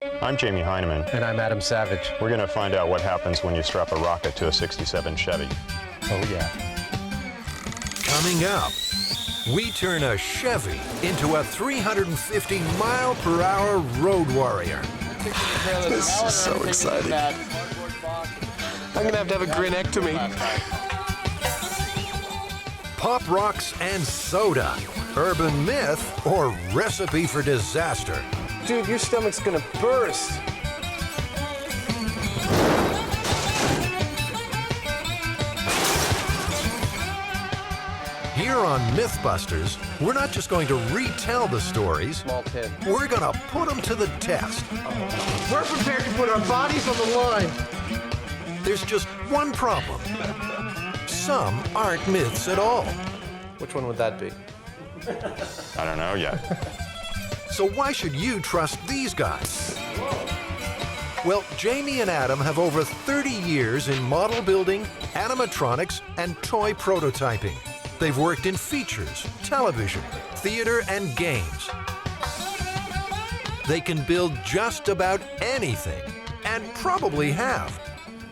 I'm Jamie Heineman. And I'm Adam Savage. We're going to find out what happens when you strap a rocket to a 67 Chevy. Oh, yeah. Coming up, we turn a Chevy into a 350-mile-per-hour road warrior. This is so exciting. I'm going to have a grinectomy. Pop rocks and soda. Urban myth or recipe for disaster. Dude, your stomach's going to burst. Here on MythBusters, we're not just going to retell the stories. Small pin. We're going to put them to the test. We're prepared to put our bodies on the line. There's just one problem. Some aren't myths at all. Which one would that be? I don't know yet. So why should you trust these guys? Well, Jamie and Adam have over 30 years in model building, animatronics, and toy prototyping. They've worked in features, television, theater, and games. They can build just about anything, and probably have.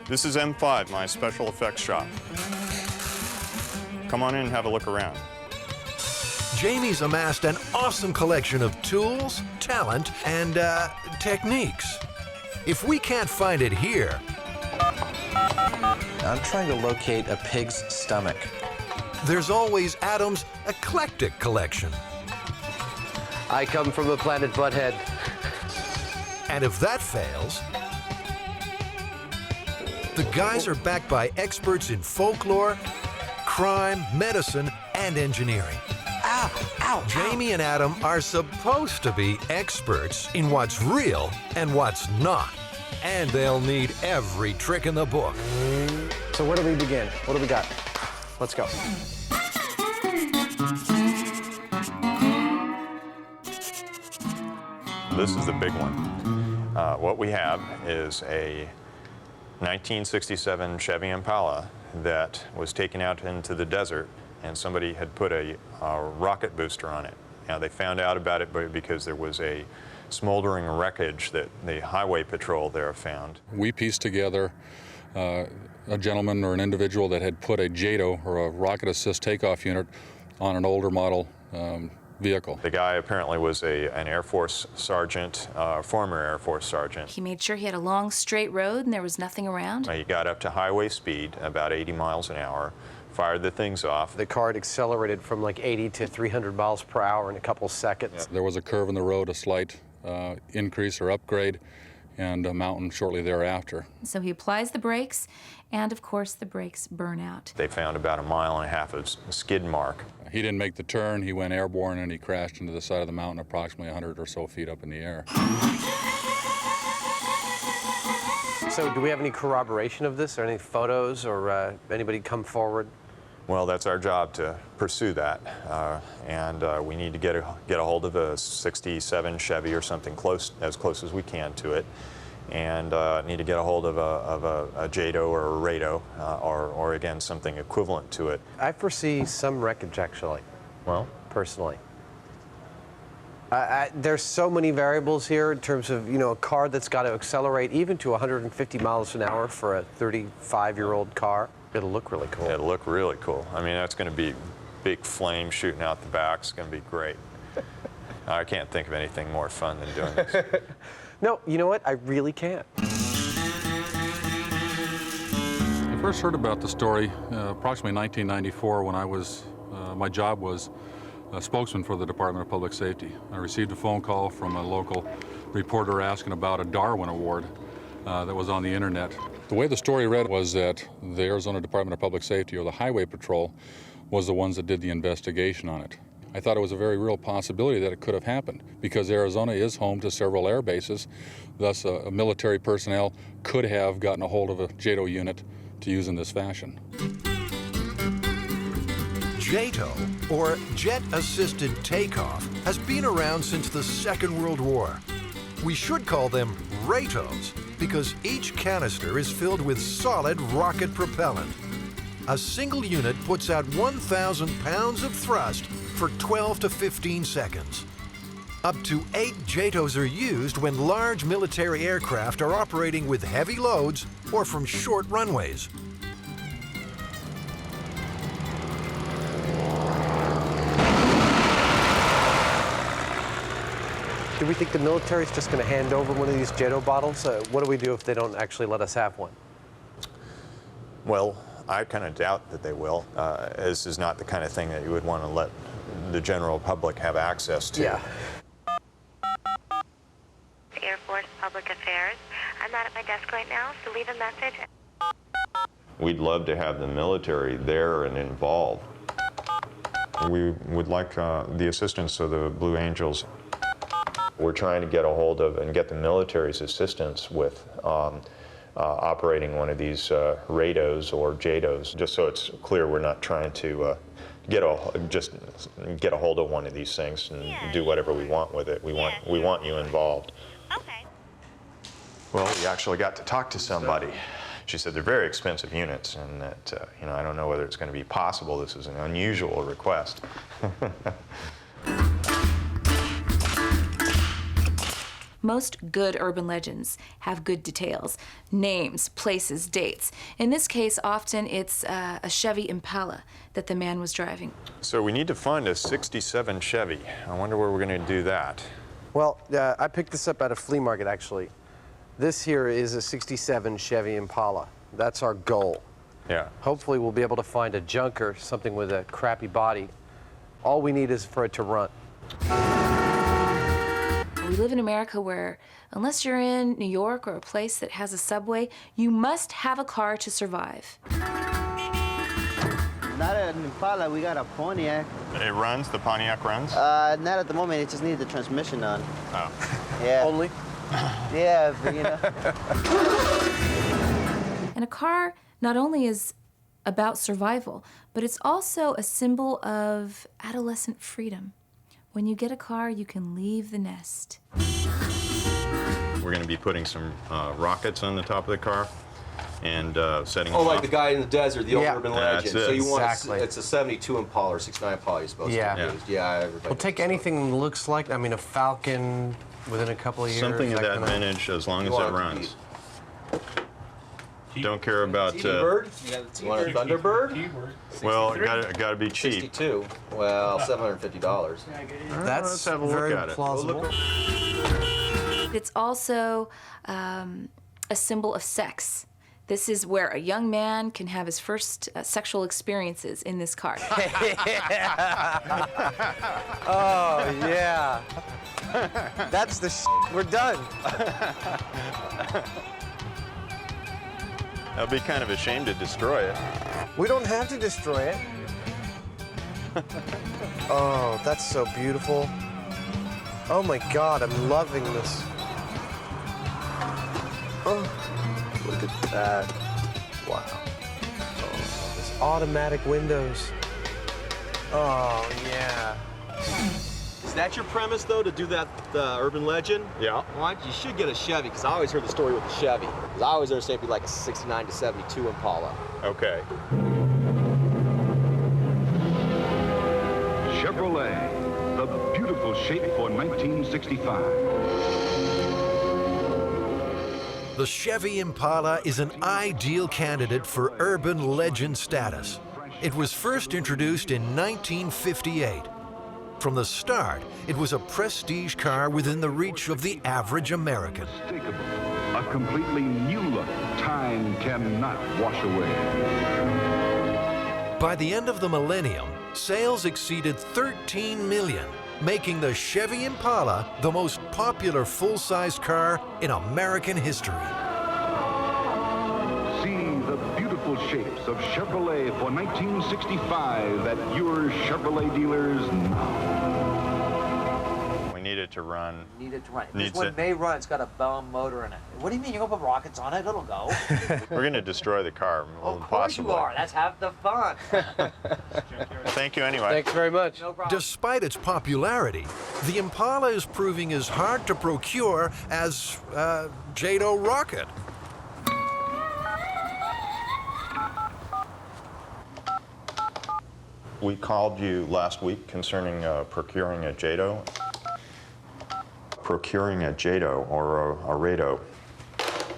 This is M5, my special effects shop. Come on in and have a look around. Jamie's amassed an awesome collection of tools, talent, and techniques. If we can't find it here, I'm trying to locate a pig's stomach. there's always Adam's eclectic collection. I come from the planet Butthead. And if that fails, the guys are backed by experts in folklore, crime, medicine, and engineering. Ow, ow, Jamie and Adam are supposed to be experts in what's real and what's not. And they'll need every trick in the book. So where do we begin? What do we got? Let's go. This is the big one. What we have is a 1967 Chevy Impala that was taken out into the desert, and somebody had put a rocket booster on it. Now, they found out about it because there was a smoldering wreckage that the highway patrol there found. We pieced together a gentleman or an individual that had put a JATO, or a rocket assist takeoff unit, on an older model vehicle. The guy apparently was an Air Force sergeant, former Air Force sergeant. He made sure he had a long, straight road and there was nothing around. He got up to highway speed, about 80 miles an hour, fired the things off. The car had accelerated from like 80 to 300 miles per hour in a couple seconds. Yeah. There was a curve in the road, a slight increase or upgrade, and a mountain shortly thereafter. So he applies the brakes, and of course the brakes burn out. They found about 1.5 miles of skid mark. He didn't make the turn, he went airborne, and he crashed into the side of the mountain approximately 100 or so feet up in the air. So do we have any corroboration of this, or any photos, or anybody come forward? Well, that's our job to pursue that, and we need to get a hold of a 67 Chevy or something as close as we can to it, and need to get a hold of a JATO or a RATO, or again something equivalent to it. I foresee some wreckage, actually. Well, personally, there's so many variables here in terms of, you know, a car that's got to accelerate even to 150 miles an hour for a 35-year-old car. It'll look really cool. It'll look really cool. I mean, that's going to be big flame shooting out the back. It's going to be great. I can't think of anything more fun than doing this. No, you know what? I really can't. I first heard about the story approximately 1994 when I was, my job was a spokesman for the Department of Public Safety. I received a phone call from a local reporter asking about a Darwin Award that was on the internet. The way the story read was that the Arizona Department of Public Safety, or the Highway Patrol, was the ones that did the investigation on it. I thought it was a very real possibility that it could have happened, because Arizona is home to several air bases. Thus, military personnel could have gotten a hold of a JATO unit to use in this fashion. JATO, or Jet Assisted Takeoff, has been around since the Second World War. We should call them RATOs, because each canister is filled with solid rocket propellant. A single unit puts out 1,000 pounds of thrust for 12 to 15 seconds. Up to 8 JATOs are used when large military aircraft are operating with heavy loads or from short runways. Do we think the military's just going to hand over one of these JATO bottles? What do we do if they don't actually let us have one? Well, I kind of doubt that they will. This is not the kind of thing that you would want to let the general public have access to. Yeah. Air Force Public Affairs. I'm not at my desk right now, so leave a message. We'd love to have the military there and involved. We would like the assistance of the Blue Angels. We're trying to get a hold of and get the military's assistance with operating one of these RADOs or JATOs, just so it's clear we're not trying to get a hold of one of these things and do whatever we want with it. We want you involved. Okay. Well, we actually got to talk to somebody. She said they're very expensive units, and that I don't know whether it's going to be possible. This is an unusual request. Most good urban legends have good details, names, places, dates. In this case, often it's a Chevy Impala that the man was driving. So we need to find a '67 Chevy. I wonder where we're going to do that. Well, I picked this up at a flea market, actually. This here is a '67 Chevy Impala. That's our goal. Yeah. Hopefully we'll be able to find a junker, something with a crappy body. All we need is for it to run. We live in America where, unless you're in New York or a place that has a subway, you must have a car to survive. Not an Impala, we got a Pontiac. It runs? The Pontiac runs? Not at the moment, it just needed the transmission on. Oh. Yeah. Only? Yeah, but you know. And a car not only is about survival, but it's also a symbol of adolescent freedom. When you get a car, you can leave the nest. We're going to be putting some rockets on the top of the car and setting them Oh, like off. the guy in the desert, the old Yeah. urban That's legend. it. So you want Exactly. it's a 72 Impala or 69 Impala you're supposed Yeah. to use. Yeah, everybody. We'll take anything that looks like, I mean, a Falcon within a couple of years. Something of that kinda- vintage, as long You as it want it to runs. Don't care about. T-Bird? You want a Thunderbird? Well, it got to be cheap. 62. Well, $750. That's let's have a look very at it. plausible. It's also a symbol of sex. This is where a young man can have his first sexual experiences in this car. Oh, yeah. That's the we're done. I'll be kind of ashamed to destroy it. We don't have to destroy it. Oh, that's so beautiful. Oh my God, I'm loving this. Oh, look at that. Wow. Oh, this automatic windows. Oh, yeah. Is that your premise, though, to do that urban legend? Yeah. Why? You should get a Chevy, because I always heard the story with the Chevy. Because I always understand it'd be like a 69 to 72 Impala. Okay. Chevrolet, the beautiful shape for 1965. The Chevy Impala is an ideal candidate for urban legend status. It was first introduced in 1958. From the start, it was a prestige car within the reach of the average American. Unmistakable. A completely new look time cannot wash away. By the end of the millennium, sales exceeded 13 million, making the Chevy Impala the most popular full-size car in American history. See the beautiful shapes of Chevrolet for 1965 at your Chevrolet dealers now. We need it to run. Need it to run. Needs This one it. may run. It's got a bomb motor in it. What do you mean? You're gonna put rockets on it? It'll go. We're going to destroy the car. Of course you are. That's half the fun. Thank you anyway. Thanks very much. No problem. Despite its popularity, the Impala is proving as hard to procure as JATO rocket. We called you last week concerning procuring a JATO. procuring a JATO or a RATO.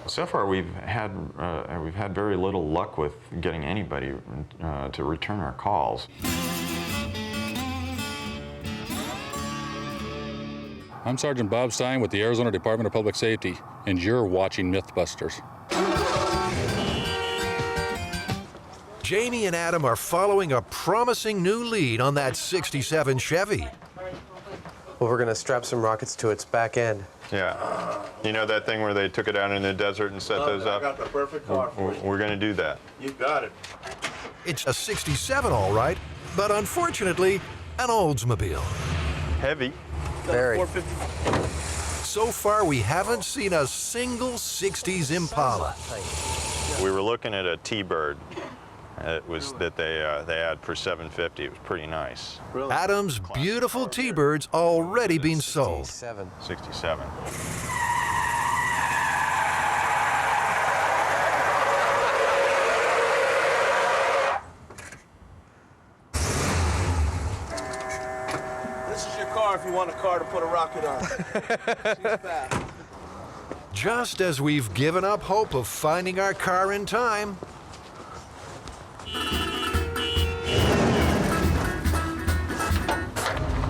So far, we've had very little luck with getting anybody to return our calls. I'm Sergeant Bob Stein with the Arizona Department of Public Safety, and you're watching MythBusters. Jamie and Adam are following a promising new lead on that '67 Chevy. Well, we're going to strap some rockets to its back end. Yeah. You know that thing where they took it out in the desert and set those up? I got the perfect car for you. We're going to do that. You got it. It's a '67, all right, but unfortunately, an Oldsmobile. Heavy. Very. 450. So far, we haven't seen a single '60s Impala. We were looking at a T-Bird. It was that they had for $750. It was pretty nice. Adam's beautiful T-Birds already been sold. 67. This is your car if you want a car to put a rocket on. She's fast. Just as we've given up hope of finding our car in time,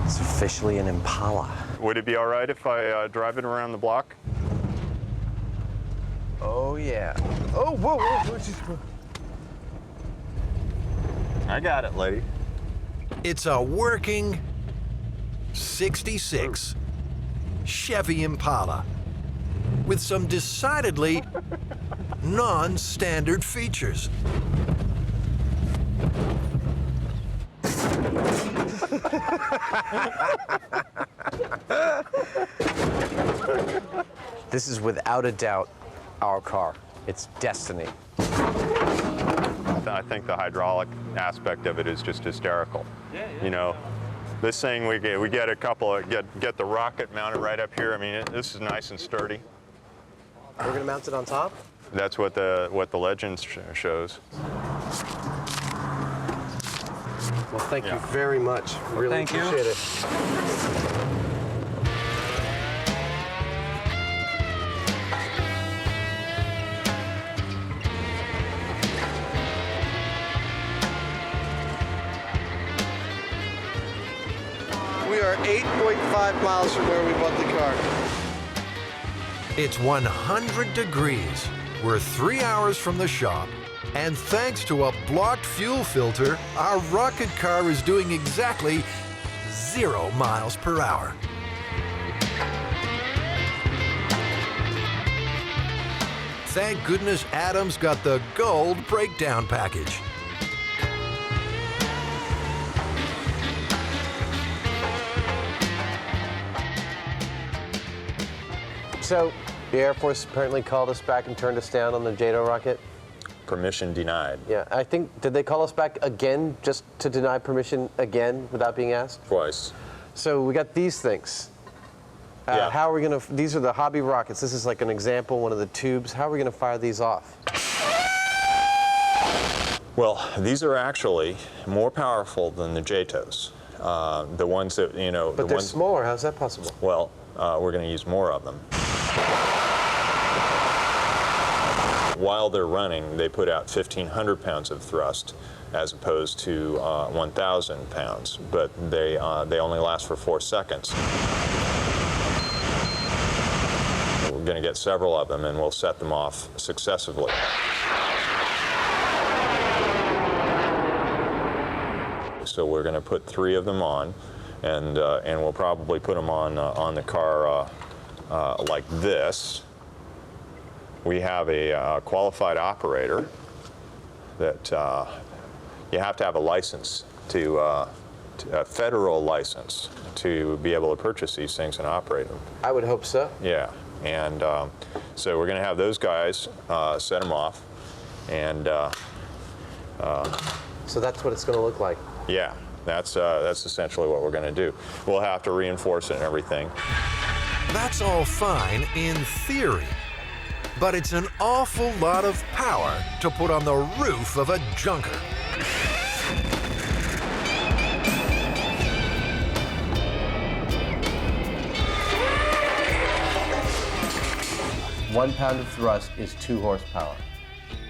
It's officially an Impala. Would it be all right if I drive it around the block? Oh, yeah. Oh, whoa, whoa. I got it, lady. it's a working '66 Chevy Impala with some decidedly non-standard features. This is without a doubt our car. It's destiny. I think the hydraulic aspect of it is just hysterical. You know, this thing we get a couple of get the rocket mounted right up here. I mean, this is nice and sturdy. We're gonna mount it on top? That's what the legend shows. Well, thank you very much. Really appreciate it. We are 8.5 miles from where we bought the car. It's 100 degrees. We're 3 hours from the shop. And thanks to a blocked fuel filter, our rocket car is doing exactly 0 miles per hour. Thank goodness Adam's got the gold breakdown package. So, the Air Force apparently called us back and turned us down on the JATO rocket? Permission denied. Yeah, I think, did they call us back again just to deny permission again without being asked? Twice. So we got these things. Yeah. How are we gonna, these are the hobby rockets. This is like an example, one of the tubes. How are we gonna fire these off? Well, these are actually more powerful than the JATOs. The ones that, you know... But they're smaller, how's that possible? Well, we're going to use more of them. While they're running, they put out 1,500 pounds of thrust as opposed to 1,000 pounds, but they only last for 4 seconds. We're going to get several of them, and we'll set them off successively. So we're going to put 3 of them on, and we'll probably put them on the car like this. We have a qualified operator that you have to have a license a federal license to be able to purchase these things and operate them. I would hope so. Yeah, and so we're going to have those guys set them off, and so that's what it's going to look like. Yeah, that's essentially what we're going to do. We'll have to reinforce it and everything. That's all fine in theory, but it's an awful lot of power to put on the roof of a junker. 1 pound of thrust is 2 horsepower.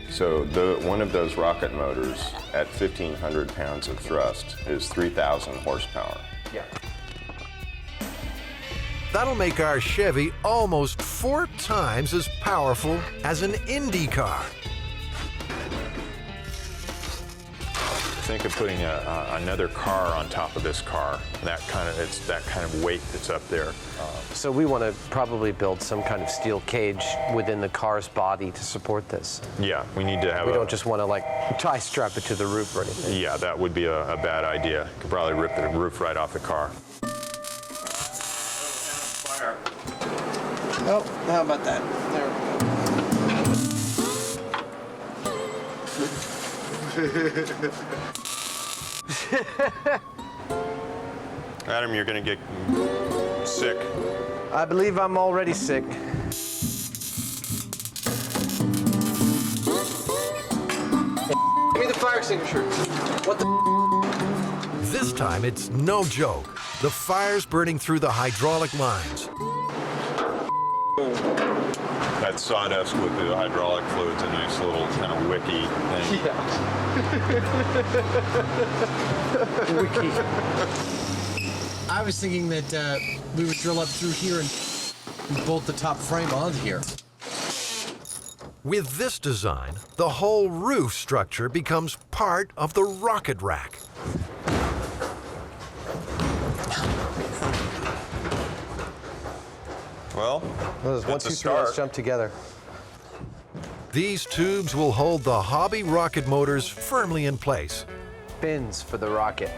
So one of those rocket motors at 1,500 pounds of thrust is 3,000 horsepower. Yeah. That'll make our Chevy almost 4 times as powerful as an Indy car. Think of putting another car on top of this car. It's that kind of weight that's up there. So we want to probably build some kind of steel cage within the car's body to support this. Yeah, we need to have. We don't just want to like tie strap it to the roof or anything. Yeah, that would be a bad idea. Could probably rip the roof right off the car. Oh, how about that? There Adam, you're gonna get sick. I believe I'm already sick. Give me the fire extinguisher. What the? This time it's no joke. The fire's burning through the hydraulic lines. That sawdust with the hydraulic fluid's a nice little kind of wicky thing. Yeah. Wiki. I was thinking that we would drill up through here and bolt the top frame onto here. With this design, the whole roof structure becomes part of the rocket rack. Well, those 1, 2, 3, let's jump together. These tubes will hold the hobby rocket motors firmly in place. Fins for the rocket.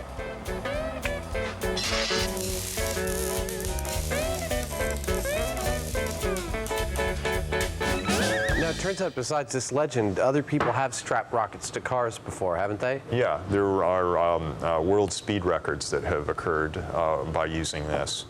Now, it turns out besides this legend, other people have strapped rockets to cars before, haven't they? Yeah, there are world speed records that have occurred by using this.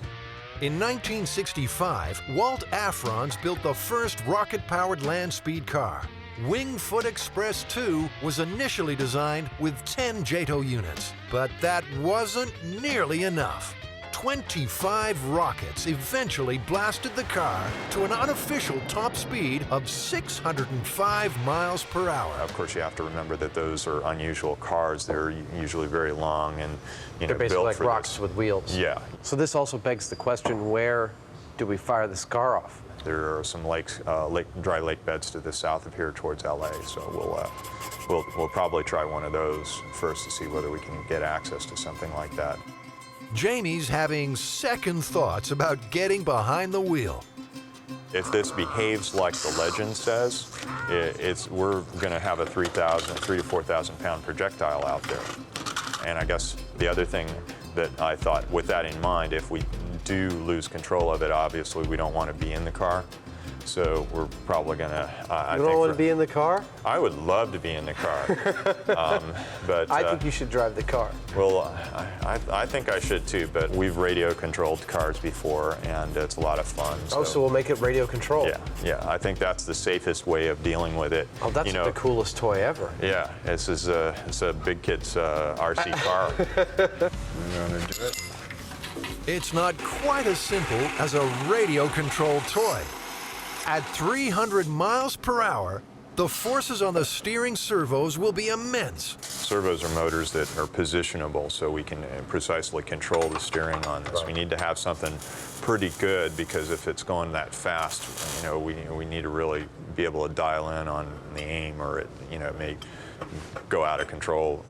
In 1965, Walt Afrons built the first rocket-powered land speed car. Wingfoot Express 2 was initially designed with 10 JATO units, but that wasn't nearly enough. 25 rockets eventually blasted the car to an unofficial top speed of 605 miles per hour. Of course, you have to remember that those are unusual cars. They're usually very long and they're basically built like for rocks this. with wheels. Yeah. So this also begs the question, where do we fire this car off? There are some lakes, dry lake beds to the south of here towards LA, so we'll probably try one of those first to see whether we can get access to something like that. Jamie's having second thoughts about getting behind the wheel. If this behaves like the legend says, we're going to have a 3,000 to 4,000 pound projectile out there. And I guess the other thing that I thought, with that in mind, if we do lose control of it, obviously we don't want to be in the car. So we're probably going to... You don't want to be in the car? I would love to be in the car. But I think you should drive the car. Well, I think I should too, but we've radio-controlled cars before, and it's a lot of fun. Oh, so we'll make it radio-controlled? Yeah, I think that's the safest way of dealing with it. Oh, that's the coolest toy ever. Yeah, it's a big kid's RC car. You want to do it? It's not quite as simple as a radio-controlled toy. At 300 miles per hour, the forces on the steering servos will be immense. Servos are motors that are positionable, so we can precisely control the steering on this. Right. We need to have something pretty good, because if it's going that fast, we need to really be able to dial in on the aim, or it may go out of control.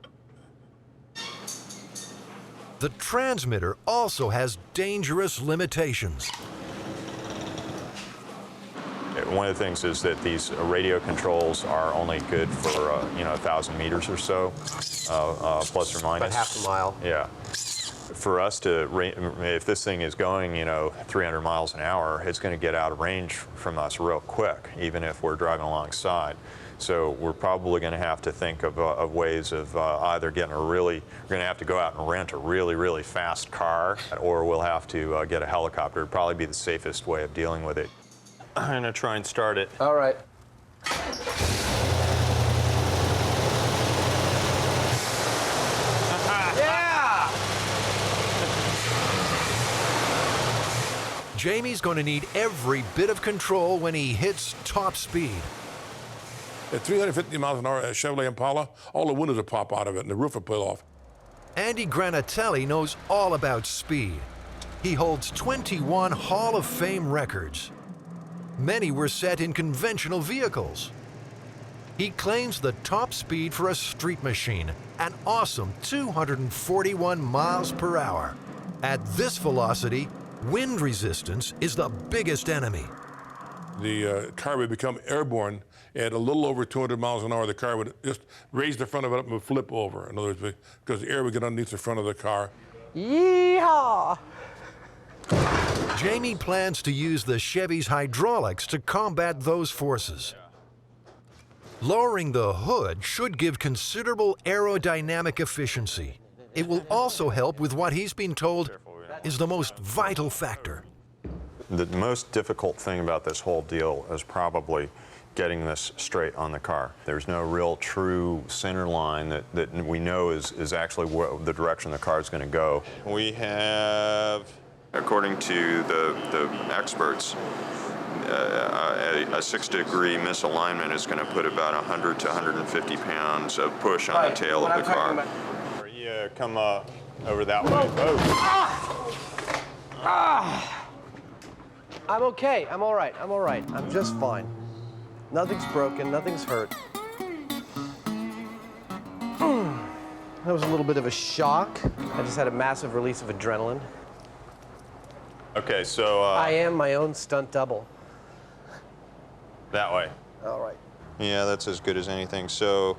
The transmitter also has dangerous limitations. One of the things is that these radio controls are only good for 1,000 meters or so, plus or minus. About half a mile. Yeah. For us to, if this thing is going 300 miles an hour, it's going to get out of range from us real quick, even if we're driving alongside. So we're probably going to have to think of ways of either getting we're going to have to go out and rent a really, really fast car, or we'll have to get a helicopter. It'd probably be the safest way of dealing with it. I'm going to try and start it. All right. Yeah! Jamie's going to need every bit of control when he hits top speed. At 350 miles an hour, a Chevy Impala, all the windows will pop out of it and the roof will peel off. Andy Granatelli knows all about speed. He holds 21 Hall of Fame records. Many were set in conventional vehicles. He claims the top speed for a street machine, an awesome 241 miles per hour. At this velocity, wind resistance is the biggest enemy. The car would become airborne at a little over 200 miles an hour. The car would just raise the front of it up and would flip over. In other words, because the air would get underneath the front of the car. Yeehaw! Jamie plans to use the Chevy's hydraulics to combat those forces. Lowering the hood should give considerable aerodynamic efficiency. It will also help with what he's been told is the most vital factor. The most difficult thing about this whole deal is probably getting this straight on the car. There's no real true center line that we know is actually the direction the car is going to go. We have, according to the experts, a 6-degree misalignment is going to put about 100 to 150 pounds of push on the tail of the car. You come over that way. I'm okay. I'm all right. I'm all right. I'm just fine. Nothing's broken. Nothing's hurt. That was a little bit of a shock. I just had a massive release of adrenaline. Okay, so... I am my own stunt double. That way. All right. Yeah, that's as good as anything. So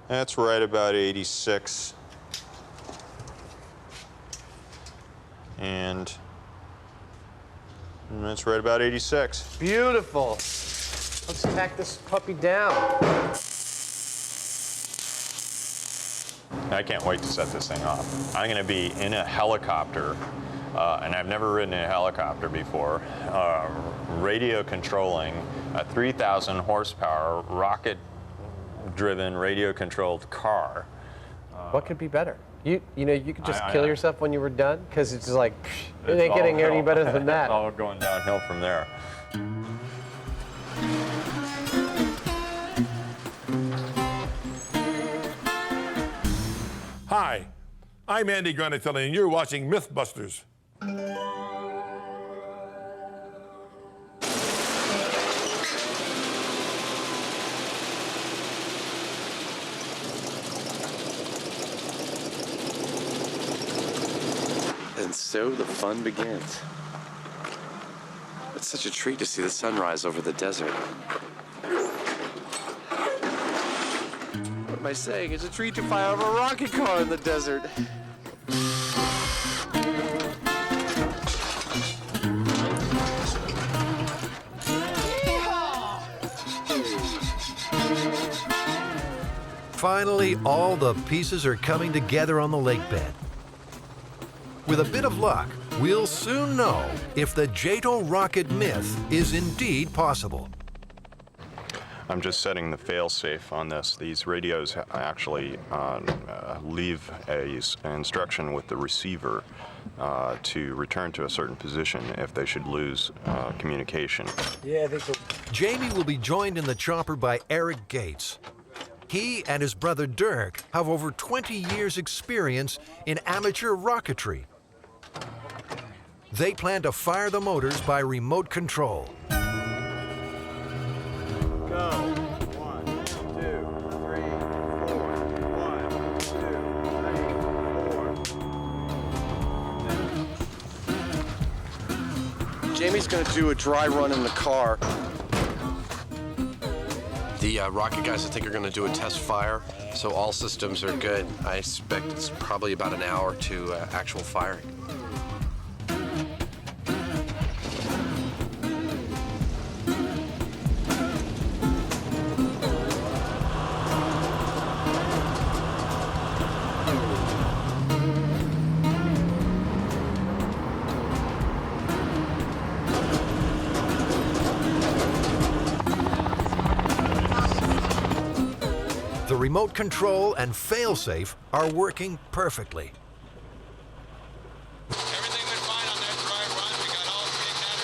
that's right about 86. And that's right about 86. Beautiful. Let's tack this puppy down. I can't wait to set this thing off. I'm going to be in a helicopter, and I've never ridden in a helicopter before, radio controlling a 3,000 horsepower rocket-driven radio-controlled car. What could be better? You know, you could just kill yourself when you were done, because it's just like, it It's ain't getting any better than that. It's all going downhill from there. Hi, I'm Andy Granatelli, and you're watching MythBusters. And so the fun begins. It's such a treat to see the sunrise over the desert. What am I saying? It's a treat to fly over a rocket car in the desert. Finally, all the pieces are coming together on the lake bed. With a bit of luck, we'll soon know if the JATO rocket myth is indeed possible. I'm just setting the fail-safe on this. These radios actually leave an instruction with the receiver to return to a certain position if they should lose communication. Yeah, I think so. Jamie will be joined in the chopper by Eric Gates. He and his brother Dirk have over 20 years' experience in amateur rocketry. They plan to fire the motors by remote control. Go. 1, 2, 3, 4. 1, 2, 3, 4. Jamie's going to do a dry run in the car. The rocket guys, I think, are going to do a test fire, so all systems are good. I expect it's probably about an hour to actual firing. The remote control and fail-safe are working perfectly. Everything went fine on that dry run. We got all 3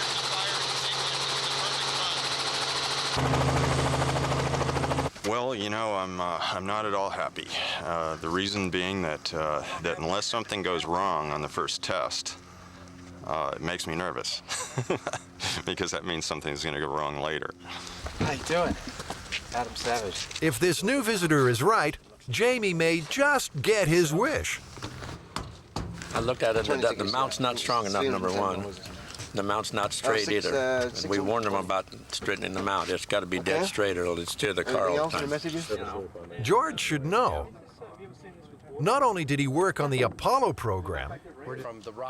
Well, you know, I'm not at all happy. The reason being that that unless something goes wrong on the first test, it makes me nervous because that means something's going to go wrong later. How you doing? Adam Savage. If this new visitor is right, Jamie may just get his wish. I looked at it, the mount's not strong enough, number one. The mount's not straight either. We warned them about straightening the mount. It's got to be dead straight or it'll steer the car all the time. George should know. Not only did he work on the Apollo program,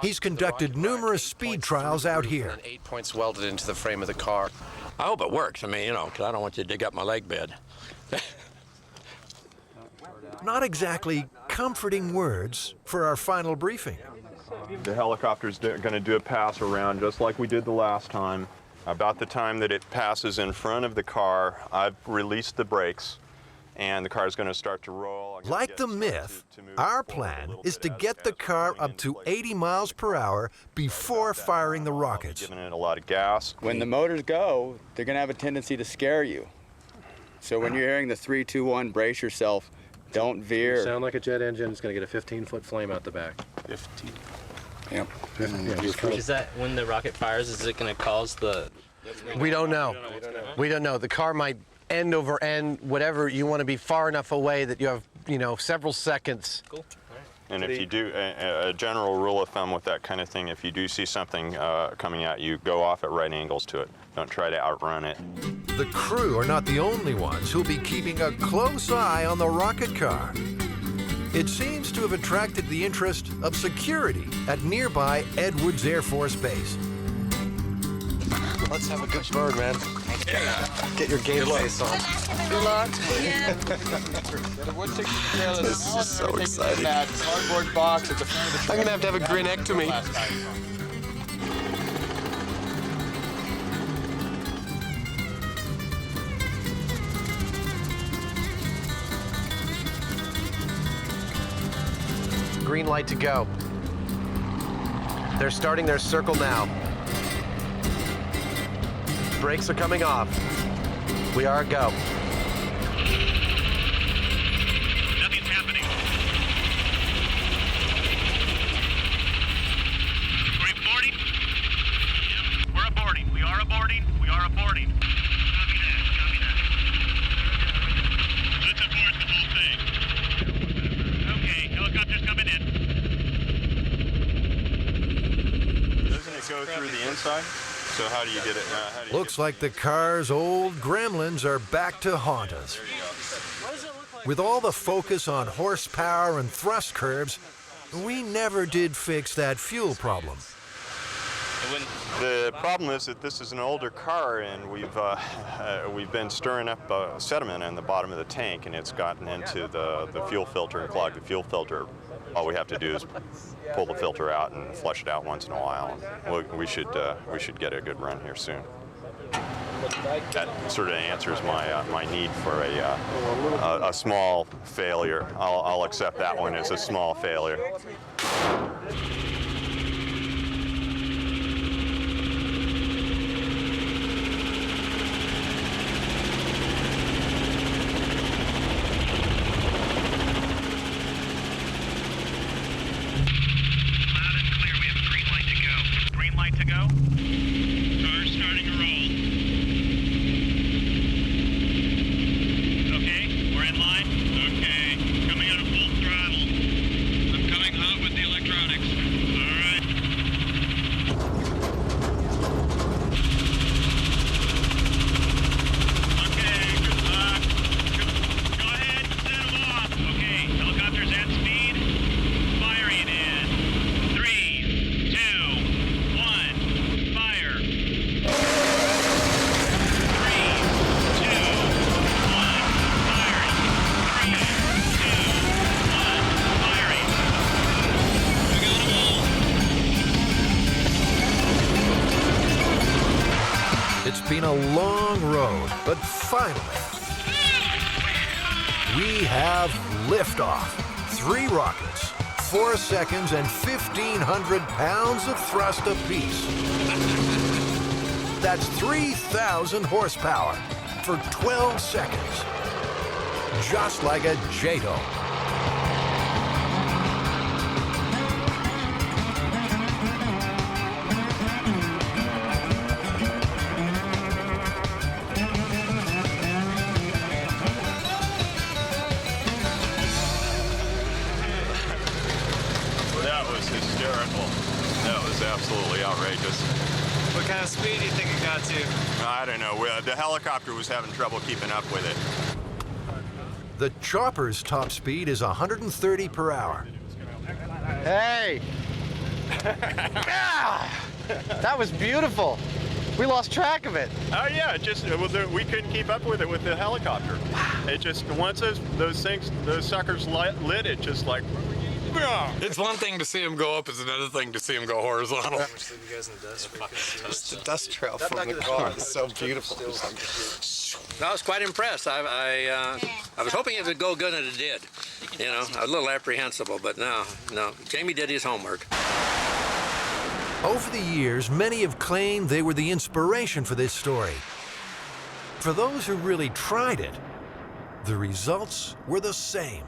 he's conducted numerous speed trials out here. 8 points welded into the frame of the car. I hope it works. I mean, you know, because I don't want you to dig up my leg bed. Not exactly comforting words for our final briefing. The helicopter's going to do a pass around just like we did the last time. About the time that it passes in front of the car, I've released the brakes and the car's going to start to roll. Like the Myth, our plan is to get the car up to 80 miles per hour before firing the rockets. Giving it a lot of gas. When the motors go, they're going to have a tendency to scare you. So when you're hearing the 3, 2, 1, brace yourself, don't veer. Sound like a jet engine. It's going to get a 15-foot flame out the back. 15. Yep. Is that when the rocket fires, is it going to cause the... We don't know. We don't know. The car might end over end, whatever. You want to be far enough away that you have, you know, several seconds. Cool. And if you do, a general rule of thumb with that kind of thing, if you do see something coming at you, go off at right angles to it. Don't try to outrun it. The crew are not the only ones who'll be keeping a close eye on the rocket car. It seems to have attracted the interest of security at nearby Edwards Air Force Base. Let's have a good bird, man. Yeah. Get your game face on. Good luck. This is so exciting. That cardboard box at the front of the truck. I'm going to have a grinectomy. Green light to go. They're starting their circle now. Brakes are coming off. We are a go. Nothing's happening. We're aborting? Yep, we're aborting. We are aborting. We are aborting. Copy that. Copy that. Let's abort the whole thing. Okay, helicopter's coming in. Doesn't it go through the inside? So how do you get it? Looks like the car's old gremlins are back to haunt us. With all the focus on horsepower and thrust curves, we never did fix that fuel problem. The problem is that this is an older car, and we've been stirring up sediment in the bottom of the tank, and it's gotten into the fuel filter and clogged the fuel filter. All we have to do is pull the filter out and flush it out once in a while. And we should get a good run here soon. That sort of answers my need for a small failure. I'll accept that one as a small failure. To go. Car's starting to roll. Okay, we're in line. Okay, coming out of full throttle. I'm coming hot with the electronics. All right. Okay, good luck. Go ahead and set them off. Okay, helicopters at speed. Firing in 3, 2, 1. Fire. 3, 2, 1, firing. 3, 2, 1, firing. We got them all. It's been a long road, but finally, we have liftoff. 3 rockets, 4 seconds, and 1,500 pounds of thrust apiece. That's 3,000 horsepower for 12 seconds. just like a JATO. That was hysterical. That was absolutely outrageous. What kind of speed do you think it got to? I don't know. The helicopter was having trouble keeping up with it. The chopper's top speed is 130 per hour. Hey! Ah! That was beautiful. We lost track of it. Oh yeah, we couldn't keep up with it with the helicopter. It just once those suckers lit, it just like. It's one thing to see him go up, it's another thing to see him go horizontal. Leave you guys in the dust. Just the dust trail from the car is so beautiful. I was quite impressed. I was hoping it would go good, and it did. You know, a little apprehensible, but no. Jamie did his homework. Over the years, many have claimed they were the inspiration for this story. For those who really tried it, the results were the same.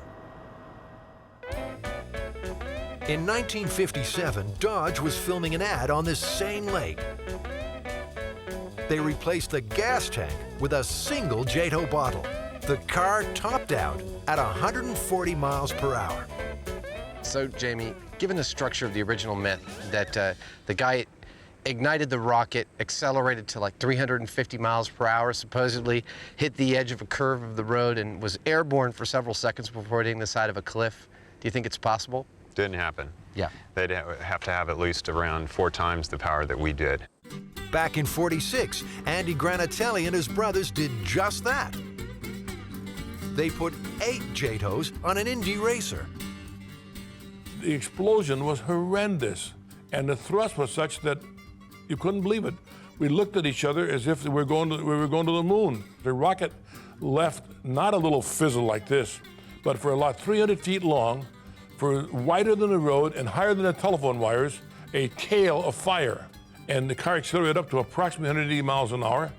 In 1957, Dodge was filming an ad on this same lake. They replaced the gas tank with a single JATO bottle. The car topped out at 140 miles per hour. So, Jamie, given the structure of the original myth that the guy ignited the rocket, accelerated to like 350 miles per hour, supposedly hit the edge of a curve of the road and was airborne for several seconds before hitting the side of a cliff, do you think it's possible? Didn't happen. Yeah. They'd have to have at least around 4 times the power that we did. Back in '46, Andy Granatelli and his brothers did just that. They put 8 JATOs on an Indy racer. The explosion was horrendous, and the thrust was such that you couldn't believe it. We looked at each other as if we were going to the moon. The rocket left not a little fizzle like this, but for about 300 feet long, for wider than the road and higher than the telephone wires, a tail of fire. And the car accelerated up to approximately 180 miles an hour.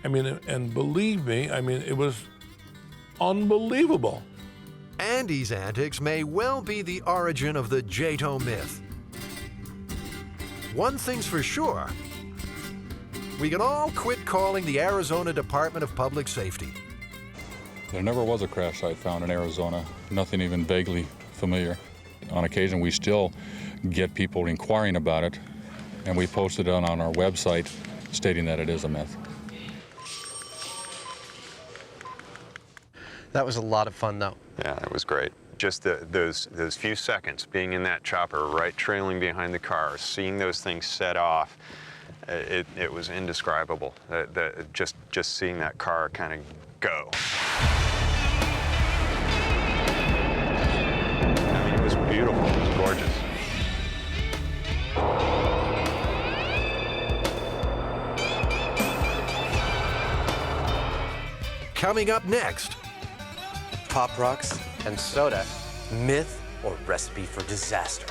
I mean, and believe me, I mean, it was unbelievable. Andy's antics may well be the origin of the JATO myth. One thing's for sure, we can all quit calling the Arizona Department of Public Safety. There never was a crash site found in Arizona, nothing even vaguely familiar. On occasion, we still get people inquiring about it, and we posted it on our website stating that it is a myth. That was a lot of fun, though. Yeah, it was great. Just those few seconds being in that chopper, right trailing behind the car, seeing those things set off, it was indescribable. Just seeing that car kind of go. I mean, it was beautiful. It was gorgeous. Coming up next, Pop Rocks and soda, myth or recipe for disaster.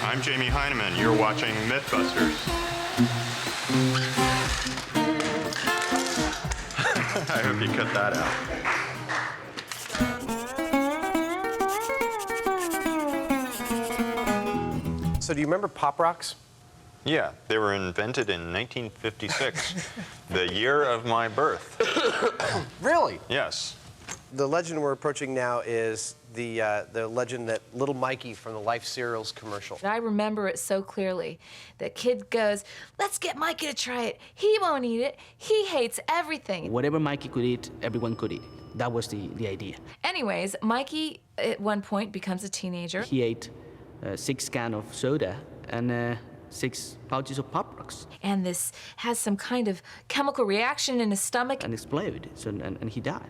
I'm Jamie Heineman. You're watching MythBusters. I hope you cut that out. So do you remember Pop Rocks? Yeah, they were invented in 1956, the year of my birth. Really? Yes. The legend we're approaching now is the legend that little Mikey from the Life Cereals commercial. I remember it so clearly. The kid goes, "Let's get Mikey to try it. He won't eat it. He hates everything." Whatever Mikey could eat, everyone could eat. That was the idea. Anyways, Mikey at one point becomes a teenager. He ate 6 cans of soda and 6 pouches of Pop Rocks. And this has some kind of chemical reaction in his stomach. And exploded, and he died.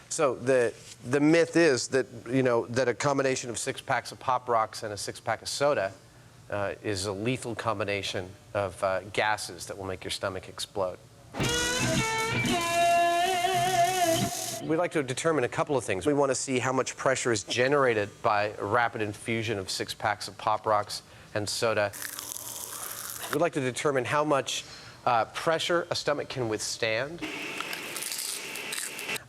So the myth is that, you know, that a combination of 6 packs of Pop Rocks and a 6-pack of soda is a lethal combination of gases that will make your stomach explode. We'd like to determine a couple of things. We want to see how much pressure is generated by a rapid infusion of 6 packs of Pop Rocks and soda. We'd like to determine how much pressure a stomach can withstand.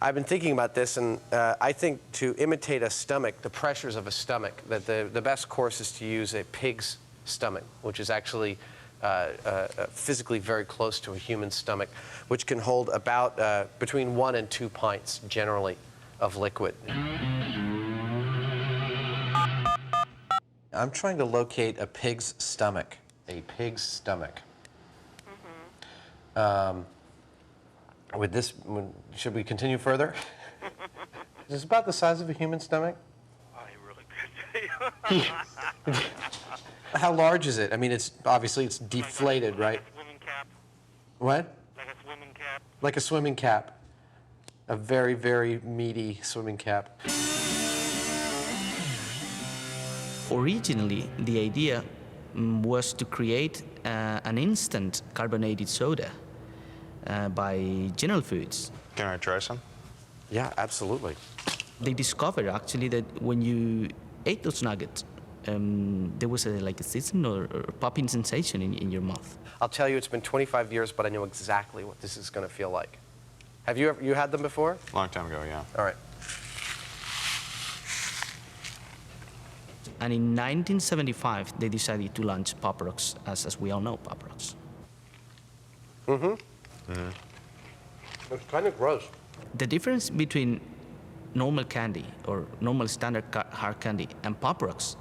I've been thinking about this, and I think to imitate a stomach, the pressures of a stomach, that the best course is to use a pig's stomach, which is actually physically very close to a human stomach, which can hold about between 1 and 2 pints, generally, of liquid. I'm trying to locate a pig's stomach. A pig's stomach. Should we continue further? Is this about the size of a human stomach? I really could say. How large is it? I mean, it's obviously it's deflated, right? Like a swimming cap. What? Like a swimming cap. Like a swimming cap. A very, very meaty swimming cap. Originally, the idea was to create an instant carbonated soda by General Foods. Can I try some? Yeah, absolutely. They discovered actually that when you ate those nuggets, there was like a sizzling or popping sensation in your mouth. I'll tell you, it's been 25 years, but I know exactly what this is going to feel like. Have you had them before? Long time ago, yeah. All right. And in 1975, they decided to launch Pop Rocks, as we all know Pop Rocks. It's kind of gross. The difference between normal candy or normal standard hard candy and Pop Rocks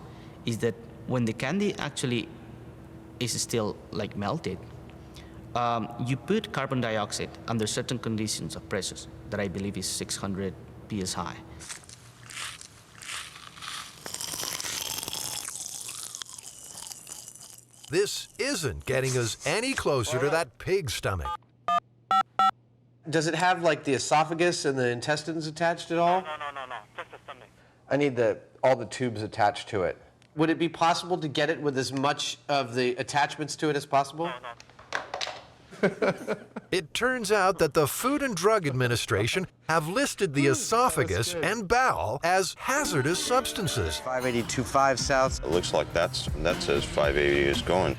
is that when the candy actually is still like melted, you put carbon dioxide under certain conditions of pressures that I believe is 600 psi. This isn't getting us any closer to that pig's stomach. Does it have like the esophagus and the intestines attached at all? No. Just the stomach. I need all the tubes attached to it. Would it be possible to get it with as much of the attachments to it as possible? No. It turns out that the Food and Drug Administration have listed the esophagus and bowel as hazardous substances. 58025 south. It looks like that says 580 is going.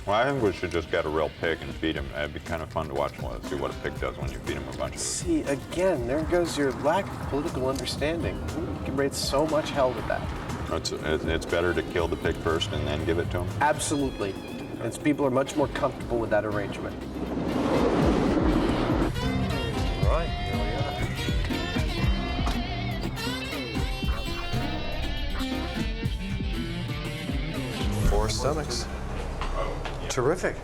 Well, I think we should just get a real pig and feed him. It'd be kind of fun to watch see what a pig does when you feed him a bunch of it. See, again, there goes your lack of political understanding. You can raise so much hell with that. It's better to kill the pig first and then give it to him? Absolutely. People are much more comfortable with that arrangement. All right, here we are. 4 stomachs. Terrific.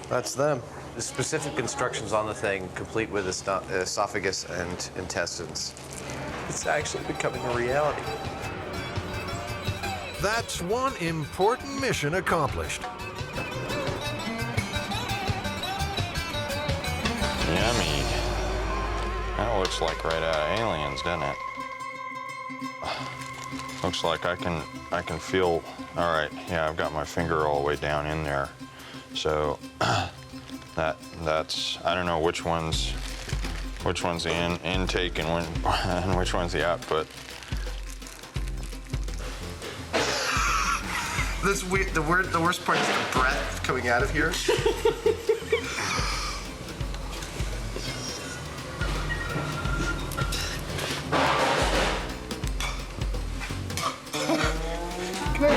That's them. The specific instructions on the thing, complete with esophagus and intestines. It's actually becoming a reality. That's one important mission accomplished. Yummy. That looks like right out of Aliens, doesn't it? Looks like I can feel. All right, yeah, I've got my finger all the way down in there. So that's I don't know which one's the intake and which one's the output. The worst part is the breath coming out of here.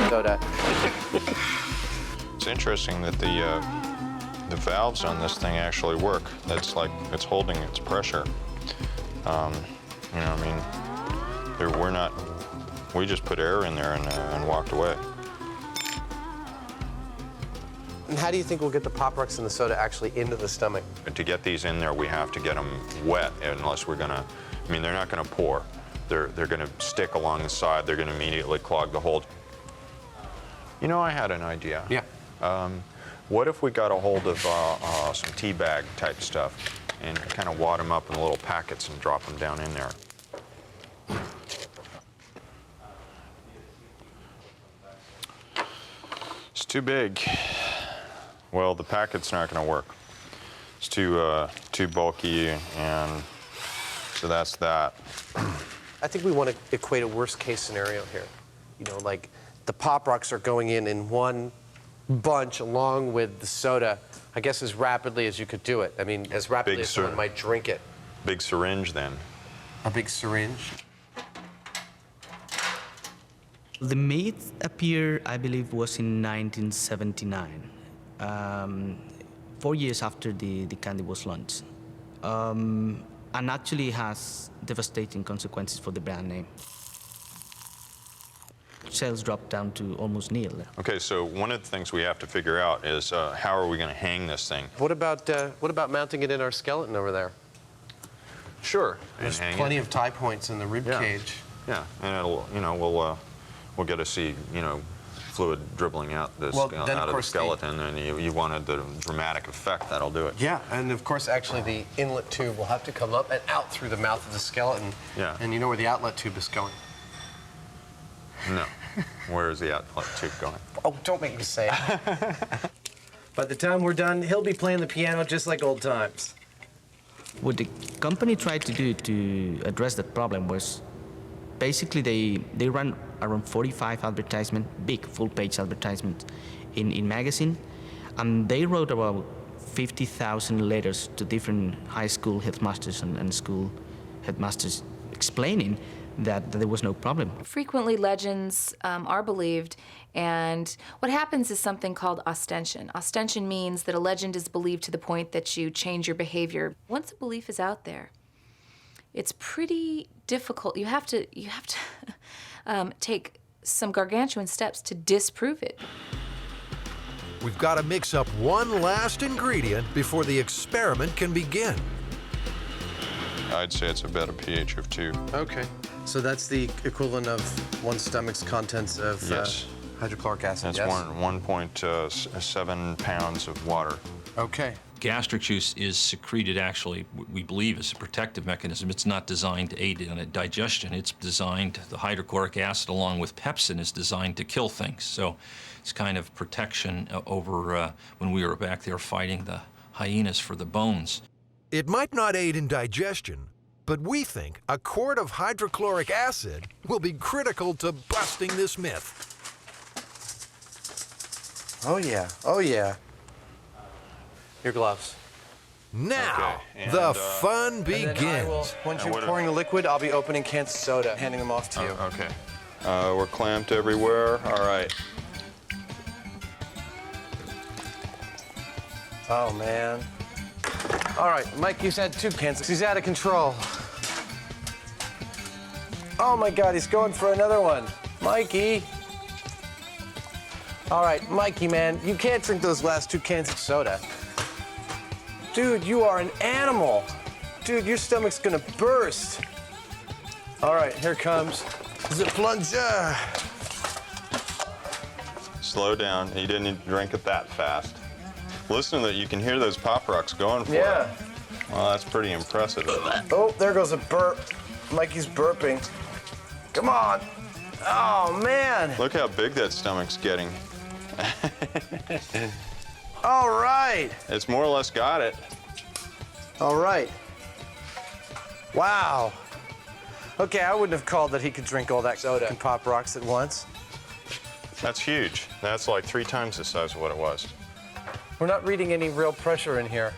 Soda. It's interesting that the valves on this thing actually work. That's like it's holding its pressure. You know, I mean, we just put air in there and walked away. And how do you think we'll get the Pop Rocks and the soda actually into the stomach? To get these in there, we have to get them wet, unless we're gonna. I mean, they're not gonna pour. They're gonna stick along the side. They're gonna immediately clog the hole. You know, I had an idea. Yeah. What if we got a hold of some tea bag type stuff and kind of wad them up in little packets and drop them down in there? It's too big. Well, the packet's not going to work. It's too bulky, and so that's that. I think we want to equate a worst case scenario here. You know, like the Pop Rocks are going in one bunch along with the soda, I guess as rapidly as you could do it. I mean, as rapidly as someone might drink it. Big syringe then. A big syringe? The myth appeared, I believe, was in 1979, 4 years after the candy was launched, and actually has devastating consequences for the brand name. Sales dropped down to almost nil. Okay, so one of the things we have to figure out is how are we going to hang this thing? What about mounting it in our skeleton over there? Sure. There's plenty of tie points in the rib cage. Yeah, and it'll, you know, we'll get to see, you know, fluid dribbling out out of the skeleton, and you wanted the dramatic effect, that'll do it. Yeah, and of course, actually, the inlet tube will have to come up and out through the mouth of the skeleton. Yeah. And you know where the outlet tube is going? No. Where is the outlet tube going? Oh, don't make me say it. By the time we're done, he'll be playing the piano just like old times. What the company tried to do to address that problem was basically they ran around 45 advertisements, big full-page advertisements in magazine, and they wrote about 50,000 letters to different high school headmasters and school headmasters explaining that there was no problem. Frequently, legends are believed, and what happens is something called ostension. Ostension means that a legend is believed to the point that you change your behavior. Once a belief is out there, it's pretty difficult. You have to take some gargantuan steps to disprove it. We've got to mix up one last ingredient before the experiment can begin. I'd say it's about a pH of 2. Okay. So that's the equivalent of one stomach's contents of hydrochloric acid, That's 1.7 pounds of water. Okay. Gastric juice is secreted, actually, we believe, as a protective mechanism. It's not designed to aid in digestion. It's designed, the hydrochloric acid along with pepsin is designed to kill things. So it's kind of protection over when we were back there fighting the hyenas for the bones. It might not aid in digestion, but we think a quart of hydrochloric acid will be critical to busting this myth. Oh, yeah. Oh, yeah. Your gloves. Now, the fun begins. Once you're pouring the liquid, I'll be opening cans of soda, handing them off to you. Okay. We're clamped everywhere. All right. Oh, man. All right, Mike, he's had 2 cans. He's out of control. Oh, my God, he's going for another one. Mikey. All right, Mikey, man, you can't drink those last 2 cans of soda. Dude, you are an animal. Dude, your stomach's gonna burst. All right, here comes the plunger. Slow down. You didn't drink it that fast. Listen to that. You can hear those Pop Rocks going for it. Well, that's pretty impressive. Oh, there goes a burp. Mikey's burping. Come on. Oh, man. Look how big that stomach's getting. All right. It's more or less got it. All right. Wow. Okay, I wouldn't have called that he could drink all that soda and Pop Rocks at once. That's huge. That's like 3 times the size of what it was. We're not reading any real pressure in here.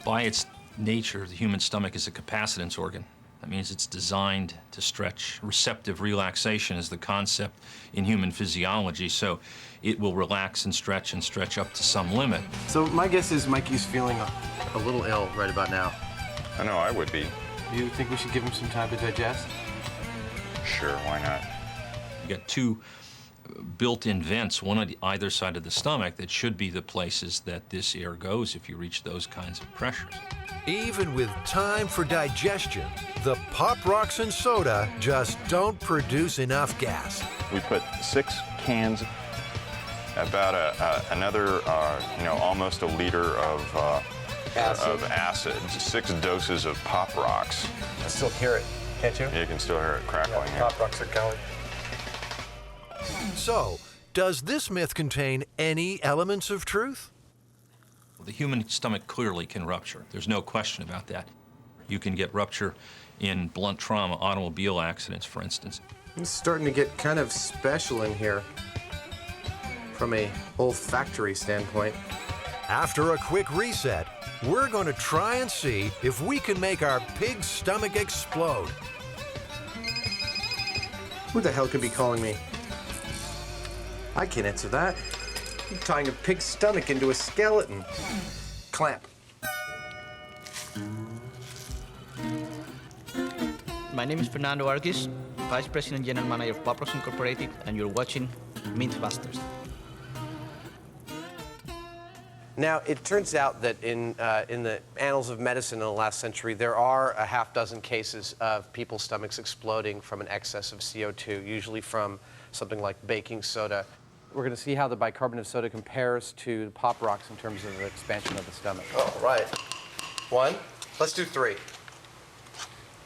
By its nature, the human stomach is a capacitance organ. That means it's designed to stretch. Receptive relaxation is the concept in human physiology, so it will relax and stretch up to some limit. So my guess is Mikey's feeling a little ill right about now. I know I would be. Do you think we should give him some time to digest? Sure, why not? You got 2 built-in vents, one on either side of the stomach, that should be the places that this air goes if you reach those kinds of pressures. Even with time for digestion, the Pop Rocks and soda just don't produce enough gas. We put 6 cans, about another, almost a liter of acid, 6 doses of Pop Rocks. I can still hear it, can't you? You can still hear it crackling. Yeah, Pop Rocks are going. So, does this myth contain any elements of truth? The human stomach clearly can rupture. There's no question about that. You can get rupture in blunt trauma, automobile accidents, for instance. It's starting to get kind of special in here. from a olfactory standpoint. After a quick reset, we're going to try and see if we can make our pig's stomach explode. Who the hell could be calling me? I can't answer that. I'm tying a pig's stomach into a skeleton. Clamp. My name is Fernando Arguis, Vice President General Manager of Pop Rocks Incorporated, and you're watching MythBusters. Now, it turns out that in the annals of medicine in the last century, there are a half dozen cases of people's stomachs exploding from an excess of CO2, usually from something like baking soda. We're going to see how the bicarbonate of soda compares to Pop Rocks in terms of the expansion of the stomach. Oh, right. 1. Let's do 3.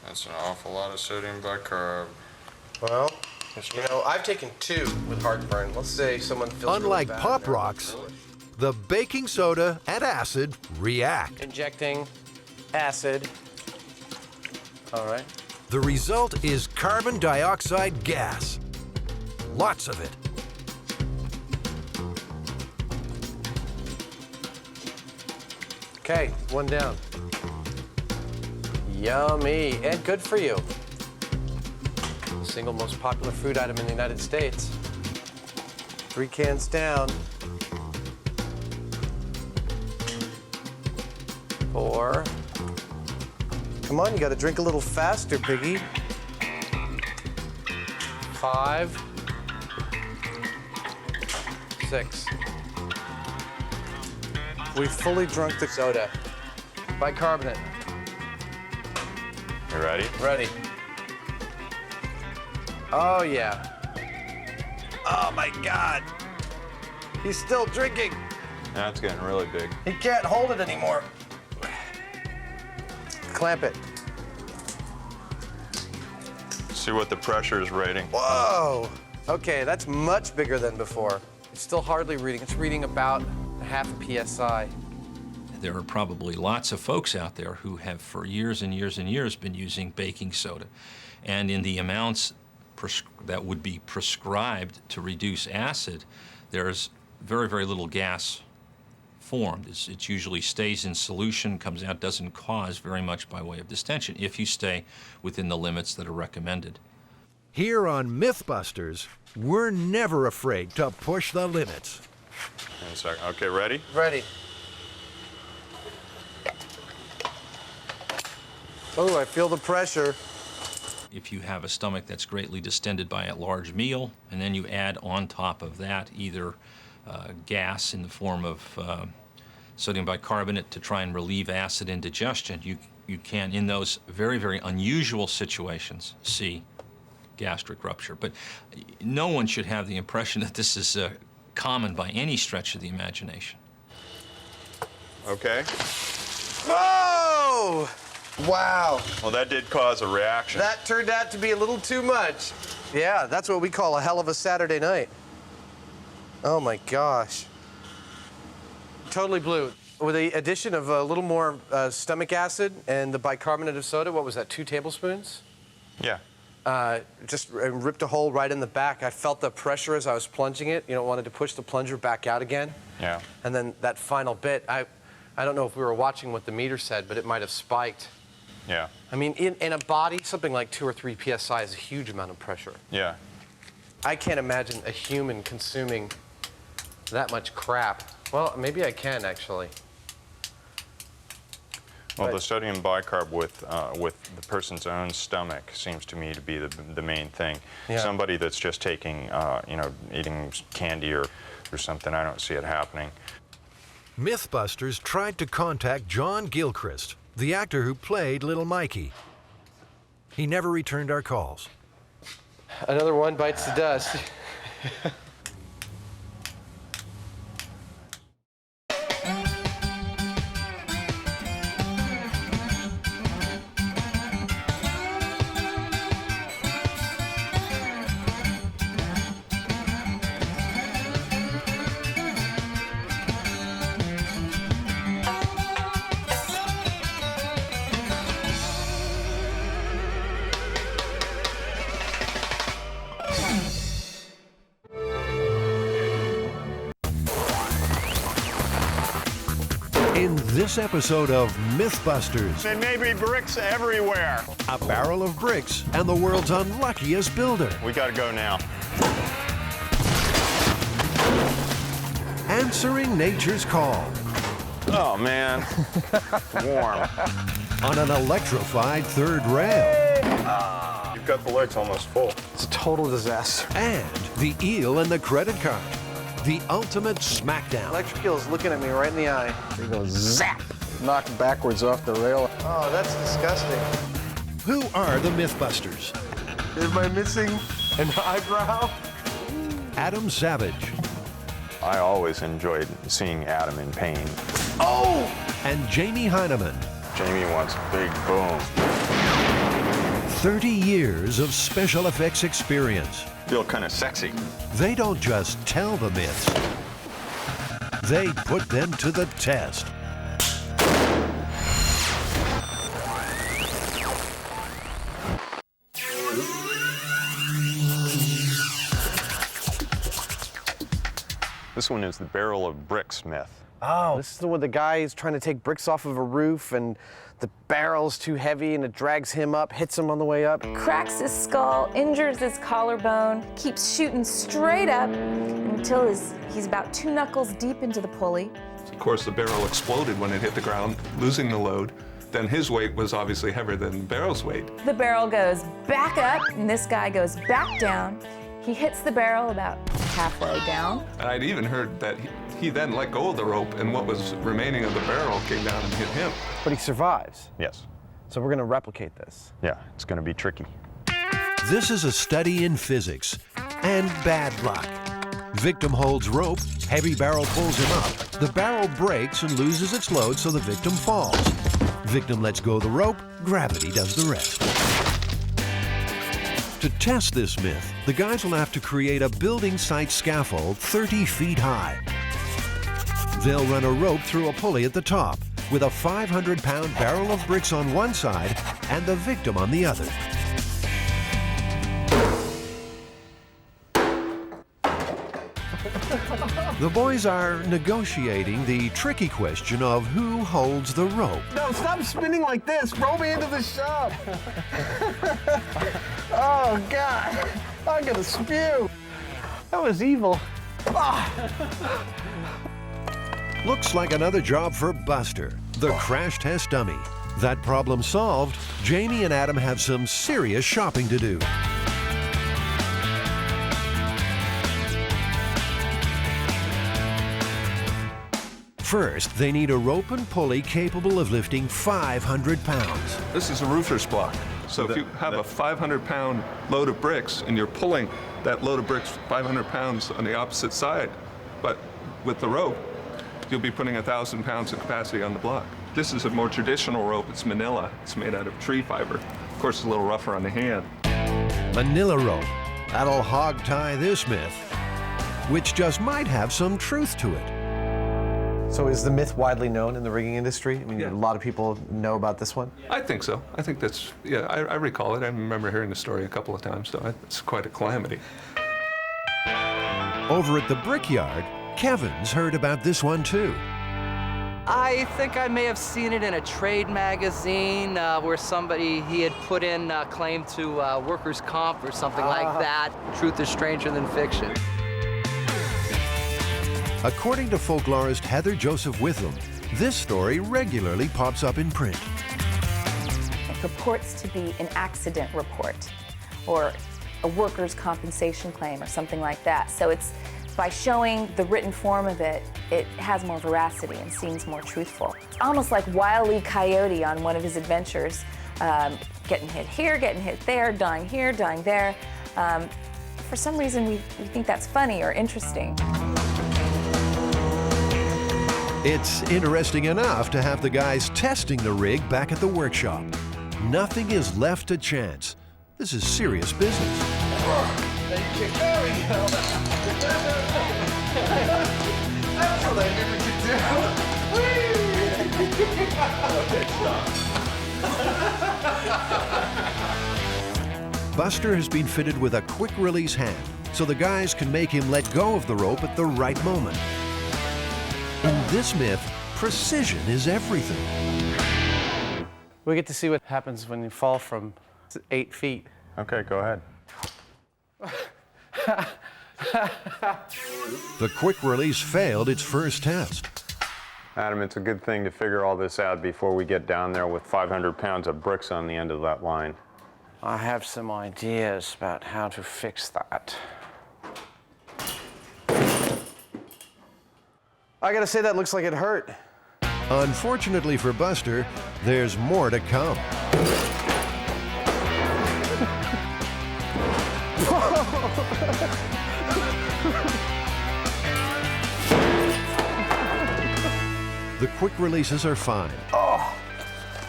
That's an awful lot of sodium bicarb. Well, you know, I've taken 2 with heartburn. Let's say someone feels Unlike really bad Pop Rocks, the baking soda and acid react. Injecting acid. All right. The result is carbon dioxide gas. Lots of it. Okay, 1 down. Yummy, and good for you. The single most popular food item in the United States. 3 cans down. 4. Come on, you gotta drink a little faster, piggy. 5. 6. We've fully drunk the soda. Bicarbonate. You ready? Ready. Oh, yeah. Oh, my God. He's still drinking. That's getting really big. He can't hold it anymore. Clamp it. See what the pressure is rating. Whoa. Okay, that's much bigger than before. It's still hardly reading. It's reading about half a PSI. There are probably lots of folks out there who have for years and years and years been using baking soda. And in the amounts that would be prescribed to reduce acid, there's very, very little gas formed. It usually stays in solution, comes out, doesn't cause very much by way of distension if you stay within the limits that are recommended. Here on MythBusters, we're never afraid to push the limits. 1 second. Okay, ready? Ready. Oh, I feel the pressure. If you have a stomach that's greatly distended by a large meal, and then you add on top of that either gas in the form of sodium bicarbonate to try and relieve acid indigestion, you can, in those very, very unusual situations, see gastric rupture. But no one should have the impression that this is common by any stretch of the imagination. Okay. Whoa! Wow. Well, that did cause a reaction. That turned out to be a little too much. Yeah, that's what we call a hell of a Saturday night. Oh my gosh. Totally blue. With the addition of a little more stomach acid and the bicarbonate of soda, what was that, 2 tablespoons? Yeah. Just ripped a hole right in the back. I felt the pressure as I was plunging it. You know, wanted to push the plunger back out again. Yeah. And then that final bit, I don't know if we were watching what the meter said, but it might have spiked. Yeah. I mean, in a body, something like 2 or 3 PSI is a huge amount of pressure. Yeah. I can't imagine a human consuming that much crap. Well, maybe I can, actually. Well, the sodium bicarb with the person's own stomach seems to me to be the main thing. Yeah. Somebody that's just taking, you know, eating candy or something, I don't see it happening. MythBusters tried to contact John Gilchrist, the actor who played Little Mikey. He never returned our calls. Another one bites the dust. In this episode of MythBusters, There may be bricks everywhere. a barrel of bricks and the world's unluckiest builder. We gotta go now. Answering nature's call Oh man, warm. on an electrified third rail. You've got the legs almost full. It's a total disaster. And the eel and the credit card. The ultimate smackdown. Electric eel's looking at me right in the eye. They go zap. Knocked backwards off the rail. Oh, that's disgusting. Who are the Mythbusters? Am I missing an eyebrow? Adam Savage I always enjoyed seeing Adam in pain. Oh! and Jamie Heineman. Jamie wants big boom. 30 years of special effects experience. Feel kind of sexy. They don't just tell the myths, they put them to the test. This one is the barrel of bricks myth. Oh, this is the one the guy is trying to take bricks off of a roof and the barrel's too heavy and it drags him up, hits him on the way up. Cracks his skull, injures his collarbone, keeps shooting straight up until he's about 2 knuckles deep into the pulley. Of course, the barrel exploded when it hit the ground, losing the load. Then his weight was obviously heavier than the barrel's weight. The barrel goes back up and this guy goes back down. He hits the barrel about halfway down. And I'd even heard that he then let go of the rope and what was remaining of the barrel came down and hit him. But he survives. Yes. So we're gonna replicate this. Yeah, it's going to be tricky. This is a study in physics and bad luck. Victim holds rope, heavy barrel pulls him up. The barrel breaks and loses its load, so the victim falls. Victim lets go of the rope, gravity does the rest. To test this myth, the guys will have to create a building site scaffold 30 feet high. They'll run a rope through a pulley at the top with a 500-pound barrel of bricks on one side and the victim on the other. The boys are negotiating the tricky question of who holds the rope. No, stop spinning like this. Roll me into the shop. Oh, God. I'm gonna spew. That was evil. Ah. Looks like another job for Buster, the crash test dummy. That problem solved, Jamie and Adam have some serious shopping to do. First, they need a rope and pulley capable of lifting 500 pounds. This is a roofer's block. So if you have a 500-pound load of bricks and you're pulling that load of bricks 500 pounds on the opposite side, but with the rope, you'll be putting 1,000 pounds of capacity on the block. This is a more traditional rope. It's manila. It's made out of tree fiber. Of course, it's a little rougher on the hand. Manila rope. That'll hog tie this myth, which just might have some truth to it. So is the myth widely known in the rigging industry? I mean, a lot of people know about this one? I think so. I think that's, yeah, I recall it. I remember hearing the story a couple of times, so it's quite a calamity. Over at the Brickyard, Kevin's heard about this one too. I think I may have seen it in a trade magazine where he had put in a claim to workers' comp or something like that. Truth is stranger than fiction. According to folklorist Heather Joseph Witham, this story regularly pops up in print. It purports to be an accident report or a workers' compensation claim or something like that. So it's by showing the written form of it, it has more veracity and seems more truthful. Almost like Wile E. Coyote on one of his adventures, getting hit here, getting hit there, dying here, dying there. For some reason, we think that's funny or interesting. It's interesting enough to have the guys testing the rig back at the workshop. Nothing is left to chance. This is serious business. Thank you. There we go. That's what I knew we could do. Okay, stop. Buster has been fitted with a quick release hand, so the guys can make him let go of the rope at the right moment. In this myth, precision is everything. We get to see what happens when you fall from 8 feet. Okay, go ahead. The quick release failed its first test. Adam, it's a good thing to figure all this out before we get down there with 500 pounds of bricks on the end of that line. I have some ideas about how to fix that. I gotta say, that looks like it hurt. Unfortunately for Buster, there's more to come. The quick releases are fine. Oh,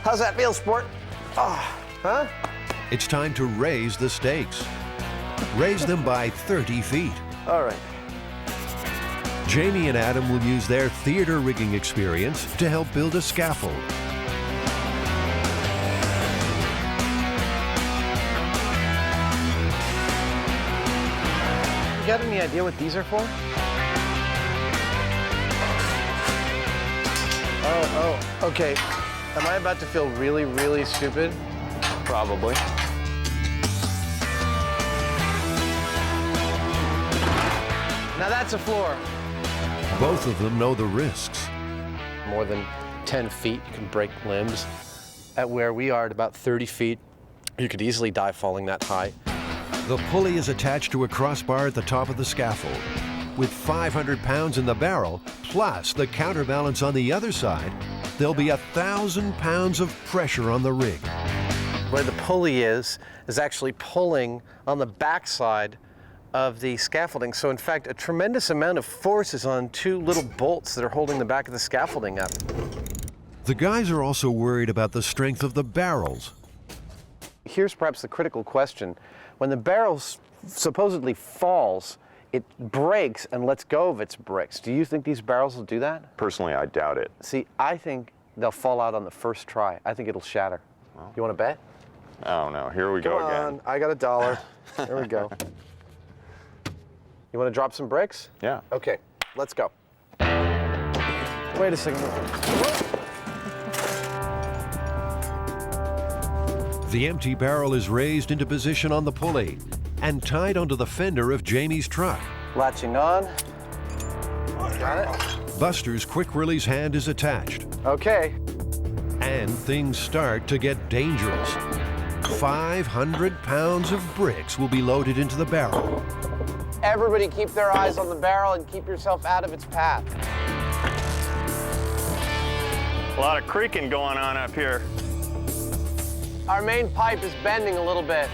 how's that feel, sport? Oh, huh? It's time to raise the stakes. Raise them by 30 feet. All right. Jamie and Adam will use their theater rigging experience to help build a scaffold. You got any idea what these are for? Oh, okay. Am I about to feel really, really stupid? Probably. Now that's a floor. Both of them know the risks. More than 10 feet, you can break limbs. At where we are at about 30 feet, you could easily die falling that high. The pulley is attached to a crossbar at the top of the scaffold. With 500 pounds in the barrel, plus the counterbalance on the other side, there'll be 1,000 pounds of pressure on the rig. Where the pulley is actually pulling on the backside of the scaffolding. So in fact, a tremendous amount of force is on 2 little bolts that are holding the back of the scaffolding up. The guys are also worried about the strength of the barrels. Here's perhaps the critical question. When the barrel supposedly falls, it breaks and lets go of its bricks. Do you think these barrels will do that? Personally, I doubt it. See, I think they'll fall out on the first try. I think it'll shatter. Well, you want to bet? Oh no, here we go again. I got $1. There we go. You want to drop some bricks? Yeah. Okay, let's go. Wait a second. The empty barrel is raised into position on the pulley and tied onto the fender of Jamie's truck. Latching on. Got it. Buster's quick release hand is attached. Okay. And things start to get dangerous. 500 pounds of bricks will be loaded into the barrel. Everybody keep their eyes on the barrel and keep yourself out of its path. A lot of creaking going on up here. Our main pipe is bending a little bit.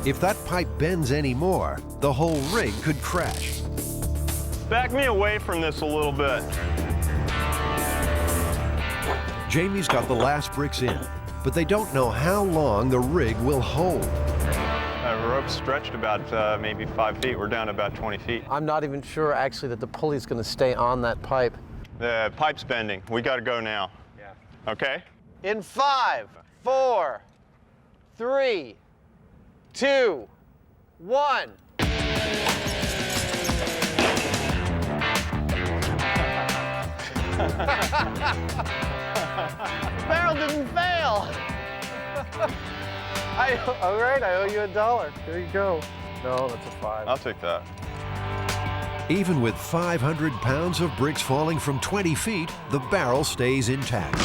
If that pipe bends anymore, the whole rig could crash. Back me away from this a little bit. Jamie's got the last bricks in, but they don't know how long the rig will hold. The rope's stretched about maybe 5 feet. We're down about 20 feet. I'm not even sure actually that the pulley's going to stay on that pipe. The pipe's bending. We got to go now. Yeah. Okay? In 5, 4, 3, 2, 1. Barrel didn't fail. All right, I owe you $1. There you go. No, that's a 5. I'll take that. Even with 500 pounds of bricks falling from 20 feet, the barrel stays intact.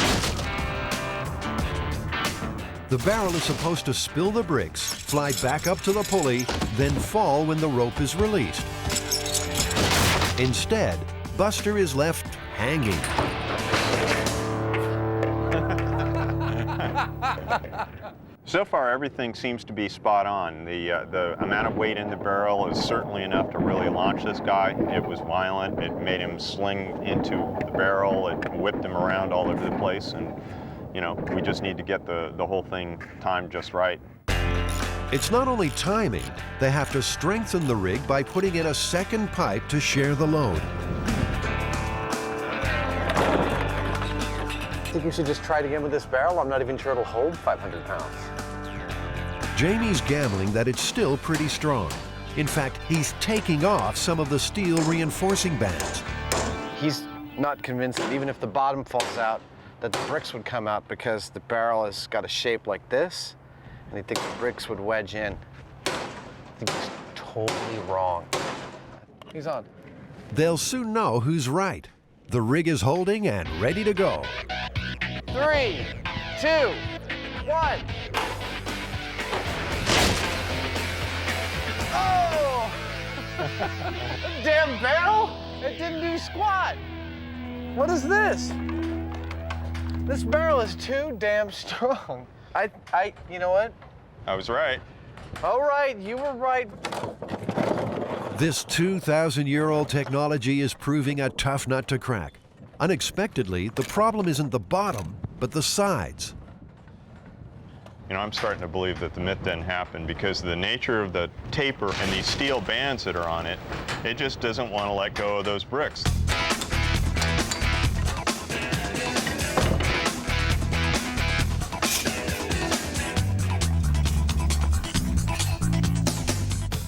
The barrel is supposed to spill the bricks, fly back up to the pulley, then fall when the rope is released. Instead, Buster is left hanging. So far, everything seems to be spot on. The amount of weight in the barrel is certainly enough to really launch this guy. It was violent. It made him sling into the barrel. It whipped him around all over the place. And, you know, we just need to get the whole thing timed just right. It's not only timing. They have to strengthen the rig by putting in a second pipe to share the load. I think you should just try it again with this barrel. I'm not even sure it'll hold 500 pounds. Jamie's gambling that it's still pretty strong. In fact, he's taking off some of the steel reinforcing bands. He's not convinced that even if the bottom falls out, that the bricks would come out because the barrel has got a shape like this, and he thinks the bricks would wedge in. I think he's totally wrong. He's on. They'll soon know who's right. The rig is holding and ready to go. 3, 2, 1. Oh! Damn barrel! It didn't do squat. What is this? This barrel is too damn strong. You know what? I was right. All right, you were right. This 2,000-year-old technology is proving a tough nut to crack. Unexpectedly, the problem isn't the bottom, but the sides. You know, I'm starting to believe that the myth didn't happen because of the nature of the taper and these steel bands that are on it. It just doesn't want to let go of those bricks.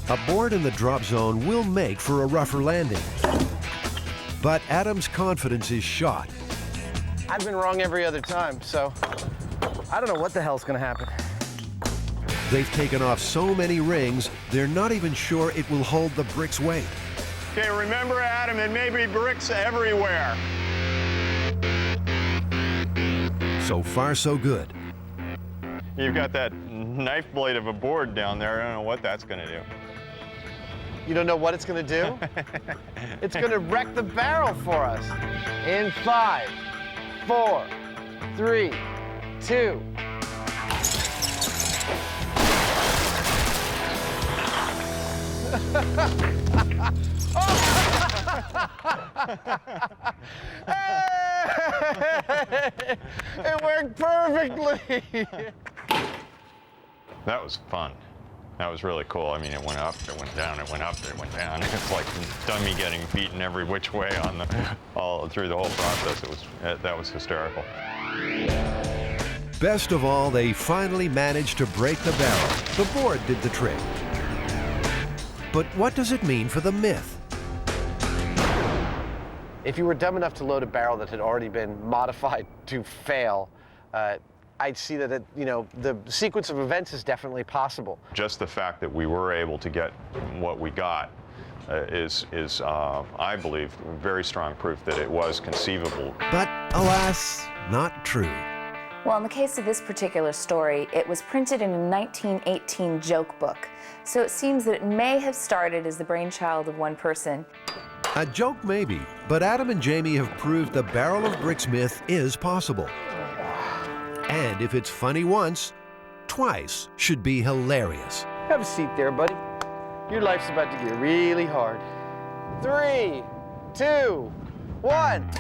A board in the drop zone will make for a rougher landing. But Adam's confidence is shot. I've been wrong every other time, so I don't know what the hell's gonna happen. They've taken off so many rings, they're not even sure it will hold the brick's weight. Okay, remember, Adam, it may be bricks everywhere. So far, so good. You've got that knife blade of a board down there. I don't know what that's going to do. You don't know what it's gonna do? It's gonna wreck the barrel for us. In 5, 4, 3, 2. It worked perfectly. That was fun. That was really cool. I mean, it went up, it went down, it went up, it went down. It's like dummy getting beaten every which way on all through the whole process. That was hysterical. Best of all, they finally managed to break the barrel. The board did the trick. But what does it mean for the myth? If you were dumb enough to load a barrel that had already been modified to fail, I'd see that the sequence of events is definitely possible. Just the fact that we were able to get what we got is I believe, very strong proof that it was conceivable. But alas, not true. Well, in the case of this particular story, it was printed in a 1918 joke book. So it seems that it may have started as the brainchild of one person. A joke maybe, but Adam and Jamie have proved the barrel of bricks myth is possible. And if it's funny once, twice should be hilarious. Have a seat there, buddy. Your life's about to get really hard. 3, 2, 1.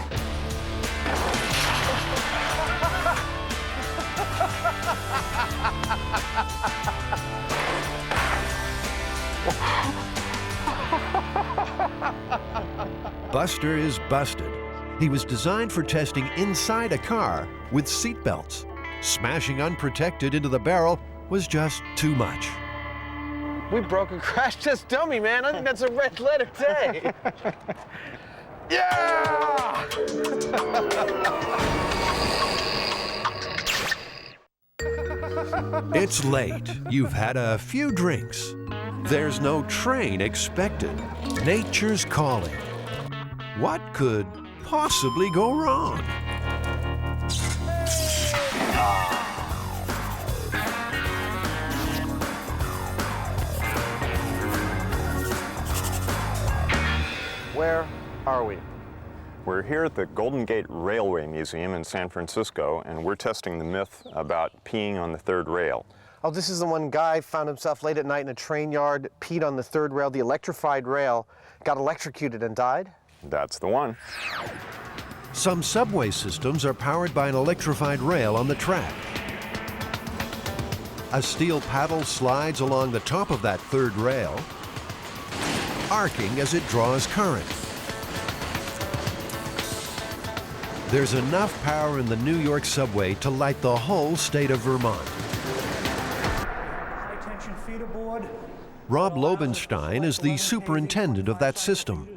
Buster is busted. He was designed for testing inside a car with seat belts. Smashing unprotected into the barrel was just too much. We broke a crash test dummy, man. I think that's a red letter day. Yeah! It's late. You've had a few drinks. There's no train expected. Nature's calling. What could possibly go wrong? Where are we? We're here at the Golden Gate Railway Museum in San Francisco, and we're testing the myth about peeing on the third rail. Oh, this is the one guy found himself late at night in a train yard, peed on the third rail, the electrified rail, got electrocuted and died? That's the one. Some subway systems are powered by an electrified rail on the track. A steel paddle slides along the top of that third rail, arcing as it draws current. There's enough power in the New York subway to light the whole state of Vermont. High-tension feeder board. Rob Lobenstein is the superintendent of that system.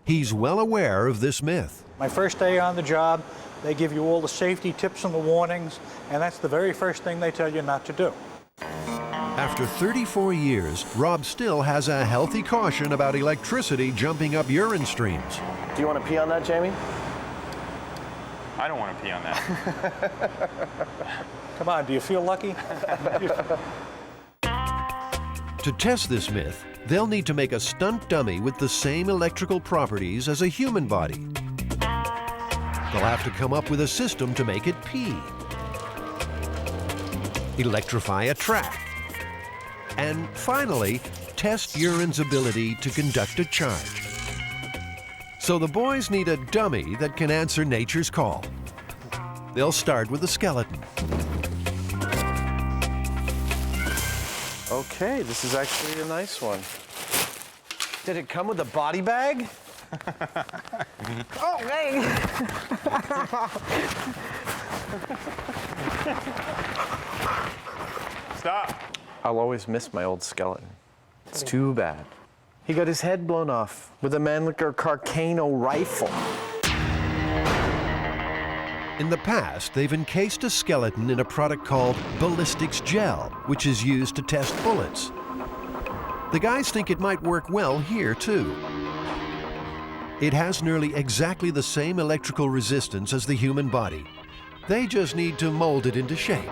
He's well aware of this myth. My first day on the job, they give you all the safety tips and the warnings, and that's the very first thing they tell you not to do. After 34 years, Rob still has a healthy caution about electricity jumping up urine streams. Do you want to pee on that, Jamie? I don't want to pee on that. Come on, do you feel lucky? To test this myth, they'll need to make a stunt dummy with the same electrical properties as a human body. They'll have to come up with a system to make it pee, electrify a track, and finally, test urine's ability to conduct a charge. So the boys need a dummy that can answer nature's call. They'll start with the skeleton. Okay, this is actually a nice one. Did it come with a body bag? Oh, dang! Stop. I'll always miss my old skeleton. It's too bad. He got his head blown off with a Mannlicher Carcano rifle. In the past, they've encased a skeleton in a product called ballistics gel, which is used to test bullets. The guys think it might work well here, too. It has nearly exactly the same electrical resistance as the human body. They just need to mold it into shape.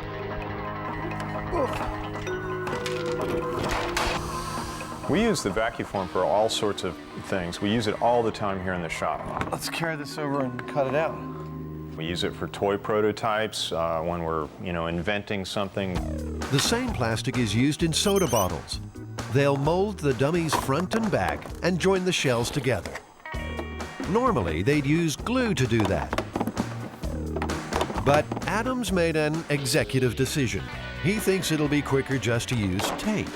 We use the vacuform for all sorts of things. We use it all the time here in the shop. Let's carry this over and cut it out. We use it for toy prototypes when we're, inventing something. The same plastic is used in soda bottles. They'll mold the dummy's front and back and join the shells together. Normally, they'd use glue to do that. But Adam's made an executive decision. He thinks it'll be quicker just to use tape.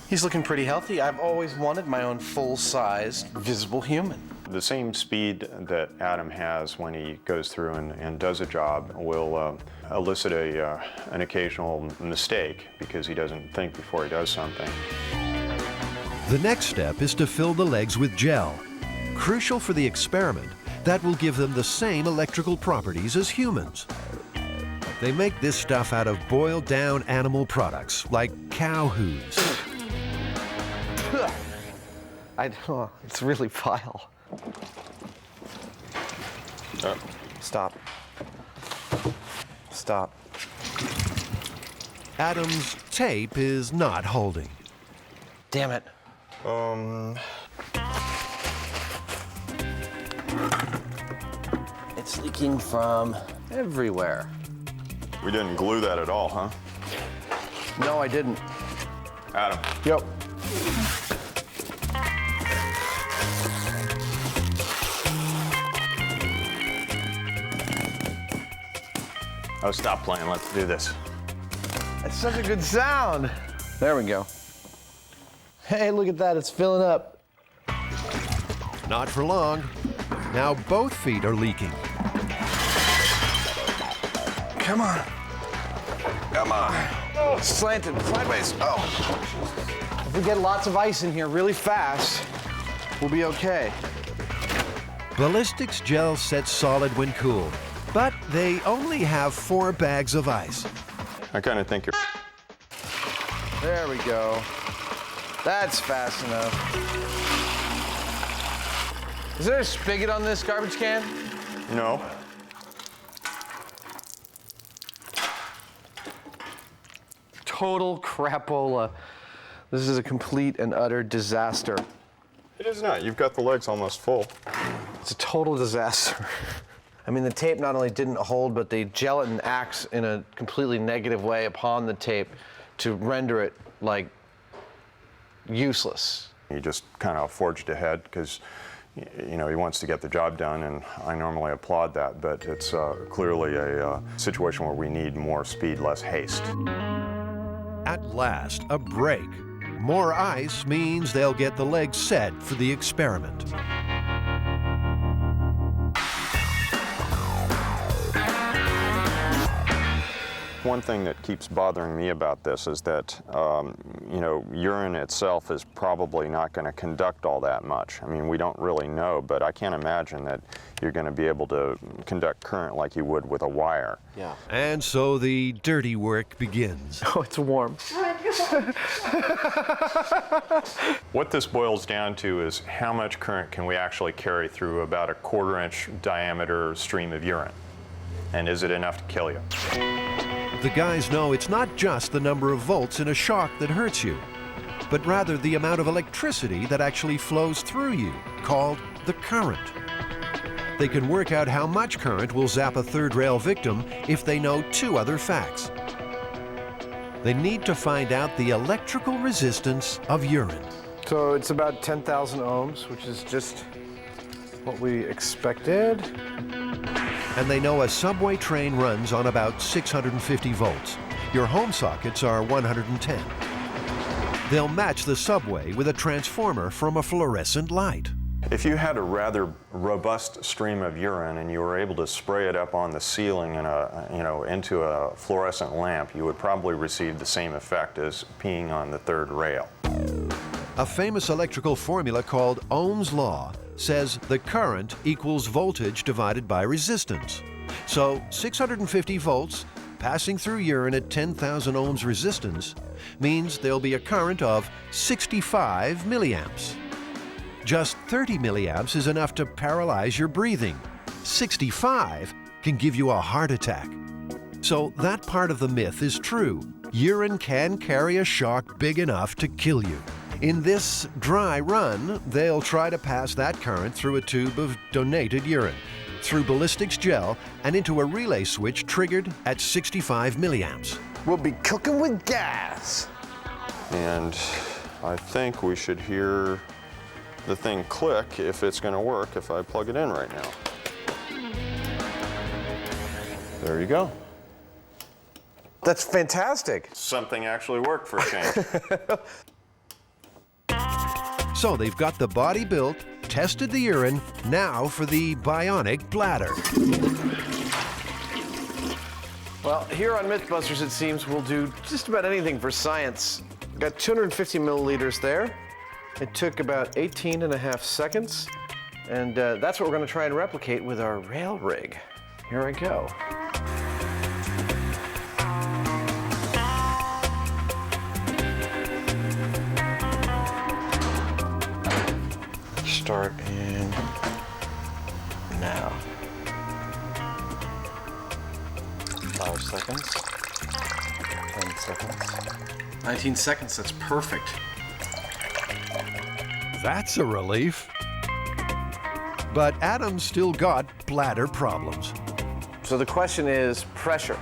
He's looking pretty healthy. I've always wanted my own full-sized, visible human. The same speed that Adam has when he goes through and does a job will elicit an occasional mistake because he doesn't think before he does something. The next step is to fill the legs with gel. Crucial for the experiment, that will give them the same electrical properties as humans. They make this stuff out of boiled down animal products like cow hooves. It's really vile. Stop. Stop. Adam's tape is not holding. Damn it. It's leaking from everywhere. We didn't glue that at all, huh? No, I didn't. Adam. Yep. Oh, stop playing. Let's do this. That's such a good sound. There we go. Hey, look at that. It's filling up. Not for long. Now both feet are leaking. Come on. Come on. Oh, slanted, sideways. Oh. If we get lots of ice in here really fast, we'll be okay. Ballistics gel sets solid when cooled, but they only have 4 bags of ice. I kind of think you're... There we go. That's fast enough. Is there a spigot on this garbage can? No. Total crapola. This is a complete and utter disaster. It is not. You've got the legs almost full. It's a total disaster. I mean, the tape not only didn't hold, but the gelatin acts in a completely negative way upon the tape to render it, like, useless. He just kind of forged ahead because, he wants to get the job done, and I normally applaud that, but it's clearly a situation where we need more speed, less haste. At last, a break. More ice means they'll get the legs set for the experiment. one thing that keeps bothering me about this is that, you know, urine itself is probably not going to conduct all that much. I mean, we don't really know, but I can't imagine that you're going to be able to conduct current like you would with a wire. Yeah. And so the dirty work begins. Oh, it's warm. What this boils down to is how much current can we actually carry through about a 1/4-inch diameter stream of urine? And is it enough to kill you? The guys know it's not just the number of volts in a shock that hurts you, but rather the amount of electricity that actually flows through you, called the current. They can work out how much current will zap a third rail victim if they know 2 other facts. They need to find out the electrical resistance of urine. So it's about 10,000 ohms, which is just what we expected. And they know a subway train runs on about 650 volts. Your home sockets are 110. They'll match the subway with a transformer from a fluorescent light. If you had a rather robust stream of urine and you were able to spray it up on the ceiling in a, you know, into a fluorescent lamp, you would probably receive the same effect as peeing on the third rail. A famous electrical formula called Ohm's law says the current equals voltage divided by resistance. So 650 volts passing through urine at 10,000 ohms resistance means there'll be a current of 65 milliamps. Just 30 milliamps is enough to paralyze your breathing. 65 can give you a heart attack. So that part of the myth is true. Urine can carry a shock big enough to kill you. In this dry run, they'll try to pass that current through a tube of donated urine, through ballistics gel, and into a relay switch triggered at 65 milliamps. We'll be cooking with gas. And I think we should hear the thing click if it's going to work if I plug it in right now. There you go. That's fantastic. Something actually worked for a change. So they've got the body built, tested the urine, now for the bionic bladder. Well, here on MythBusters, it seems we'll do just about anything for science. We've got 250 milliliters there. It took about 18.5 seconds, and that's what we're going to try and replicate with our rail rig. Here I go. Start in now. 5 seconds. 10 seconds. 19 seconds, that's perfect. That's a relief. But Adam's still got bladder problems. So the question is pressure,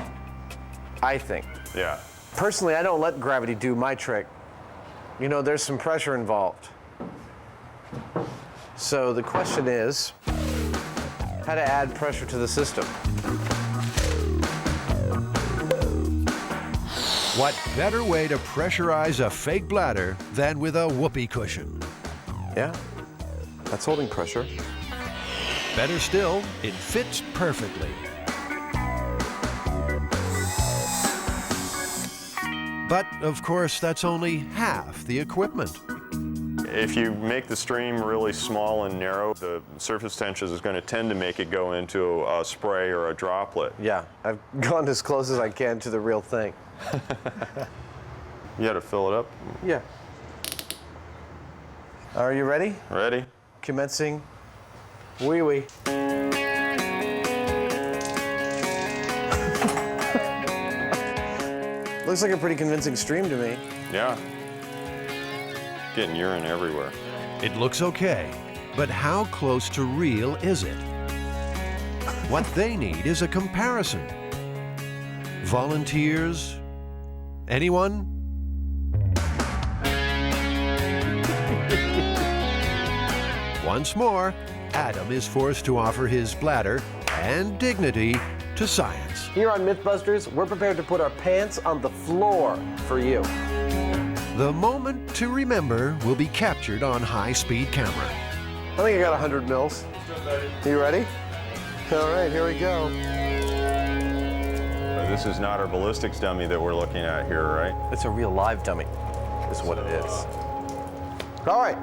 I think. Yeah. Personally, I don't let gravity do my trick. You know, there's some pressure involved. So the question is how to add pressure to the system. What better way to pressurize a fake bladder than with a whoopee cushion? Yeah, that's holding pressure. Better still, it fits perfectly. But, of course, that's only half the equipment. If you make the stream really small and narrow, the surface tension is going to tend to make it go into a spray or a droplet. Yeah, I've gone as close as I can to the real thing. You got to fill it up? Yeah. Are you ready? Ready. Commencing wee-wee. Looks like a pretty convincing stream to me. Yeah. Getting urine everywhere. It looks okay, but how close to real is it? What they need is a comparison. Volunteers? Anyone? Once more, Adam is forced to offer his bladder and dignity to science. Here on MythBusters, we're prepared to put our pants on the floor for you. The moment to remember will be captured on high-speed camera. I think I got 100 mils. You ready? All right, here we go. This is not our ballistics dummy that we're looking at here, right? It's a real live dummy, is what it is. All right.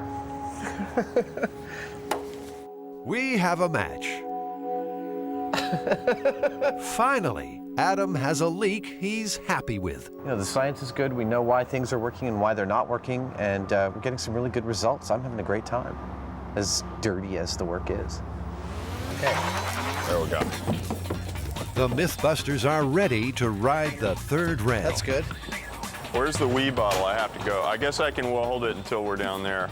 We have a match. Finally, Adam has a leak he's happy with. You know, the science is good. We know why things are working and why they're not working, and we're getting some really good results. I'm having a great time, as dirty as the work is. Okay. There we go. The MythBusters are ready to ride the third rail. That's good. Where's the wee bottle? I have to go. I guess I can hold it until we're down there.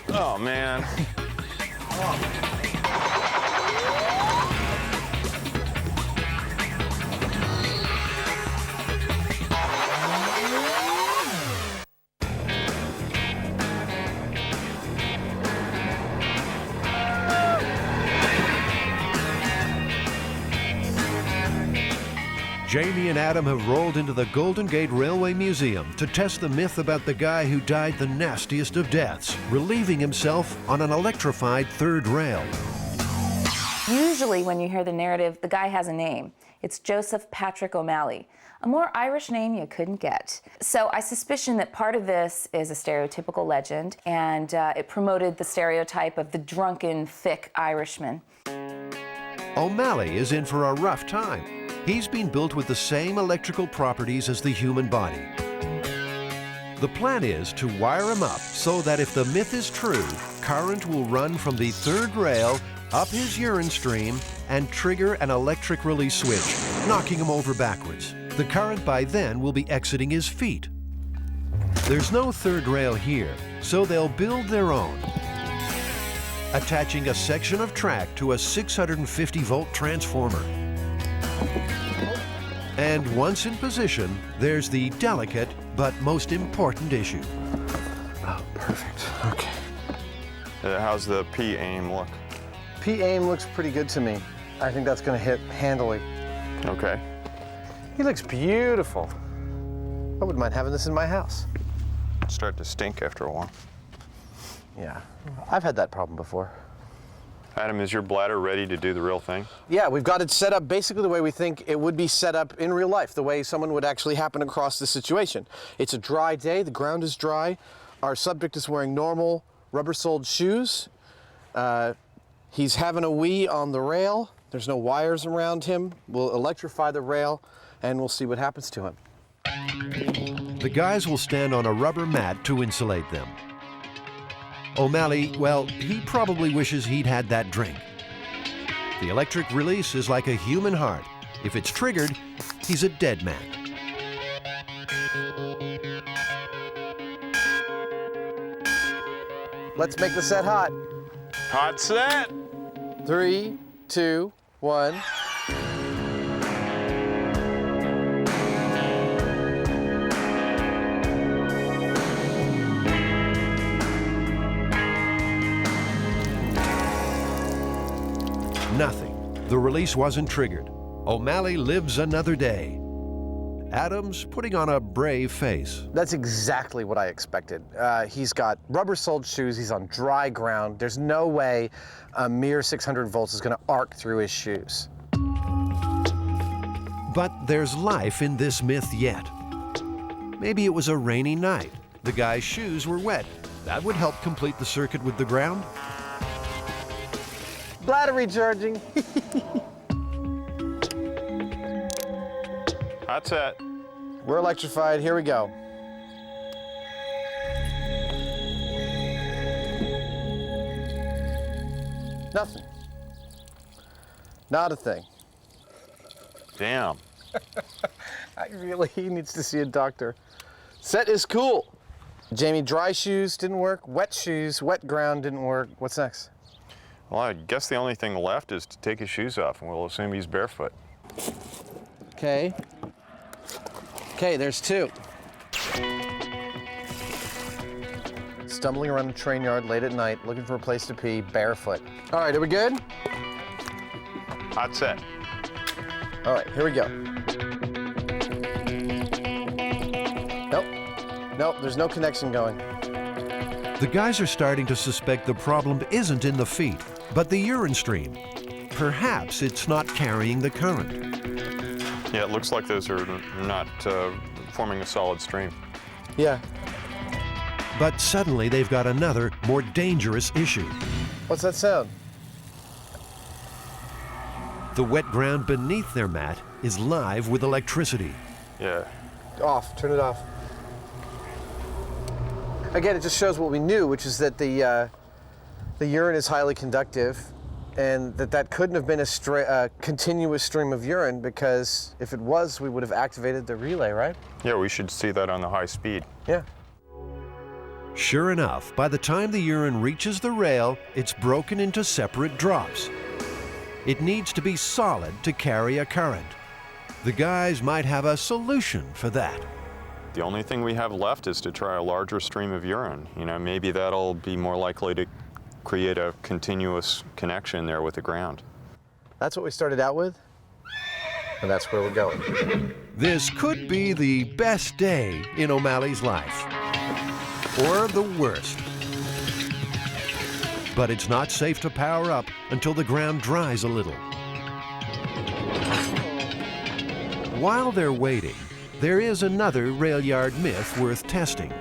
Oh, man. Jamie and Adam have rolled into the Golden Gate Railway Museum to test the myth about the guy who died the nastiest of deaths, relieving himself on an electrified third rail. Usually when you hear the narrative, the guy has a name. It's Joseph Patrick O'Malley. A more Irish name you couldn't get. So I suspicion that part of this is a stereotypical legend, and it promoted the stereotype of the drunken, thick Irishman. O'Malley is in for a rough time. He's been built with the same electrical properties as the human body. The plan is to wire him up so that if the myth is true, current will run from the third rail up his urine stream and trigger an electric release switch, knocking him over backwards. The current by then will be exiting his feet. There's no third rail here, so they'll build their own, attaching a section of track to a 650-volt transformer. And once in position, there's the delicate but most important issue. Oh, perfect. Okay. How's the P-aim look? P-aim looks pretty good to me. I think that's going to hit handily. Okay. He looks beautiful. I wouldn't mind having this in my house. Start to stink after a while. Yeah, I've had that problem before. Adam, is your bladder ready to do the real thing? Yeah, we've got it set up basically the way we think it would be set up in real life, the way someone would actually happen across the situation. It's a dry day, the ground is dry. Our subject is wearing normal rubber-soled shoes. He's having a wee on the rail. There's no wires around him. We'll electrify the rail and we'll see what happens to him. The guys will stand on a rubber mat to insulate them. O'Malley, well, he probably wishes he'd had that drink. The electric release is like a human heart. If it's triggered, he's a dead man. Let's make the set hot. Hot set! 3, 2, 1. Nothing. The release wasn't triggered. O'Malley lives another day. Adam's putting on a brave face. That's exactly what I expected. He's got rubber-soled shoes. He's on dry ground. There's no way a mere 600 volts is going to arc through his shoes. But there's life in this myth yet. Maybe it was a rainy night. The guy's shoes were wet. That would help complete the circuit with the ground. Bladder recharging. Hot set. We're electrified. Here we go. Nothing. Not a thing. Damn. He needs to see a doctor. Set is cool. Jamie, dry shoes didn't work. Wet shoes, wet ground didn't work. What's next? Well, I guess the only thing left is to take his shoes off, and we'll assume he's barefoot. Okay. Okay, there's 2. Stumbling around a train yard late at night, looking for a place to pee, barefoot. All right, are we good? Hot set. All right, here we go. Nope. Nope, there's no connection going. The guys are starting to suspect the problem isn't in the feet, but the urine stream. Perhaps it's not carrying the current. Yeah, it looks like those are not forming a solid stream. Yeah. But suddenly they've got another, more dangerous issue. What's that sound? The wet ground beneath their mat is live with electricity. Yeah. Off. Turn it off. Again, it just shows what we knew, which is that the urine is highly conductive, and that couldn't have been a continuous stream of urine, because if it was, we would have activated the relay, right? Yeah, we should see that on the high speed. Yeah. Sure enough, by the time the urine reaches the rail, it's broken into separate drops. It needs to be solid to carry a current. The guys might have a solution for that. The only thing we have left is to try a larger stream of urine. You know, maybe that'll be more likely to create a continuous connection there with the ground. That's what we started out with, and that's where we're going. This could be the best day in O'Malley's life, or the worst. But it's not safe to power up until the ground dries a little. While they're waiting, there is another rail yard myth worth testing.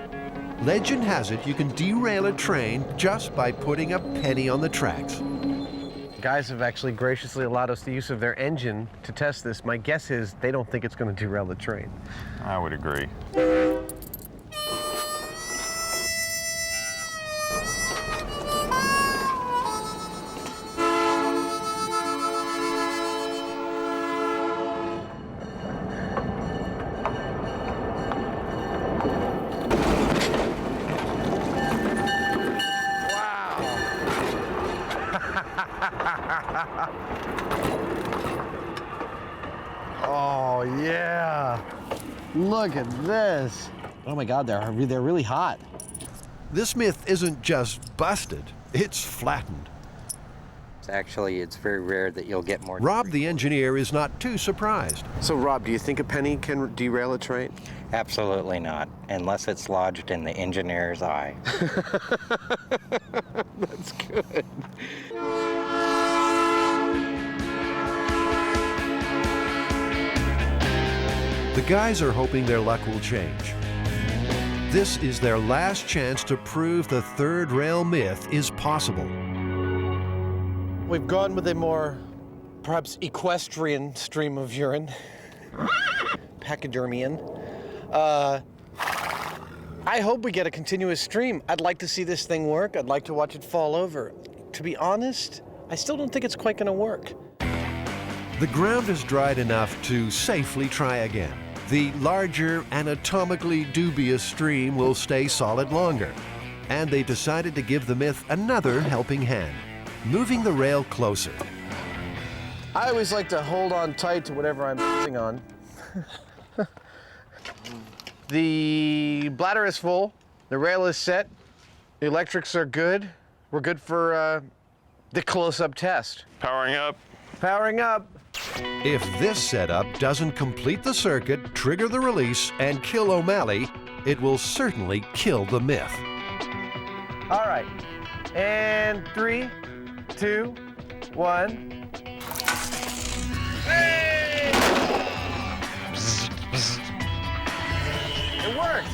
Legend has it you can derail a train just by putting a penny on the tracks. Guys have actually graciously allowed us the use of their engine to test this. My guess is they don't think it's going to derail the train. I would agree. Oh, yeah. Look at this. Oh my God, they're really hot. This myth isn't just busted, it's flattened. Actually, it's very rare that you'll get more. Rob, the engineer, is not too surprised. So, Rob, do you think a penny can derail a train? Absolutely not, unless it's lodged in the engineer's eye. That's good. The guys are hoping their luck will change. This is their last chance to prove the third rail myth is possible. We've gone with a more, perhaps, equestrian stream of urine. Pachydermian. I hope we get a continuous stream. I'd like to see this thing work. I'd like to watch it fall over. To be honest, I still don't think it's quite going to work. The ground is dried enough to safely try again. The larger, anatomically dubious stream will stay solid longer. And they decided to give the myth another helping hand, moving the rail closer. I always like to hold on tight to whatever I'm sitting on. The bladder is full, the rail is set, the electrics are good. We're good for the close-up test. Powering up. Powering up. If this setup doesn't complete the circuit, trigger the release, and kill O'Malley, it will certainly kill the myth. All right, and 3, 2, 1. Hey! It worked.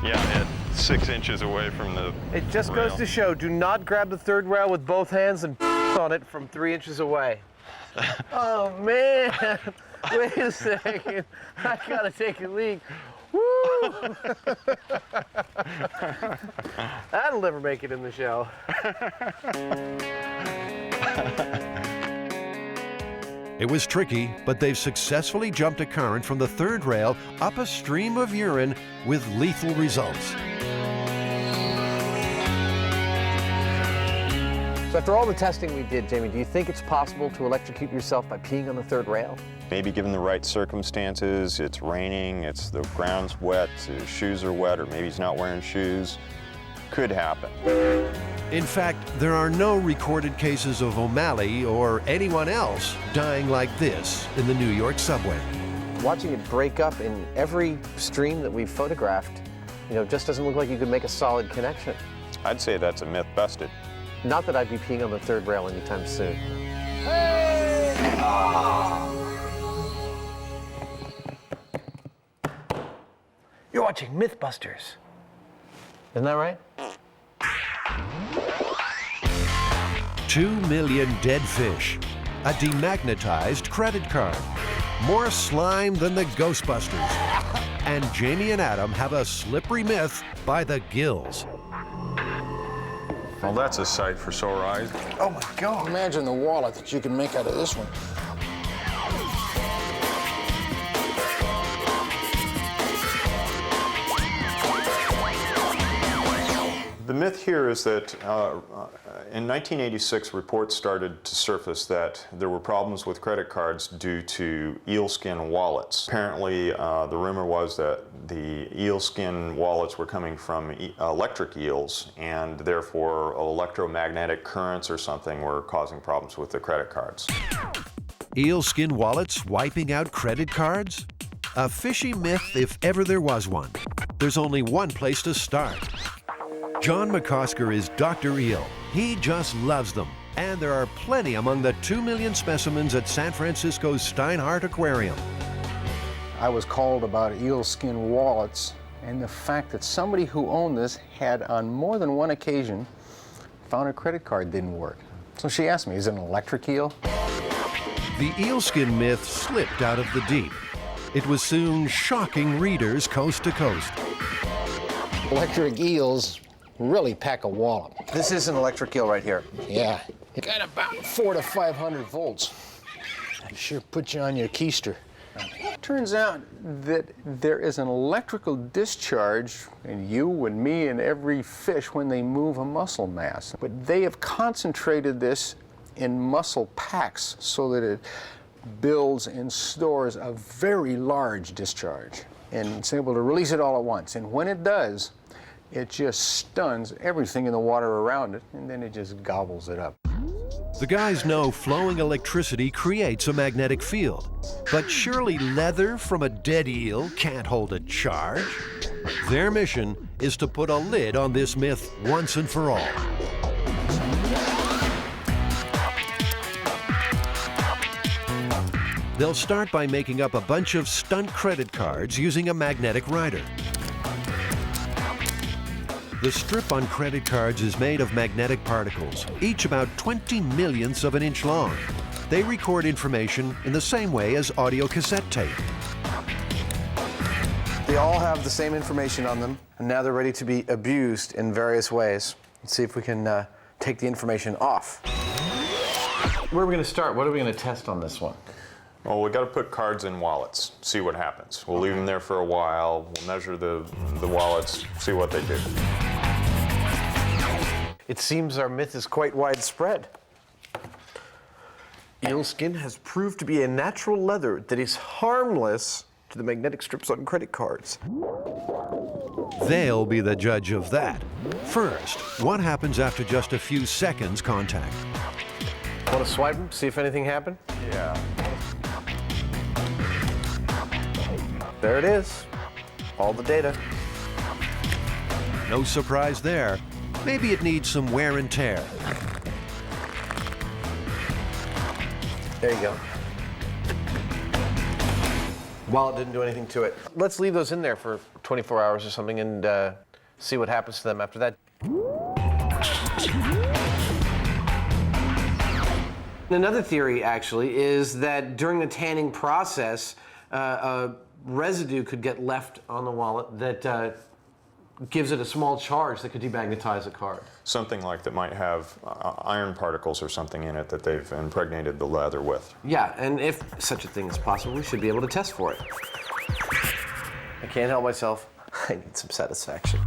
Yeah, it's 6 inches away from the It just rail. goes to show, do not grab the third rail with both hands and on it from 3 inches away. Oh man, wait a second. I gotta take a leak. Woo! That'll never make it in the show. It was tricky, but they've successfully jumped a current from the third rail up a stream of urine with lethal results. So after all the testing we did, Jamie, do you think it's possible to electrocute yourself by peeing on the third rail? Maybe given the right circumstances, it's raining, the ground's wet, his shoes are wet, or maybe he's not wearing shoes. Could happen. In fact, there are no recorded cases of O'Malley or anyone else dying like this in the New York subway. Watching it break up in every stream that we've photographed, just doesn't look like you could make a solid connection. I'd say that's a myth busted. Not that I'd be peeing on the third rail anytime soon. Hey! Oh! You're watching MythBusters. Isn't that right? 2 million dead fish, a demagnetized credit card, more slime than the Ghostbusters, and Jamie and Adam have a slippery myth by the gills. Well, that's a sight for sore eyes. Oh my God. Imagine the wallet that you can make out of this one. The myth here is that in 1986, reports started to surface that there were problems with credit cards due to eelskin wallets. Apparently, the rumor was that the eelskin wallets were coming from electric eels, and therefore electromagnetic currents or something were causing problems with the credit cards. Eelskin wallets wiping out credit cards? A fishy myth if ever there was one. There's only one place to start. John McCosker is Dr. Eel. He just loves them. And there are plenty among the 2 million specimens at San Francisco's Steinhardt Aquarium. I was called about eelskin wallets and the fact that somebody who owned this had on more than one occasion found a credit card didn't work. So she asked me, is it an electric eel? The eelskin myth slipped out of the deep. It was soon shocking readers coast to coast. Electric eels really pack a wallop. This is an electric eel right here. Yeah, it got about 400 to 500 volts. It sure puts you on your keister. Turns out that there is an electrical discharge in you and me and every fish when they move a muscle mass. But they have concentrated this in muscle packs so that it builds and stores a very large discharge. And it's able to release it all at once. And when it does, it just stuns everything in the water around it, and then it just gobbles it up. The guys know flowing electricity creates a magnetic field, but surely leather from a dead eel can't hold a charge. Their mission is to put a lid on this myth once and for all. They'll start by making up a bunch of stunt credit cards using a magnetic rider. The strip on credit cards is made of magnetic particles, each about 20 millionths of an inch long. They record information in the same way as audio cassette tape. They all have the same information on them, and now they're ready to be abused in various ways. Let's see if we can take the information off. Where are we going to start? What are we going to test on this one? Well, we got to put cards in wallets, see what happens. We'll leave them there for a while. We'll measure the wallets, see what they do. It seems our myth is quite widespread. Eelskin has proved to be a natural leather that is harmless to the magnetic strips on credit cards. They'll be the judge of that. First, what happens after just a few seconds contact? Want to swipe them, see if anything happened? Yeah. There it is. All the data. No surprise there. Maybe it needs some wear and tear. There you go. Wallet didn't do anything to it. Let's leave those in there for 24 hours or something and see what happens to them after that. Another theory, actually, is that during the tanning process, residue could get left on the wallet that gives it a small charge that could demagnetize a card. Something like that might have iron particles or something in it that they've impregnated the leather with. Yeah, and if such a thing is possible, we should be able to test for it. I can't help myself. I need some satisfaction.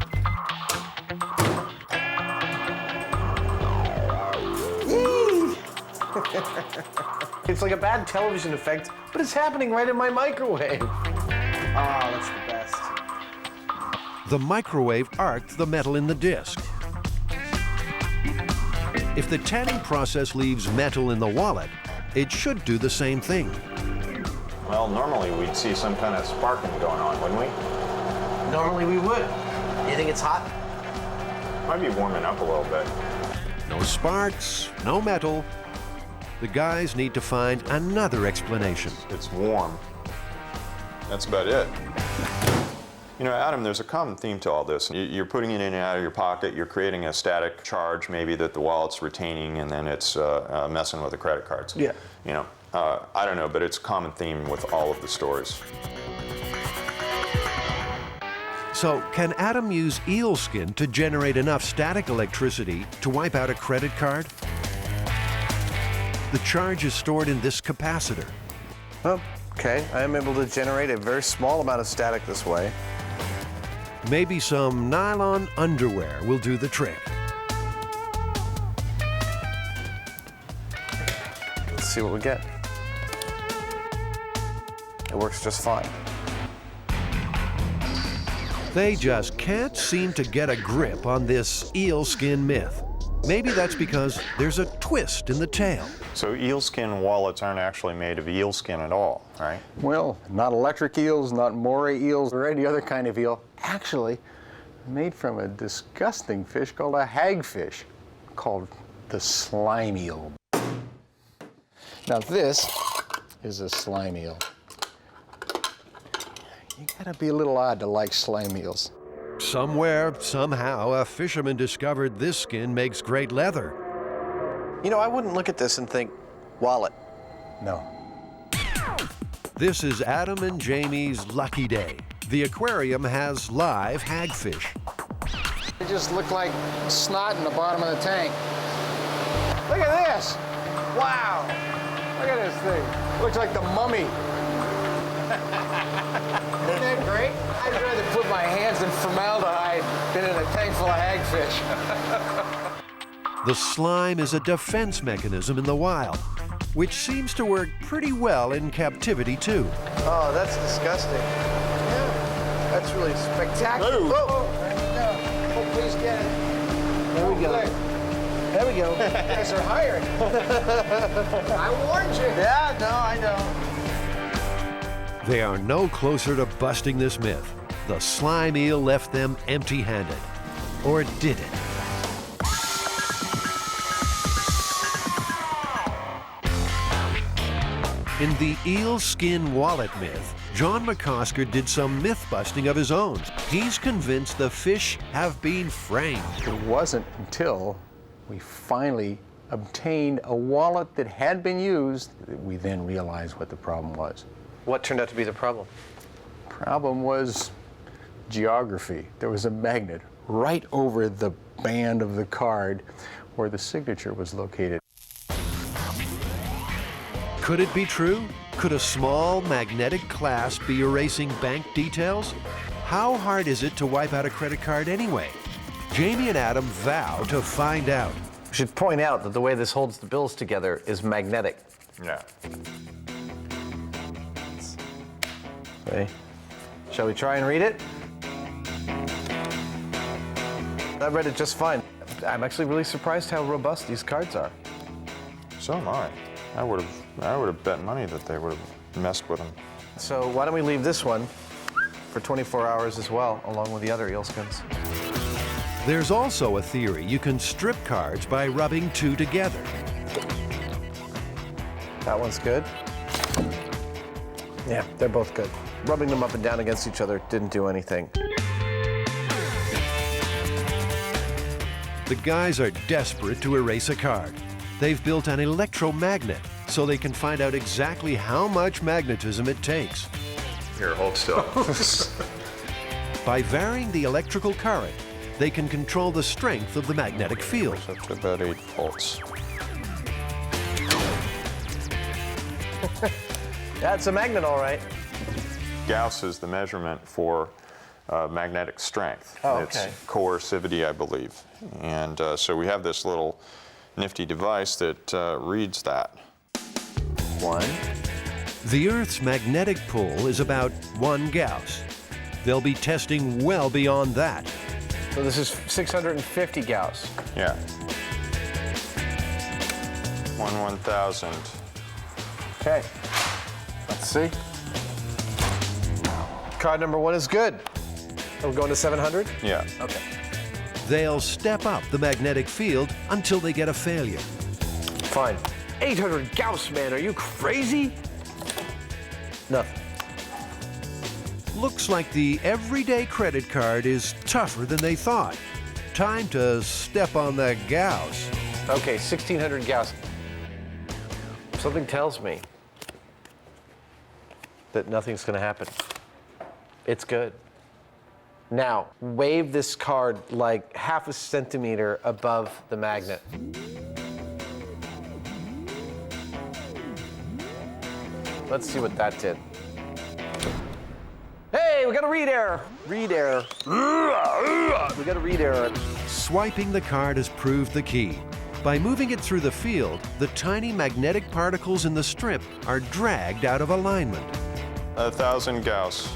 It's like a bad television effect, but it's happening right in my microwave. Ah, that's the best. The microwave arced the metal in the disc. If the tanning process leaves metal in the wallet, it should do the same thing. Well, normally we'd see some kind of sparking going on, wouldn't we? Normally we would. You think it's hot? Might be warming up a little bit. No sparks, no metal. The guys need to find another explanation. It's warm. That's about it. You know, Adam, there's a common theme to all this. You're putting it in and out of your pocket, you're creating a static charge maybe that the wallet's retaining, and then it's messing with the credit cards. Yeah. You know, I don't know, but it's a common theme with all of the stories. So, can Adam use eel skin to generate enough static electricity to wipe out a credit card? The charge is stored in this capacitor. Oh, okay, I am able to generate a very small amount of static this way. Maybe some nylon underwear will do the trick. Let's see what we get. It works just fine. They just can't seem to get a grip on this eel skin myth. Maybe that's because there's a twist in the tail. So eel skin wallets aren't actually made of eel skin at all, right? Well, not electric eels, not moray eels, or any other kind of eel. Actually, made from a disgusting fish called a hagfish, called the slime eel. Now this is a slime eel. You gotta be a little odd to like slime eels. Somewhere, somehow, a fisherman discovered this skin makes great leather. You know, I wouldn't look at this and think, wallet. No. This is Adam and Jamie's lucky day. The aquarium has live hagfish. They just look like snot in the bottom of the tank. Look at this! Wow! Look at this thing. Looks like the mummy. Isn't that great? I'd rather put my hands in formaldehyde than in a tank full of hagfish. The slime is a defense mechanism in the wild, which seems to work pretty well in captivity too. Oh, that's disgusting. Yeah, that's really spectacular. Oh, there you go. Oh, please get it. There we go. There we go. You guys are hired. I warned you. Yeah, no, I know. They are no closer to busting this myth. The slime eel left them empty-handed. Or did it? In the eel skin wallet myth, John McCosker did some myth-busting of his own. He's convinced the fish have been framed. It wasn't until we finally obtained a wallet that had been used that we then realized what the problem was. What turned out to be the problem? Problem was geography. There was a magnet right over the band of the card where the signature was located. Could it be true? Could a small magnetic clasp be erasing bank details? How hard is it to wipe out a credit card anyway? Jamie and Adam vow to find out. We should point out that the way this holds the bills together is magnetic. Yeah. Okay. Shall we try and read it? I read it just fine. I'm actually really surprised how robust these cards are. So am I. I would have bet money that they would have messed with them. So why don't we leave this one for 24 hours as well, along with the other eel skins. There's also a theory you can strip cards by rubbing two together. That one's good. Yeah, they're both good. Rubbing them up and down against each other didn't do anything. The guys are desperate to erase a card. They've built an electromagnet so they can find out exactly how much magnetism it takes. Here, hold still. By varying the electrical current, they can control the strength of the magnetic field. Up to about 8 volts. That's a magnet, all right. Gauss is the measurement for magnetic strength. Oh, It's okay. coercivity, I believe. And so we have this little nifty device that reads that. 1. The Earth's magnetic pull is about 1 Gauss. They'll be testing well beyond that. So this is 650 Gauss. Yeah. 1/1000. Okay. Let's see. Card number 1 is good. Are we going to 700? Yeah. Okay. They'll step up the magnetic field until they get a failure. Fine. 800 Gauss, man. Are you crazy? Nothing. Looks like the everyday credit card is tougher than they thought. Time to step on the Gauss. Okay, 1,600 Gauss. Something tells me that nothing's going to happen. It's good. Now, wave this card like half a centimeter above the magnet. Let's see what that did. Hey, we got a read error. Read error. We got a read error. Swiping the card has proved the key. By moving it through the field, the tiny magnetic particles in the strip are dragged out of alignment. 1,000 Gauss.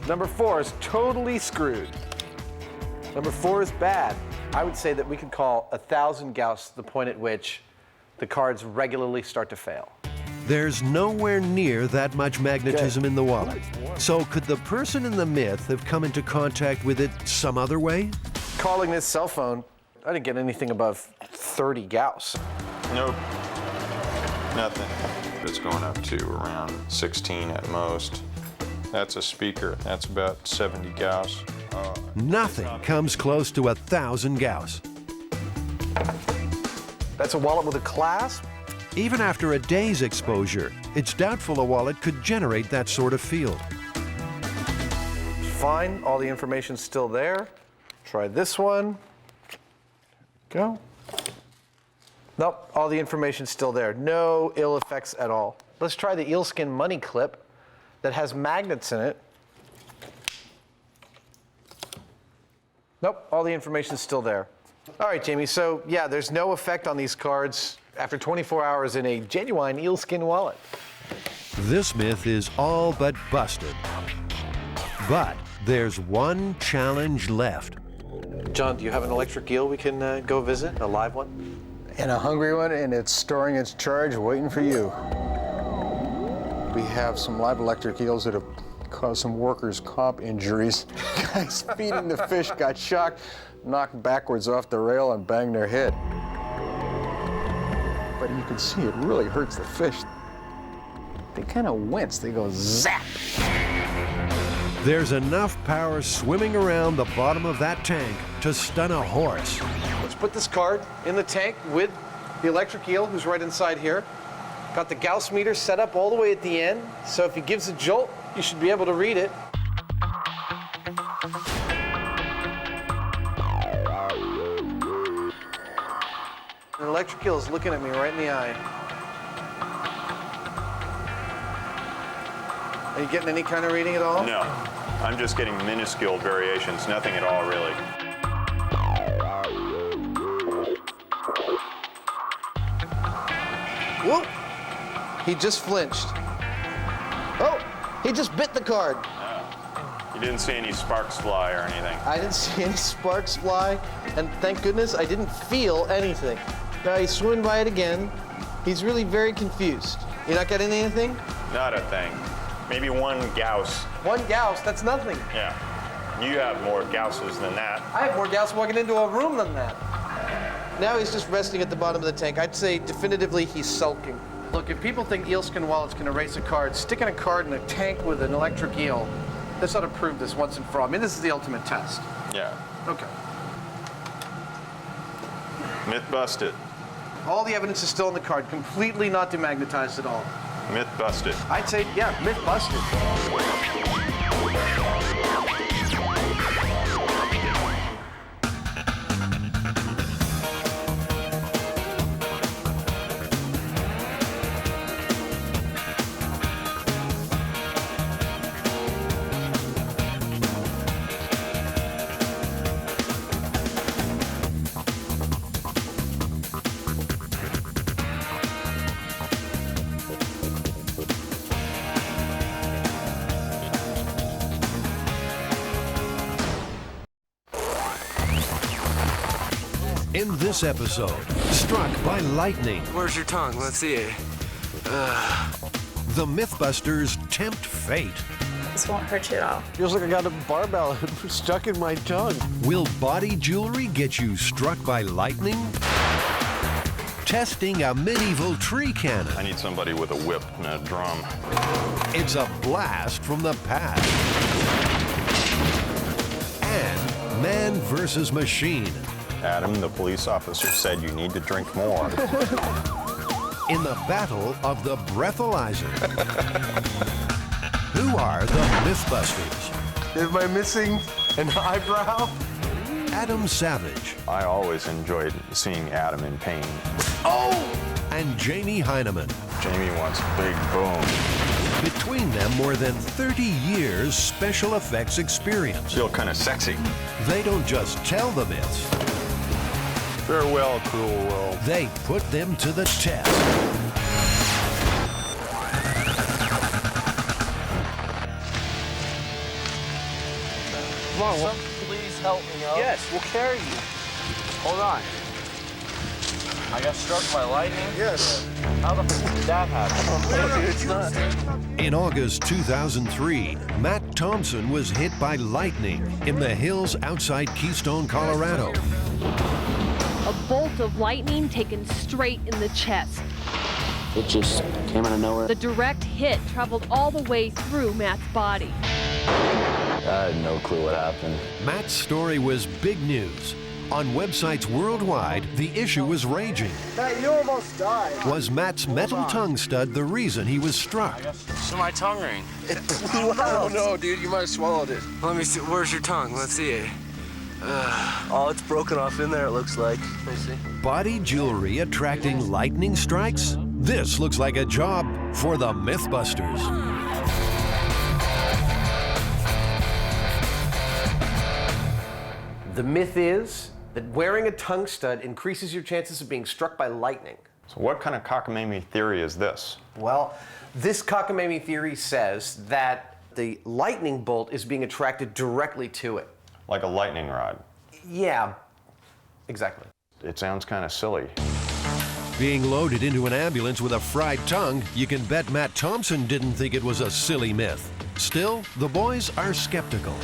Number 4 is totally screwed. Number 4 is bad. I would say that we could call 1,000 Gauss the point at which the cards regularly start to fail. There's nowhere near that much magnetism in the wallet. So could the person in the myth have come into contact with it some other way? Calling this cell phone, I didn't get anything above 30 Gauss. Nope. Nothing. It's going up to around 16 at most. That's a speaker. That's about 70 Gauss. Nothing comes close to 1,000 Gauss. That's a wallet with a clasp? Even after a day's exposure, it's doubtful a wallet could generate that sort of field. Fine, all the information's still there. Try this one. Go. Nope, all the information's still there. No ill effects at all. Let's try the eelskin money clip that has magnets in it. Nope, all the information's still there. All right, Jamie, so yeah, there's no effect on these cards after 24 hours in a genuine eelskin wallet. This myth is all but busted. But there's one challenge left. John, do you have an electric eel we can go visit, a live one? And a hungry one, and it's storing its charge waiting for you. We have some live electric eels that have caused some workers' comp injuries. Guys feeding the fish got shocked, knocked backwards off the rail, and banged their head. But you can see it really hurts the fish. They kind of wince, they go zap. There's enough power swimming around the bottom of that tank to stun a horse. Let's put this card in the tank with the electric eel who's right inside here. Got the Gauss meter set up all the way at the end, so if he gives a jolt, you should be able to read it. An electric eel is looking at me right in the eye. Are you getting any kind of reading at all? No, I'm just getting minuscule variations, nothing at all really. Whoa! He just flinched. Oh, he just bit the card. You didn't see any sparks fly or anything. I didn't see any sparks fly, and thank goodness I didn't feel anything. Now he's swimming by it again. He's really very confused. You're not getting anything? Not a thing. Maybe 1 Gauss. 1 Gauss, that's nothing. Yeah. You have more Gausses than that. I have more Gauss walking into a room than that. Now he's just resting at the bottom of the tank. I'd say definitively he's sulking. Look, if people think eelskin wallets can erase a card, sticking a card in a tank with an electric eel, this ought to prove this once and for all. I mean, this is the ultimate test. Yeah. Okay. Myth busted. All the evidence is still in the card, completely not demagnetized at all. Myth busted. I'd say, yeah, myth busted. In this episode, struck by lightning. Where's your tongue? Let's see it. The MythBusters tempt fate. This won't hurt you at all. Feels like I got a barbell stuck in my tongue. Will body jewelry get you struck by lightning? testing a medieval tree cannon. I need somebody with a whip and a drum. It's a blast from the past. And man versus machine. Adam, the police officer, said you need to drink more. In the battle of the breathalyzer. Who are the MythBusters? Am I missing an eyebrow? Adam Savage. I always enjoyed seeing Adam in pain. Oh! And Jamie Heineman. Jamie wants a big boom. Between them, more than 30 years special effects experience. Feel kind of sexy. They don't just tell the myths. Farewell, cruel world. They put them to the test. Come on, please help me up. Yes, we'll carry you. Hold on. I got struck by lightning? Yes. How the fuck did that happen? It's not. In August 2003, Matt Thompson was hit by lightning in the hills outside Keystone, Colorado. A bolt of lightning taken straight in the chest. It just came out of nowhere. The direct hit traveled all the way through Matt's body. I had no clue what happened. Matt's story was big news. On websites worldwide, the issue was raging. Matt, you almost died. Was Matt's metal tongue stud the reason he was struck? So my tongue ring. Oh no, dude, you might have swallowed it. Let me see. Where's your tongue? Let's see it. Oh, it's broken off in there, it looks like. Let me see. Body jewelry attracting lightning strikes? This looks like a job for the MythBusters. The myth is that wearing a tongue stud increases your chances of being struck by lightning. So what kind of cockamamie theory is this? Well, this cockamamie theory says that the lightning bolt is being attracted directly to it. Like a lightning rod. Yeah, exactly. It sounds kind of silly. Being loaded into an ambulance with a fried tongue, you can bet Matt Thompson didn't think it was a silly myth. Still, the boys are skeptical.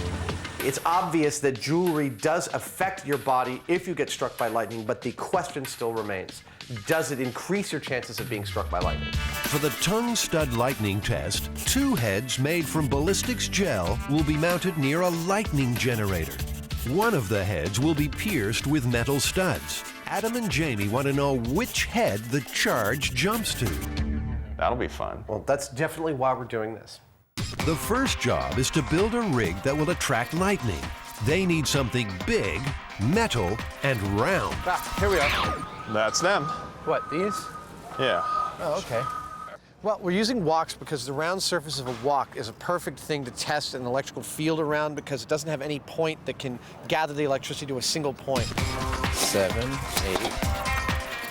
It's obvious that jewelry does affect your body if you get struck by lightning, but the question still remains. Does it increase your chances of being struck by lightning? For the tongue stud lightning test, 2 heads made from ballistics gel will be mounted near a lightning generator. One of the heads will be pierced with metal studs. Adam and Jamie want to know which head the charge jumps to. That'll be fun. Well, that's definitely why we're doing this. The first job is to build a rig that will attract lightning. They need something big, metal, and round. Ah, here we are. That's them. What, these? Yeah. Oh, okay. Well, we're using woks because the round surface of a wok is a perfect thing to test an electrical field around because it doesn't have any point that can gather the electricity to a single point. 7, 8.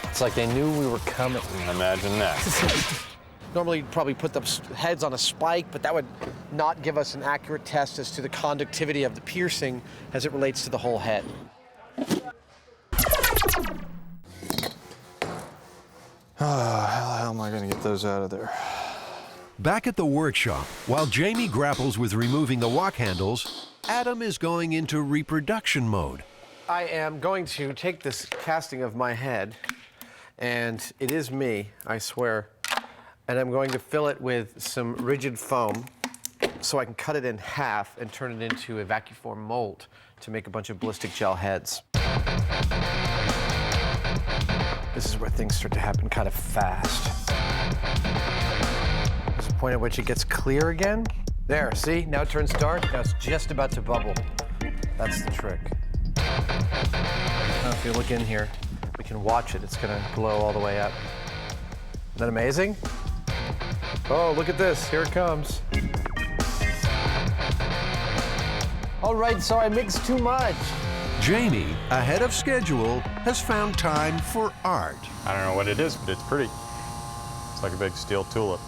It's like they knew we were coming. Imagine that. Normally, you'd probably put the heads on a spike, but that would not give us an accurate test as to the conductivity of the piercing as it relates to the whole head. How am I going to get those out of there? Back at the workshop, while Jamie grapples with removing the wok handles, Adam is going into reproduction mode. I am going to take this casting of my head, and it is me, I swear, and I'm going to fill it with some rigid foam so I can cut it in half and turn it into a vacuform mold to make a bunch of ballistic gel heads. This is where things start to happen kind of fast. There's a point at which it gets clear again. There, see? Now it turns dark. Now it's just about to bubble. That's the trick. Now if you look in here, we can watch it. It's gonna glow all the way up. Isn't that amazing? Oh, look at this. Here it comes. All right, so I mixed too much. Jamie, ahead of schedule, has found time for art. I don't know what it is, but it's pretty. It's like a big steel tulip.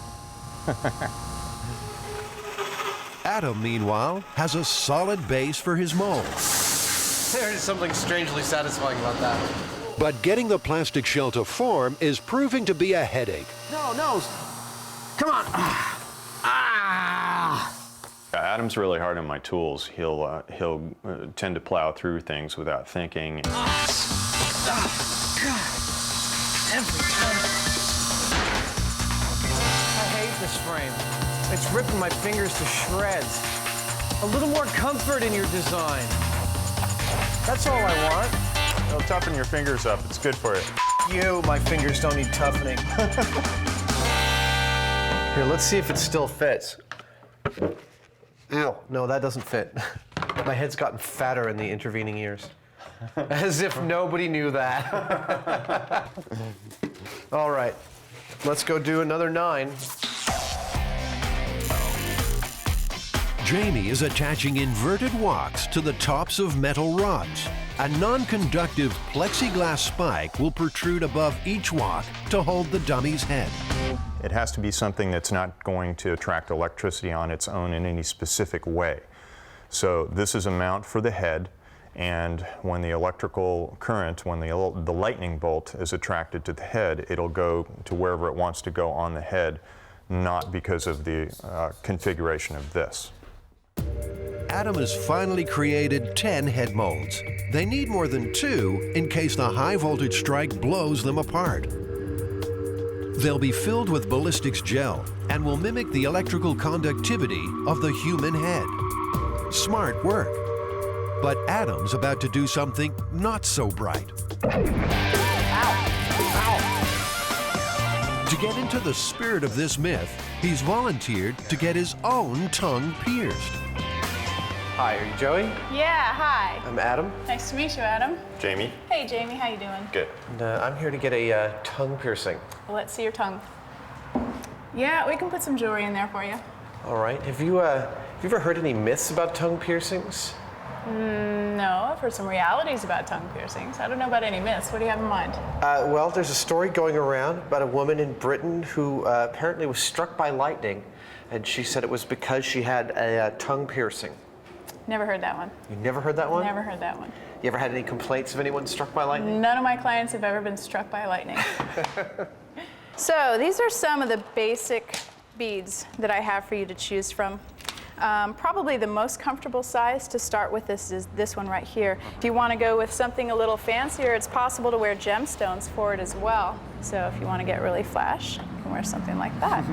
Adam, meanwhile, has a solid base for his mold. There is something strangely satisfying about that. But getting the plastic shell to form is proving to be a headache. No, come on. Adam's really hard on my tools. He'll tend to plow through things without thinking. every time. I hate this frame. It's ripping my fingers to shreds. A little more comfort in your design. That's all I want. It'll toughen your fingers up. It's good for you. You, my fingers don't need toughening. Here, let's see if it still fits. Ew. No, that doesn't fit. My head's gotten fatter in the intervening years. As if nobody knew that. All right, let's go do another 9. Jamie is attaching inverted walks to the tops of metal rods. A non-conductive plexiglass spike will protrude above each walk to hold the dummy's head. It has to be something that's not going to attract electricity on its own in any specific way. So this is a mount for the head, and when the electrical current, when the lightning bolt is attracted to the head, it'll go to wherever it wants to go on the head, not because of the configuration of this. Adam has finally created 10 head molds. They need more than 2 in case the high voltage strike blows them apart. They'll be filled with ballistics gel and will mimic the electrical conductivity of the human head. Smart work. But Adam's about to do something not so bright. To get into the spirit of this myth, he's volunteered to get his own tongue pierced. Hi, are you Joey? Yeah, hi. I'm Adam. Nice to meet you, Adam. Jamie? Hey, Jamie, how you doing? Good. And I'm here to get a tongue piercing. Well, let's see your tongue. Yeah, we can put some jewelry in there for you. All right. Have you ever heard any myths about tongue piercings? No, I've heard some realities about tongue piercings. I don't know about any myths. What do you have in mind? Well, there's a story going around about a woman in Britain who apparently was struck by lightning, and she said it was because she had a tongue piercing. Never heard that one. You never heard that one? Never heard that one. You ever had any complaints of anyone struck by lightning? None of my clients have ever been struck by lightning. So these are some of the basic beads that I have for you to choose from. Probably the most comfortable size to start with is this one right here. If you want to go with something a little fancier, it's possible to wear gemstones for it as well. So if you want to get really flash, you can wear something like that.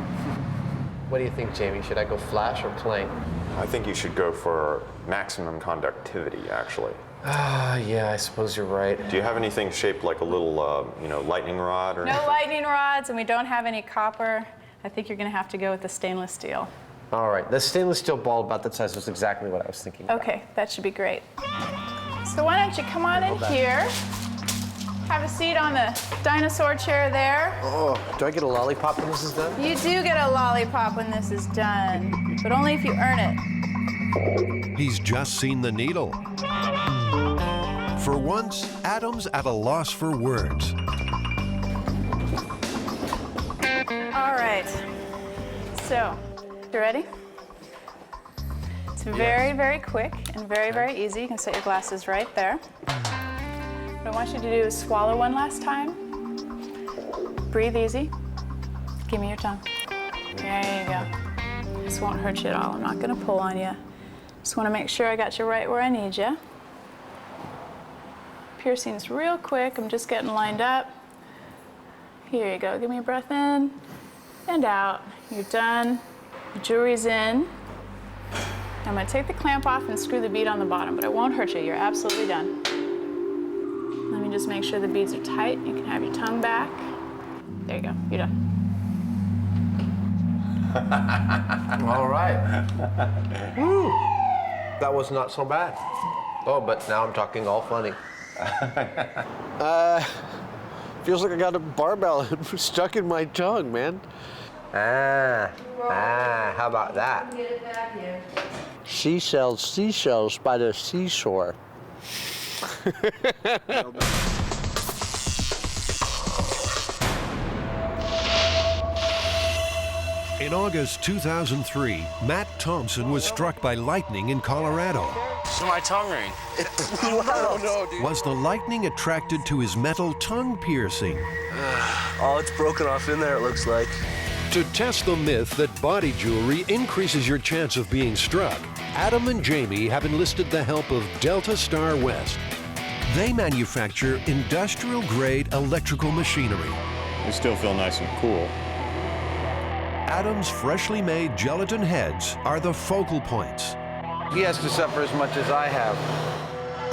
What do you think, Jamie? Should I go flash or plain? I think you should go for maximum conductivity, actually. Yeah, I suppose you're right. Do you have anything shaped like a little, lightning rod or No anything? lightning rods, and we don't have any copper. I think you're going to have to go with the stainless steel. All right, the stainless steel ball about that size was exactly what I was thinking about. Okay, that should be great. So why don't you come on in here, have a seat on the dinosaur chair there. Oh, do I get a lollipop when this is done? You do get a lollipop when this is done, but only if you earn it. He's just seen the needle. For once, Adam's at a loss for words. All right, so, you ready? It's very, very quick and very, very easy. You can set your glasses right there. What I want you to do is swallow one last time. Breathe easy. Give me your tongue. There you go. This won't hurt you at all. I'm not gonna pull on you. Just wanna make sure I got you right where I need you. Piercing's real quick. I'm just getting lined up. Here you go. Give me a breath in and out. You're done. Your jewelry's in. I'm gonna take the clamp off and screw the bead on the bottom, but it won't hurt you. You're absolutely done. Let me just make sure the beads are tight. You can have your tongue back. There you go. You're done. All right. Woo. That was not so bad. Oh, but now I'm talking all funny. Feels like I got a barbell stuck in my tongue, man. How about that? Get it back here. She sells seashells by the seashore. In August 2003, Matt Thompson was struck by lightning in Colorado. So my tongue ring. No, dude. Was the lightning attracted to his metal tongue piercing? Oh, it's broken off in there, it looks like. To test the myth that body jewelry increases your chance of being struck, Adam and Jamie have enlisted the help of Delta Star West. They manufacture industrial-grade electrical machinery. You still feel nice and cool. Adam's freshly made gelatin heads are the focal points. He has to suffer as much as I have.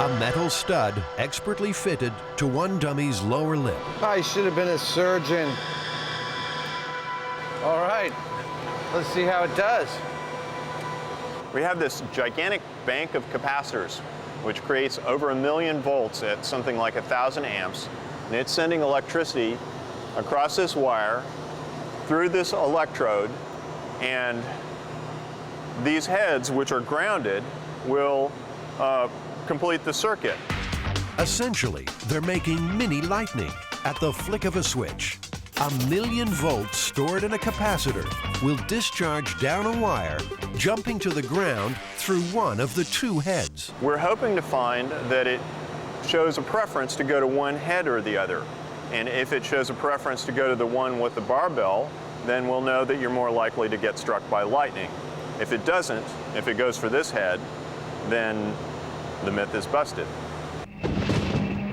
A metal stud expertly fitted to one dummy's lower lip. I should have been a surgeon. All right, let's see how it does. We have this gigantic bank of capacitors, which creates over 1 million volts at something like 1,000 amps. And it's sending electricity across this wire through this electrode, and these heads, which are grounded, will complete the circuit. Essentially, they're making mini lightning at the flick of a switch. 1 million volts stored in a capacitor will discharge down a wire, jumping to the ground through one of the two heads. We're hoping to find that it shows a preference to go to one head or the other. And if it shows a preference to go to the one with the barbell, then we'll know that you're more likely to get struck by lightning. If it doesn't, if it goes for this head, then the myth is busted.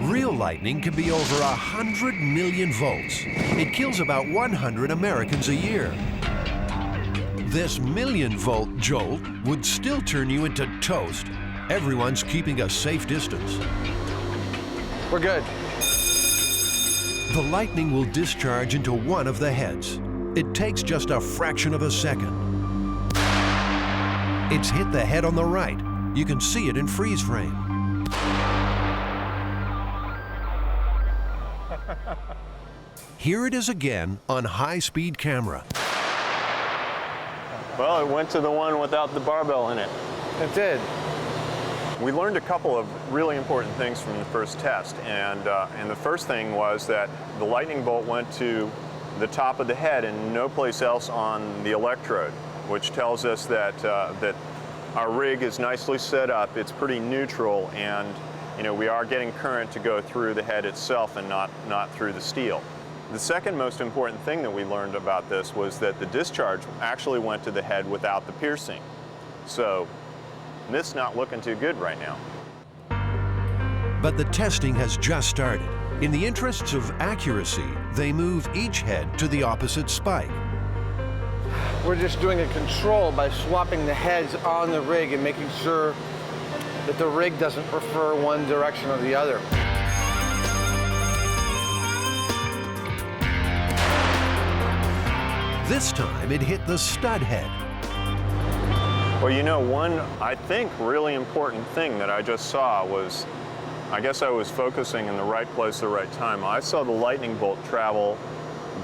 Real lightning can be over 100 million volts. It kills about 100 Americans a year. This 1 million volt jolt would still turn you into toast. Everyone's keeping a safe distance. We're good. The lightning will discharge into one of the heads. It takes just a fraction of a second. It's hit the head on the right. You can see it in freeze frame. Here it is again on high-speed camera. Well, it went to the one without the barbell in it. It did. We learned a couple of really important things from the first test, and the first thing was that the lightning bolt went to the top of the head and no place else on the electrode, which tells us that that our rig is nicely set up. It's pretty neutral, and we are getting current to go through the head itself and not through the steel. The second most important thing that we learned about this was that the discharge actually went to the head without the piercing. So this is not looking too good right now. But the testing has just started. In the interests of accuracy, they move each head to the opposite spike. We're just doing a control by swapping the heads on the rig and making sure that the rig doesn't prefer one direction or the other. This time it hit the stud head. Well, one, I think, really important thing that I just saw was, I guess I was focusing in the right place at the right time. I saw the lightning bolt travel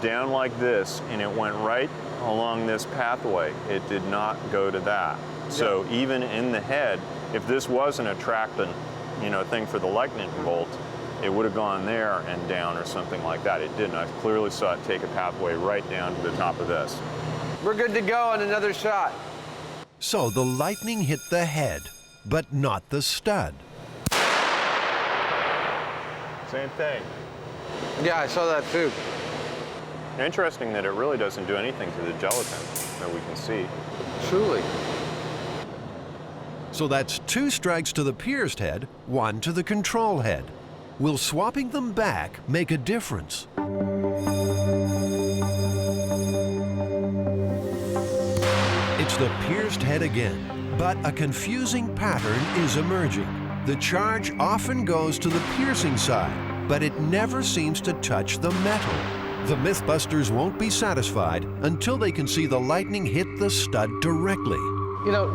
down like this, and it went right along this pathway. It did not go to that. So even in the head, if this wasn't a attractant, thing for the lightning bolt, it would have gone there and down or something like that. It didn't. I clearly saw it take a pathway right down to the top of this. We're good to go on another shot. So the lightning hit the head, but not the stud. Same thing. Yeah, I saw that too. Interesting that it really doesn't do anything to the gelatin that we can see. Truly. So that's 2 strikes to the pierced head, 1 to the control head. Will swapping them back make a difference? It's the pierced head again, but a confusing pattern is emerging. The charge often goes to the piercing side, but it never seems to touch the metal. The MythBusters won't be satisfied until they can see the lightning hit the stud directly.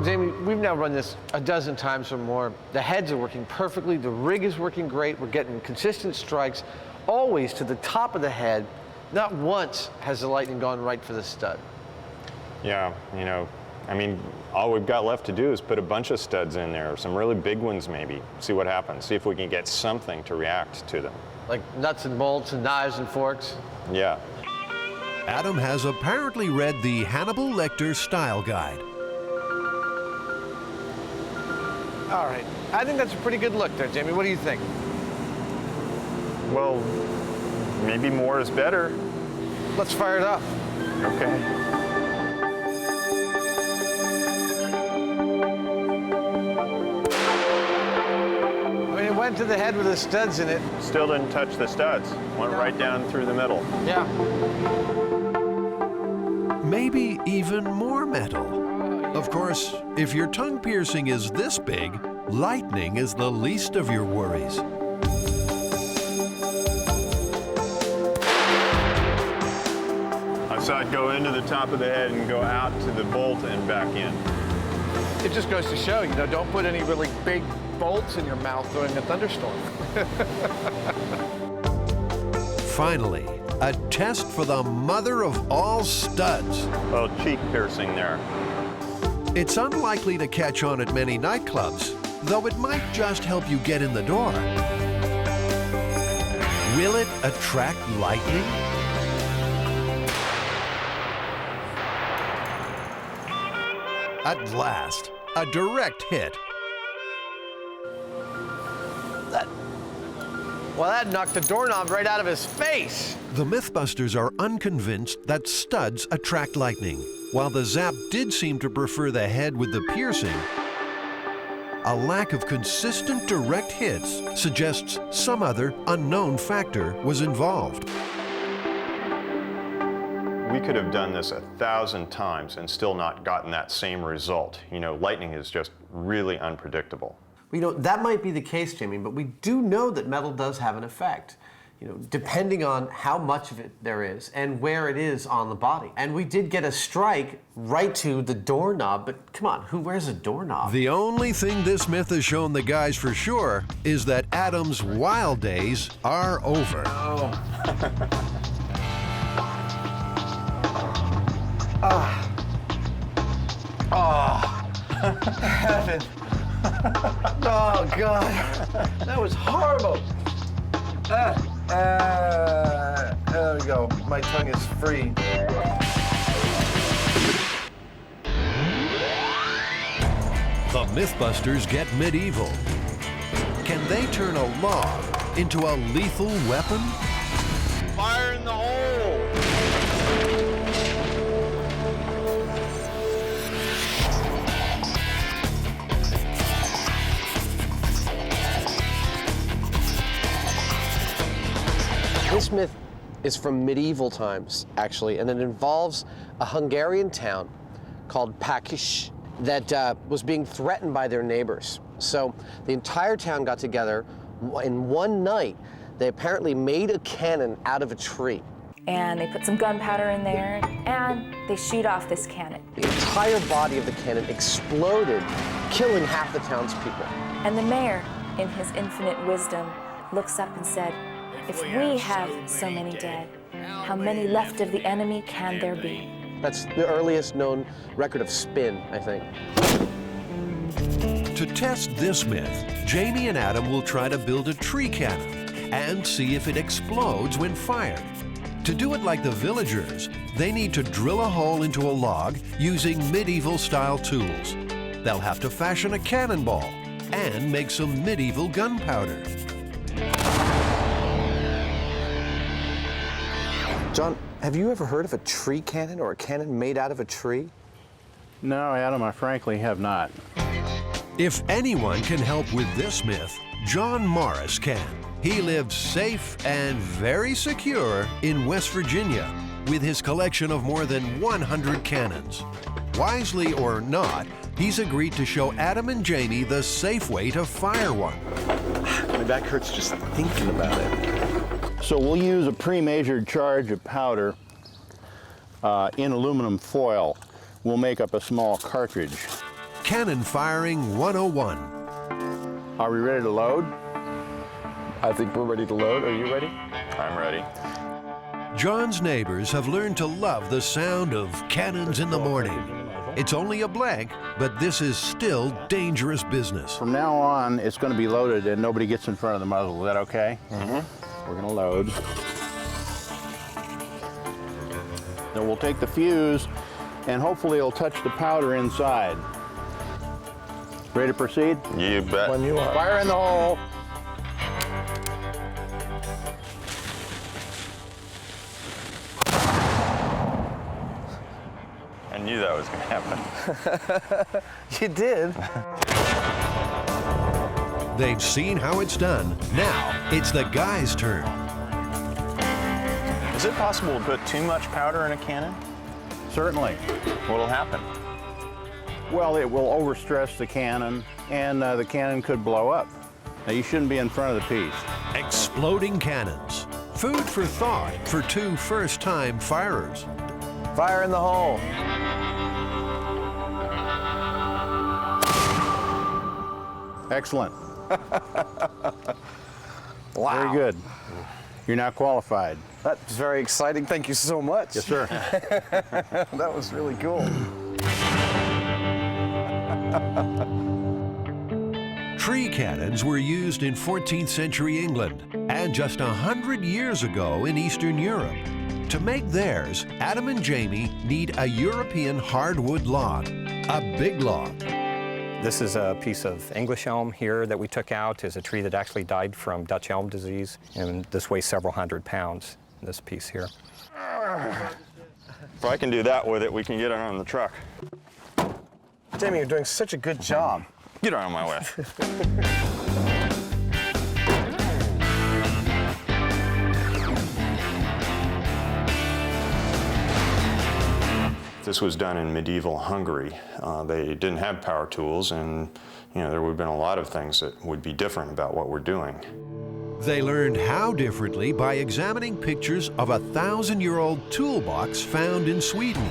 Jamie, we've now run this a dozen times or more. The heads are working perfectly, the rig is working great, we're getting consistent strikes, always to the top of the head. Not once has the lightning gone right for the stud. Yeah, all we've got left to do is put a bunch of studs in there, some really big ones maybe, see what happens, see if we can get something to react to them. Like nuts and bolts and knives and forks? Yeah. Adam has apparently read the Hannibal Lecter style guide. All right, I think that's a pretty good look there, Jamie. What do you think? Well, maybe more is better. Let's fire it up. Okay. went to the head with the studs in it. Still didn't touch the studs. Went right down through the middle. Yeah. Maybe even more metal. Of course, if your tongue piercing is this big, lightning is the least of your worries. I saw it go into the top of the head and go out to the bolt and back in. It just goes to show, you know, don't put any really big bolts in your mouth during a thunderstorm. Finally, a test for the mother of all studs. Well, cheek piercing there. It's unlikely to catch on at many nightclubs, though it might just help you get in the door. Will it attract lightning? At last, a direct hit. Well, that knocked the doorknob right out of his face. The Mythbusters are unconvinced that studs attract lightning. While the Zap did seem to prefer the head with the piercing, a lack of consistent direct hits suggests some other unknown factor was involved. We could have done this 1,000 times and still not gotten that same result. You know, lightning is just really unpredictable. You know, that might be the case, Jamie, but we do know that metal does have an effect. You know, depending on how much of it there is and where it is on the body. And we did get a strike right to the doorknob, but come on, who wears a doorknob? The only thing this myth has shown the guys for sure is that Adam's wild days are over. Oh. Heaven. Oh, God. That was horrible. There we go. My tongue is free. The Mythbusters get medieval. Can they turn a log into a lethal weapon? Fire in the hole! This myth is from medieval times, actually, and it involves a Hungarian town called Pakish that was being threatened by their neighbors. So the entire town got together. In one night, they apparently made a cannon out of a tree. And they put some gunpowder in there, and they shoot off this cannon. The entire body of the cannon exploded, killing half the townspeople. And the mayor, in his infinite wisdom, looks up and said, "If we have so many dead, how many left of the enemy can there be?" That's the earliest known record of spin, I think. To test this myth, Jamie and Adam will try to build a tree cannon and see if it explodes when fired. To do it like the villagers, they need to drill a hole into a log using medieval-style tools. They'll have to fashion a cannonball and make some medieval gunpowder. John, have you ever heard of a tree cannon or a cannon made out of a tree? No, Adam, I frankly have not. If anyone can help with this myth, John Morris can. He lives safe and very secure in West Virginia with his collection of more than 100 cannons. Wisely or not, he's agreed to show Adam and Jamie the safe way to fire one. My back hurts just thinking about it. So we'll use a pre-measured charge of powder in aluminum foil. We'll make up a small cartridge. Cannon Firing 101. Are we ready to load? I think we're ready to load. Are you ready? I'm ready. John's neighbors have learned to love the sound of cannons in the morning. It's only a blank, but this is still dangerous business. From now on, it's going to be loaded and nobody gets in front of the muzzle. Is that okay? Mm-hmm. We're going to load. Then we'll take the fuse and hopefully it'll touch the powder inside. Ready to proceed? You bet. When you are. Fire in the hole. I knew that was going to happen. You did. They've seen how it's done. Now it's the guys' turn. Is it possible to put too much powder in a cannon? Certainly. What'll happen? Well, it will overstress the cannon, and the cannon could blow up. Now, you shouldn't be in front of the piece. Exploding cannons. Food for thought for two first-time firers. Fire in the hole. Excellent. Wow. Very good. You're now qualified. That's very exciting. Thank you so much. Yes, sir. That was really cool. Tree cannons were used in 14th century England and just 100 years ago in Eastern Europe. To make theirs, Adam and Jamie need a European hardwood log, a big log. This is a piece of English elm here that we took out. It's a tree that actually died from Dutch elm disease, and this weighs several hundred pounds, this piece here. If I can do that with it, we can get it on the truck. Jamie, you're doing such a good job. Get out of my way. This was done in medieval Hungary. They didn't have power tools, and there would have been a lot of things that would be different about what we're doing. They learned how differently by examining pictures of a 1,000-year-old toolbox found in Sweden.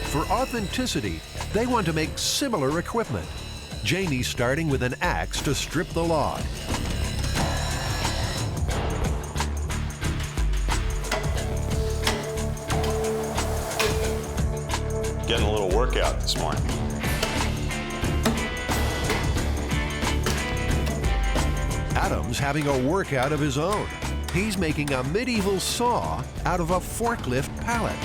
For authenticity, they want to make similar equipment. Jamie's starting with an axe to strip the log. Getting a little workout this morning. Adam's having a workout of his own. He's making a medieval saw out of a forklift pallet.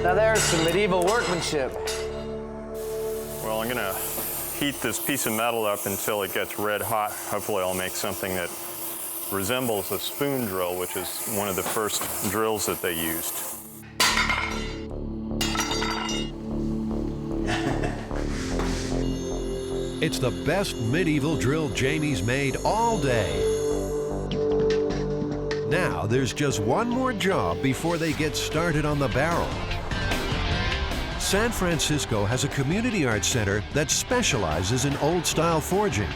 Now there's some medieval workmanship. Well, I'm gonna heat this piece of metal up until it gets red hot. Hopefully I'll make something that resembles a spoon drill, which is one of the first drills that they used. It's the best medieval drill Jamie's made all day. Now there's just one more job before they get started on the barrel. San Francisco has a community arts center that specializes in old-style forging.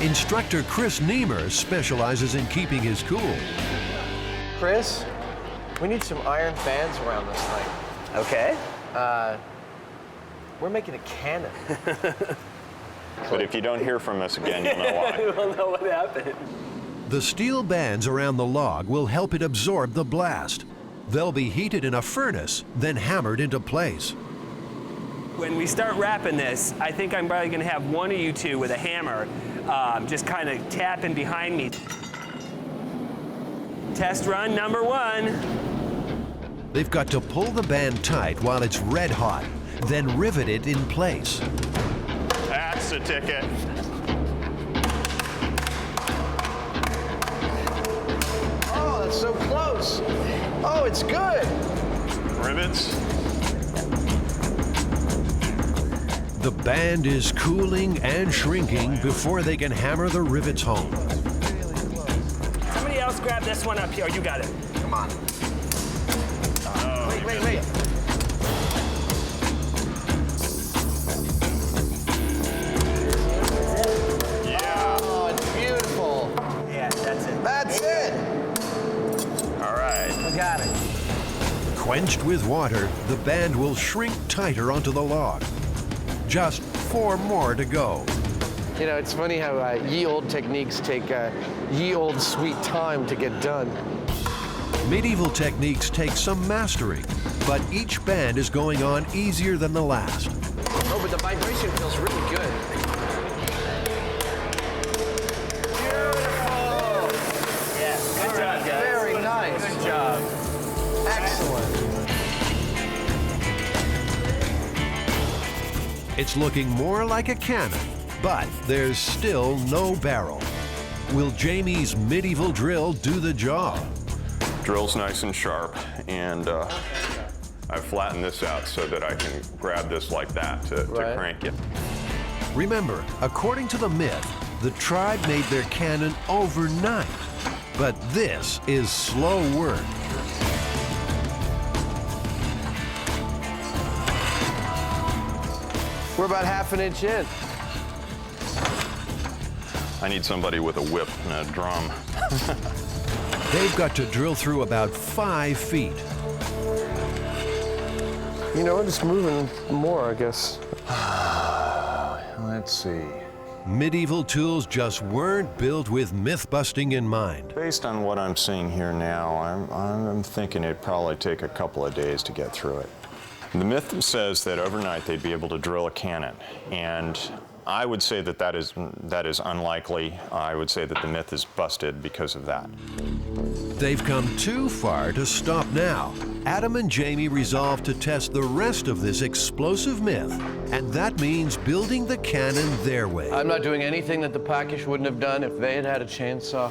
Instructor Chris Niemer specializes in keeping his cool. Chris, we need some iron bands around this thing. Okay. We're making a cannon. But if you don't hear from us again, you'll know why. We'll know what happened. The steel bands around the log will help it absorb the blast. They'll be heated in a furnace, then hammered into place. When we start wrapping this, I think I'm probably going to have one of you two with a hammer just kind of tapping behind me. Test run number 1. They've got to pull the band tight while it's red hot, then rivet it in place. That's the ticket. Oh, that's so close. Oh, it's good. Rivets. The band is cooling and shrinking before they can hammer the rivets home. Somebody else grab this one up here. You got it. Come on. Wait. Yeah. Oh, it's beautiful. Yeah, that's it. That's it. All right. I got it. Quenched with water, the band will shrink tighter onto the log. Just 4 more to go. You know, it's funny how ye old techniques take ye old sweet time to get done. Medieval techniques take some mastering, but each band is going on easier than the last. Oh, but the vibration feels really good. Beautiful! Yeah, good job, guys. Very nice. Good job. Excellent. It's looking more like a cannon, but there's still no barrel. Will Jamie's medieval drill do the job? drill's nice and sharp, and I've flattened this out so that I can grab this like that to crank it. Remember, according to the myth, the tribe made their cannon overnight. But this is slow work. We're about ½ an inch in. I need somebody with a whip and a drum. They've got to drill through about 5 feet. You know, just moving more, I guess. Let's see. Medieval tools just weren't built with myth-busting in mind. Based on what I'm seeing here now, I'm thinking it'd probably take a couple of days to get through it. The myth says that overnight they'd be able to drill a cannon, and I would say that is unlikely. I would say that the myth is busted because of that. They've come too far to stop now. Adam and Jamie resolve to test the rest of this explosive myth, and that means building the cannon their way. I'm not doing anything that the Packish wouldn't have done if they had had a chainsaw.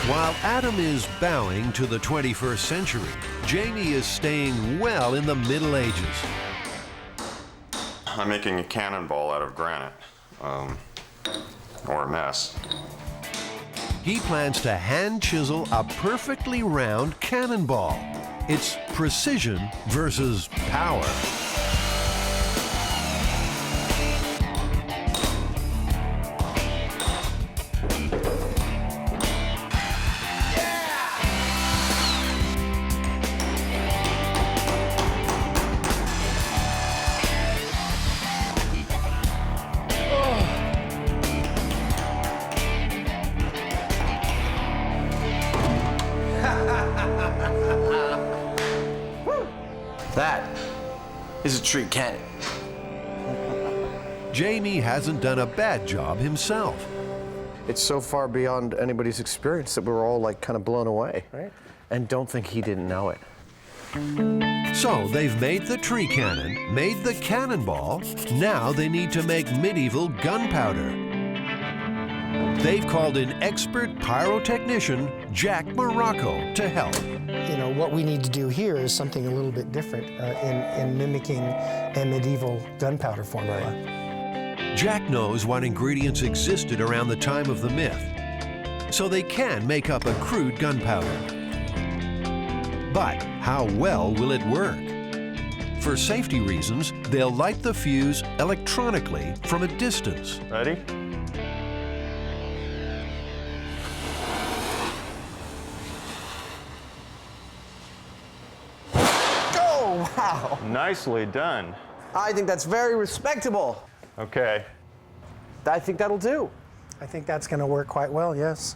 While Adam is bowing to the 21st century, Jamie is staying well in the Middle Ages. I'm making a cannonball out of granite, or a mess. He plans to hand chisel a perfectly round cannonball. It's precision versus power. That is a tree cannon. Jamie hasn't done a bad job himself. It's so far beyond anybody's experience that we're all like kind of blown away. Right. And don't think he didn't know it. So they've made the tree cannon, made the cannonball. Now they need to make medieval gunpowder. They've called in expert pyrotechnician Jack Morocco to help. You know, what we need to do here is something a little bit different in mimicking a medieval gunpowder formula. Jack knows what ingredients existed around the time of the myth, so they can make up a crude gunpowder. But how well will it work? For safety reasons, they'll light the fuse electronically from a distance. Ready? Wow. Nicely done. I think that's very respectable. Okay. I think that'll do. I think that's going to work quite well, yes.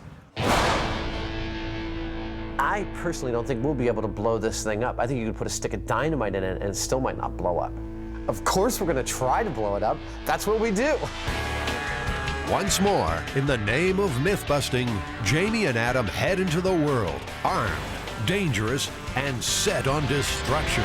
I personally don't think we'll be able to blow this thing up. I think you could put a stick of dynamite in it and it still might not blow up. Of course we're going to try to blow it up. That's what we do. Once more, in the name of myth-busting, Jamie and Adam head into the world, armed, dangerous, and set on destruction.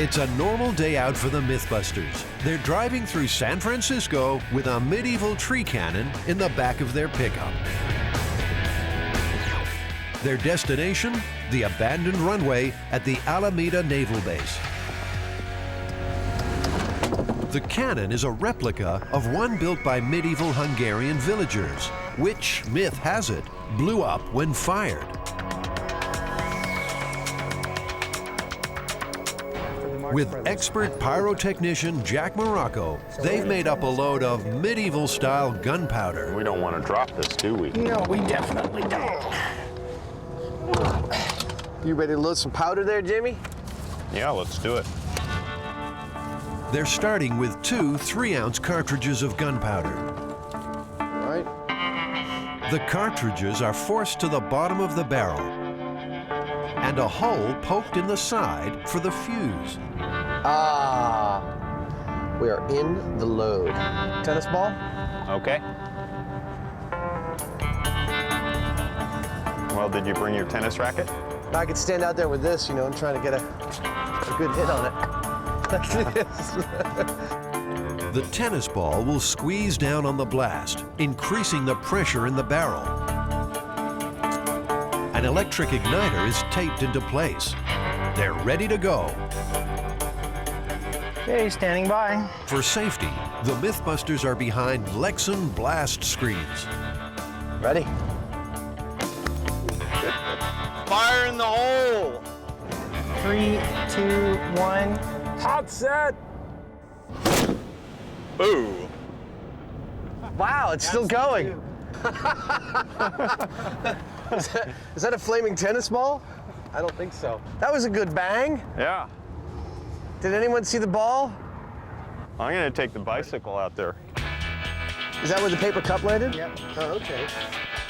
It's a normal day out for the Mythbusters. They're driving through San Francisco with a medieval tree cannon in the back of their pickup. Their destination? The abandoned runway at the Alameda Naval Base. The cannon is a replica of one built by medieval Hungarian villagers, which, myth has it, blew up when fired. With expert pyrotechnician Jack Morocco, they've made up a load of medieval-style gunpowder. We don't want to drop this, do we? No, we definitely don't. You ready to load some powder there, Jamie? Yeah, let's do it. They're starting with 2 3-ounce cartridges of gunpowder. All right. The cartridges are forced to the bottom of the barrel, and a hole poked in the side for the fuse. Ah, we are in the load. Tennis ball? Okay. Well, did you bring your tennis racket? I could stand out there with this, you know, and try to get a good hit on it. The tennis ball will squeeze down on the blast, increasing the pressure in the barrel. An electric igniter is taped into place. They're ready to go. Okay, standing by. For safety, the MythBusters are behind Lexan blast screens. Ready? Fire in the hole! 3, 2, 1. Hot set. Ooh. Wow, it's still going. Is that a flaming tennis ball? I don't think so. That was a good bang. Yeah. Did anyone see the ball? I'm gonna take the bicycle out there. Is that where the paper cup landed? Yep. Oh, okay.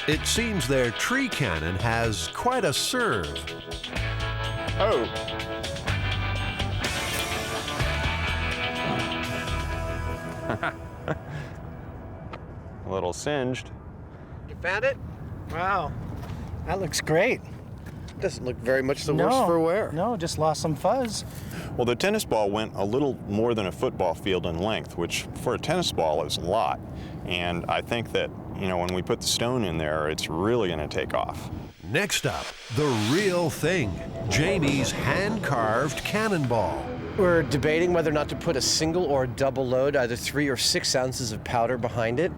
It seems their tree cannon has quite a serve. Oh. A little singed. You found it? Wow. That looks great. Doesn't look very much the worse for wear. No, just lost some fuzz. Well, the tennis ball went a little more than a football field in length, which for a tennis ball is a lot. And I think that, you know, when we put the stone in there, it's really going to take off. Next up, the real thing, Jamie's hand-carved cannonball. We're debating whether or not to put a single or a double load, either 3 or 6 ounces of powder behind it.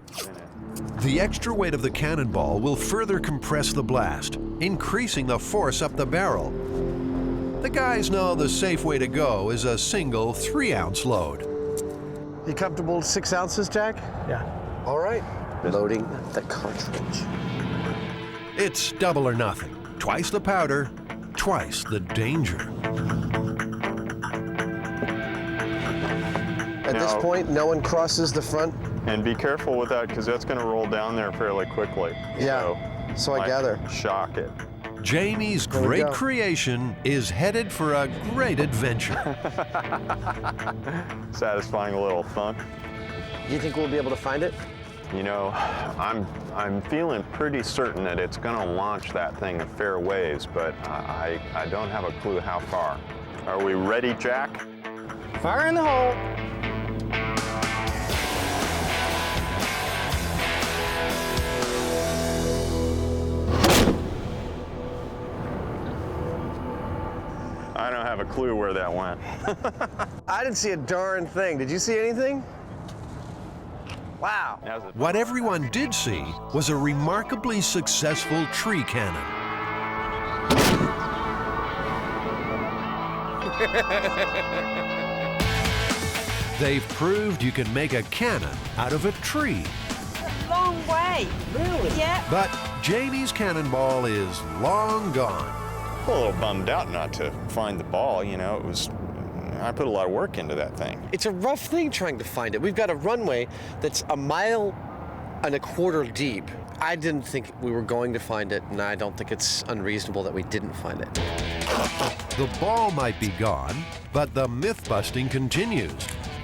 The extra weight of the cannonball will further compress the blast, increasing the force up the barrel. The guys know the safe way to go is a single 3-ounce load. You comfortable with 6 ounces, Jack? Yeah. All right. Loading the cartridge. It's double or nothing. Twice the powder, twice the danger. At this point, no one crosses the front. And be careful with that, because that's going to roll down there fairly quickly. Yeah, so I might gather. Shock it. Jamie's There we great go. creation is headed for a great adventure. Satisfying little thunk. Do you think we'll be able to find it? You know, I'm feeling pretty certain that it's going to launch that thing a fair ways, but I don't have a clue how far. Are we ready, Jack? Fire in the hole. I don't have a clue where that went. I didn't see a darn thing. Did you see anything? Wow. What everyone did see was a remarkably successful tree cannon. They've proved you can make a cannon out of a tree. Long way. Really? Yeah. But Jamie's cannonball is long gone. A little bummed out not to find the ball, you know, I put a lot of work into that thing. It's a rough thing trying to find it. We've got a runway that's 1.25 miles deep. I didn't think we were going to find it, and I don't think it's unreasonable that we didn't find it. The ball might be gone, but the myth-busting continues.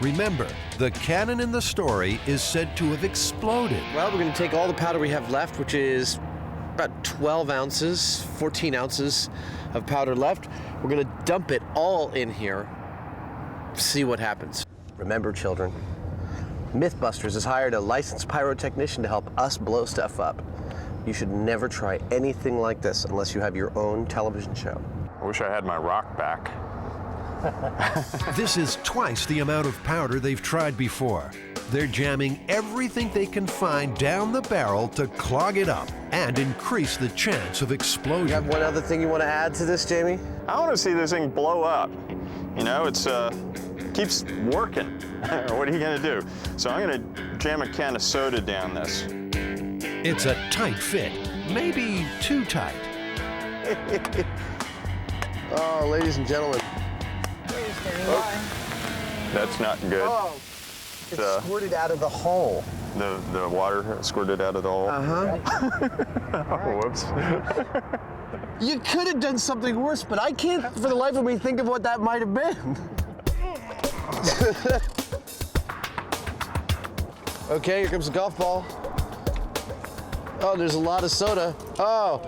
Remember, the cannon in the story is said to have exploded. Well, we're going to take all the powder we have left, which is about 12 ounces, 14 ounces of powder left. We're going to dump it all in here, see what happens. Remember, children, MythBusters has hired a licensed pyrotechnician to help us blow stuff up. You should never try anything like this unless you have your own television show. I wish I had my rock back. This is twice the amount of powder they've tried before. They're jamming everything they can find down the barrel to clog it up and increase the chance of explosion. You have one other thing you want to add to this, Jamie? I want to see this thing blow up. You know, it's keeps working. What are you going to do? So I'm going to jam a can of soda down this. It's a tight fit, maybe too tight. Oh, ladies and gentlemen. That's not good. Oh, it squirted out of the hole. The water squirted out of the hole? Oh, whoops. You could have done something worse, but I can't for the life of me think of what that might have been. Okay, here comes the golf ball. Oh, there's a lot of soda. Oh,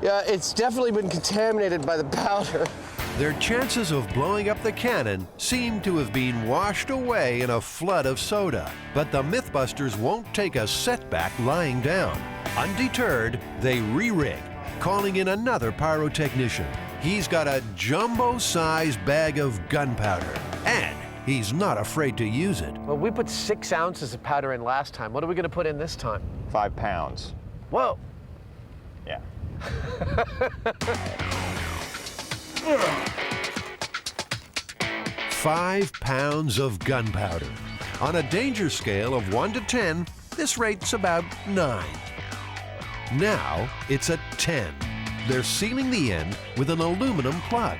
Yeah, it's definitely been contaminated by the powder. Their chances of blowing up the cannon seem to have been washed away in a flood of soda. But the Mythbusters won't take a setback lying down. Undeterred, they re-rig, calling in another pyrotechnician. He's got a jumbo-sized bag of gunpowder, and he's not afraid to use it. Well, we put 6 ounces of powder in last time. What are we going to put in this time? 5 pounds. Whoa. Yeah. 5 pounds of gunpowder. On a danger scale of 1 to 10, this rate's about 9. Now it's at 10. They're sealing the end with an aluminum plug.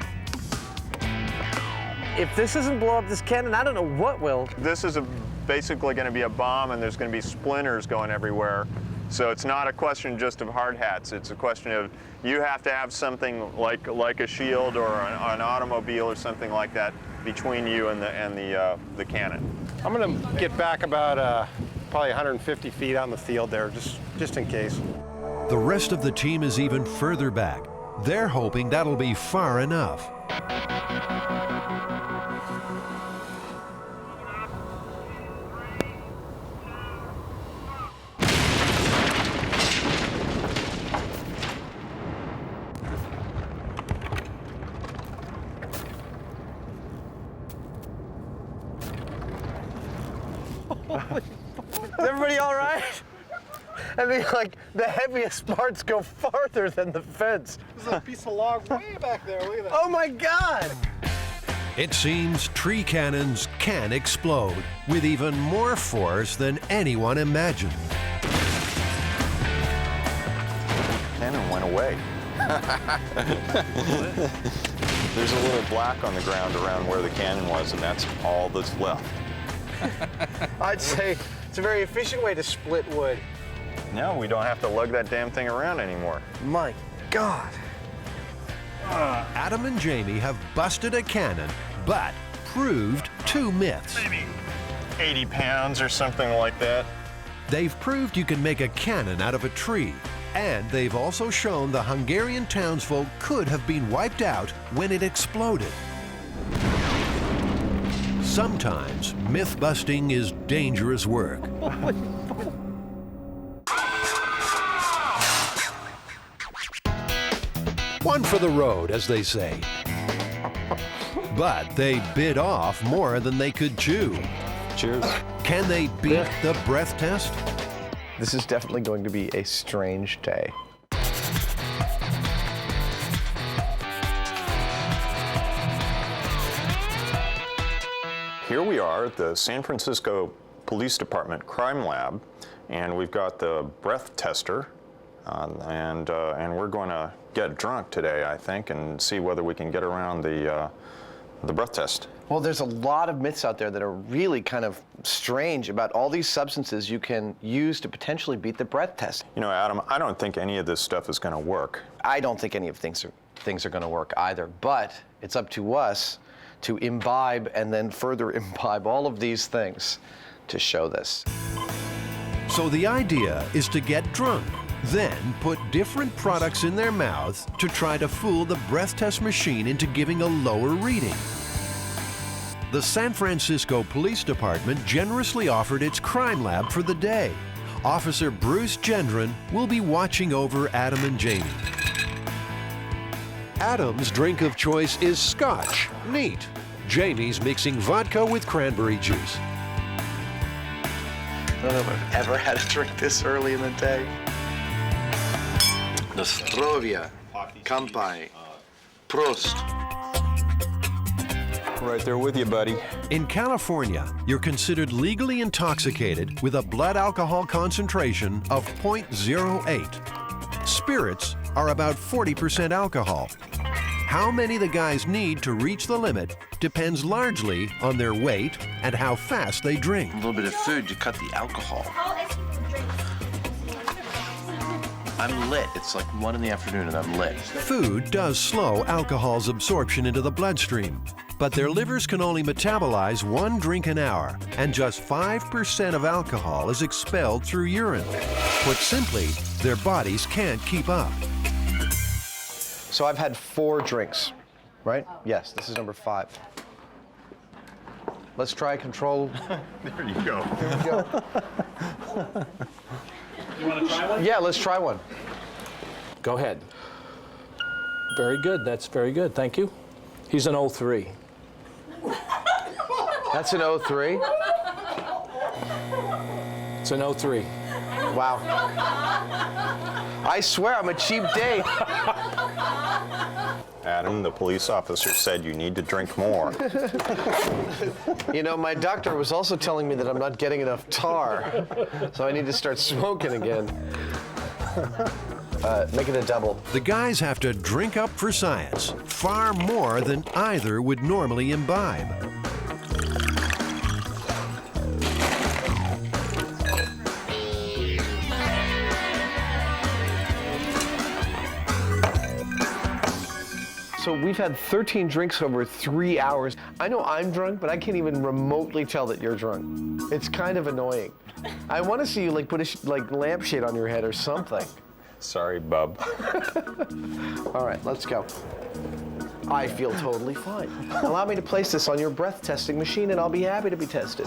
If this doesn't blow up this cannon, I don't know what will. This is basically going to be a bomb, and there's going to be splinters going everywhere. So it's not a question just of hard hats. It's a question of you have to have something like a shield or an automobile or something like that between you and the cannon. I'm going to get back about probably 150 feet on the field there, just in case. The rest of the team is even further back. They're hoping that'll be far enough. Is everybody all right? I mean, like, the heaviest parts go farther than the fence. There's a piece of log way back there. Look at that. Oh, my God! It seems tree cannons can explode with even more force than anyone imagined. Cannon went away. There's a little black on the ground around where the cannon was, and that's all that's left. I'd say it's a very efficient way to split wood. No, we don't have to lug that damn thing around anymore. My God. Adam and Jamie have busted a cannon, but proved 2 myths. Maybe 80 pounds or something like that. They've proved you can make a cannon out of a tree, and they've also shown the Hungarian townsfolk could have been wiped out when it exploded. Sometimes myth-busting is dangerous work. One for the road, as they say. But they bit off more than they could chew. Cheers. Can they beat the breath test? This is definitely going to be a strange day. Here we are at the San Francisco Police Department Crime Lab, and we've got the breath tester, and we're going to get drunk today, I think, and see whether we can get around the breath test. Well, there's a lot of myths out there that are really kind of strange about all these substances you can use to potentially beat the breath test. You know, Adam, I don't think any of this stuff is going to work. I don't think any of things are going to work either, but it's up to us to imbibe and then further imbibe all of these things to show this. So the idea is to get drunk, then put different products in their mouths to try to fool the breath test machine into giving a lower reading. The San Francisco Police Department generously offered its crime lab for the day. Officer Bruce Gendron will be watching over Adam and Jamie. Adam's drink of choice is scotch. Neat. Jamie's mixing vodka with cranberry juice. I don't know if I've ever had a drink this early in the day. Nostrovia, Kampai, Prost. Right there with you, buddy. In California, you're considered legally intoxicated with a blood alcohol concentration of 0.08. Spirits are about 40% alcohol. How many the guys need to reach the limit depends largely on their weight and how fast they drink. A little bit of food to cut the alcohol. I'm lit. It's like 1 in the afternoon and I'm lit. Food does slow alcohol's absorption into the bloodstream, but their livers can only metabolize 1 drink an hour, and just 5% of alcohol is expelled through urine. Put simply, their bodies can't keep up. So I've had 4 drinks, right? Yes, this is number 5. Let's try control. There you go. Here we go. You want to try one? Yeah, let's try one. Go ahead. Very good. That's very good. Thank you. He's an 03. That's an 03? It's an 03. Wow. I swear I'm a cheap date. Adam, the police officer said you need to drink more. You know, my doctor was also telling me that I'm not getting enough tar, so I need to start smoking again. Make it a double. The guys have to drink up for science, far more than either would normally imbibe. So we've had 13 drinks over 3 hours. I know I'm drunk, but I can't even remotely tell that you're drunk. It's kind of annoying. I want to see you like put a lampshade on your head or something. Sorry, bub. All right, let's go. I feel totally fine. Allow me to place this on your breath testing machine and I'll be happy to be tested.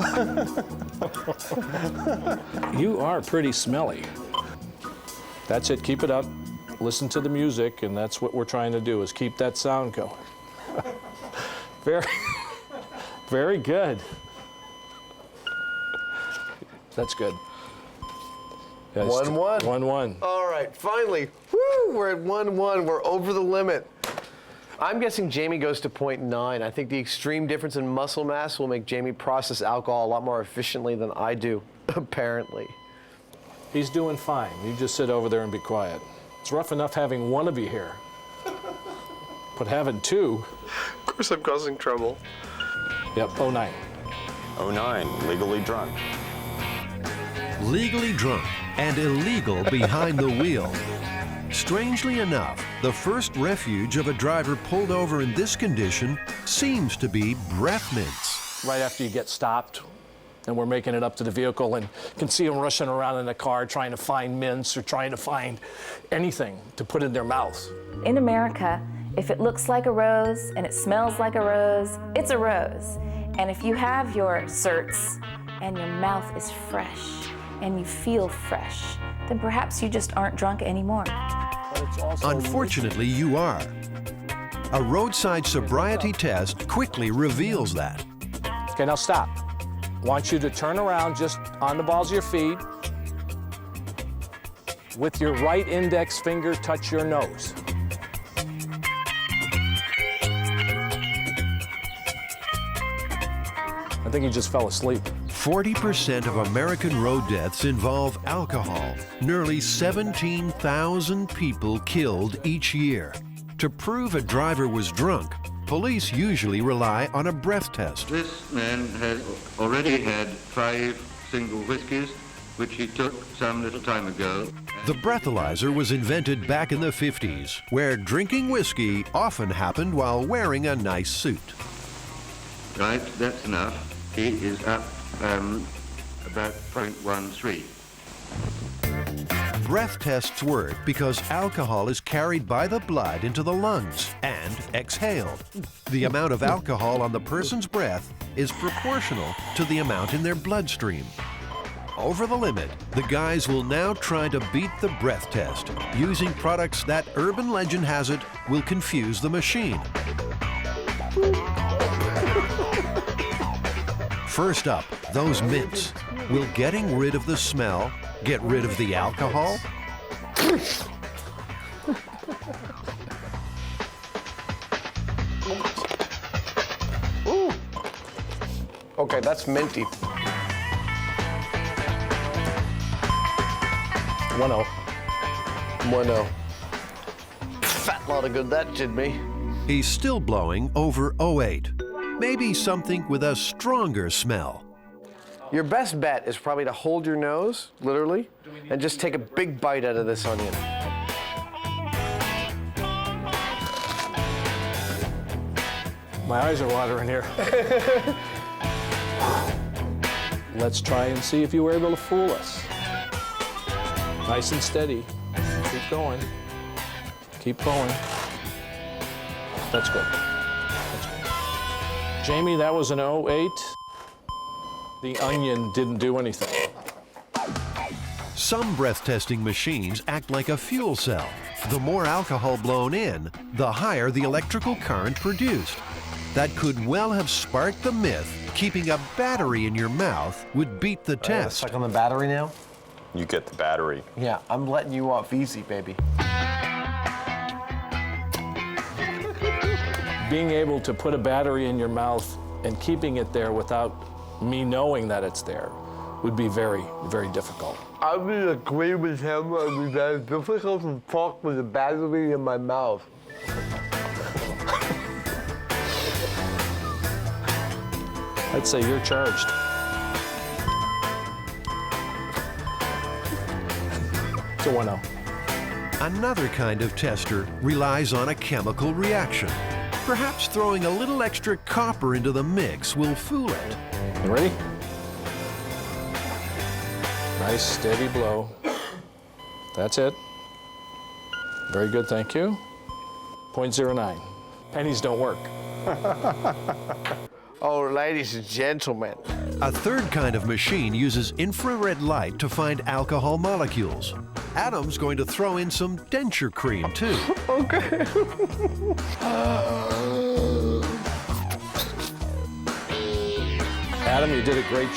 You are pretty smelly. That's it. Keep it up. Listen to the music, and that's what we're trying to do, is keep that sound going. Very, very good. That's good. 1-1. 1-1. All right, finally. Woo, we're at 1-1. We're over the limit. I'm guessing Jamie goes to 0.9. I think the extreme difference in muscle mass will make Jamie process alcohol a lot more efficiently than I do, apparently. He's doing fine. You just sit over there and be quiet. It's rough enough having one of you here, but having 2. Of course I'm causing trouble. Yep, 09. 09, legally drunk. Legally drunk and illegal behind the wheel. Strangely enough, the first refuge of a driver pulled over in this condition seems to be breath mints. Right after you get stopped, and we're making it up to the vehicle and can see them rushing around in the car trying to find mints or trying to find anything to put in their mouth. In America, if it looks like a rose and it smells like a rose, it's a rose. And if you have your certs and your mouth is fresh and you feel fresh, then perhaps you just aren't drunk anymore. Unfortunately, you are. A roadside sobriety test quickly reveals that. Okay, now stop. I want you to turn around just on the balls of your feet. With your right index finger, touch your nose. I think you just fell asleep. 40% of American road deaths involve alcohol. Nearly 17,000 people killed each year. To prove a driver was drunk, police usually rely on a breath test. This man had already had 5 single whiskeys, which he took some little time ago. The breathalyzer was invented back in the 50s, where drinking whiskey often happened while wearing a nice suit. Right, that's enough. He is up about 0.13. Breath tests work because alcohol is carried by the blood into the lungs and exhaled. The amount of alcohol on the person's breath is proportional to the amount in their bloodstream. Over the limit, the guys will now try to beat the breath test using products that, urban legend has it, will confuse the machine. First up, those mints. Will getting rid of the smell get rid of the alcohol? Ooh. Okay, that's minty. 1-0. 1-0. Fat lot of good that did me. He's still blowing over 08. Maybe something with a stronger smell. Your best bet is probably to hold your nose, literally, and just take a big bite out of this onion. My eyes are watering here. Let's try and see if you were able to fool us. Nice and steady. Keep going. Keep going. That's good. That's good. Jamie, that was an 08. The onion didn't do anything. Some breath testing machines act like a fuel cell. The more alcohol blown in, the higher the electrical current produced. That could well have sparked the myth keeping a battery in your mouth would beat the test. Stuck on the battery now? You get the battery. Yeah, I'm letting you off easy, baby. Being able to put a battery in your mouth and keeping it there without me knowing that it's there would be very, very difficult. I would agree with him. It would be very difficult to talk with a battery in my mouth. I'd say you're charged. It's a 1-0. Another kind of tester relies on a chemical reaction. Perhaps throwing a little extra copper into the mix will fool it. You ready? Nice steady blow. That's it. Very good, thank you. 0.09. Pennies don't work. Oh, ladies and gentlemen. A third kind of machine uses infrared light to find alcohol molecules. Adam's going to throw in some denture cream, too. Okay. Adam, you did a great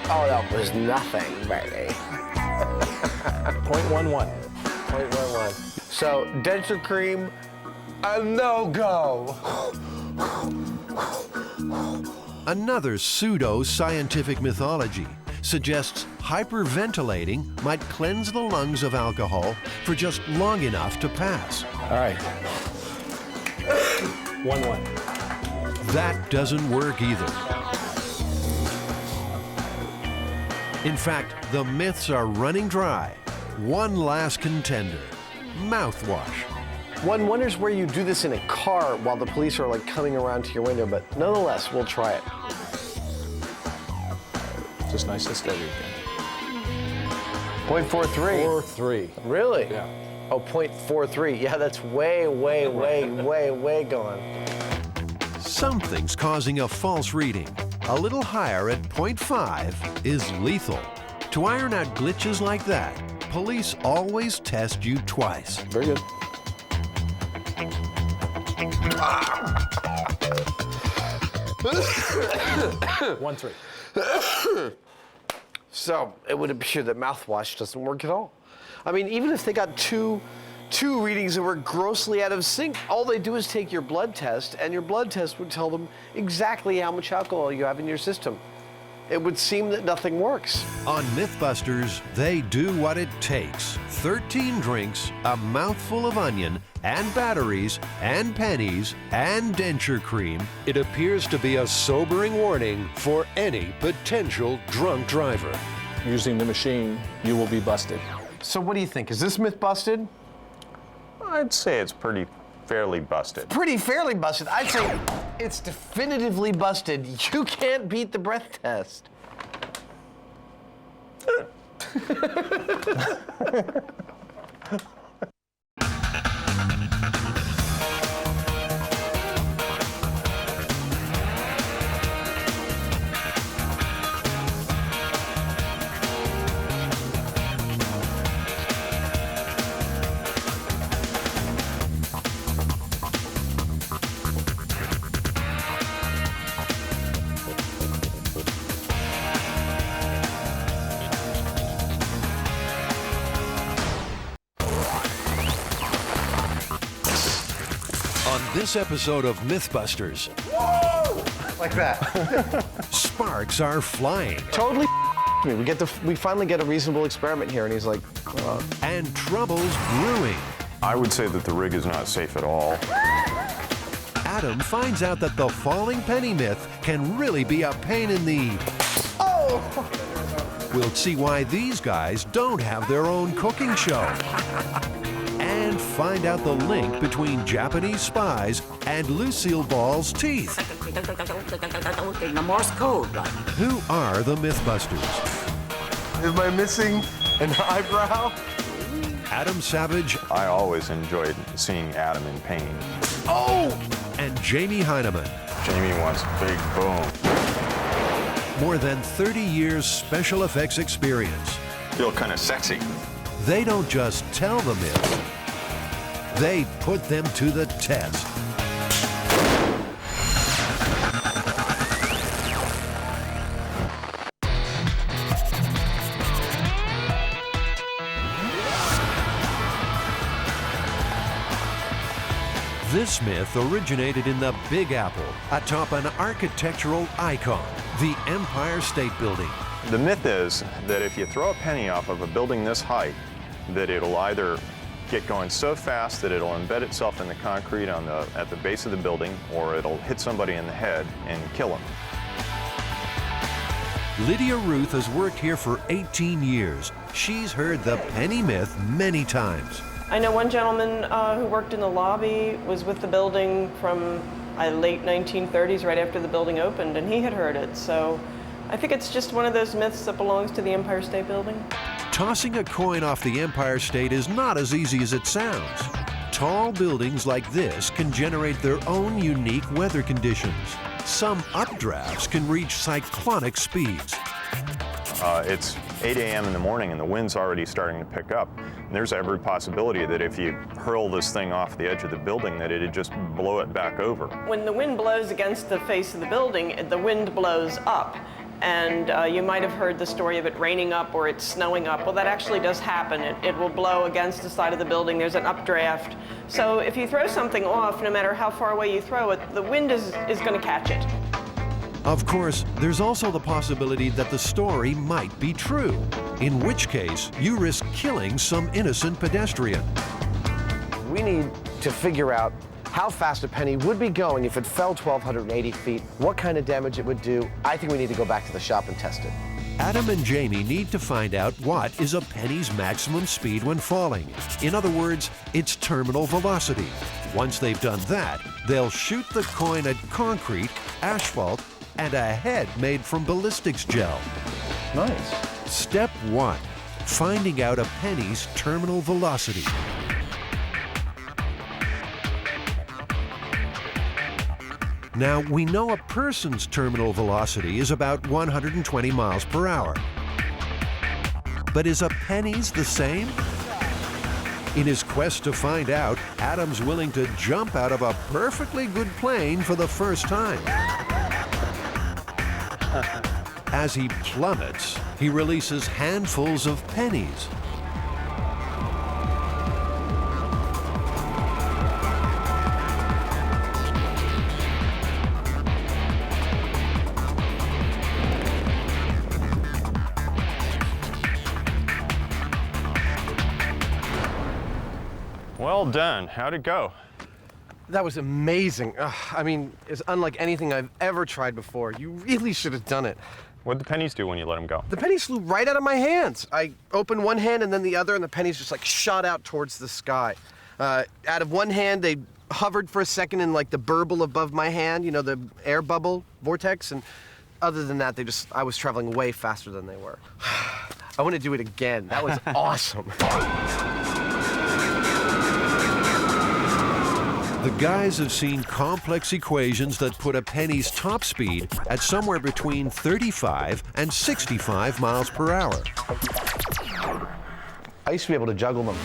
Oh, that was nothing, baby. 0.11. 0.11. So, denture cream, a no-go. Another pseudo-scientific mythology suggests hyperventilating might cleanse the lungs of alcohol for just long enough to pass. All right. 1-1. That doesn't work either. In fact, the myths are running dry. One last contender, mouthwash. One wonders where you do this in a car while the police are like coming around to your window, but nonetheless, we'll try it. Just nice and steady again. 0.43. 4.3. Really? Yeah. Oh, 0.43. Yeah, that's way gone. Something's causing a false reading. A little higher at 0.5 is lethal. To iron out glitches like that, police always test you twice. Very good. 1-3. So it would appear that mouthwash doesn't work at all. I mean, even if they got two readings that were grossly out of sync, all they do is take your blood test, and your blood test would tell them exactly how much alcohol you have in your system. It would seem that nothing works. On MythBusters, they do what it takes. 13 drinks, a mouthful of onion, and batteries, and pennies, and denture cream. It appears to be a sobering warning for any potential drunk driver. Using the machine, you will be busted. So what do you think? Is this myth busted? I'd say it's fairly busted. Pretty fairly busted. I'd say it's definitively busted. You can't beat the breath test. On this episode of MythBusters, like that. sparks are flying. Totally me. We finally get a reasonable experiment here, and he's like, and trouble's brewing. I would say that the rig is not safe at all. Adam finds out that the falling penny myth can really be a pain in the... Oh! We'll see why these guys don't have their own cooking show. And find out the link between Japanese spies and Lucille Ball's teeth. The Morse code. Who are the MythBusters? Am I missing an eyebrow? Adam Savage. I always enjoyed seeing Adam in pain. Oh! And Jamie Heineman. Jamie wants a big boom. More than 30 years special effects experience. Feel kind of sexy. They don't just tell the myths, they put them to the test. This myth originated in the Big Apple, atop an architectural icon, the Empire State Building. The myth is that if you throw a penny off of a building this height, that it'll either get going so fast that it'll embed itself in the concrete at the base of the building, or it'll hit somebody in the head and kill them. Lydia Ruth has worked here for 18 years. She's heard the penny myth many times. I know one gentleman who worked in the lobby, was with the building from late 1930s, right after the building opened, and he had heard it. So I think it's just one of those myths that belongs to the Empire State Building. Tossing a coin off the Empire State is not as easy as it sounds. Tall buildings like this can generate their own unique weather conditions. Some updrafts can reach cyclonic speeds. It's 8 a.m. in the morning and the wind's already starting to pick up. And there's every possibility that if you hurl this thing off the edge of the building, that it'd just blow it back over. When the wind blows against the face of the building, the wind blows up. And you might have heard the story of it raining up or it's snowing up. Well, that actually does happen. It will blow against the side of the building. There's an updraft. So if you throw something off, no matter how far away you throw it, the wind is going to catch it. Of course, there's also the possibility that the story might be true, in which case you risk killing some innocent pedestrian. We need to figure out how fast a penny would be going if it fell 1,280 feet, what kind of damage it would do. I think we need to go back to the shop and test it. Adam and Jamie need to find out what is a penny's maximum speed when falling. In other words, its terminal velocity. Once they've done that, they'll shoot the coin at concrete, asphalt, and a head made from ballistics gel. Nice. Step 1, finding out a penny's terminal velocity. Now, we know a person's terminal velocity is about 120 miles per hour. But is a penny's the same? In his quest to find out, Adam's willing to jump out of a perfectly good plane for the first time. As he plummets, he releases handfuls of pennies. Well done. How'd it go? That was amazing. I mean, it's unlike anything I've ever tried before. You really should have done it. What'd the pennies do when you let them go? The pennies flew right out of my hands. I opened one hand and then the other, and the pennies just like shot out towards the sky. Out of one hand, they hovered for a second in like the burble above my hand, you know, the air bubble vortex, and other than that, I was traveling way faster than they were. I want to do it again. That was awesome. The guys have seen complex equations that put a penny's top speed at somewhere between 35 and 65 miles per hour. I used to be able to juggle them.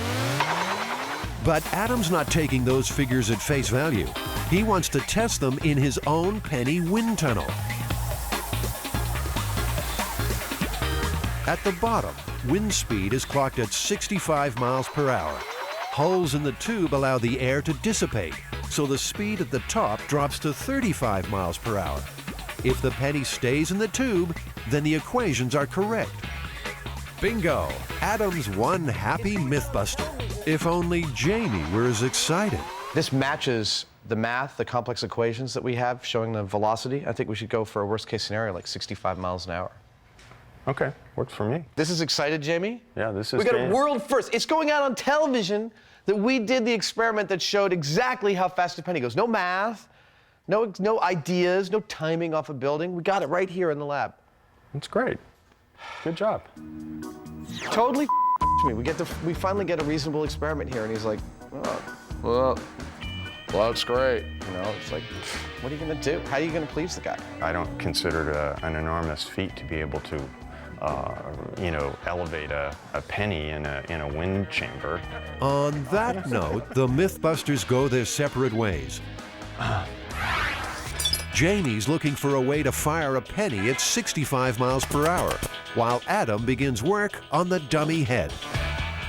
But Adam's not taking those figures at face value. He wants to test them in his own penny wind tunnel. At the bottom, wind speed is clocked at 65 miles per hour. Holes in the tube allow the air to dissipate, so the speed at the top drops to 35 miles per hour. If the penny stays in the tube, then the equations are correct. Bingo! Adam's one happy Mythbuster. If only Jamie were as excited. This matches the math, the complex equations that we have showing the velocity. I think we should go for a worst case scenario, like 65 miles an hour. Okay, works for me. This is excited, Jamie? Yeah, this is. We got a world first. It's going out on television that we did the experiment that showed exactly how fast a penny goes. No math, no ideas, no timing off a building. We got it right here in the lab. That's great. Good job. Totally me. We finally get a reasonable experiment here, and he's like, oh, well, that's great. You know, it's like, what are you gonna do? How are you gonna please the guy? I don't consider it an enormous feat to be able to, you know, elevate a penny in a wind chamber. On that note, the MythBusters go their separate ways. Jamie's looking for a way to fire a penny at 65 miles per hour, while Adam begins work on the dummy head.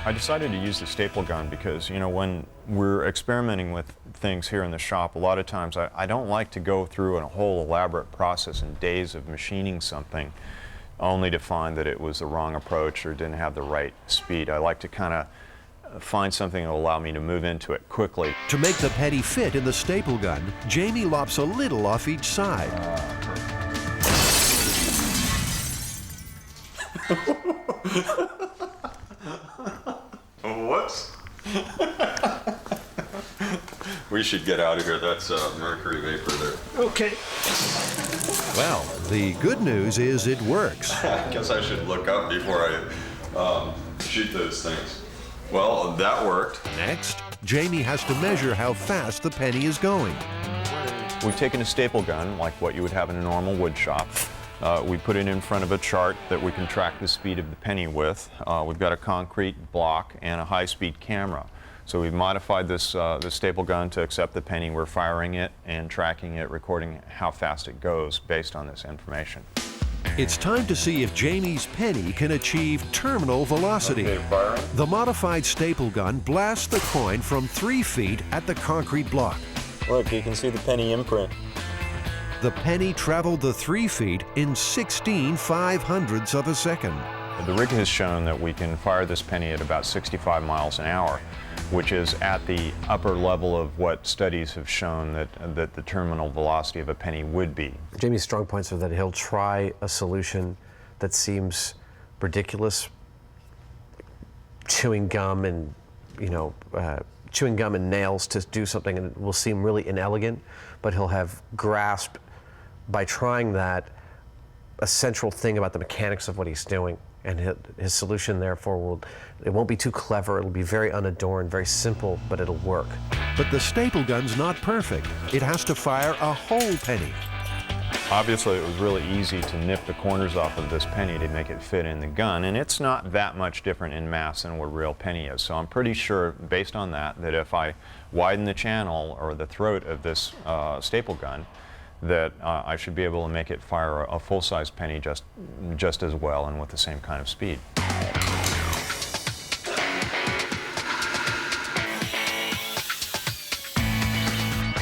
I decided to use the staple gun because, you know, when we're experimenting with things here in the shop, a lot of times I don't like to go through a whole elaborate process and days of machining something only to find that it was the wrong approach or didn't have the right speed. I like to kind of find something that will allow me to move into it quickly. To make the penny fit in the staple gun, Jamie lops a little off each side. Whoops. We should get out of here. That's mercury vapor there. Okay. Well, the good news is it works. I guess I should look up before I shoot those things. Well, that worked. Next, Jamie has to measure how fast the penny is going. We've taken a staple gun, like what you would have in a normal wood shop. We put it in front of a chart that we can track the speed of the penny with. We've got a concrete block and a high-speed camera. So we've modified this staple gun to accept the penny. We're firing it and tracking it, recording how fast it goes based on this information. It's time to see if Jamie's penny can achieve terminal velocity. Okay, the modified staple gun blasts the coin from 3 feet at the concrete block. Look, you can see the penny imprint. The penny traveled the 3 feet in 16/500ths of a second. The rig has shown that we can fire this penny at about 65 miles an hour, which is at the upper level of what studies have shown that the terminal velocity of a penny would be. Jamie's strong points are that he'll try a solution that seems ridiculous, chewing gum and, chewing gum and nails to do something, and it will seem really inelegant, but he'll have grasped by trying that a central thing about the mechanics of what he's doing. And his solution, therefore, it won't be too clever. It'll be very unadorned, very simple, but it'll work. But the staple gun's not perfect. It has to fire a whole penny. Obviously, it was really easy to nip the corners off of this penny to make it fit in the gun, and it's not that much different in mass than what a real penny is. So I'm pretty sure, based on that if I widen the channel or the throat of this staple gun, that I should be able to make it fire a full-size penny just as well and with the same kind of speed.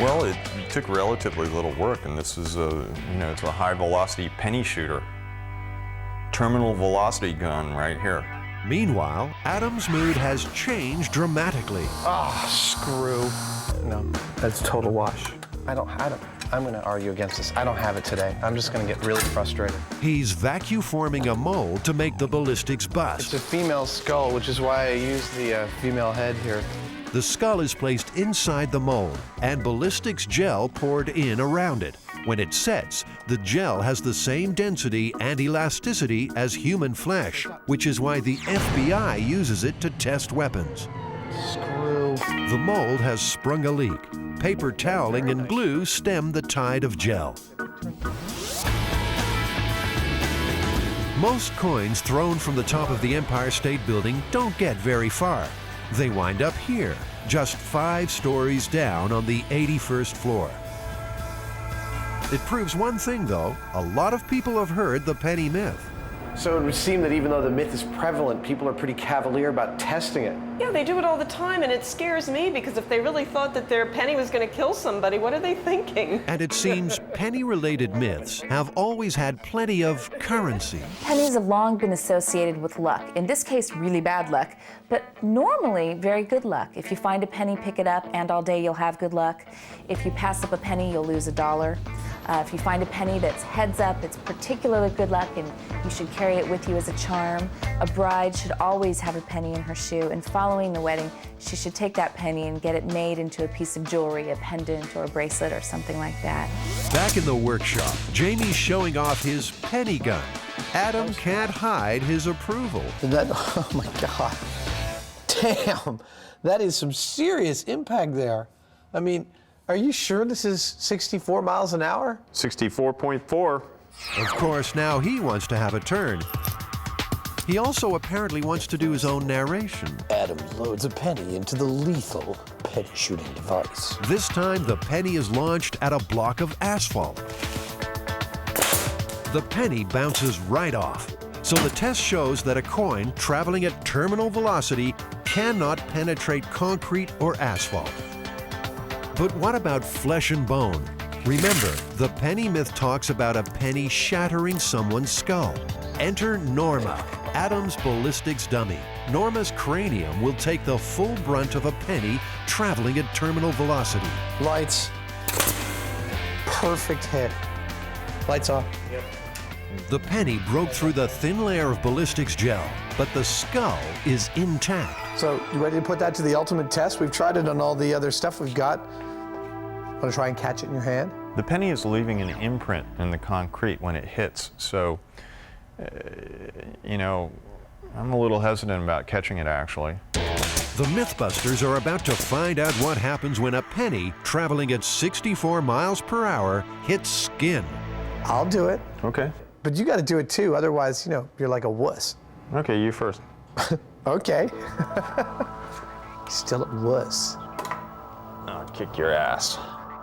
Well, it took relatively little work, and this is it's a high-velocity penny shooter. Terminal velocity gun right here. Meanwhile, Adam's mood has changed dramatically. Oh, screw. No, that's total wash. I'm going to argue against this. I don't have it today. I'm just going to get really frustrated. He's vacuum forming a mold to make the ballistics bust. It's a female skull, which is why I used the female head here. The skull is placed inside the mold and ballistics gel poured in around it. When it sets, the gel has the same density and elasticity as human flesh, which is why the FBI uses it to test weapons. Screw. The mold has sprung a leak. Paper toweling and glue stem the tide of gel. Most coins thrown from the top of the Empire State Building don't get very far. They wind up here, just 5 stories down on the 81st floor. It proves one thing, though. A lot of people have heard the penny myth. So it would seem that even though the myth is prevalent, people are pretty cavalier about testing it. Yeah, they do it all the time, and it scares me because if they really thought that their penny was going to kill somebody, what are they thinking? And it seems penny-related myths have always had plenty of currency. Pennies have long been associated with luck. In this case, really bad luck, but normally very good luck. If you find a penny, pick it up, and all day you'll have good luck. If you pass up a penny, you'll lose $1. If you find a penny that's heads up, it's particularly good luck, and you should carry it with you as a charm. A bride should always have a penny in her shoe, and following the wedding, she should take that penny and get it made into a piece of jewelry, a pendant or a bracelet or something like that. Back in the workshop, Jamie's showing off his penny gun. Adam can't hide his approval. Oh my God. Damn, that is some serious impact there. I mean, are you sure this is 64 miles an hour? 64.4. Of course, now he wants to have a turn. He also apparently wants to do his own narration. Adam loads a penny into the lethal penny shooting device. This time, the penny is launched at a block of asphalt. The penny bounces right off. So the test shows that a coin traveling at terminal velocity cannot penetrate concrete or asphalt. But what about flesh and bone? Remember, the penny myth talks about a penny shattering someone's skull. Enter Norma, Adam's ballistics dummy. Norma's cranium will take the full brunt of a penny traveling at terminal velocity. Lights. Perfect hit. Lights off. Yep. The penny broke through the thin layer of ballistics gel, but the skull is intact. So, you ready to put that to the ultimate test? We've tried it on all the other stuff we've got. Want to try and catch it in your hand? The penny is leaving an imprint in the concrete when it hits, so, you know, I'm a little hesitant about catching it, actually. The MythBusters are about to find out what happens when a penny traveling at 64 miles per hour hits skin. I'll do it. Okay. But you got to do it too, otherwise, you know, you're like a wuss. Okay, you first. Okay. Still a wuss. I'll kick your ass.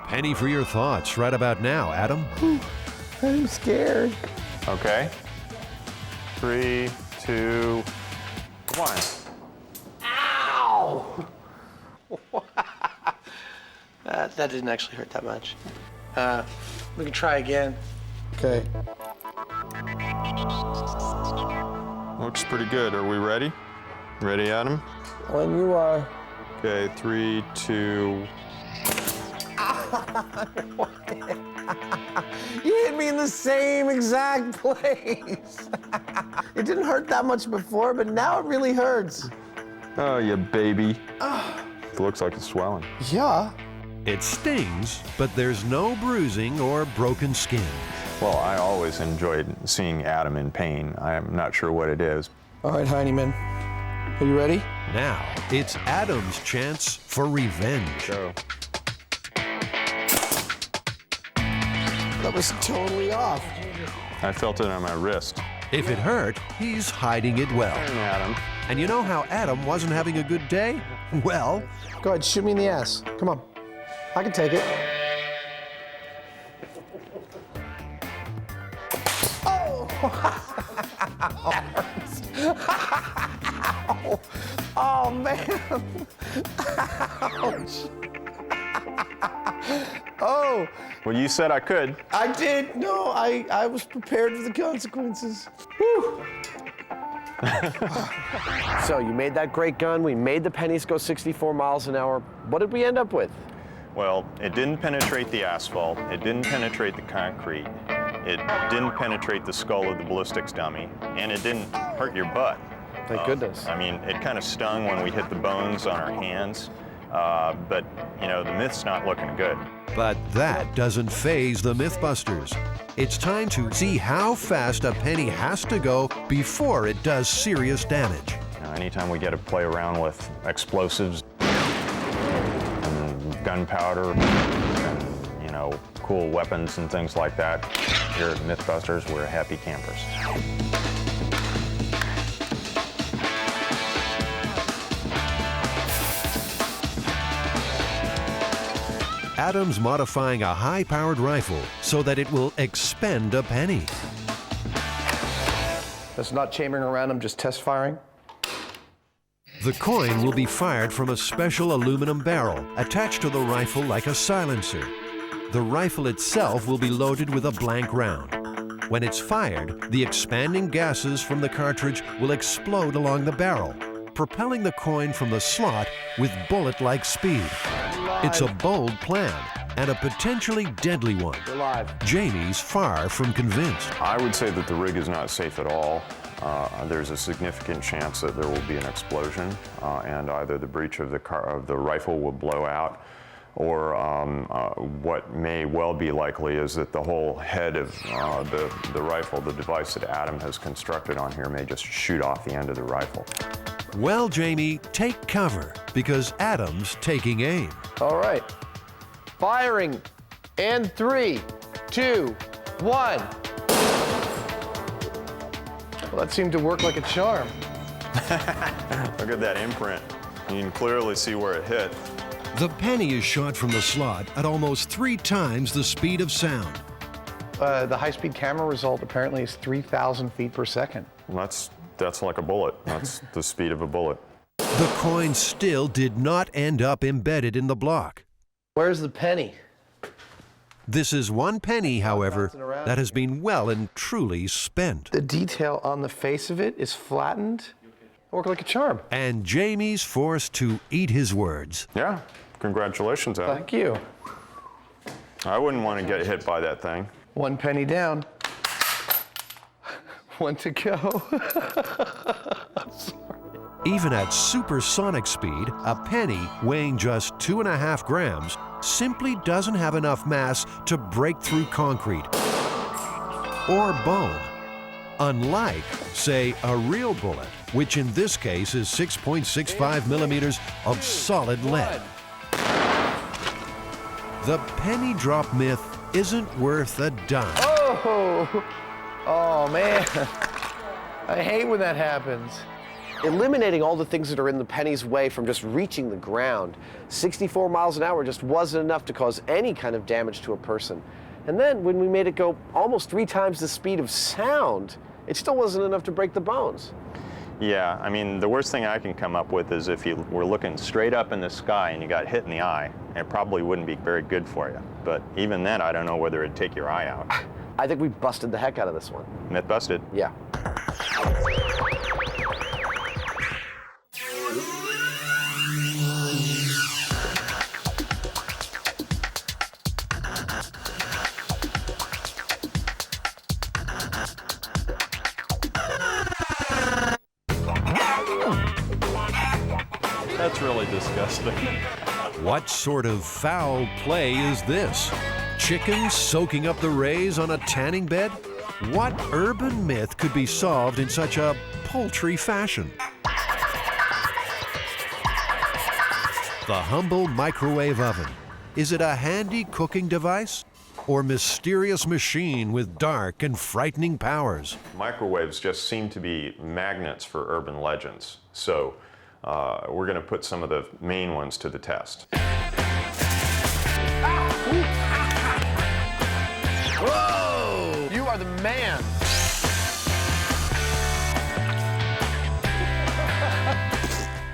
Penny for your thoughts right about now, Adam. I'm scared. Okay. 3, 2, 1. Ow! That didn't actually hurt that much. We can try again. Okay. Looks pretty good. Are we ready? Ready, Adam? When you are. Okay, 3, 2. You hit me in the same exact place. It didn't hurt that much before, but now it really hurts. Oh, you baby. It looks like it's swelling. Yeah. It stings, but there's no bruising or broken skin. Well, I always enjoyed seeing Adam in pain. I'm not sure what it is. All right, Heineman. Are you ready? Now, it's Adam's chance for revenge. Go. That was totally off. I felt it on my wrist. If it hurt, he's hiding it well. Adam. And you know how Adam wasn't having a good day? Well, go ahead, shoot me in the ass. Come on. I can take it. Oh! That hurts. Ow. Oh, man. Ouch. Oh. Well, you said I could. I did. No, I was prepared for the consequences. Whew. So you made that great gun. We made the pennies go 64 miles an hour. What did we end up with? Well, it didn't penetrate the asphalt. It didn't penetrate the concrete. It didn't penetrate the skull of the ballistics dummy. And it didn't hurt your butt. Thank goodness. I mean, it kind of stung when we hit the bones on our hands. But, you know, the myth's not looking good. But that doesn't faze the MythBusters. It's time to see how fast a penny has to go before it does serious damage. Anytime we get to play around with explosives and gunpowder and, you know, cool weapons and things like that, here at MythBusters, we're happy campers. Adam's modifying a high-powered rifle so that it will expend a penny. That's not chambering around, I'm just test firing. The coin will be fired from a special aluminum barrel attached to the rifle like a silencer. The rifle itself will be loaded with a blank round. When it's fired, the expanding gases from the cartridge will explode along the barrel, propelling the coin from the slot with bullet-like speed. It's a bold plan and a potentially deadly one. Jamie's far from convinced. I would say that the rig is not safe at all. There's a significant chance that there will be an explosion and either the breech of the rifle will blow out or what may well be likely is that the whole head of the rifle, the device that Adam has constructed on here, may just shoot off the end of the rifle. Well, Jamie, take cover, because Adam's taking aim. All right. Firing. And 3, 2, 1. Well, that seemed to work like a charm. Look at that imprint. You can clearly see where it hit. The penny is shot from the slot at almost 3 times the speed of sound. The high-speed camera result apparently is 3,000 feet per second. That's like a bullet. That's the speed of a bullet. The coin still did not end up embedded in the block. Where's the penny? This is one penny, however, that has been well and truly spent. The detail on the face of it is flattened. Work like a charm. And Jamie's forced to eat his words. Yeah, congratulations, Adam. Thank you. I wouldn't want to get hit by that thing. 1 penny down. 1 to go. Even at supersonic speed, a penny weighing just 2.5 grams simply doesn't have enough mass to break through concrete or bone. Unlike, say, a real bullet, which in this case is 6.65 millimeters of solid lead. The penny drop myth isn't worth a dime. Oh man. I hate when that happens. Eliminating all the things that are in the penny's way from just reaching the ground. 64 miles an hour just wasn't enough to cause any kind of damage to a person. And then when we made it go almost 3 times the speed of sound, it still wasn't enough to break the bones. Yeah, I mean, the worst thing I can come up with is if you were looking straight up in the sky and you got hit in the eye, it probably wouldn't be very good for you. But even then, I don't know whether it'd take your eye out. I think we busted the heck out of this one. Myth busted. Yeah. That's really disgusting. What sort of foul play is this? Chickens soaking up the rays on a tanning bed? What urban myth could be solved in such a paltry fashion? The humble microwave oven. Is it a handy cooking device? Or mysterious machine with dark and frightening powers? Microwaves just seem to be magnets for urban legends. So we're going to put some of the main ones to the test. Whoa! You are the man.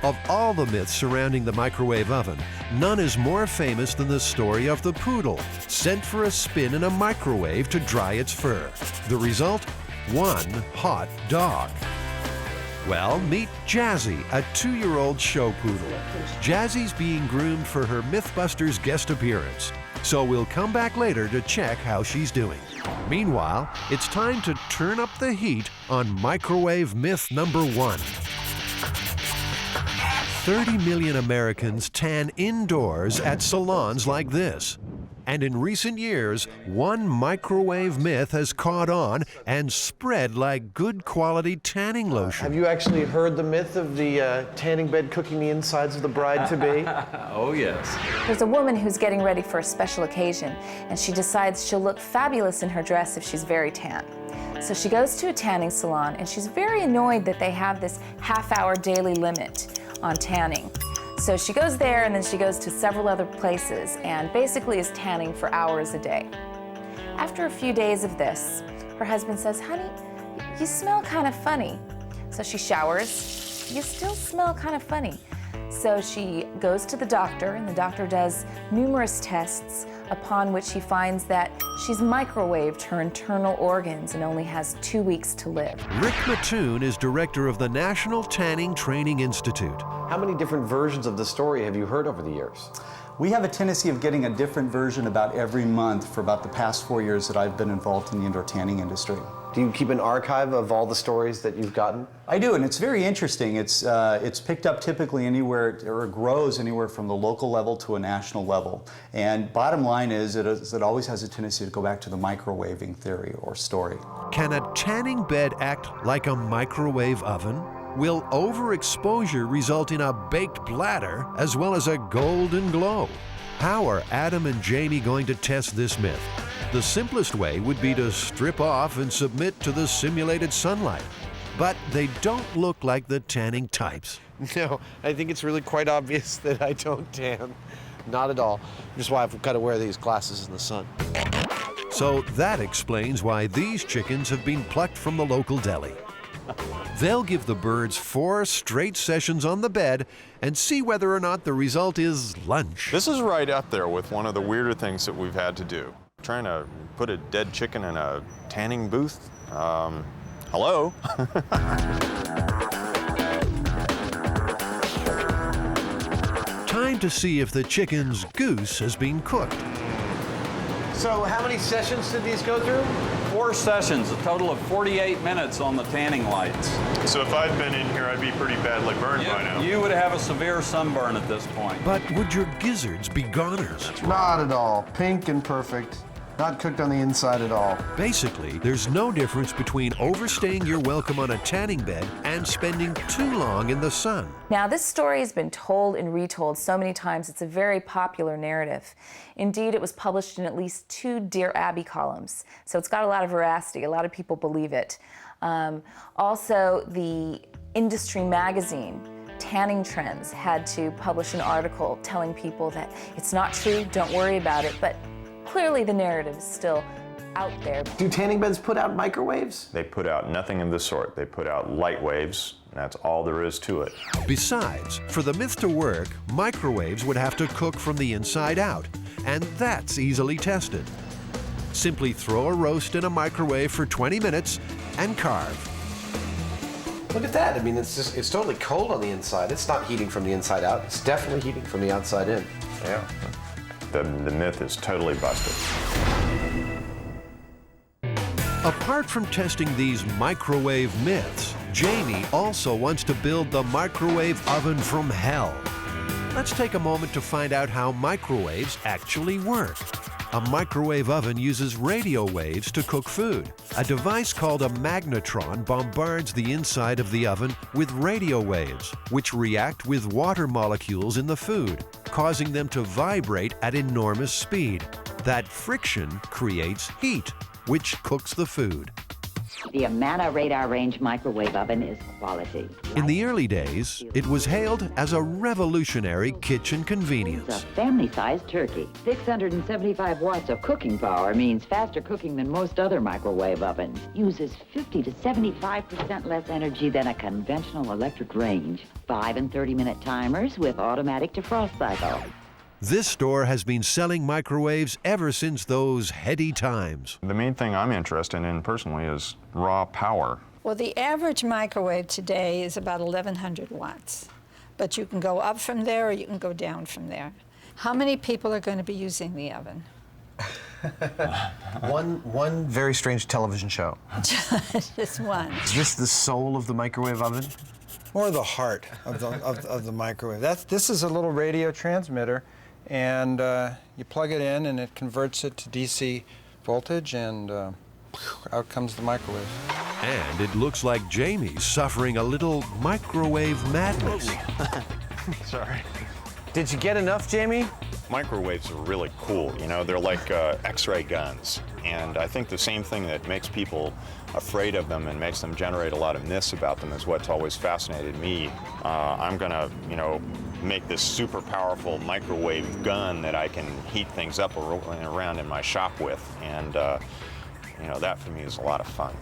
Of all the myths surrounding the microwave oven, none is more famous than the story of the poodle sent for a spin in a microwave to dry its fur. The result? One hot dog. Well, meet Jazzy, a 2-year-old show poodle. Jazzy's being groomed for her MythBusters guest appearance, so we'll come back later to check how she's doing. Meanwhile, it's time to turn up the heat on microwave myth number 1. 30 million Americans tan indoors at salons like this. And in recent years, one microwave myth has caught on and spread like good quality tanning lotion. Have you actually heard the myth of the tanning bed cooking the insides of the bride-to-be? Oh, yes. There's a woman who's getting ready for a special occasion, and she decides she'll look fabulous in her dress if she's very tan. So she goes to a tanning salon, and she's very annoyed that they have this half-hour daily limit on tanning. So she goes there, and then she goes to several other places, and basically is tanning for hours a day. After a few days of this, her husband says, "Honey, you smell kind of funny." So she showers. "You still smell kind of funny." So she goes to the doctor, and the doctor does numerous tests, upon which he finds that she's microwaved her internal organs and only has 2 weeks to live. Rick Mattoon is director of the National Tanning Training Institute. How many different versions of the story have you heard over the years? We have a tendency of getting a different version about every month for about the past 4 years that I've been involved in the indoor tanning industry. Do you keep an archive of all the stories that you've gotten? I do, and it's very interesting. It's picked up typically anywhere, or it grows anywhere from the local level to a national level. And bottom line is, it always has a tendency to go back to the microwaving theory or story. Can a tanning bed act like a microwave oven? Will overexposure result in a baked bladder as well as a golden glow? How are Adam and Jamie going to test this myth? The simplest way would be to strip off and submit to the simulated sunlight. But they don't look like the tanning types. No, I think it's really quite obvious that I don't tan. Not at all. Which is why I've got to wear these glasses in the sun. So that explains why these chickens have been plucked from the local deli. They'll give the birds 4 straight sessions on the bed and see whether or not the result is lunch. This is right up there with one of the weirder things that we've had to do. Trying to put a dead chicken in a tanning booth? Hello? Time to see if the chicken's goose has been cooked. So how many sessions did these go through? 4 sessions, a total of 48 minutes on the tanning lights. So if I'd been in here, I'd be pretty badly burned by now. You would have a severe sunburn at this point. But would your gizzards be goners? Not at all. Pink and perfect. Not cooked on the inside at all. Basically, there's no difference between overstaying your welcome on a tanning bed and spending too long in the sun. Now, this story has been told and retold so many times, it's a very popular narrative. Indeed, it was published in at least 2 Dear Abby columns, so it's got a lot of veracity. A lot of people believe it. Also, the industry magazine, Tanning Trends, had to publish an article telling people that it's not true, don't worry about it, but clearly the narrative is still out there. Do tanning beds put out microwaves? They put out nothing of the sort. They put out light waves, and that's all there is to it. Besides, for the myth to work, microwaves would have to cook from the inside out, and that's easily tested. Simply throw a roast in a microwave for 20 minutes and carve. Look at that. I mean, it's totally cold on the inside. It's not heating from the inside out. It's definitely heating from the outside in. Yeah. The myth is totally busted. Apart from testing these microwave myths, Jamie also wants to build the microwave oven from hell. Let's take a moment to find out how microwaves actually work. A microwave oven uses radio waves to cook food. A device called a magnetron bombards the inside of the oven with radio waves, which react with water molecules in the food, causing them to vibrate at enormous speed. That friction creates heat, which cooks the food. The Amana radar range microwave oven is quality. In the early days, it was hailed as a revolutionary kitchen It's convenience. a family-sized turkey. 675 watts of cooking power means faster cooking than most other microwave ovens. Uses 50 to 75% less energy than a conventional electric range. 5 and 30-minute timers with automatic defrost cycle. This store has been selling microwaves ever since those heady times. The main thing I'm interested in personally is raw power. Well, the average microwave today is about 1,100 watts. But you can go up from there or you can go down from there. How many people are going to be using the oven? One very strange television show. Just one. Is this the soul of the microwave oven? More the heart of the microwave. This is a little radio transmitter, and you plug it in and it converts it to DC voltage, and out comes the microwave. And it looks like Jamie's suffering a little microwave madness. Sorry. Did you get enough, Jamie? Microwaves are really cool, you know, they're like X-ray guns. And I think the same thing that makes people afraid of them and makes them generate a lot of myths about them is what's always fascinated me. I'm gonna, you know, make this super powerful microwave gun that I can heat things up around in my shop with. And, you know, that for me is a lot of fun.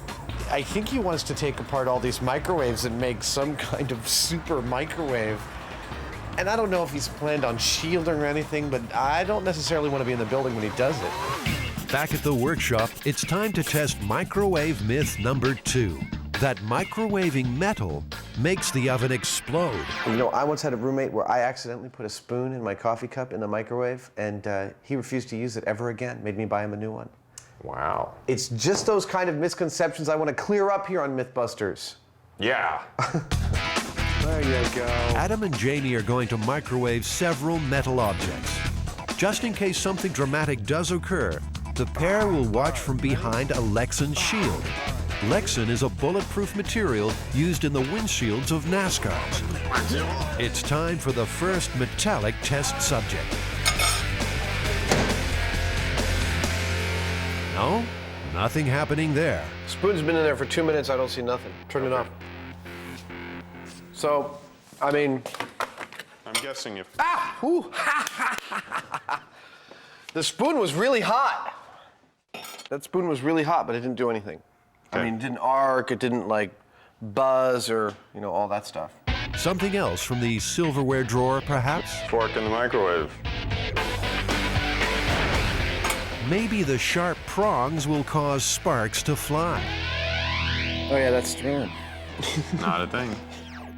I think he wants to take apart all these microwaves and make some kind of super microwave. And I don't know if he's planned on shielding or anything, but I don't necessarily want to be in the building when he does it. Back at the workshop, it's time to test microwave myth number 2. That microwaving metal makes the oven explode. You know, I once had a roommate where I accidentally put a spoon in my coffee cup in the microwave, and he refused to use it ever again. Made me buy him a new one. Wow. It's just those kind of misconceptions I want to clear up here on MythBusters. Yeah. There you go. Adam and Jamie are going to microwave several metal objects. Just in case something dramatic does occur, the pair will watch from behind a Lexan shield. Lexan is a bulletproof material used in the windshields of NASCARs. It's time for the first metallic test subject. No, nothing happening there. Spoon's been in there for 2 minutes. I don't see nothing. Turn it off. So, I mean... I'm guessing if... Ah! Ooh! The spoon was really hot. That spoon was really hot, but it didn't do anything. I mean, it didn't arc, it didn't, like, buzz or, you know, all that stuff. Something else from the silverware drawer, perhaps? Fork in the microwave. Maybe the sharp prongs will cause sparks to fly. Oh yeah, that's thrilling. Not a thing.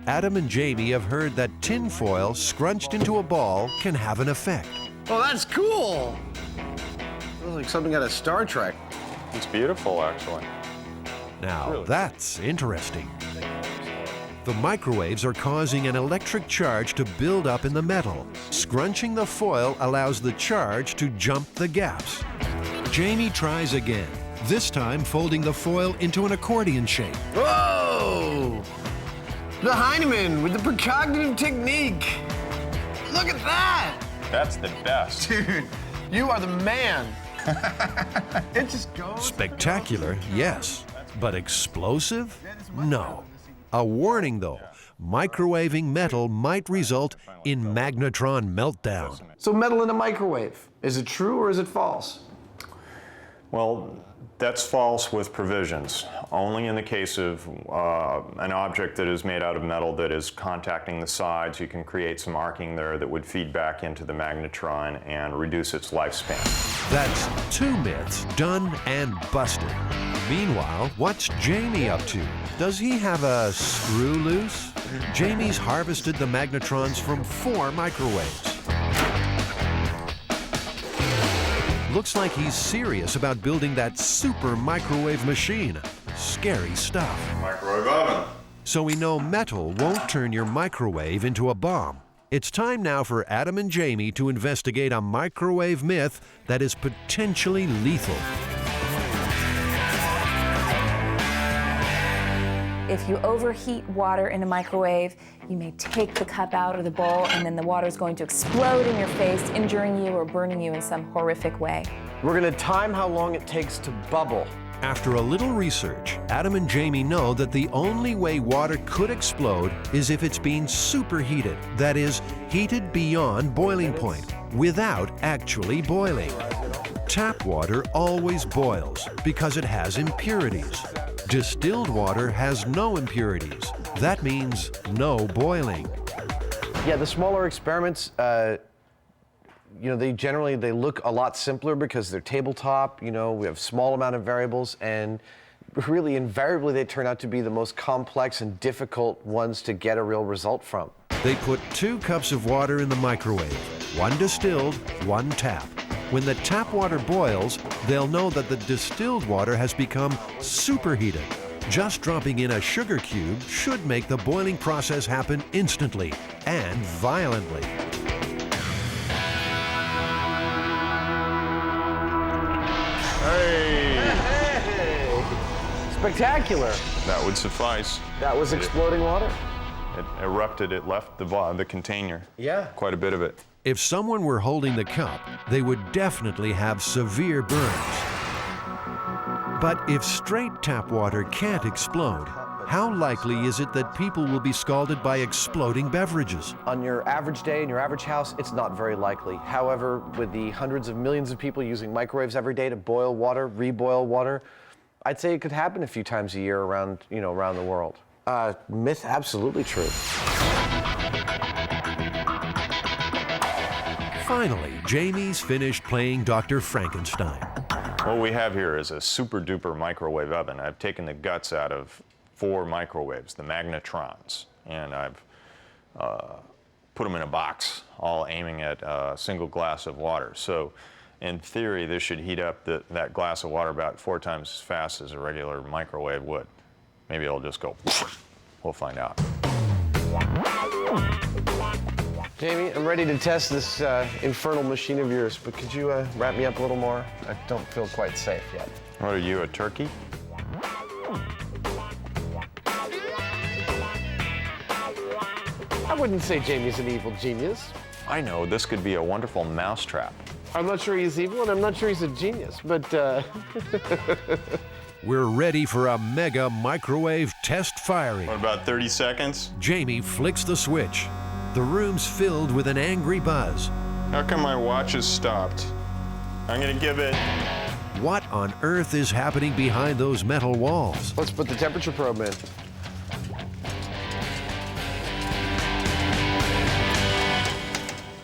Adam and Jamie have heard that tinfoil scrunched into a ball can have an effect. Oh, that's cool! Looks like something out of Star Trek. It's beautiful, actually. Now, that's interesting. The microwaves are causing an electric charge to build up in the metal. Scrunching the foil allows the charge to jump the gaps. Jamie tries again, this time folding the foil into an accordion shape. Whoa! The Heinemann with the precognitive technique. Look at that! That's the best. Dude, you are the man. It just goes. Spectacular, yes, but explosive? No. A warning though, microwaving metal might result in magnetron meltdown. So metal in a microwave, is it true or is it false? Well, that's false with provisions. Only in the case of an object that is made out of metal that is contacting the sides, you can create some arcing there that would feed back into the magnetron and reduce its lifespan. That's 2 myths done and busted. Meanwhile, what's Jamie up to? Does he have a screw loose? Jamie's harvested the magnetrons from 4 microwaves. Looks like he's serious about building that super microwave machine. Scary stuff. Microwave oven. So we know metal won't turn your microwave into a bomb. It's time now for Adam and Jamie to investigate a microwave myth that is potentially lethal. If you overheat water in a microwave, you may take the cup out of the bowl and then the water is going to explode in your face, injuring you or burning you in some horrific way. We're gonna time how long it takes to bubble. After a little research, Adam and Jamie know that the only way water could explode is if it's being superheated, that is, heated beyond boiling point, without actually boiling. Tap water always boils because it has impurities. Distilled water has no impurities. That means no boiling. Yeah, the smaller experiments, you know, they look a lot simpler because they're tabletop, you know, we have small amount of variables, and really invariably they turn out to be the most complex and difficult ones to get a real result from. They put 2 cups of water in the microwave, 1 distilled, 1 tap. When the tap water boils, they'll know that the distilled water has become superheated. Just dropping in a sugar cube should make the boiling process happen instantly and violently. Hey! Spectacular. That would suffice. That was exploding water? It erupted, it left the container. Yeah. Quite a bit of it. If someone were holding the cup, they would definitely have severe burns. But if straight tap water can't explode, how likely is it that people will be scalded by exploding beverages? On your average day in your average house, it's not very likely. However, with the hundreds of millions of people using microwaves every day to boil water, reboil water, I'd say it could happen a few times a year around, you know, around the world. Myth, absolutely true. Finally, Jamie's finished playing Dr. Frankenstein. What we have here is a super duper microwave oven. I've taken the guts out of 4 microwaves, the magnetrons, and I've put them in a box, all aiming at a single glass of water. So In theory, this should heat up that glass of water about 4 times as fast as a regular microwave would. Maybe it'll just go. We'll find out. Jamie, I'm ready to test this infernal machine of yours, but could you wrap me up a little more? I don't feel quite safe yet. What are you, a turkey? I wouldn't say Jamie's an evil genius. I know, this could be a wonderful mousetrap. I'm not sure he's evil, and I'm not sure he's a genius, but We're ready for a mega microwave test firing. What, about 30 seconds? Jamie flicks the switch. The room's filled with an angry buzz. How come my watch has stopped? I'm gonna give it. What on earth is happening behind those metal walls? let's put the temperature probe in.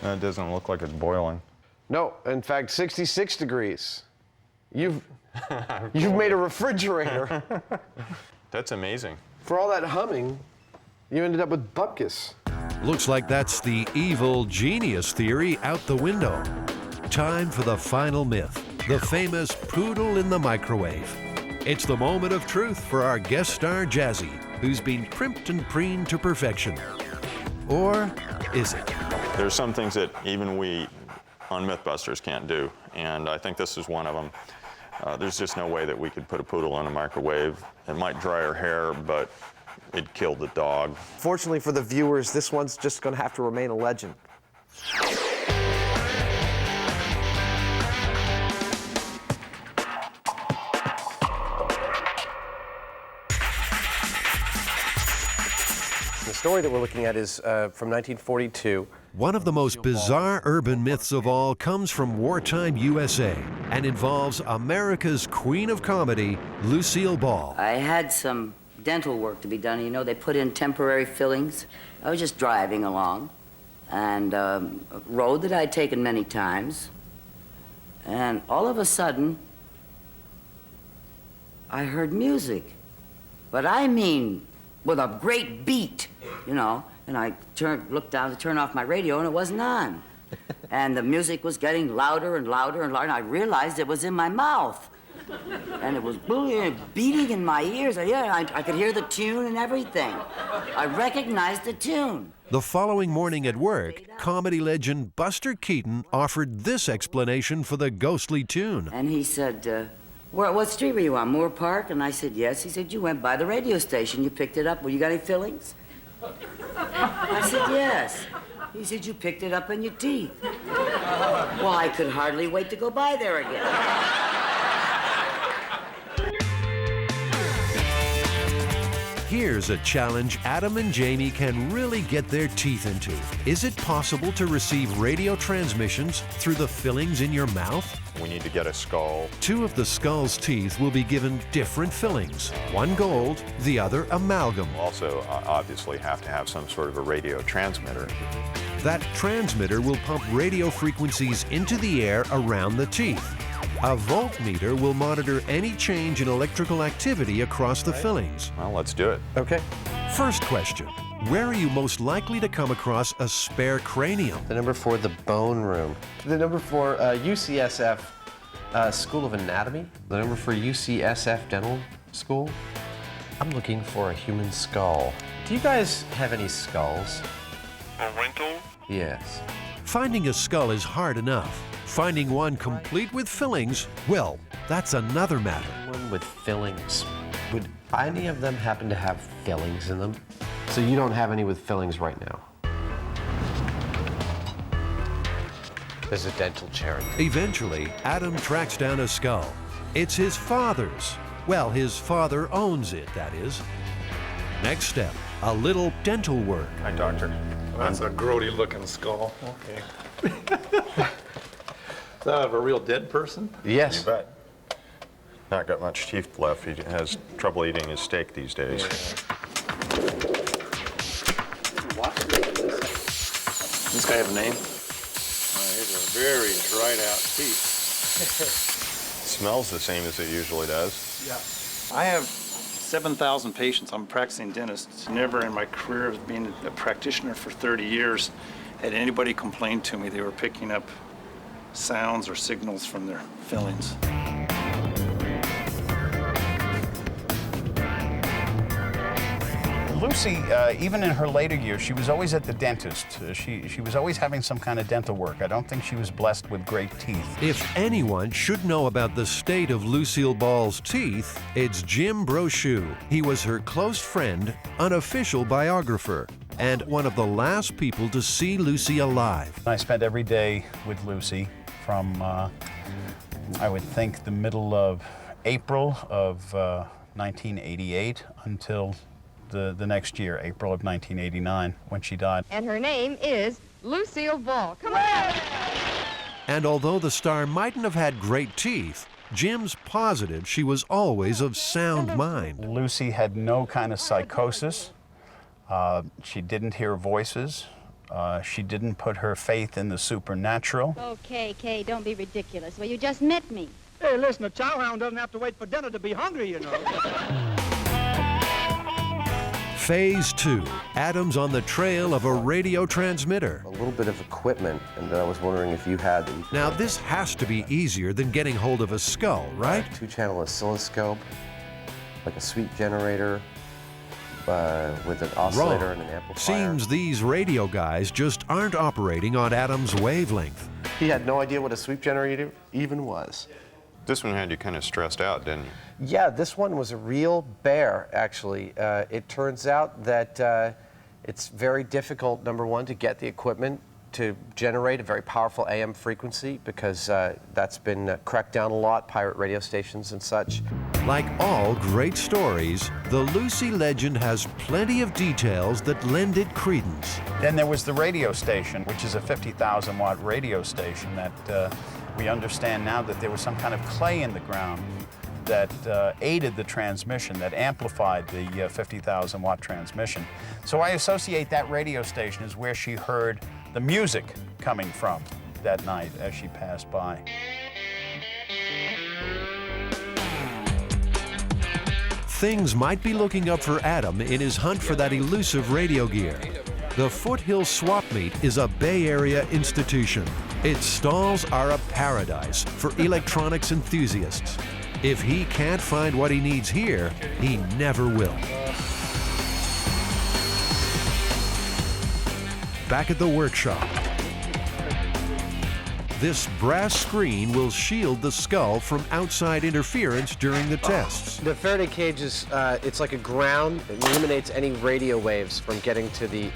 That doesn't look like it's boiling. No, in fact, 66 degrees. You've made a refrigerator. That's amazing. For all that humming, you ended up with bupkis. Looks like that's the evil genius theory out the window. Time for the final myth, the famous poodle in the microwave. It's the moment of truth for our guest star Jazzy, who's been primped and preened to perfection. Or is it? There's some things that even we on MythBusters can't do, and I think this is one of them. There's just no way that we could put a poodle in a microwave. It might dry her hair, but it'd kill the dog. Fortunately for the viewers, this one's just going to have to remain a legend. The story that we're looking at is from 1942. One of the most bizarre urban myths of all comes from wartime USA and involves America's queen of comedy, Lucille Ball. I had some dental work to be done. You know, they put in temporary fillings. I was just driving along, and a road that I'd taken many times, and all of a sudden, I heard music. But I mean, with a great beat, you know. And I looked down to turn off my radio, and it wasn't on. And the music was getting louder and louder and louder, and I realized it was in my mouth. And it was beating in my ears. I could hear the tune and everything. I recognized the tune. The following morning at work, comedy legend Buster Keaton offered this explanation for the ghostly tune. And he said, what street were you on, Moore Park? And I said, yes. He said, you went by the radio station. You picked it up. Well, you got any fillings? I said, yes. He said, you picked it up in your teeth. Well, I could hardly wait to go by there again. Here's a challenge Adam and Jamie can really get their teeth into. Is it possible to receive radio transmissions through the fillings in your mouth? We need to get a skull. 2 of the skull's teeth will be given different fillings. One gold, the other amalgam. We'll also obviously have to have some sort of a radio transmitter. That transmitter will pump radio frequencies into the air around the teeth. A voltmeter will monitor any change in electrical activity across the fillings. Well, let's do it. Okay. First question. Where are you most likely to come across a spare cranium? The number 4, the bone room. The number 4, UCSF School of Anatomy. The number 4, UCSF Dental School. I'm looking for a human skull. Do you guys have any skulls? A rental? Yes. Finding a skull is hard enough. Finding one complete with fillings, well, that's another matter. One with fillings. Would any of them happen to have fillings in them? So you don't have any with fillings right now? There's a dental chair in there. Eventually, Adam tracks down a skull. It's his father's. Well, his father owns it, that is. Next step, a little dental work. Hi, doctor. That's a grody-looking skull. Okay. Is that of a real dead person? Yes. You bet. Not got much teeth left. He has trouble eating his steak these days. Does this guy have a name? He's a very dried out teeth. Smells the same as it usually does. Yeah. I have 7,000 patients. I'm a practicing dentist. Never in my career of being a practitioner for 30 years had anybody complain to me they were picking up sounds or signals from their fillings. Lucy, even in her later years, she was always at the dentist. She was always having some kind of dental work. I don't think she was blessed with great teeth. If anyone should know about the state of Lucille Ball's teeth, it's Jim Brochu. He was her close friend, unofficial biographer, and one of the last people to see Lucy alive. I spent every day with Lucy from, I would think, the middle of April of 1988 until the next year, April of 1989, when she died. And her name is Lucille Ball. Come on! And although the star mightn't have had great teeth, Jim's positive she was always of sound mind. Lucy had no kind of psychosis. She didn't hear voices. She didn't put her faith in the supernatural. Okay, Kay, don't be ridiculous. Well, you just met me. Hey, listen, a chowhound doesn't have to wait for dinner to be hungry, you know. Phase 2, Adam's on the trail of a radio transmitter. A little bit of equipment, and I was wondering if you had them. Now, this has to be easier than getting hold of a skull, right? Two-channel oscilloscope, like a sweep generator, with an oscillator and an amplifier. Seems these radio guys just aren't operating on Adam's wavelength. He had no idea what a sweep generator even was. This one had you kind of stressed out, didn't you? Yeah, this one was a real bear, actually. It turns out that it's very difficult, number one, to get the equipment to generate a very powerful AM frequency because that's been cracked down a lot, pirate radio stations and such. Like all great stories, the Lucy legend has plenty of details that lend it credence. Then there was the radio station, which is a 50,000 watt radio station that we understand now that there was some kind of clay in the ground that aided the transmission, that amplified the 50,000 watt transmission. So I associate that radio station as where she heard the music coming from that night as she passed by. Things might be looking up for Adam in his hunt for that elusive radio gear. The Foothill Swap Meet is a Bay Area institution. Its stalls are a paradise for electronics enthusiasts. If he can't find what he needs here, he never will. Back at the workshop, this brass screen will shield the skull from outside interference during the tests. The Faraday cage is, it's like a ground. It eliminates any radio waves from getting to the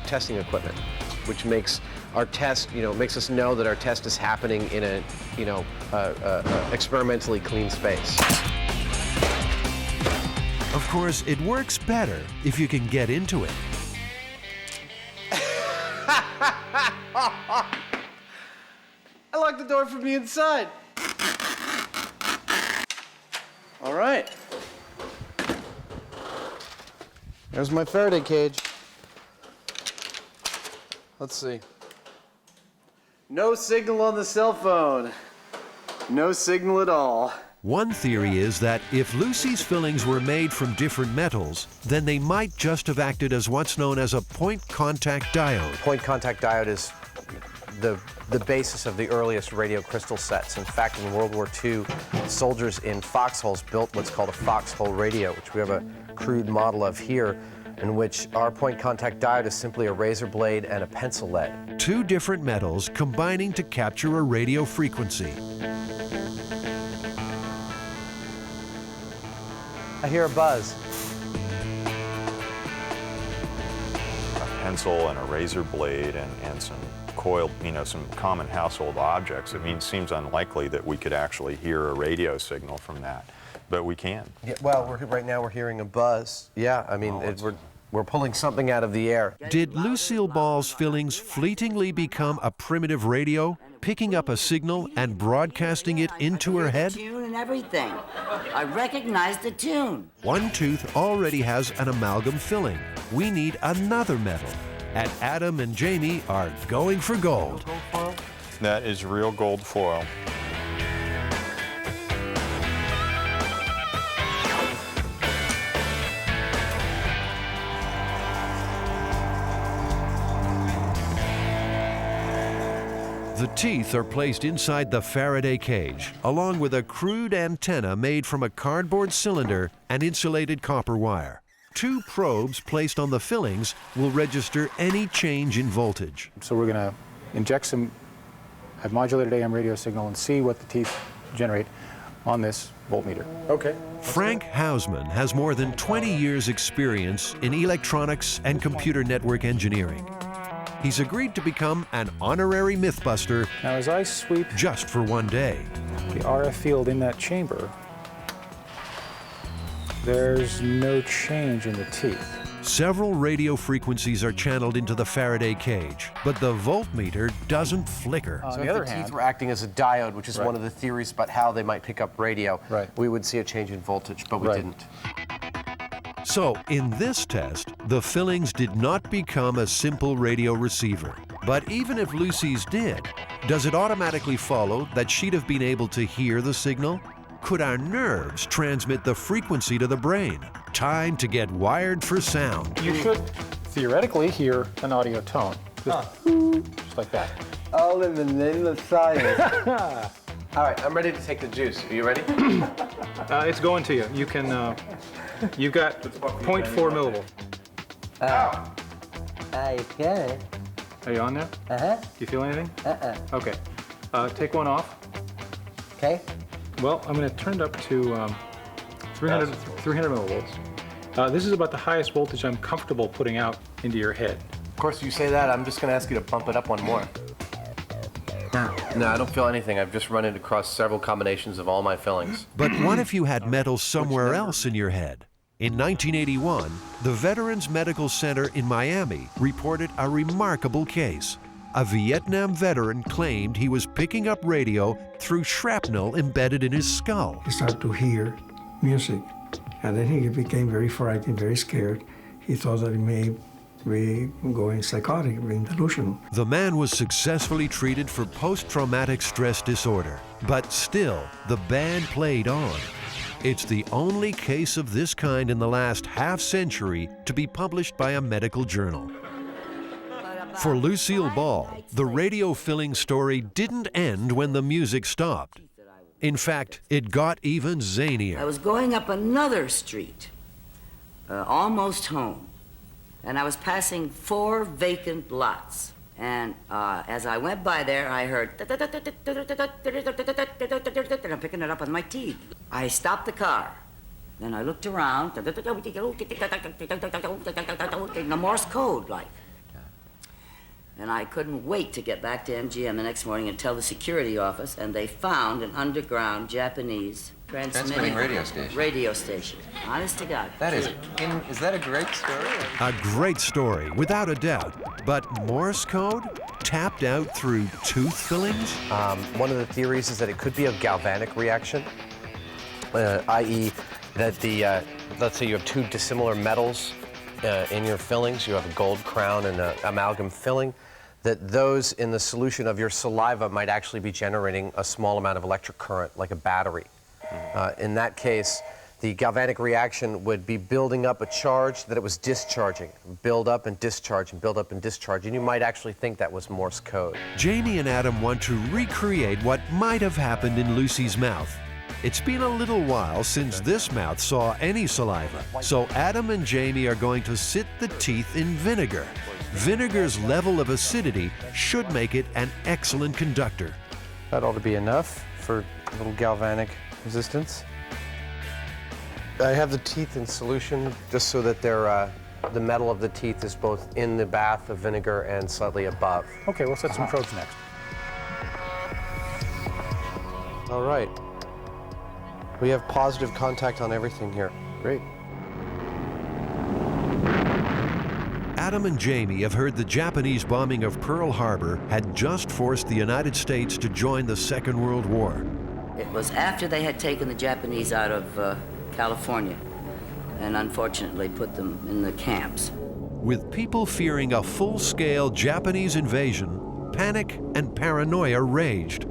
testing equipment, which makes our test, makes us know that our test is happening in a, experimentally clean space. Of course, it works better if you can get into it. I locked the door from the inside. All right. There's my Faraday cage. Let's see. No signal on the cell phone. No signal at all. One theory is that if Lucy's fillings were made from different metals, then they might just have acted as what's known as a point contact diode. Point contact diode is the basis of the earliest radio crystal sets. In fact, in World War II, soldiers in foxholes built what's called a foxhole radio, which we have a crude model of here, in which our point contact diode is simply a razor blade and a pencil lead. Two different metals combining to capture a radio frequency. I hear a buzz. A pencil and a razor blade and some coiled, some common household objects. It seems unlikely that we could actually hear a radio signal from that, but we can. Yeah, well, right now we're hearing a buzz. Yeah, we're pulling something out of the air. Did Lucille Ball's fillings fleetingly become a primitive radio, picking up a signal and broadcasting it into her head? Tune and everything. I recognized the tune. One tooth already has an amalgam filling. We need another metal. And Adam and Jamie are going for gold. That is real gold foil. The teeth are placed inside the Faraday cage, along with a crude antenna made from a cardboard cylinder and insulated copper wire. 2 probes placed on the fillings will register any change in voltage. So we're going to inject some modulated AM radio signal and see what the teeth generate on this voltmeter. Okay. Frank Hausman has more than 20 years' experience in electronics and computer network engineering. He's agreed to become an honorary Mythbuster now, as I sweep just for one day. the RF field in that chamber, there's no change in the teeth. Several radio frequencies are channeled into the Faraday cage, but the voltmeter doesn't flicker. So if the teeth were acting as a diode, which is one of the theories about how they might pick up radio, we would see a change in voltage, but we didn't. So in this test, the fillings did not become a simple radio receiver. But even if Lucy's did, does it automatically follow that she'd have been able to hear the signal? Could our nerves transmit the frequency to the brain? Time to get wired for sound. You should theoretically hear an audio tone. Just like that. All in the name of science. All right, I'm ready to take the juice. Are you ready? It's going to you. You can, you've got 0.4 millivolts. Okay. Are you on there? Do you feel anything? Okay. Take one off. Okay. Well, I'm going to turn it up to 300 millivolts. This is about the highest voltage I'm comfortable putting out into your head. Of course, you say that, I'm just going to ask you to bump it up one more. No, I don't feel anything. I've just run it across several combinations of all my fillings. But what if you had metal somewhere else in your head? In 1981, the Veterans Medical Center in Miami reported a remarkable case. A Vietnam veteran claimed he was picking up radio through shrapnel embedded in his skull. He started to hear music, and then he became very frightened, very scared. He thought that he may be going psychotic, being delusional. The man was successfully treated for post-traumatic stress disorder, but still, the band played on. It's the only case of this kind in the last half-century to be published by a medical journal. For Lucille Ball, the radio filling story didn't end when the music stopped. In fact, it got even zanier. I was going up another street, almost home, and I was passing 4 vacant lots. And as I went by there, I heard, and I'm picking it up with my teeth. I stopped the car. Then I looked around, in the Morse code, like. And I couldn't wait to get back to MGM the next morning and tell the security office, and they found an underground Japanese transmitting radio station. Honest to God. Is that a great story? A great story, without a doubt. But Morse code? Tapped out through tooth fillings? One of the theories is that it could be a galvanic reaction, i.e. that the, let's say you have 2 dissimilar metals in your fillings. You have a gold crown and an amalgam filling, that those in the solution of your saliva might actually be generating a small amount of electric current, like a battery. In that case, the galvanic reaction would be building up a charge that it was discharging. Build up and discharge and build up and discharge. And you might actually think that was Morse code. Jamie and Adam want to recreate what might have happened in Lucy's mouth. It's been a little while since this mouth saw any saliva, so Adam and Jamie are going to sit the teeth in vinegar. Vinegar's level of acidity should make it an excellent conductor. That ought to be enough for a little galvanic resistance. I have the teeth in solution just so that they're, the metal of the teeth is both in the bath of vinegar and slightly above. Okay, we'll set some probes next. All right. We have positive contact on everything here. Great. Adam and Jamie have heard the Japanese bombing of Pearl Harbor had just forced the United States to join the Second World War. It was after they had taken the Japanese out of California and unfortunately put them in the camps. With people fearing a full-scale Japanese invasion, panic and paranoia raged.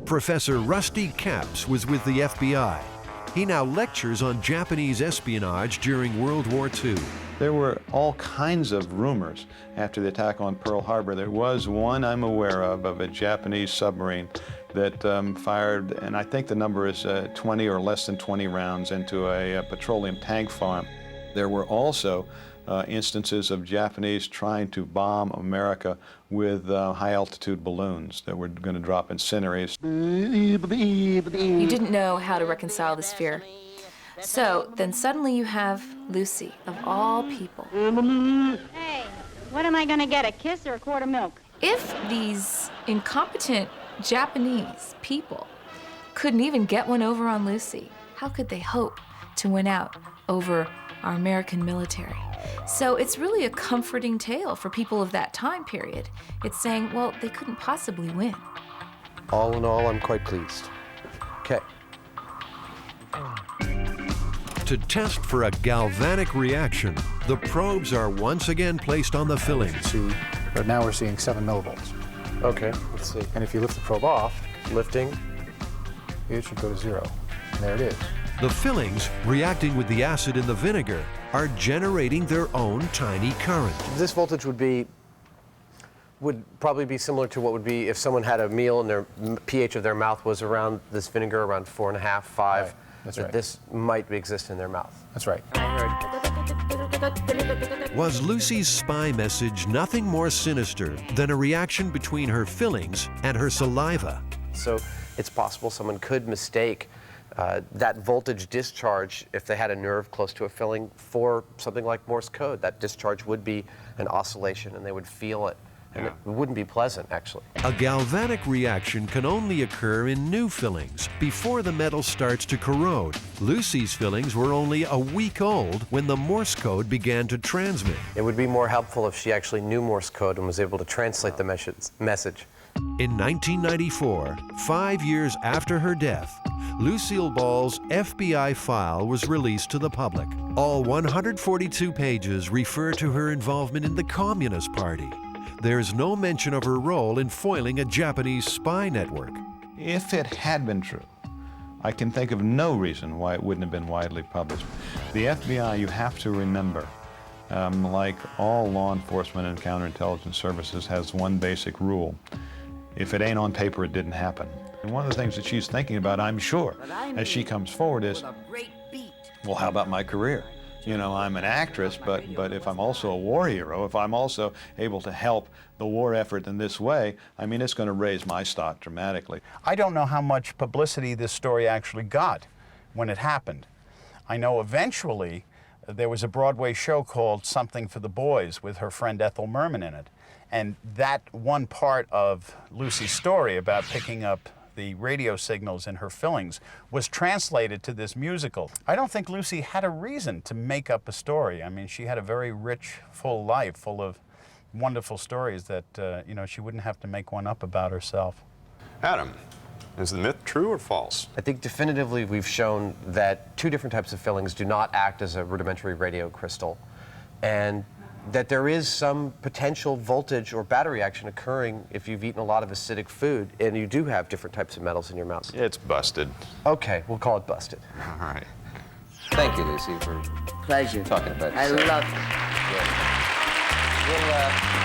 Professor Rusty Capps was with the FBI. He now lectures on Japanese espionage during World War II. There were all kinds of rumors after the attack on Pearl Harbor. There was one I'm aware of a Japanese submarine that fired, and I think the number is 20 or less than 20 rounds into a petroleum tank farm. There were also instances of Japanese trying to bomb America with high-altitude balloons that were going to drop incendiaries. You didn't know how to reconcile this fear. So then suddenly you have Lucy, of all people. Hey, what am I going to get, a kiss or a quart of milk? If these incompetent Japanese people couldn't even get one over on Lucy, how could they hope to win out over our American military? So it's really a comforting tale for people of that time period. It's saying, well, they couldn't possibly win. All in all, I'm quite pleased. Okay. To test for a galvanic reaction, the probes are once again placed on the fillings. But now we're seeing 7 millivolts. Okay, let's see. And if you lift the probe off, lifting, it should go to 0. And there it is. The fillings, reacting with the acid in the vinegar, are generating their own tiny current. This voltage would probably be similar to what would be if someone had a meal and their pH of their mouth was around this vinegar, around 4.5, 5. Right. That's right. This might exist in their mouth. That's right. Was Lucy's spy message nothing more sinister than a reaction between her fillings and her saliva? So it's possible someone could mistake that voltage discharge, if they had a nerve close to a filling, for something like Morse code. That discharge would be an oscillation and they would feel it. And it wouldn't be pleasant, actually. A galvanic reaction can only occur in new fillings before the metal starts to corrode. Lucy's fillings were only a week old when the Morse code began to transmit. It would be more helpful if she actually knew Morse code and was able to translate the message. In 1994, 5 years after her death, Lucille Ball's FBI file was released to the public. All 142 pages refer to her involvement in the Communist Party. There's no mention of her role in foiling a Japanese spy network. If it had been true, I can think of no reason why it wouldn't have been widely published. The FBI, you have to remember, like all law enforcement and counterintelligence services, has one basic rule. If it ain't on paper, it didn't happen. And one of the things that she's thinking about, I'm sure, as she comes forward is, well, how about my career? You know, I'm an actress, but if I'm also a war hero, if I'm also able to help the war effort in this way, I mean, it's going to raise my stock dramatically. I don't know how much publicity this story actually got when it happened. I know eventually there was a Broadway show called Something for the Boys with her friend Ethel Merman in it. And that one part of Lucy's story about picking up the radio signals in her fillings was translated to this musical. I don't think Lucy had a reason to make up a story. I mean, she had a very rich, full life, full of wonderful stories that, you know, she wouldn't have to make one up about herself. Adam, is the myth true or false? I think definitively we've shown that 2 different types of fillings do not act as a rudimentary radio crystal, and that there is some potential voltage or battery action occurring if you've eaten a lot of acidic food and you do have different types of metals in your mouth. It's busted. Okay, we'll call it busted. All right. Thank you, Lucy, for Pleasure. talking about I yourself. love it. We'll,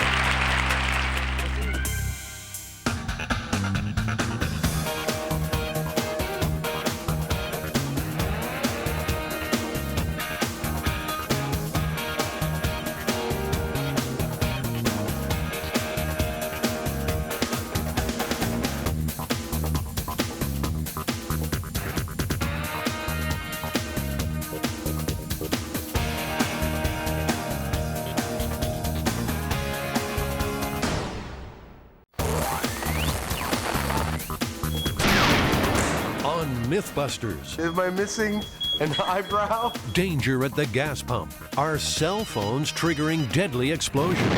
MythBusters. Am I missing an eyebrow? Danger at the gas pump. Are cell phones triggering deadly explosions?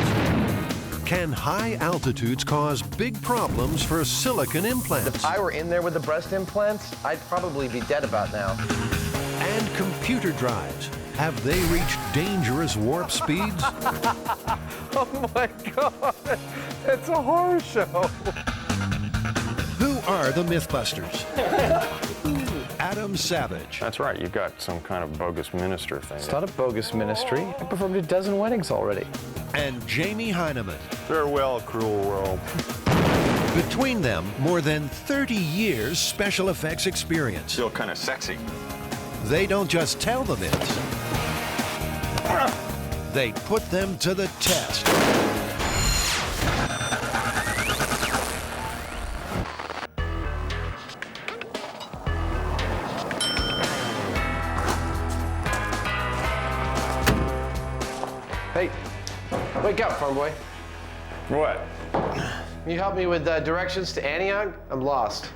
Can high altitudes cause big problems for silicon implants? If I were in there with the breast implants, I'd probably be dead about now. And computer drives. Have they reached dangerous warp speeds? Oh my God, it's a horror show. Who are the MythBusters? Adam Adam Savage. That's right, you've got some kind of bogus minister thing. It's not a bogus ministry. I performed a dozen weddings already. And Jamie Heineman. Farewell, cruel world. Between them, more than 30 years special effects experience. Still kind of sexy. They don't just tell the myths. They put them to the test. Hey, wake up, farm boy. What? Can you help me with directions to Antioch? I'm lost.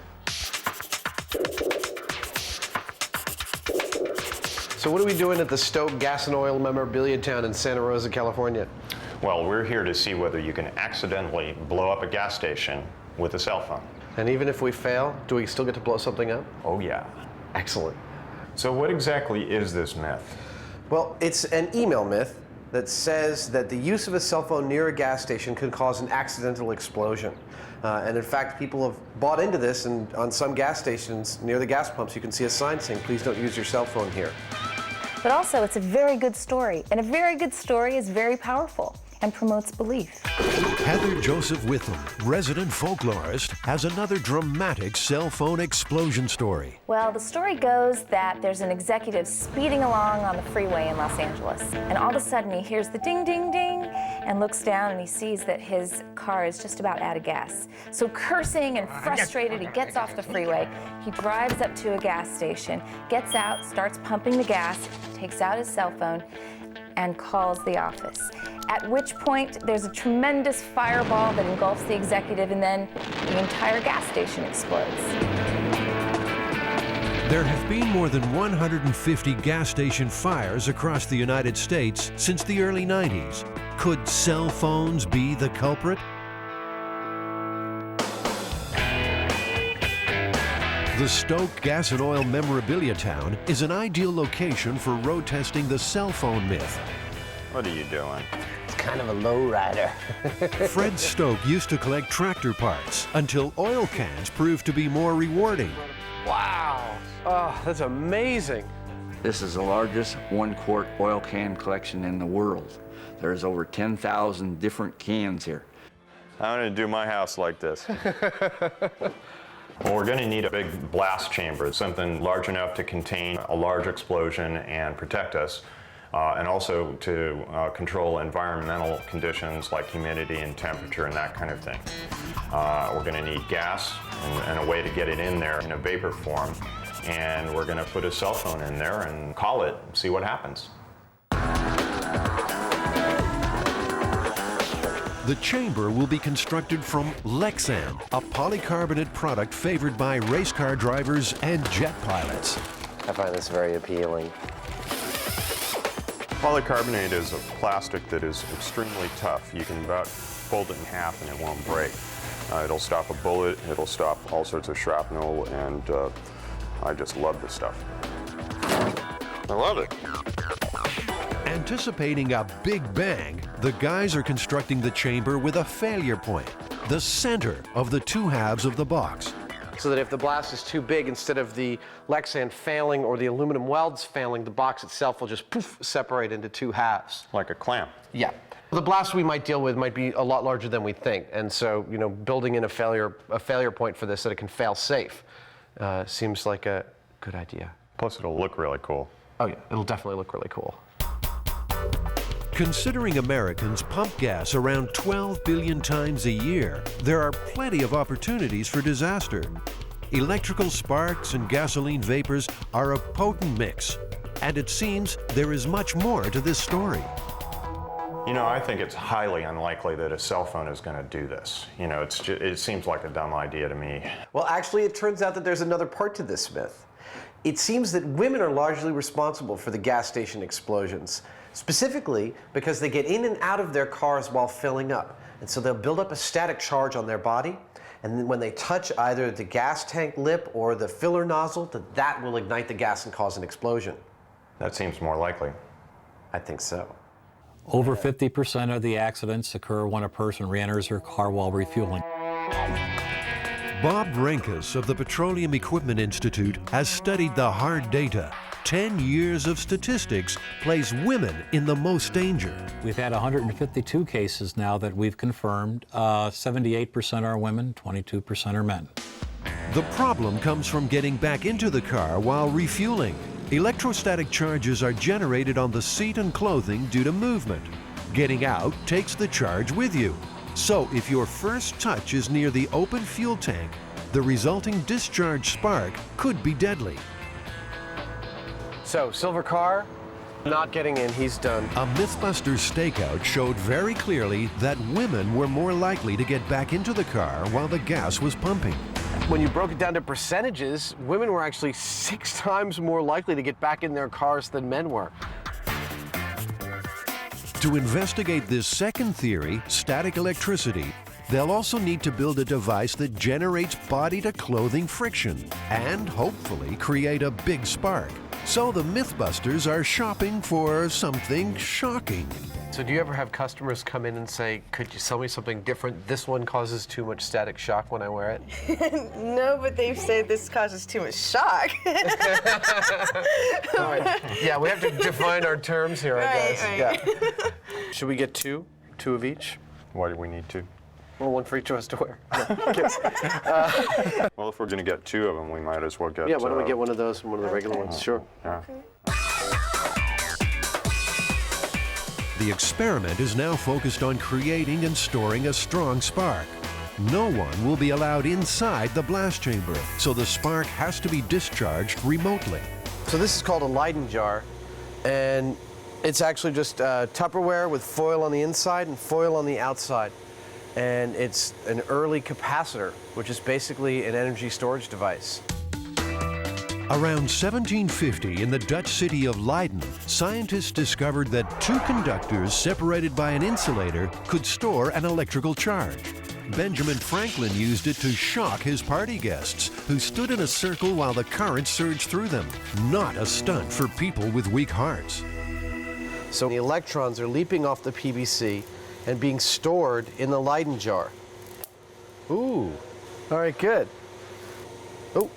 So what are we doing at the Stoke Gas and Oil Memorabilia Town in Santa Rosa, California? Well, we're here to see whether you can accidentally blow up a gas station with a cell phone. And even if we fail, do we still get to blow something up? Oh, yeah. Excellent. So what exactly is this myth? Well, it's an email myth that says that the use of a cell phone near a gas station can cause an accidental explosion. And in fact, people have bought into this, and on some gas stations near the gas pumps, you can see a sign saying, please don't use your cell phone here. But also, it's a very good story, and a very good story is very powerful and promotes belief. Heather Joseph Witham, resident folklorist, has another dramatic cell phone explosion story. Well, the story goes that there's an executive speeding along on the freeway in Los Angeles, and all of a sudden he hears the ding, ding, ding, and looks down and he sees that his car is just about out of gas. So cursing and frustrated, he gets off the freeway. He drives up to a gas station, gets out, starts pumping the gas, takes out his cell phone, and calls the office. At which point, there's a tremendous fireball that engulfs the executive, and then the entire gas station explodes. There have been more than 150 gas station fires across the United States since the early 90s. Could cell phones be the culprit? The Stoke Gas and Oil Memorabilia Town is an ideal location for road testing the cell phone myth. What are you doing? It's kind of a lowrider. Fred Stoke used to collect tractor parts until oil cans proved to be more rewarding. Wow. Oh, that's amazing. This is the largest one-quart oil can collection in the world. There's over 10,000 different cans here. I'm going to do my house like this. Well, we're going to need a big blast chamber, something large enough to contain a large explosion and protect us, and also to control environmental conditions like humidity and temperature and that kind of thing. We're going to need gas and a way to get it in there in a vapor form, and we're going to put a cell phone in there and call it, see what happens. The chamber will be constructed from Lexan, a polycarbonate product favored by race car drivers and jet pilots. I find this very appealing. Polycarbonate is a plastic that is extremely tough. You can about fold it in half and it won't break. It'll stop a bullet, it'll stop all sorts of shrapnel, and I just love this stuff. I love it. Anticipating a big bang, the guys are constructing the chamber with a failure point, the center of the two halves of the box. So that if the blast is too big, instead of the Lexan failing or the aluminum welds failing, the box itself will just poof, separate into two halves. Like a clamp. Yeah. The blast we might deal with might be a lot larger than we think, and so building in a failure point for this so that it can fail safe seems like a good idea. Plus it'll look really cool. Oh yeah, it'll definitely look really cool. Considering Americans pump gas around 12 billion times a year, there are plenty of opportunities for disaster. Electrical sparks and gasoline vapors are a potent mix, and it seems there is much more to this story. I think it's highly unlikely that a cell phone is going to do this. It seems like a dumb idea to me. Well, actually, it turns out that there's another part to this myth. It seems that women are largely responsible for the gas station explosions, specifically because they get in and out of their cars while filling up. And so they'll build up a static charge on their body, and then when they touch either the gas tank lip or the filler nozzle, that will ignite the gas and cause an explosion. That seems more likely. I think so. Over 50% of the accidents occur when a person re-enters her car while refueling. Bob Renkus of the Petroleum Equipment Institute has studied the hard data. 10 years of statistics place women in the most danger. We've had 152 cases now that we've confirmed. 78% are women, 22% are men. The problem comes from getting back into the car while refueling. Electrostatic charges are generated on the seat and clothing due to movement. Getting out takes the charge with you. So if your first touch is near the open fuel tank, the resulting discharge spark could be deadly. So, silver car, not getting in, he's done. A MythBusters stakeout showed very clearly that women were more likely to get back into the car while the gas was pumping. When you broke it down to percentages, women were actually 6 times more likely to get back in their cars than men were. To investigate this second theory, static electricity, they'll also need to build a device that generates body-to-clothing friction and hopefully create a big spark. So the MythBusters are shopping for something shocking. So do you ever have customers come in and say, could you sell me something different? This one causes too much static shock when I wear it? No, but they've said this causes too much shock. All right. Yeah, we have to define our terms here, I guess. Right. Yeah. Should we get 2? 2 of each? Why do we need 2? Well, one for each of us to wear. Well, if we're going to get 2 of them, we might as well get... Yeah, why don't we get one of those and one of the regular ones? Sure. Yeah. The experiment is now focused on creating and storing a strong spark. No one will be allowed inside the blast chamber, so the spark has to be discharged remotely. So this is called a Leiden jar, and it's actually just Tupperware with foil on the inside and foil on the outside. And it's an early capacitor, which is basically an energy storage device. Around 1750, in the Dutch city of Leiden, scientists discovered that 2 conductors separated by an insulator could store an electrical charge. Benjamin Franklin used it to shock his party guests, who stood in a circle while the current surged through them. Not a stunt for people with weak hearts. So the electrons are leaping off the PVC and being stored in the Leiden jar. Ooh, all right, good. Oh.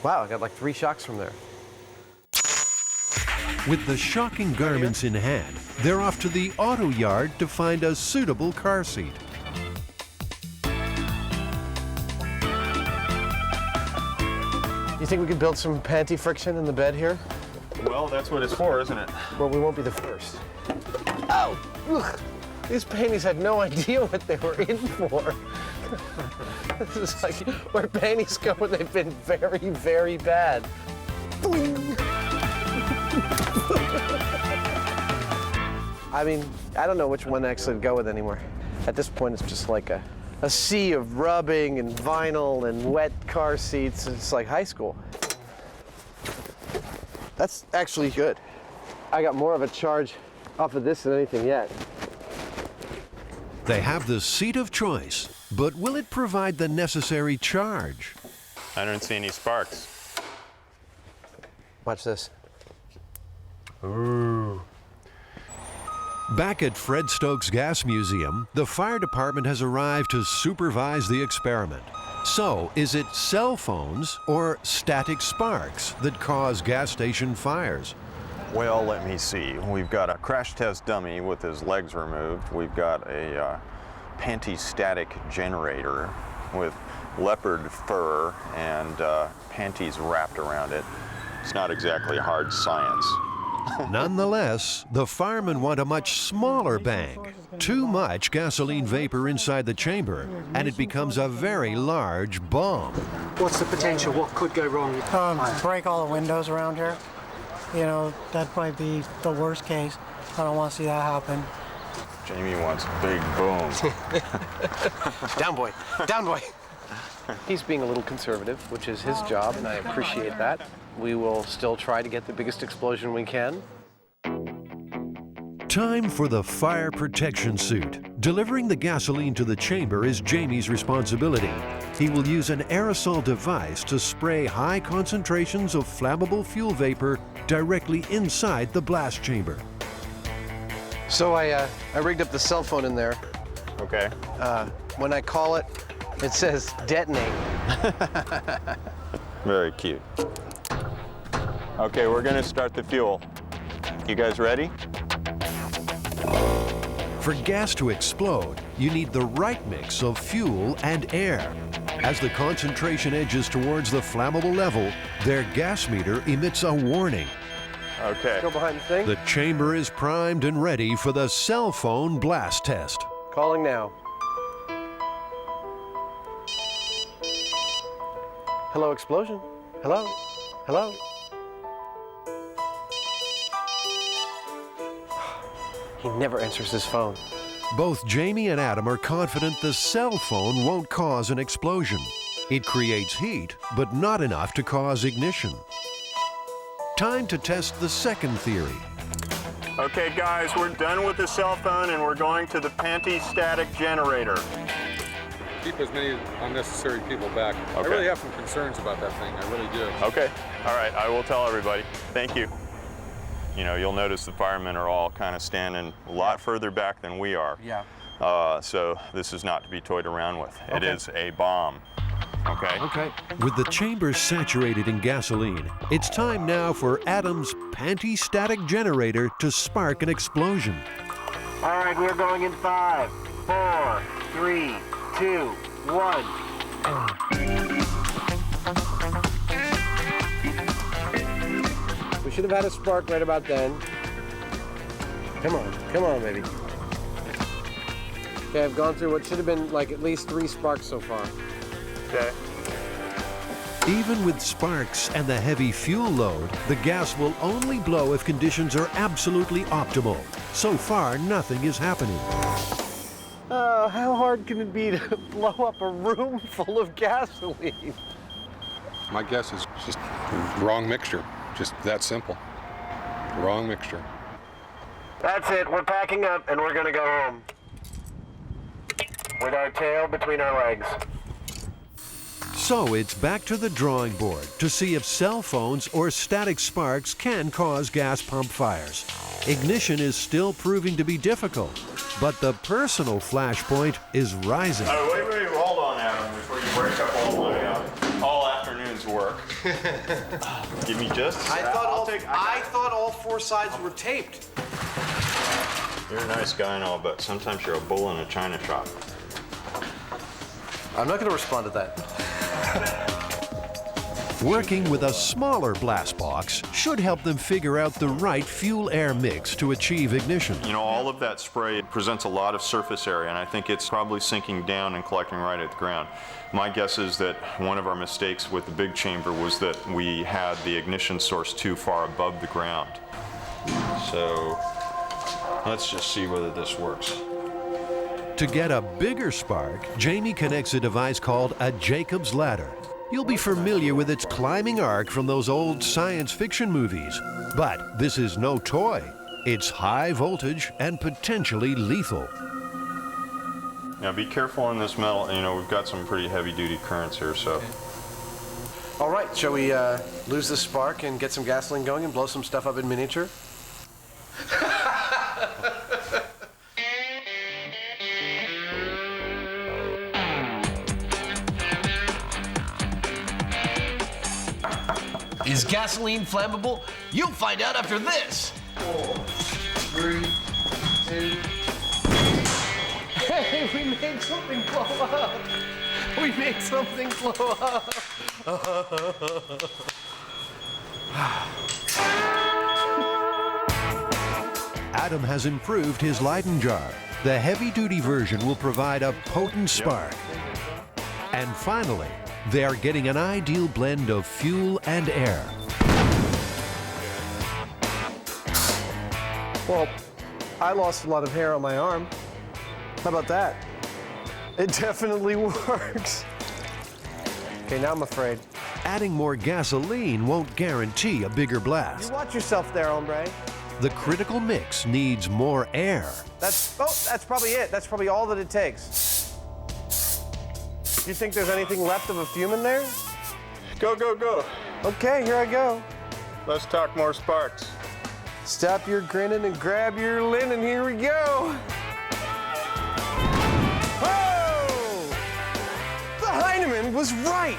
Wow, I got like 3 shocks from there. With the shocking garments in hand, they're off to the auto yard to find a suitable car seat. You think we could build some panty friction in the bed here? Well, that's what it's for, isn't it? Well, we won't be the first. Oh, ugh. These panties had no idea what they were in for. This is like where panties go when they've been very, very bad. I mean, I don't know which one actually to go with anymore. At this point, it's just like a sea of rubbing and vinyl and wet car seats. It's like high school. That's actually good. I got more of a charge off of this than anything yet. They have the seat of choice, but will it provide the necessary charge? I don't see any sparks. Watch this. Ooh. Back at Fred Stokes Gas Museum, the fire department has arrived to supervise the experiment. So, is it cell phones or static sparks that cause gas station fires? Well, let me see. We've got a crash test dummy with his legs removed. We've got a panty-static generator with leopard fur and panties wrapped around it. It's not exactly hard science. Nonetheless, the firemen want a much smaller bang. Too much gasoline vapor inside the chamber, and it becomes a very large bomb. What's the potential? What could go wrong? Break all the windows around here. You know, that'd probably be the worst case. I don't want to see that happen. Jamie wants a big boom. Down, boy. Down, boy. He's being a little conservative, which is his job, and I appreciate that. We will still try to get the biggest explosion we can. Time for the fire protection suit. Delivering the gasoline to the chamber is Jamie's responsibility. He will use an aerosol device to spray high concentrations of flammable fuel vapor directly inside the blast chamber. So I rigged up the cell phone in there. Okay. When I call it, It says detonate. Very cute. Okay, we're gonna start the fuel. You guys ready? For gas to explode, you need the right mix of fuel and air. As the concentration edges towards the flammable level, their gas meter emits a warning. Okay. Go behind the thing. The chamber is primed and ready for the cell phone blast test. Calling now. Hello, explosion. Hello? Hello? He never answers his phone. Both Jamie and Adam are confident the cell phone won't cause an explosion. It creates heat, but not enough to cause ignition. Time to test the second theory. Okay, guys, we're done with the cell phone and we're going to the panty-static generator. Keep as many unnecessary people back. I really have some concerns about that thing. I really do. Okay. All right. I will tell everybody. Thank you. You know, you'll notice the firemen are all kind of standing a lot further back than we are. Yeah. So this is not to be toyed around with. It is a bomb. Okay? Okay. With the chamber saturated in gasoline, it's time now for Adam's panty-static generator to spark an explosion. All right, we're going in 5, 4, 3, 2, 1. We should have had a spark right about then. Come on, baby. Okay, I've gone through what should have been like at least 3 sparks so far. Okay. Even with sparks and the heavy fuel load, the gas will only blow if conditions are absolutely optimal. So far, nothing is happening. How hard can it be to blow up a room full of gasoline? My guess is just wrong mixture. Just that simple. Wrong mixture. That's it. We're packing up and we're gonna go home. With our tail between our legs. So it's back to the drawing board to see if cell phones or static sparks can cause gas pump fires. Ignition is still proving to be difficult, but the personal flashpoint is rising. Wait, hold on, Adam, before you break up all afternoon's work. Give me just a I sec. thought all 4 sides were taped. You're a nice guy and all, but sometimes you're a bull in a china shop. I'm not going to respond to that. Working with a smaller blast box should help them figure out the right fuel-air mix to achieve ignition. You know, all of that spray presents a lot of surface area, and I think it's probably sinking down and collecting right at the ground. My guess is that one of our mistakes with the big chamber was that we had the ignition source too far above the ground. So let's just see whether this works. To get a bigger spark, Jamie connects a device called a Jacob's ladder. You'll be familiar with its climbing arc from those old science fiction movies. But this is no toy. It's high voltage and potentially lethal. Now be careful on this metal. You know, we've got some pretty heavy-duty currents here, so. All right, shall we lose the spark and get some gasoline going and blow some stuff up in miniature? Is gasoline flammable? You'll find out after this. 4, 3, 2. Hey, we made something blow up. We made something blow up. Adam has improved his Leiden jar. The heavy-duty version will provide a potent spark. And finally, they are getting an ideal blend of fuel and air. Well, I lost a lot of hair on my arm. How about that? It definitely works. Okay, now I'm afraid. Adding more gasoline won't guarantee a bigger You blast. watch yourself there, hombre. The critical mix needs more air. That's probably it. That's probably all that it takes. Do you think there's anything left of a fume in there? Go, go, go. Okay, here I go. Let's talk more sparks. Stop your grinning and grab your linen. Here we go. Whoa! Heinemann was right.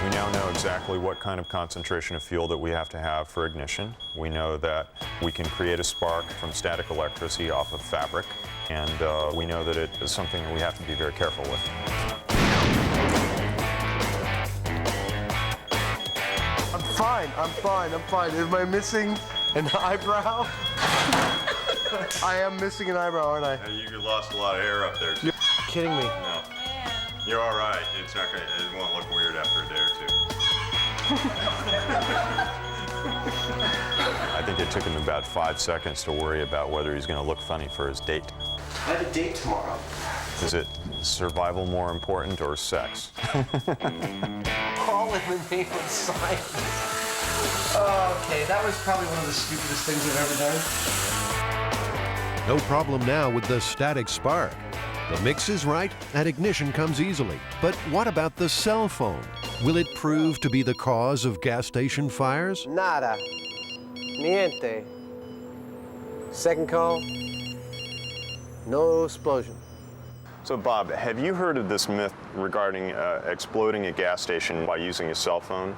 We now know exactly what kind of concentration of fuel that we have to have for ignition. We know that we can create a spark from static electricity off of fabric, and we know that it is something that we have to be very careful with. I'm fine. Am I missing an eyebrow? I am missing an eyebrow, aren't I? You lost a lot of air up there. You're kidding me. No. You're all right. It's not gonna, it won't look weird after a day or two. I think it took him about 5 seconds to worry about whether he's gonna look funny for his date. I have a date tomorrow. Is it survival more important or sex? All in the name of science. Okay, that was probably one of the stupidest things I've ever done. No problem now with the static spark. The mix is right and ignition comes easily. But what about the cell phone? Will it prove to be the cause of gas station fires? Nada. Niente. Second call. No explosion. So Bob, have you heard of this myth regarding exploding a gas station by using a cell phone?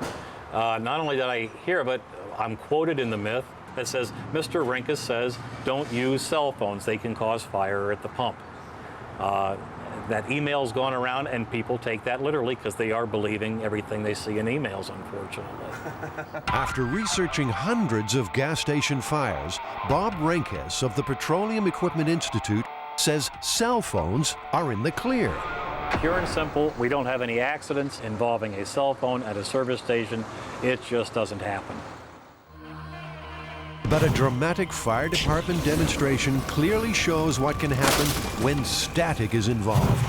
Not only did I hear of it, I'm quoted in the myth that says, Mr. Rinkus says, don't use cell phones. They can cause fire at the pump. That email's gone around, and people take that literally because they are believing everything they see in emails, unfortunately. After researching hundreds of gas station fires, Bob Rinkus of the Petroleum Equipment Institute says cell phones are in the clear. Pure and simple, we don't have any accidents involving a cell phone at a service station. It just doesn't happen. But a dramatic fire department demonstration clearly shows what can happen when static is involved.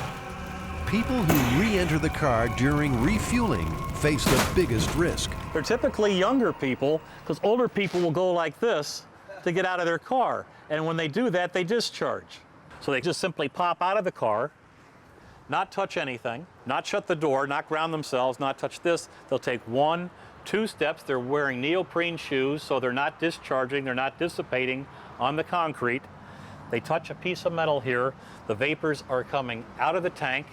People who re-enter the car during refueling face the biggest risk. They're typically younger people, because older people will go like this to get out of their car. And when they do that, they discharge. So they just simply pop out of the car, not touch anything, not shut the door, not ground themselves, not touch this. They'll take 1, 2 steps. They're wearing neoprene shoes, so they're not discharging, they're not dissipating on the concrete. They touch a piece of metal here. The vapors are coming out of the tank.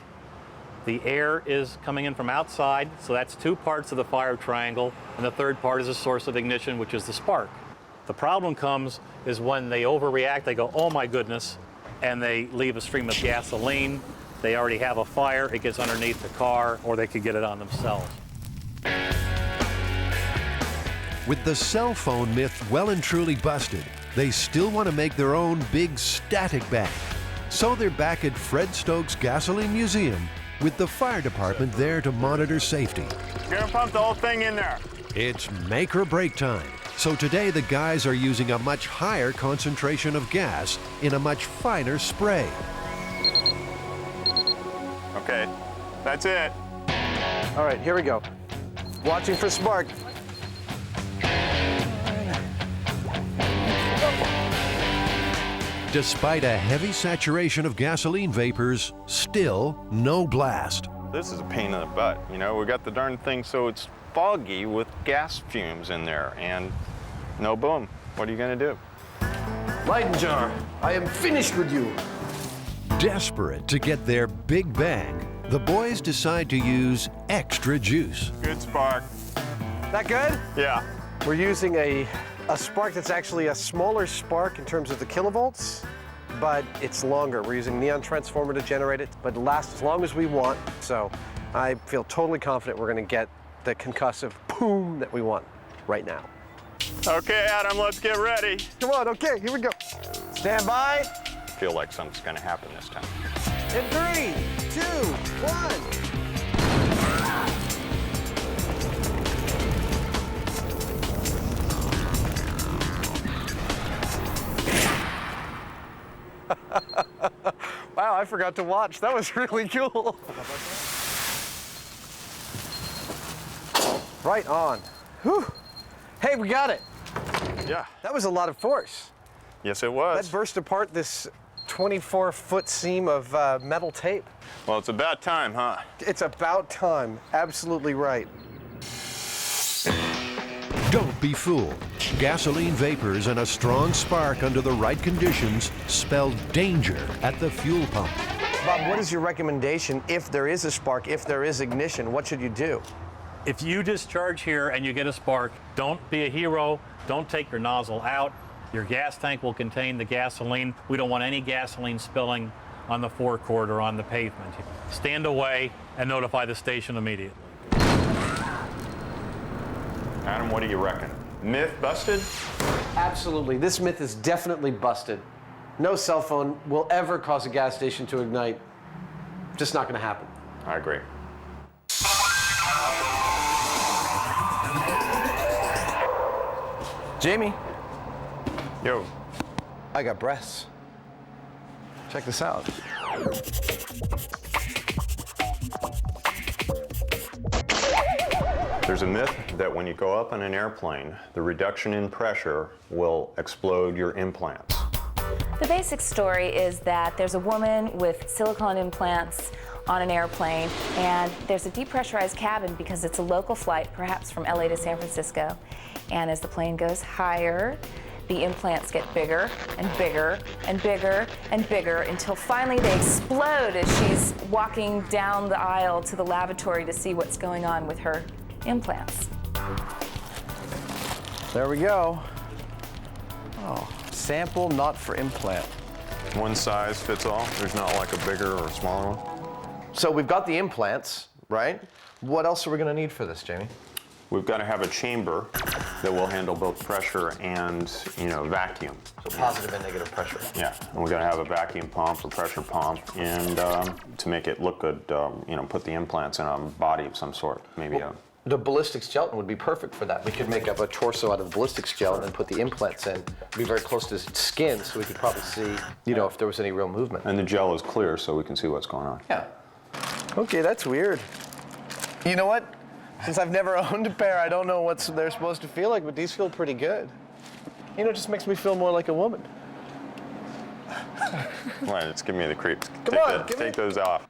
The air is coming in from outside, so that's 2 parts of the fire triangle, and the third part is a source of ignition, which is the spark. The problem comes is when they overreact, they go, oh my goodness, and they leave a stream of gasoline. They already have a fire, it gets underneath the car, or they could get it on themselves. With the cell phone myth well and truly busted, they still want to make their own big static bang. So they're back at Fred Stokes Gasoline Museum with the fire department there to monitor safety. You're gonna pump the whole thing in there. It's make or break time. So today the guys are using a much higher concentration of gas in a much finer spray. Okay, that's it. All right, here we go. Watching for spark. Despite a heavy saturation of gasoline vapors, still no blast. This is a pain in the butt. You know, we got the darn thing so it's foggy with gas fumes in there, and no boom. What are you gonna do? Lighten jar, I am finished with you. Desperate to get their big bang, the boys decide to use extra juice. Good spark. That good? Yeah. We're using a spark that's actually a smaller spark in terms of the kilovolts, but it's longer. We're using neon transformer to generate it, but it lasts as long as we want. So I feel totally confident we're gonna get the concussive boom that we want right now. Okay, Adam, let's get ready. Come on, okay, here we go. Stand by. I feel like something's gonna happen this time. In 3, 2, 1. Wow, I forgot to watch. That was really cool. Right on. Whew. Hey, we got it. Yeah. That was a lot of force. Yes, it was. That burst apart this 24-foot seam of metal tape. Well, it's about time, huh? It's about time. Absolutely right. Don't be fooled. Gasoline vapors and a strong spark under the right conditions spell danger at the fuel pump. Bob, what is your recommendation if there is a spark, if there is ignition? What should you do? If you discharge here and you get a spark, don't be a hero. Don't take your nozzle out. Your gas tank will contain the gasoline. We don't want any gasoline spilling on the forecourt or on the pavement. Stand away and notify the station immediately. Adam, what do you reckon? Myth busted? Absolutely. This myth is definitely busted. No cell phone will ever cause a gas station to ignite. Just not going to happen. I agree. Jamie. Yo. I got breasts. Check this out. There's a myth that when you go up on an airplane, the reduction in pressure will explode your implants. The basic story is that there's a woman with silicone implants on an airplane, and there's a depressurized cabin because it's a local flight, perhaps from LA to San Francisco. And as the plane goes higher, the implants get bigger and bigger and bigger and bigger until finally they explode as she's walking down the aisle to the lavatory to see what's going on with her implants. There we go. Oh, sample not for implant. One size fits all? There's not like a bigger or smaller one? So we've got the implants, right? What else are we going to need for this, Jamie? We've got to have a chamber that will handle both pressure and, vacuum. So positive and negative pressure. Yeah, and we're going to have a vacuum pump or pressure pump, and to make it look good, put the implants in a body of some sort, maybe The ballistics gelatin would be perfect for that. We could make up a torso out of the ballistics gelatin and put the implants in. Be very close to his skin, so we could probably see, if there was any real movement. And the gel is clear, so we can see what's going on. Yeah. Okay, that's weird. You know what? Since I've never owned a pair, I don't know what they're supposed to feel like, but these feel pretty good. It just makes me feel more like a woman. Right, it's giving me the creeps. Come on, take those off.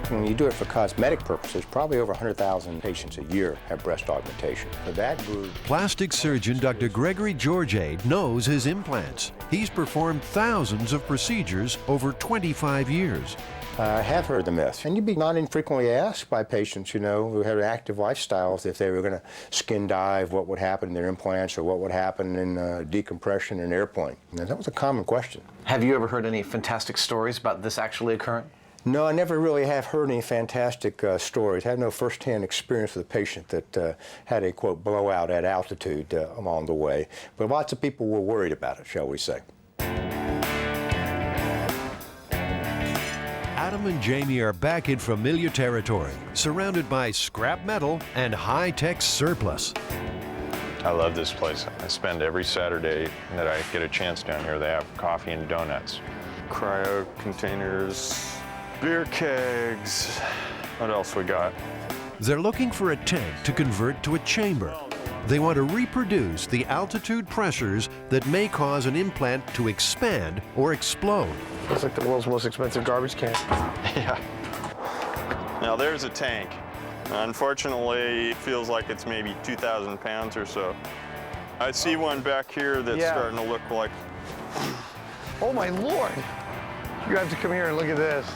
When you do it for cosmetic purposes, probably over 100,000 patients a year have breast augmentation. For that group, Plastic surgeon Dr. Gregory Georgiade knows his implants. He's performed thousands of procedures over 25 years. I have heard the myth, and you'd be not infrequently asked by patients, who have active lifestyles, if they were going to skin dive, what would happen in their implants, or what would happen in decompression in an airplane. And that was a common question. Have you ever heard any fantastic stories about this actually occurring? No, I never really have heard any fantastic stories. I have no first-hand experience with a patient that had a, quote, blowout at altitude along the way. But lots of people were worried about it, shall we say. Adam and Jamie are back in familiar territory, surrounded by scrap metal and high-tech surplus. I love this place. I spend every Saturday that I get a chance down here. They have coffee and donuts, cryo containers, beer kegs. What else we got? They're looking for a tank to convert to a chamber. They want to reproduce the altitude pressures that may cause an implant to expand or explode. Looks like the world's most expensive garbage can. Yeah. Now there's a tank. Unfortunately, it feels like it's maybe 2,000 pounds or so. I see one back here that's starting to look like... Oh my Lord! You have to come here and look at this.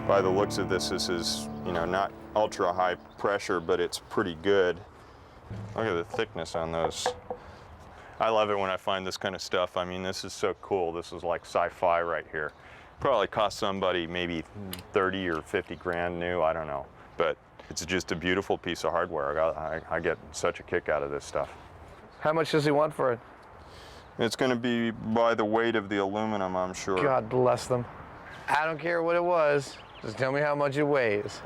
By the looks of this is, not ultra high pressure, but it's pretty good. Look at the thickness on those. I love it when I find this kind of stuff. I mean, this is so cool. This is like sci-fi right here. Probably cost somebody maybe 30 or 50 grand new, I don't know. But it's just a beautiful piece of hardware. I get such a kick out of this stuff. How much does he want for it? It's going to be by the weight of the aluminum, I'm sure. God bless them. I don't care what it was. Just tell me how much it weighs.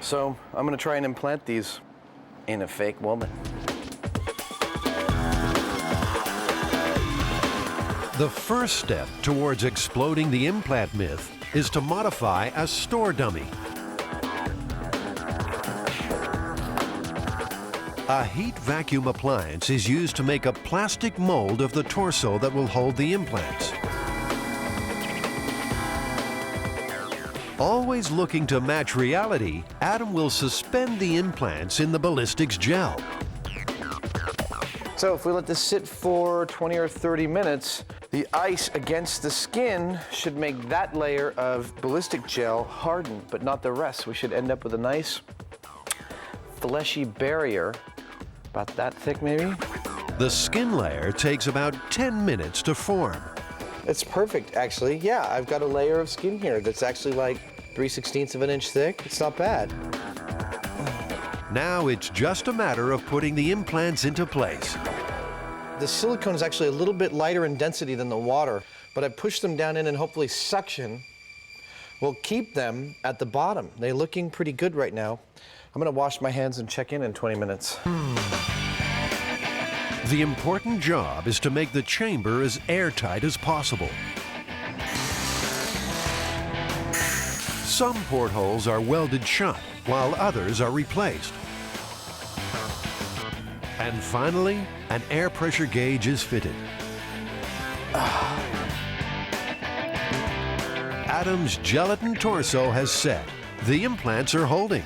So I'm going to try and implant these in a fake woman. The first step towards exploding the implant myth is to modify a store dummy. A heat vacuum appliance is used to make a plastic mold of the torso that will hold the implants. Always looking to match reality, Adam will suspend the implants in the ballistics gel. So if we let this sit for 20 or 30 minutes, the ice against the skin should make that layer of ballistic gel harden, but not the rest. We should end up with a nice fleshy barrier, about that thick maybe. The skin layer takes about 10 minutes to form. It's perfect, actually. Yeah, I've got a layer of skin here that's actually like 3/16 of an inch thick. It's not bad. Now it's just a matter of putting the implants into place. The silicone is actually a little bit lighter in density than the water, but I pushed them down in and hopefully suction will keep them at the bottom. They're looking pretty good right now. I'm gonna wash my hands and check in 20 minutes. The important job is to make the chamber as airtight as possible. Some portholes are welded shut, while others are replaced. And finally, an air pressure gauge is fitted. Adam's gelatin torso has set. The implants are holding.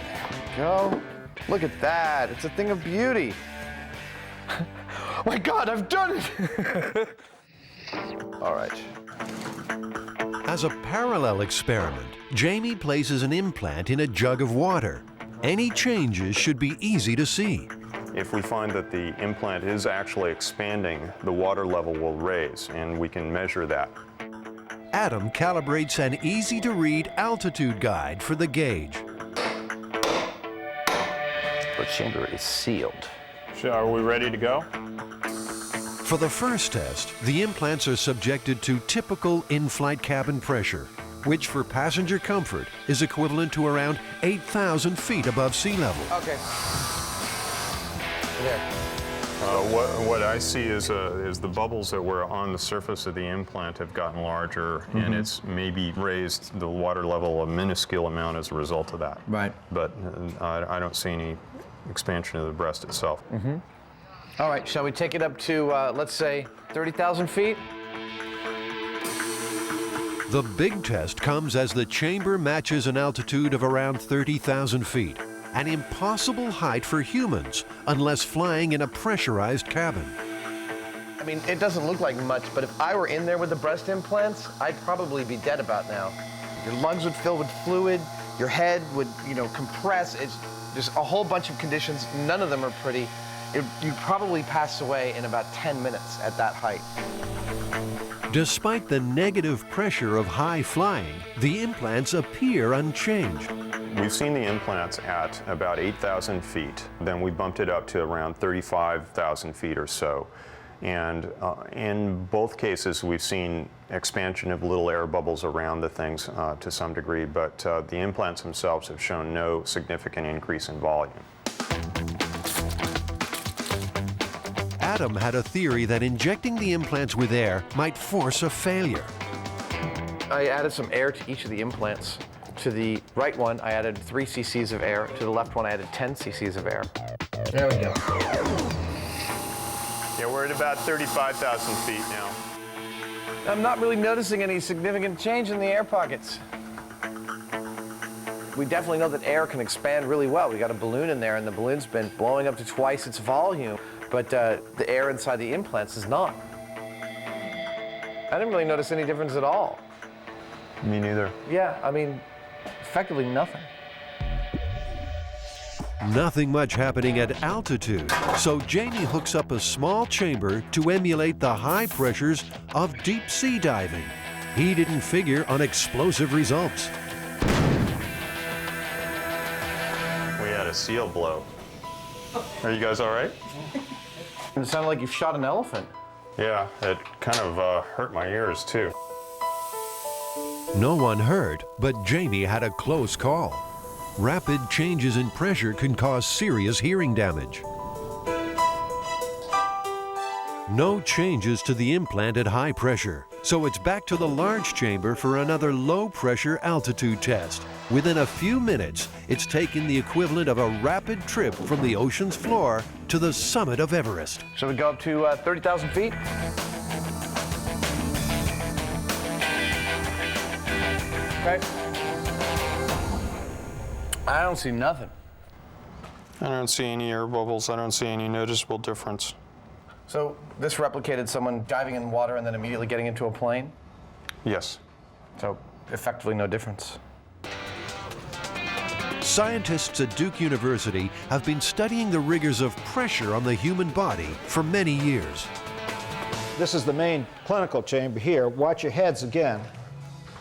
Go. Look at that. It's a thing of beauty. Oh my God, I've done it! All right. As a parallel experiment, Jamie places an implant in a jug of water. Any changes should be easy to see. If we find that the implant is actually expanding, the water level will raise, and we can measure that. Adam calibrates an easy-to-read altitude guide for the gauge. The chamber is sealed. So are we ready to go? For the first test, the implants are subjected to typical in-flight cabin pressure, which for passenger comfort is equivalent to around 8,000 feet above sea level. Okay. There. What I see is the bubbles that were on the surface of the implant have gotten larger, and it's maybe raised the water level a minuscule amount as a result of that. Right. But I don't see any expansion of the breast itself. All right, shall we take it up to, let's say, 30,000 feet? The big test comes as the chamber matches an altitude of around 30,000 feet, an impossible height for humans unless flying in a pressurized cabin. I mean, it doesn't look like much, but if I were in there with the breast implants, I'd probably be dead about now. Your lungs would fill with fluid, your head would, compress. It's just a whole bunch of conditions. None of them are pretty. You'd probably pass away in about 10 minutes at that height. Despite the negative pressure of high flying, the implants appear unchanged. We've seen the implants at about 8,000 feet. Then we bumped it up to around 35,000 feet or so. And in both cases, we've seen expansion of little air bubbles around the things to some degree, but the implants themselves have shown no significant increase in volume. Adam had a theory that injecting the implants with air might force a failure. I added some air to each of the implants. To the right one, I added 3 cc's of air. To the left one, I added 10 cc's of air. There we go. Yeah, we're at about 35,000 feet now. I'm not really noticing any significant change in the air pockets. We definitely know that air can expand really well. We got a balloon in there, and the balloon's been blowing up to twice its volume, but the air inside the implants is not. I didn't really notice any difference at all. Me neither. Yeah, I mean, effectively nothing. Nothing much happening at altitude, so Jamie hooks up a small chamber to emulate the high pressures of deep sea diving. He didn't figure on explosive results. We had a seal blow. Are you guys all right? It sounded like you shot an elephant. Yeah, it kind of hurt my ears too. No one hurt, but Jamie had a close call. Rapid changes in pressure can cause serious hearing damage. No changes to the implant at high pressure, so it's back to the large chamber for another low pressure altitude test. Within a few minutes, it's taken the equivalent of a rapid trip from the ocean's floor to the summit of Everest. Shall we go up to 30,000 feet? Okay. I don't see nothing. I don't see any air bubbles. I don't see any noticeable difference. So this replicated someone diving in water and then immediately getting into a plane? Yes. So effectively no difference. Scientists at Duke University have been studying the rigors of pressure on the human body for many years. This is the main clinical chamber here. Watch your heads again.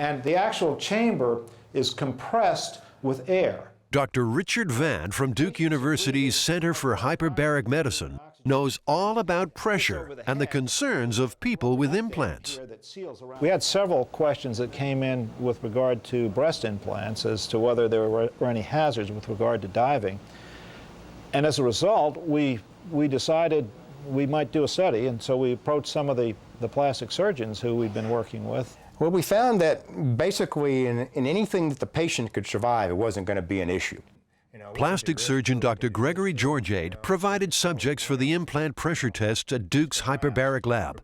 And the actual chamber is compressed with air. Dr. Richard Vann from Duke University's Center for Hyperbaric Medicine knows all about pressure and the concerns of people with implants. We had several questions that came in with regard to breast implants as to whether there were any hazards with regard to diving. And as a result, we decided we might do a study, and so we approached some of the plastic surgeons who we'd been working with. Well, we found that basically in anything that the patient could survive, it wasn't going to be an issue. Plastic surgeon Dr. Gregory Georgiade provided subjects for the implant pressure tests at Duke's hyperbaric lab.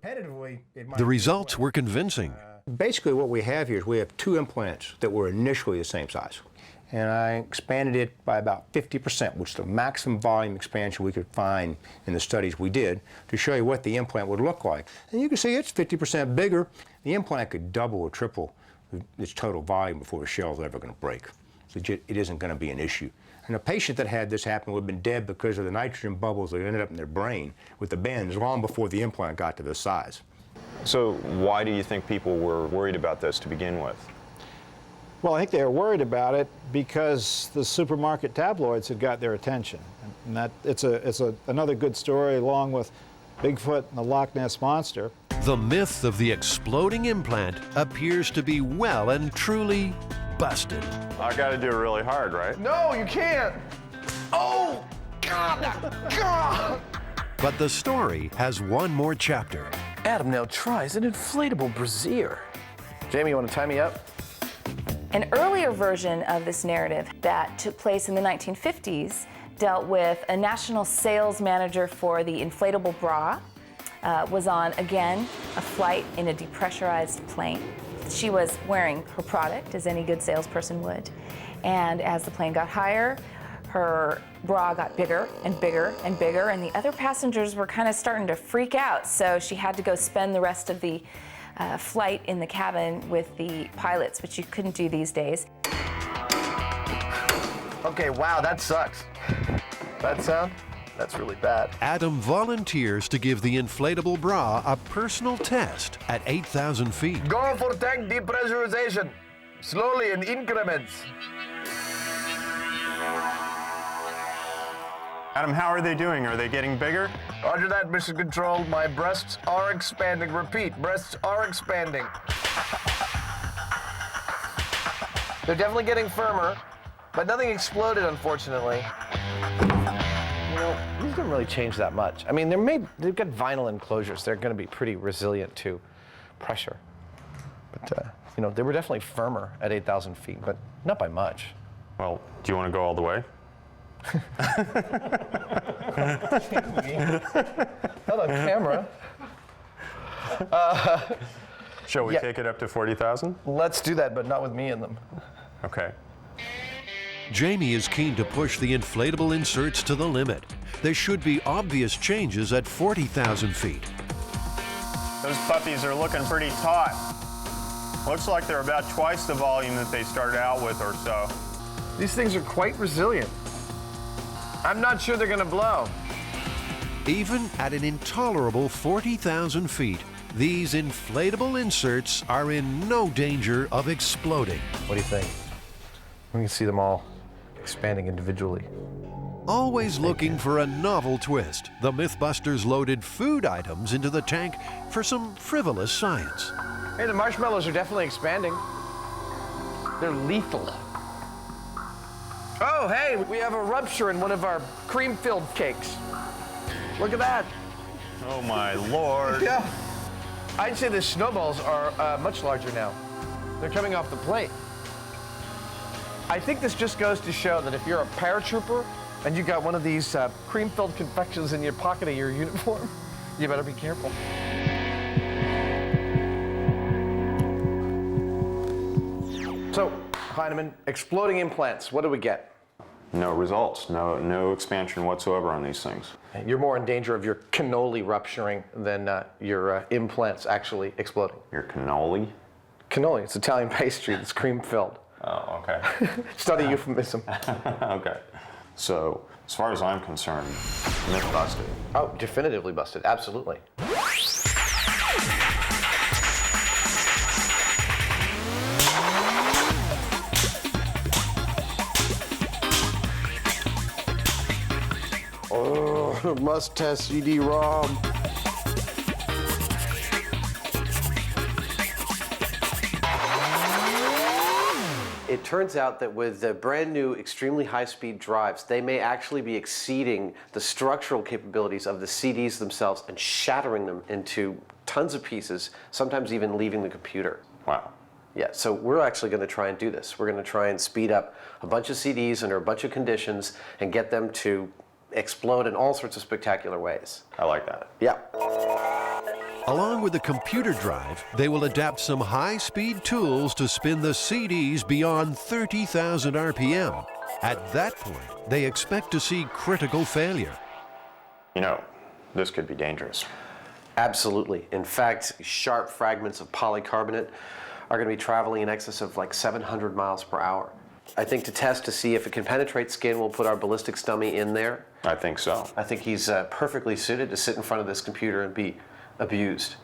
The results were convincing. Basically what we have here is we have two implants that were initially the same size. And I expanded it by about 50%, which is the maximum volume expansion we could find in the studies we did, to show you what the implant would look like. And you can see it's 50% bigger. The implant could double or triple its total volume before the shell is ever going to break. So it isn't going to be an issue. And a patient that had this happen would have been dead because of the nitrogen bubbles that ended up in their brain with the bends long before the implant got to this size. So why do you think people were worried about this to begin with? Well, I think they were worried about it because the supermarket tabloids had got their attention. And that it's another good story along with Bigfoot and the Loch Ness Monster. The myth of the exploding implant appears to be well and truly busted. I got to do it really hard, right? No, you can't. Oh, God, God. But the story has one more chapter. Adam now tries an inflatable brassiere. Jamie, you want to tie me up? An earlier version of this narrative that took place in the 1950s dealt with a national sales manager for the inflatable bra, was on, again, a flight in a depressurized plane. She was wearing her product, as any good salesperson would, and as the plane got higher, her bra got bigger and bigger and bigger, and the other passengers were kind of starting to freak out, so she had to go spend the rest of the flight in the cabin with the pilots, which you couldn't do these days. Okay, wow, that sucks. That sound? That's really bad. Adam volunteers to give the inflatable bra a personal test at 8,000 feet. Go for tank depressurization, slowly in increments. Adam, how are they doing? Are they getting bigger? Roger that, Mission Control. My breasts are expanding. Repeat, breasts are expanding. They're definitely getting firmer, but nothing exploded, unfortunately. You know, these don't really change that much. I mean, they've got vinyl enclosures. They're going to be pretty resilient to pressure. But, you know, they were definitely firmer at 8,000 feet, but not by much. Well, do you want to go all the way? Hello, camera. Shall we take it up to 40,000? Let's do that, but not with me in them. Okay. Jamie is keen to push the inflatable inserts to the limit. There should be obvious changes at 40,000 feet. Those puppies are looking pretty taut. Looks like they're about twice the volume that they started out with or so. These things are quite resilient. I'm not sure they're gonna blow. Even at an intolerable 40,000 feet, these inflatable inserts are in no danger of exploding. What do you think? We can see them all expanding individually. Always looking for a novel twist, the MythBusters loaded food items into the tank for some frivolous science. Hey, the marshmallows are definitely expanding. They're lethal. Oh, hey, we have a rupture in one of our cream-filled cakes. Look at that. Oh, my Lord. Yeah. I'd say the snowballs are much larger now. They're coming off the plate. I think this just goes to show that if you're a paratrooper and you got one of these cream-filled confections in your pocket of your uniform, you better be careful. So, Heinemann, exploding implants, what do we get? No results, no expansion whatsoever on these things. You're more in danger of your cannoli rupturing than your implants actually exploding. Your cannoli? Cannoli, it's Italian pastry that's cream-filled. Oh, okay. It's not a euphemism. Okay. So, as far as I'm concerned, myth busted. Oh, definitively busted, absolutely. Oh, must test CD-ROM. It turns out that with the brand new extremely high-speed drives, they may actually be exceeding the structural capabilities of the CDs themselves and shattering them into tons of pieces, sometimes even leaving the computer. Wow. Yeah, so we're actually going to try and do this. We're going to try and speed up a bunch of CDs under a bunch of conditions and get them to explode in all sorts of spectacular ways. I like that. Yeah. Along with the computer drive, they will adapt some high-speed tools to spin the CDs beyond 30,000 RPM. At that point, they expect to see critical failure. You know, this could be dangerous. Absolutely. In fact, sharp fragments of polycarbonate are going to be traveling in excess of like 700 miles per hour. I think to test to see if it can penetrate skin, we'll put our ballistics dummy in there. I think so. I think he's perfectly suited to sit in front of this computer and be abused.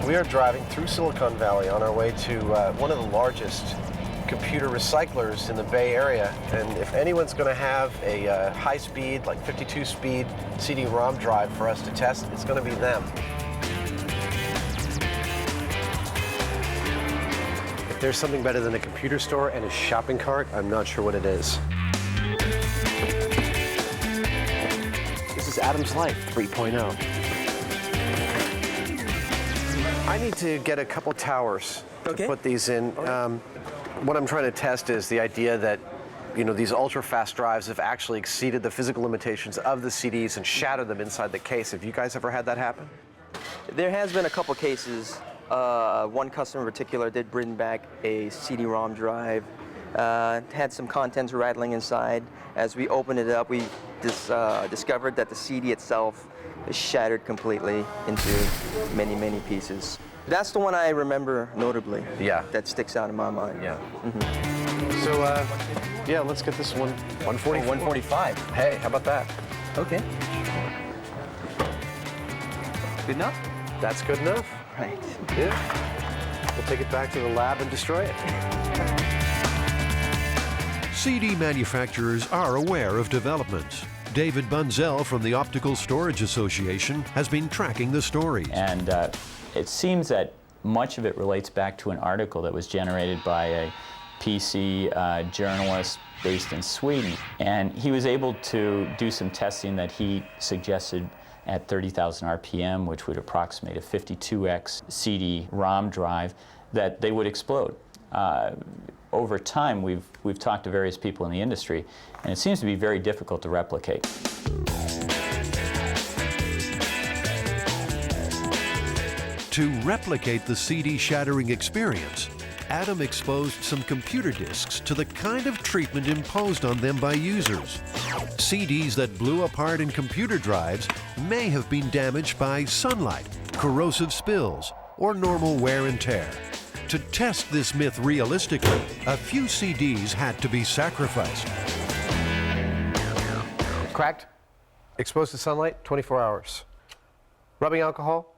We are driving through Silicon Valley on our way to one of the largest computer recyclers in the Bay Area, and if anyone's going to have a high-speed, like 52-speed CD-ROM drive for us to test, it's going to be them. If there's something better than a computer store and a shopping cart, I'm not sure what it is. This is Adam's Life 3.0. I need to get a couple towers to put these in. What I'm trying to test is the idea that, you know, these ultra-fast drives have actually exceeded the physical limitations of the CDs and shattered them inside the case. Have you guys ever had that happen? There has been a couple cases. One customer in particular did bring back a CD-ROM drive, had some contents rattling inside. As we opened it up, we discovered that the CD itself is shattered completely into many, many pieces. That's the one I remember notably. Yeah. That sticks out in my mind. Yeah. So, yeah, let's get this one. 145. 145. Hey, how about that? Okay. Good enough? That's good enough. Right. Yeah. We'll take it back to the lab and destroy it. CD manufacturers are aware of developments. David Bunzel from the Optical Storage Association has been tracking the stories. And it seems that much of it relates back to an article that was generated by a PC journalist based in Sweden. And he was able to do some testing that he suggested at 30,000 RPM, which would approximate a 52x CD-ROM drive, that they would explode. Over time, we've talked to various people in the industry, and it seems to be very difficult to replicate. To replicate the CD shattering experience, Adam exposed some computer disks to the kind of treatment imposed on them by users. CDs that blew apart in computer drives may have been damaged by sunlight, corrosive spills, or normal wear and tear. To test this myth realistically, a few CDs had to be sacrificed. Cracked, exposed to sunlight, 24 hours. Rubbing alcohol,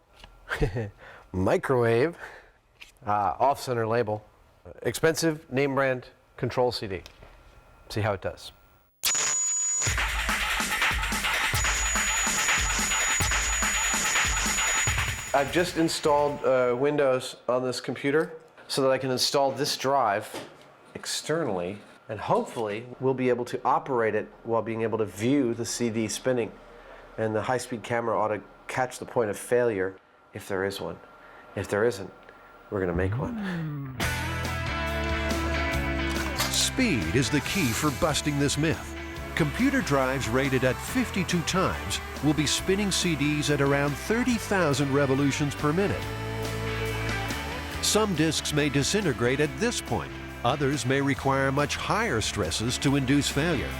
microwave, off-center label, expensive name brand control CD. See how it does. I've just installed Windows on this computer so that I can install this drive externally, and hopefully we'll be able to operate it while being able to view the CD spinning. And the high-speed camera ought to catch the point of failure if there is one. If there isn't, we're going to make one. Speed is the key for busting this myth. Computer drives rated at 52 times will be spinning CDs at around 30,000 revolutions per minute. Some disks may disintegrate at this point. Others may require much higher stresses to induce failure.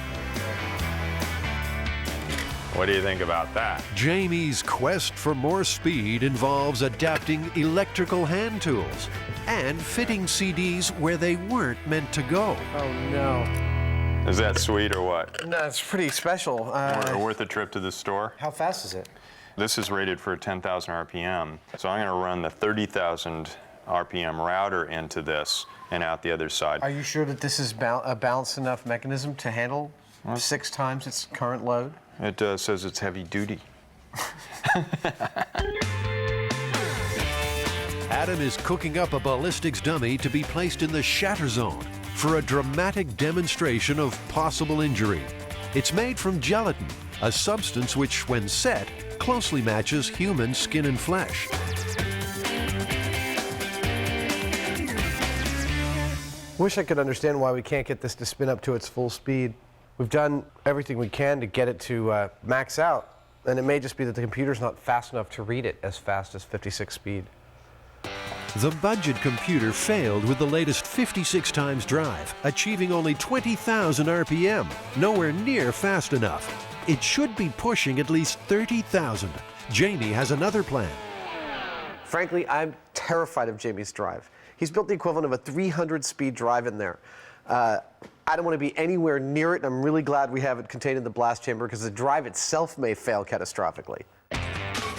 What do you think about that? Jamie's quest for more speed involves adapting electrical hand tools and fitting CDs where they weren't meant to go. Oh no. Is that sweet or what? No, it's pretty special. Worth a trip to the store? How fast is it? This is rated for 10,000 RPM. So I'm going to run the 30,000 RPM router into this and out the other side. Are you sure that this is a balanced enough mechanism to handle 6 times its current load? It says it's heavy duty. Adam is cooking up a ballistics dummy to be placed in the shatter zone for a dramatic demonstration of possible injury. It's made from gelatin, a substance which, when set, closely matches human skin and flesh. Wish I could understand why we can't get this to spin up to its full speed. We've done everything we can to get it to max out, and it may just be that the computer's not fast enough to read it as fast as 56 speed. The budget computer failed with the latest 56 times drive, achieving only 20,000 RPM, nowhere near fast enough. It should be pushing at least 30,000. Jamie has another plan. Frankly, I'm terrified of Jamie's drive. He's built the equivalent of a 300-speed drive in there. I don't want to be anywhere near it, and I'm really glad we have it contained in the blast chamber because the drive itself may fail catastrophically.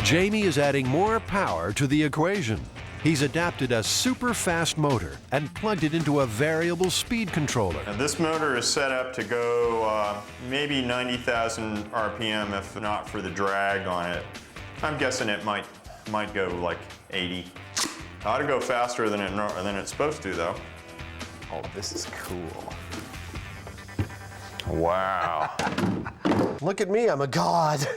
Jamie is adding more power to the equation. He's adapted a super fast motor and plugged it into a variable speed controller. And this motor is set up to go maybe 90,000 RPM if not for the drag on it. I'm guessing it might go like 80. Ought to go faster than it's supposed to though. Oh, this is cool. Wow. Look at me, I'm a god.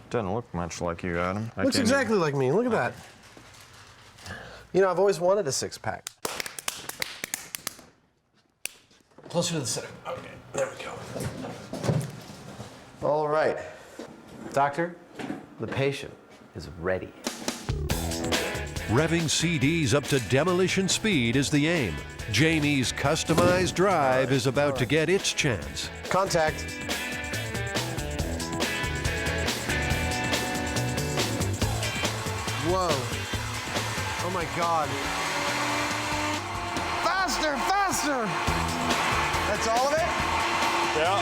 Doesn't look much like you, Adam. Looks exactly like me, look at that. You know, I've always wanted a 6-pack. Closer to the center. Okay, there we go. All right. Doctor, the patient is ready. Revving CDs up to demolition speed is the aim. Jamie's customized drive is about to get its chance. Contact. Whoa. Oh my God. Faster, faster! That's all of it? Yeah.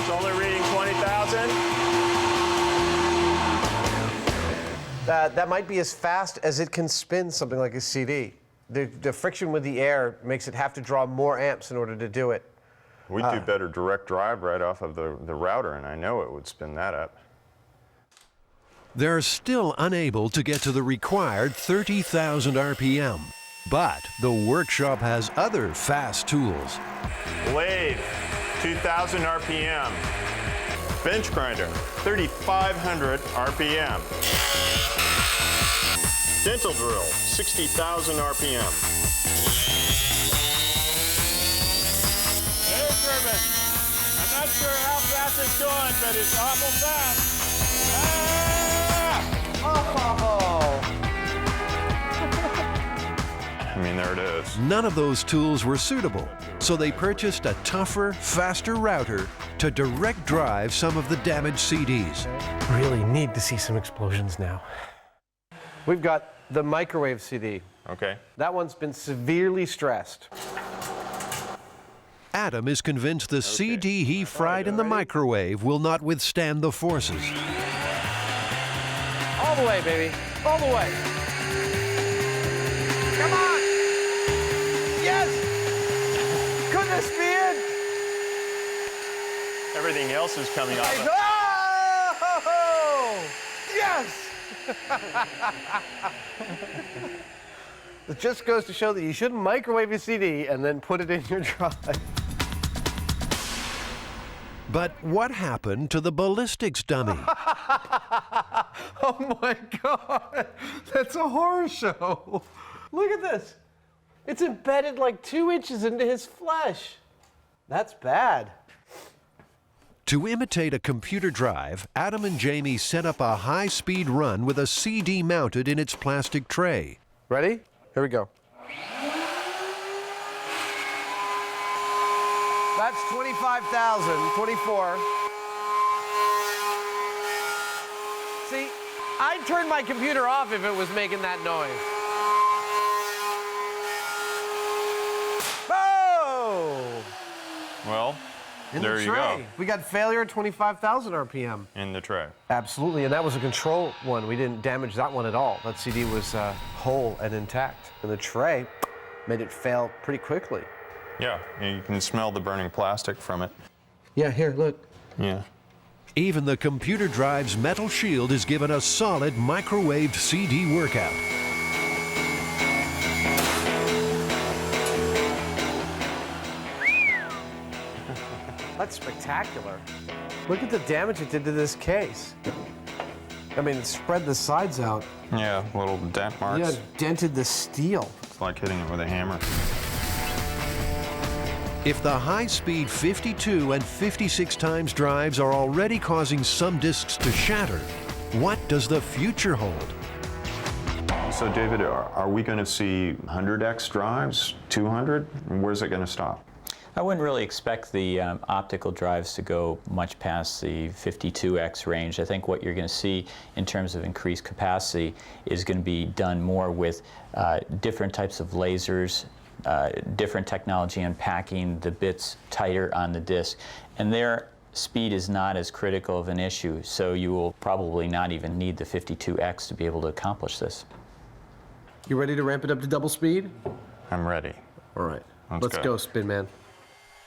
It's only reading 20,000. That might be as fast as it can spin something like a CD. The friction with the air makes it have to draw more amps in order to do it. We'd do better direct drive right off of the router, and I know it would spin that up. They're still unable to get to the required 30,000 RPM. But the workshop has other fast tools. Lathe, 2,000 RPM. Bench grinder, 3,500 RPM. Dental drill, 60,000 RPM. Air turbine. I'm not sure how fast it's going, but it's awful fast. I mean, there it is. None of those tools were suitable, so they purchased a tougher, faster router to direct drive some of the damaged CDs. Really need to see some explosions now. We've got the microwave CD. Okay. That one's been severely stressed. Adam is convinced the CD he fried in the microwave will not withstand the forces. All the way, baby. All the way. Come on! Yes! Could this be it? Everything else is coming off. Oh! Yes! It just goes to show that you shouldn't microwave your CD and then put it in your drive. But what happened to the ballistics dummy? Oh my God, that's a horror show. Look at this. It's embedded like 2 inches into his flesh. That's bad. To imitate a computer drive, Adam and Jamie set up a high-speed run with a CD mounted in its plastic tray. Ready? Here we go. That's 25,000, 24. See, I'd turn my computer off if it was making that noise. Oh! Well, In there the you tray. go. We got failure at 25,000 RPM. In the tray. Absolutely, and that was a control one. We didn't damage that one at all. That CD was whole and intact. And the tray made it fail pretty quickly. Yeah, and you can smell the burning plastic from it. Yeah, here, look. Yeah. Even the computer drive's metal shield is given a solid microwaved CD workout. That's spectacular. Look at the damage it did to this case. I mean, it spread the sides out. Yeah, little dent marks. Yeah, it dented the steel. It's like hitting it with a hammer. If the high-speed 52 and 56 times drives are already causing some discs to shatter, what does the future hold? So David, are we going to see 100x drives, 200? Where's it going to stop? I wouldn't really expect the optical drives to go much past the 52x range. I think what you're going to see in terms of increased capacity is going to be done more with different types of lasers, different technology in packing the bits tighter on the disc. And their speed is not as critical of an issue, so you will probably not even need the 52x to be able to accomplish this. You ready to ramp it up to double speed? I'm ready. All right, let's go, Spin Man.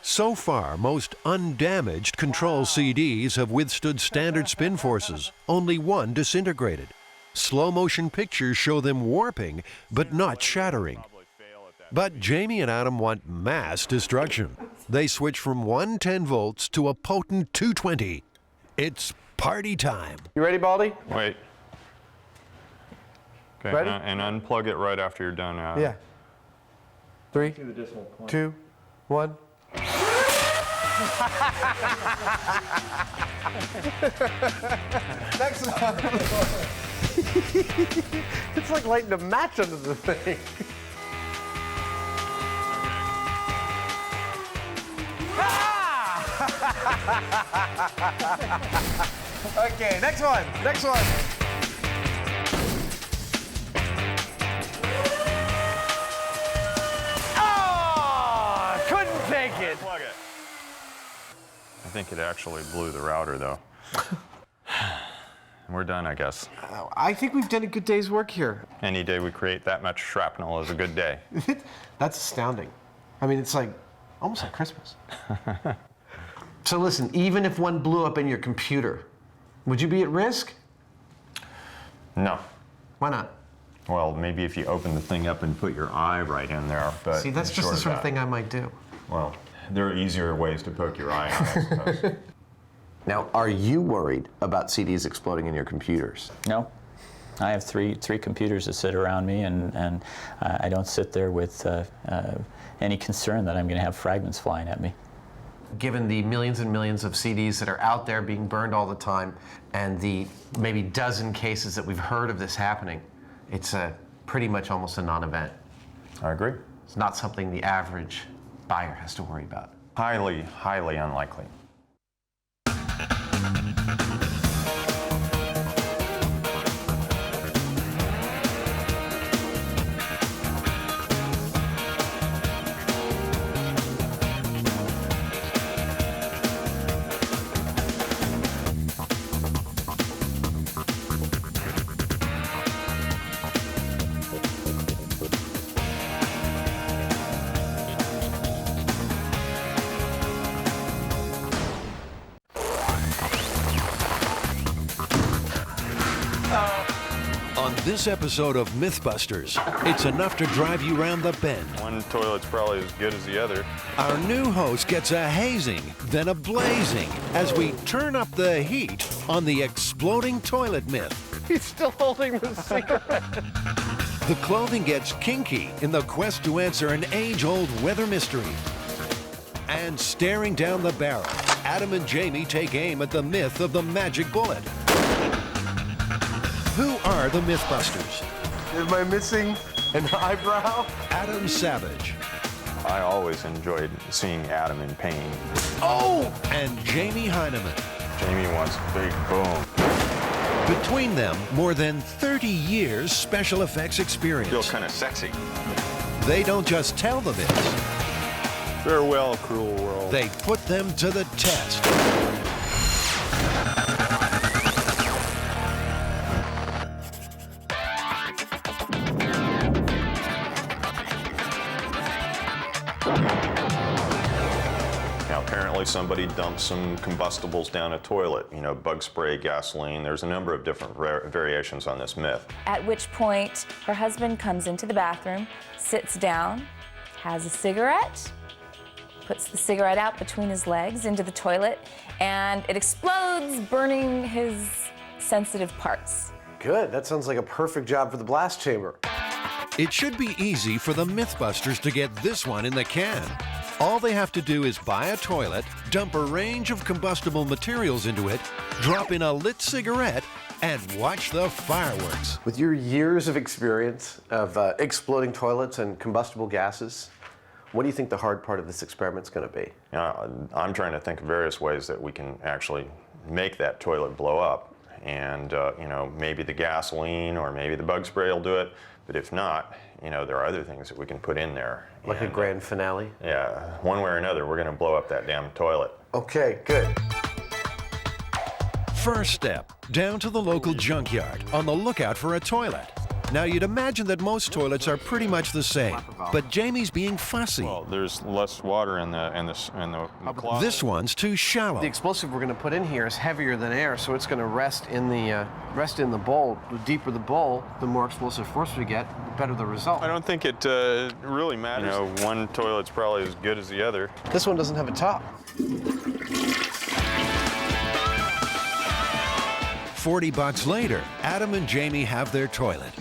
So far, most undamaged control CDs have withstood standard spin forces. Only one disintegrated. Slow-motion pictures show them warping, but not shattering. But Jamie and Adam want mass destruction. They switch from 110 volts to a potent 220. It's party time. You ready, Baldy? Wait. Okay, Ready? And unplug it right after you're done. Yeah. 3, 2, 1. Next one. It's like lighting a match under the thing. Okay, next one. Next one. Oh, couldn't take it. Plug it. I think it actually blew the router, though. We're done, I guess. I think we've done a good day's work here. Any day we create that much shrapnel is a good day. That's astounding. I mean, it's like almost like Christmas. So listen, even if one blew up in your computer, would you be at risk? No. Why not? Well, maybe if you open the thing up and put your eye right in there, but See, that's just the sort of thing I might do. Well, there are easier ways to poke your eye out, I suppose. Now, are you worried about CDs exploding in your computers? No. I have three computers that sit around me, and I don't sit there with any concern that I'm going to have fragments flying at me. Given the millions and millions of CDs that are out there being burned all the time, and the maybe dozen cases that we've heard of this happening, it's pretty much almost a non-event. I agree. It's not something the average buyer has to worry about. Highly, highly unlikely. This episode of MythBusters, it's enough to drive you round the bend. One toilet's probably as good as the other. Our new host gets a hazing, then a blazing, as we turn up the heat on the exploding toilet myth. He's still holding the cigarette. The clothing gets kinky in the quest to answer an age-old weather mystery. And staring down the barrel, Adam and Jamie take aim at the myth of the magic bullet. Who are the Mythbusters? Am I missing an eyebrow? Adam Savage. I always enjoyed seeing Adam in pain. Oh! And Jamie Heineman. Jamie wants a big boom. Between them, more than 30 years special effects experience. Feel kind of sexy. They don't just tell the myths. Farewell, cruel world. They put them to the test. Now, apparently somebody dumped some combustibles down a toilet, you know, bug spray, gasoline. There's a number of different variations on this myth. At which point, her husband comes into the bathroom, sits down, has a cigarette, puts the cigarette out between his legs into the toilet, and it explodes, burning his sensitive parts. Good, that sounds like a perfect job for the blast chamber. It should be easy for the Mythbusters to get this one in the can. All they have to do is buy a toilet, dump a range of combustible materials into it, drop in a lit cigarette, and watch the fireworks. With your years of experience of exploding toilets and combustible gases, what do you think the hard part of this experiment's going to be? I'm trying to think of various ways that we can actually make that toilet blow up. And, you know, maybe the gasoline or maybe the bug spray will do it. But if not, you know, there are other things that we can put in there. Like a grand finale? Yeah, one way or another, we're going to blow up that damn toilet. Okay, good. First step, down to the local junkyard on the lookout for a toilet. Now, you'd imagine that most toilets are pretty much the same, but Jamie's being fussy. Well, there's less water in the closet. This one's too shallow. The explosive we're going to put in here is heavier than air, so it's going to rest in the bowl. The deeper the bowl, the more explosive force we get, the better the result. I don't think it really matters. You know, one toilet's probably as good as the other. This one doesn't have a top. 40 bucks later, Adam and Jamie have their toilet.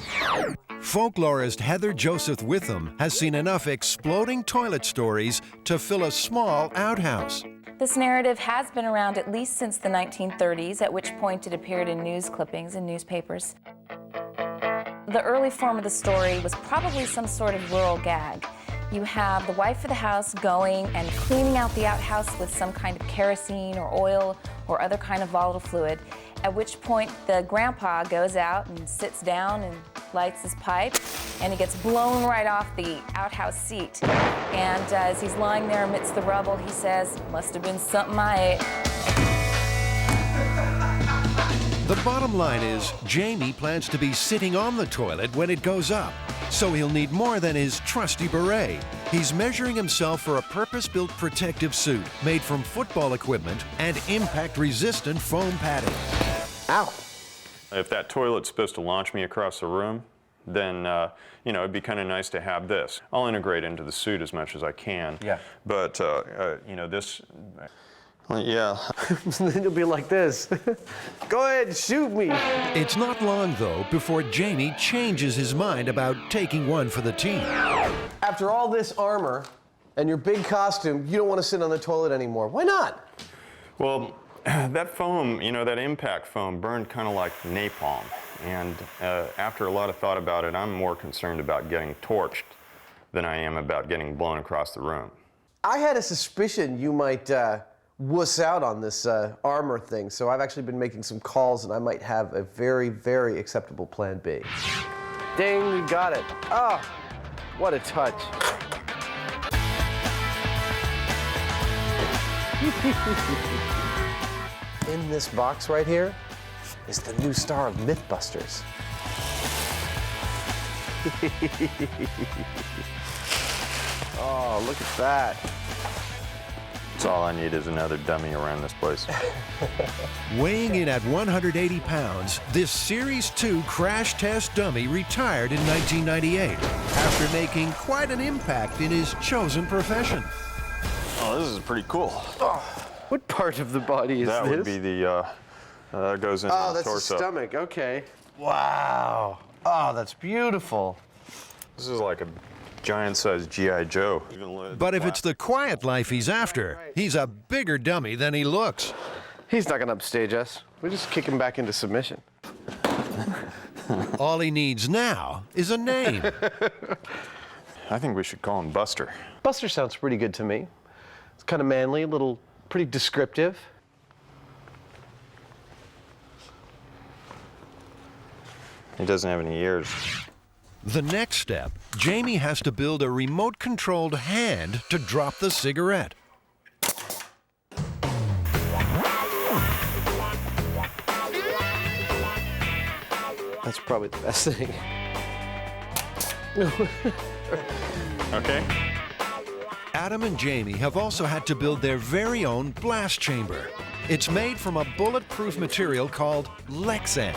Folklorist Heather Joseph Witham has seen enough exploding toilet stories to fill a small outhouse. This narrative has been around at least since the 1930s, at which point it appeared in news clippings in newspapers. The early form of the story was probably some sort of rural gag. You have the wife of the house going and cleaning out the outhouse with some kind of kerosene or oil or other kind of volatile fluid, at which point the grandpa goes out and sits down and lights his pipe, and he gets blown right off the outhouse seat. And as he's lying there amidst the rubble, he says, "Must have been something I ate." The bottom line is, Jamie plans to be sitting on the toilet when it goes up, so he'll need more than his trusty beret. He's measuring himself for a purpose-built protective suit made from football equipment and impact-resistant foam padding. Ow! If that toilet's supposed to launch me across the room, then, you know, it'd be kind of nice to have this. I'll integrate into the suit as much as I can. Yeah. But, you know, this... Yeah. Then you'll be like this. Go ahead, shoot me. It's not long, though, before Jamie changes his mind about taking one for the team. After all this armor and your big costume, you don't want to sit on the toilet anymore. Why not? Well, that foam, you know, that impact foam burned kind of like napalm. And after a lot of thought about it, I'm more concerned about getting torched than I am about getting blown across the room. I had a suspicion you might wuss out on this armor thing, so I've actually been making some calls, and I might have a very, very acceptable plan B. Ding, we got it. Oh, what a touch. In this box right here is the new star of MythBusters. Oh, look at that. That's all I need is another dummy around this place. Weighing in at 180 pounds, this Series 2 crash test dummy retired in 1998 after making quite an impact in his chosen profession. Oh, this is pretty cool. Oh, what part of the body is that this? That would be the, goes into the torso. Oh, that's the stomach, okay. Wow. Oh, that's beautiful. This is like giant-sized G.I. Joe. But if it's the quiet life he's after, he's a bigger dummy than he looks. He's not going to upstage us. We just kick him back into submission. All he needs now is a name. I think we should call him Buster. Buster sounds pretty good to me. It's kind of manly, a little, pretty descriptive. He doesn't have any ears. The next step, Jamie has to build a remote-controlled hand to drop the cigarette. That's probably the best thing. Okay. Adam and Jamie have also had to build their very own blast chamber. It's made from a bulletproof material called Lexan,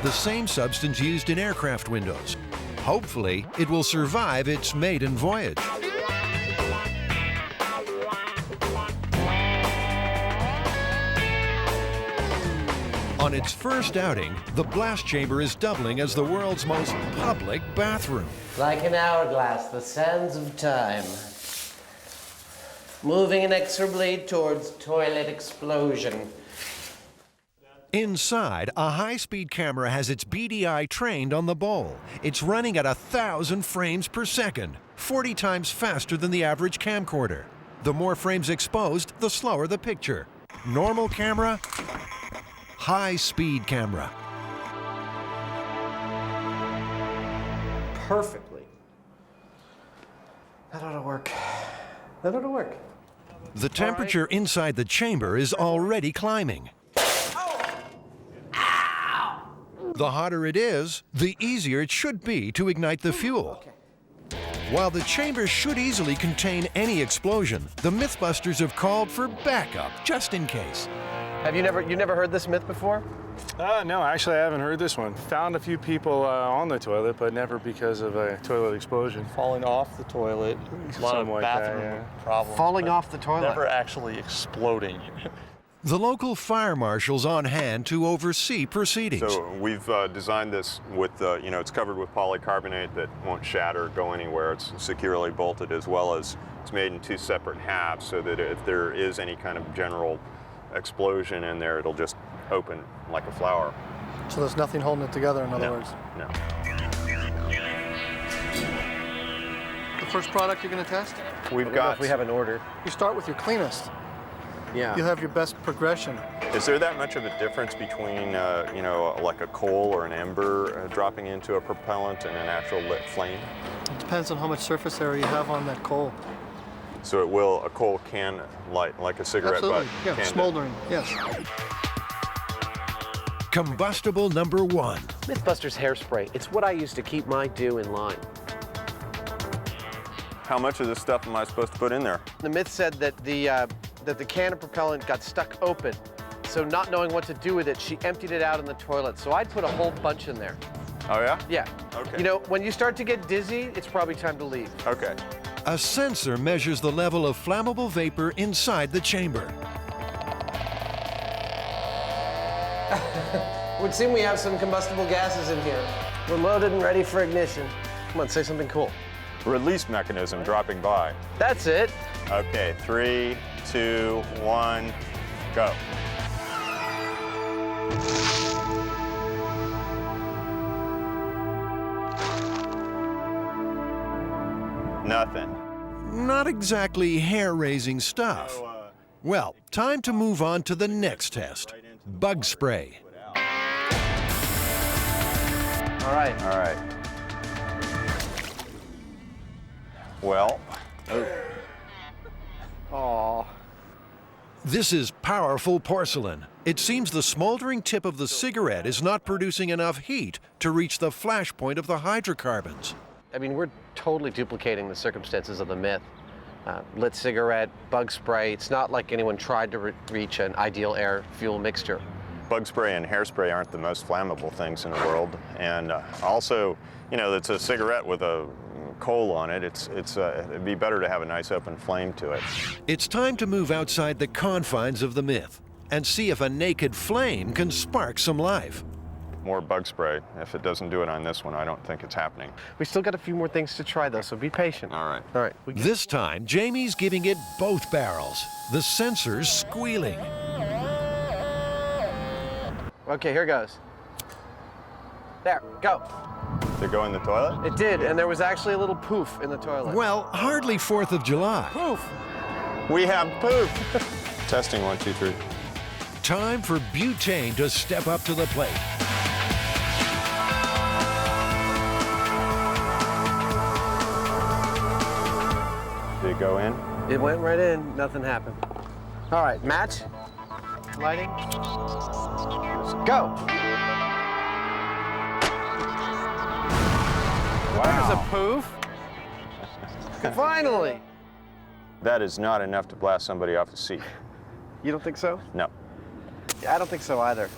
the same substance used in aircraft windows. Hopefully, it will survive its maiden voyage. On its first outing, the blast chamber is doubling as the world's most public bathroom. Like an hourglass, the sands of time. Moving inexorably towards toilet explosion. Inside, a high-speed camera has its beady eye trained on the bowl. It's running at 1,000 frames per second, 40 times faster than the average camcorder. The more frames exposed, the slower the picture. Normal camera, high-speed camera. Perfectly. That ought to work. That ought to work. The temperature inside the chamber is already climbing. The hotter it is, the easier it should be to ignite the fuel. While the chamber should easily contain any explosion, the MythBusters have called for backup, just in case. Have you never heard this myth before? No, actually I haven't heard this one. Found a few people on the toilet, but never because of a toilet explosion. Falling off the toilet, a lot of bathroom problems. Falling off the toilet? Never actually exploding. The local fire marshal's on hand to oversee proceedings. So we've designed this with, it's covered with polycarbonate that won't shatter or go anywhere. It's securely bolted, as well as it's made in 2 separate halves so that if there is any kind of general explosion in there, it'll just open like a flower. So there's nothing holding it together, in other words? No. The first product you're going to test? We've got... We have an order. You start with your cleanest. Yeah. You have your best progression. Is there that much of a difference between, like a coal or an ember dropping into a propellant and an actual lit flame? It depends on how much surface area you have on that coal. So a coal can light like a cigarette butt? Absolutely, yeah, smoldering, yes. Combustible number 1. MythBusters hairspray. It's what I use to keep my dew in line. How much of this stuff am I supposed to put in there? The myth said that the can of propellant got stuck open. So not knowing what to do with it, she emptied it out in the toilet. So I'd put a whole bunch in there. Oh, yeah? Yeah. Okay. You know, when you start to get dizzy, it's probably time to leave. Okay. A sensor measures the level of flammable vapor inside the chamber. Would seem we have some combustible gases in here. We're loaded and ready for ignition. Come on, say something cool. Release mechanism dropping by. That's it. Okay, 3, 2, 1, go. Nothing. Not exactly hair-raising stuff. Well, time to move on to the next test. Bug spray. All right. All right. Well. Aw. This is powerful porcelain. It seems the smoldering tip of the cigarette is not producing enough heat to reach the flash point of the hydrocarbons. I mean, we're totally duplicating the circumstances of the myth. Lit cigarette, bug spray. It's not like anyone tried to reach an ideal air-fuel mixture. Bug spray and hairspray aren't the most flammable things in the world. And also, it's a cigarette with a coal on it. It'd be better to have a nice open flame to it. It's time to move outside the confines of the myth and see if a naked flame can spark some life. more bug spray. If it doesn't do it on this one, I don't think it's happening. We still got a few more things to try, though, so be patient. All right. All right. This time, Jamie's giving it both barrels, the sensors squealing. Okay, here goes. There, go. Did it go in the toilet? It did, and there was actually a little poof in the toilet. Well, hardly 4th of July. Poof. We have poof. Testing, 1, 2, 3. Time for butane to step up to the plate. Did it go in? It went right in, nothing happened. All right, match, lighting, go. There's a poof. Finally. That is not enough to blast somebody off the seat. You don't think so? No. I don't think so either.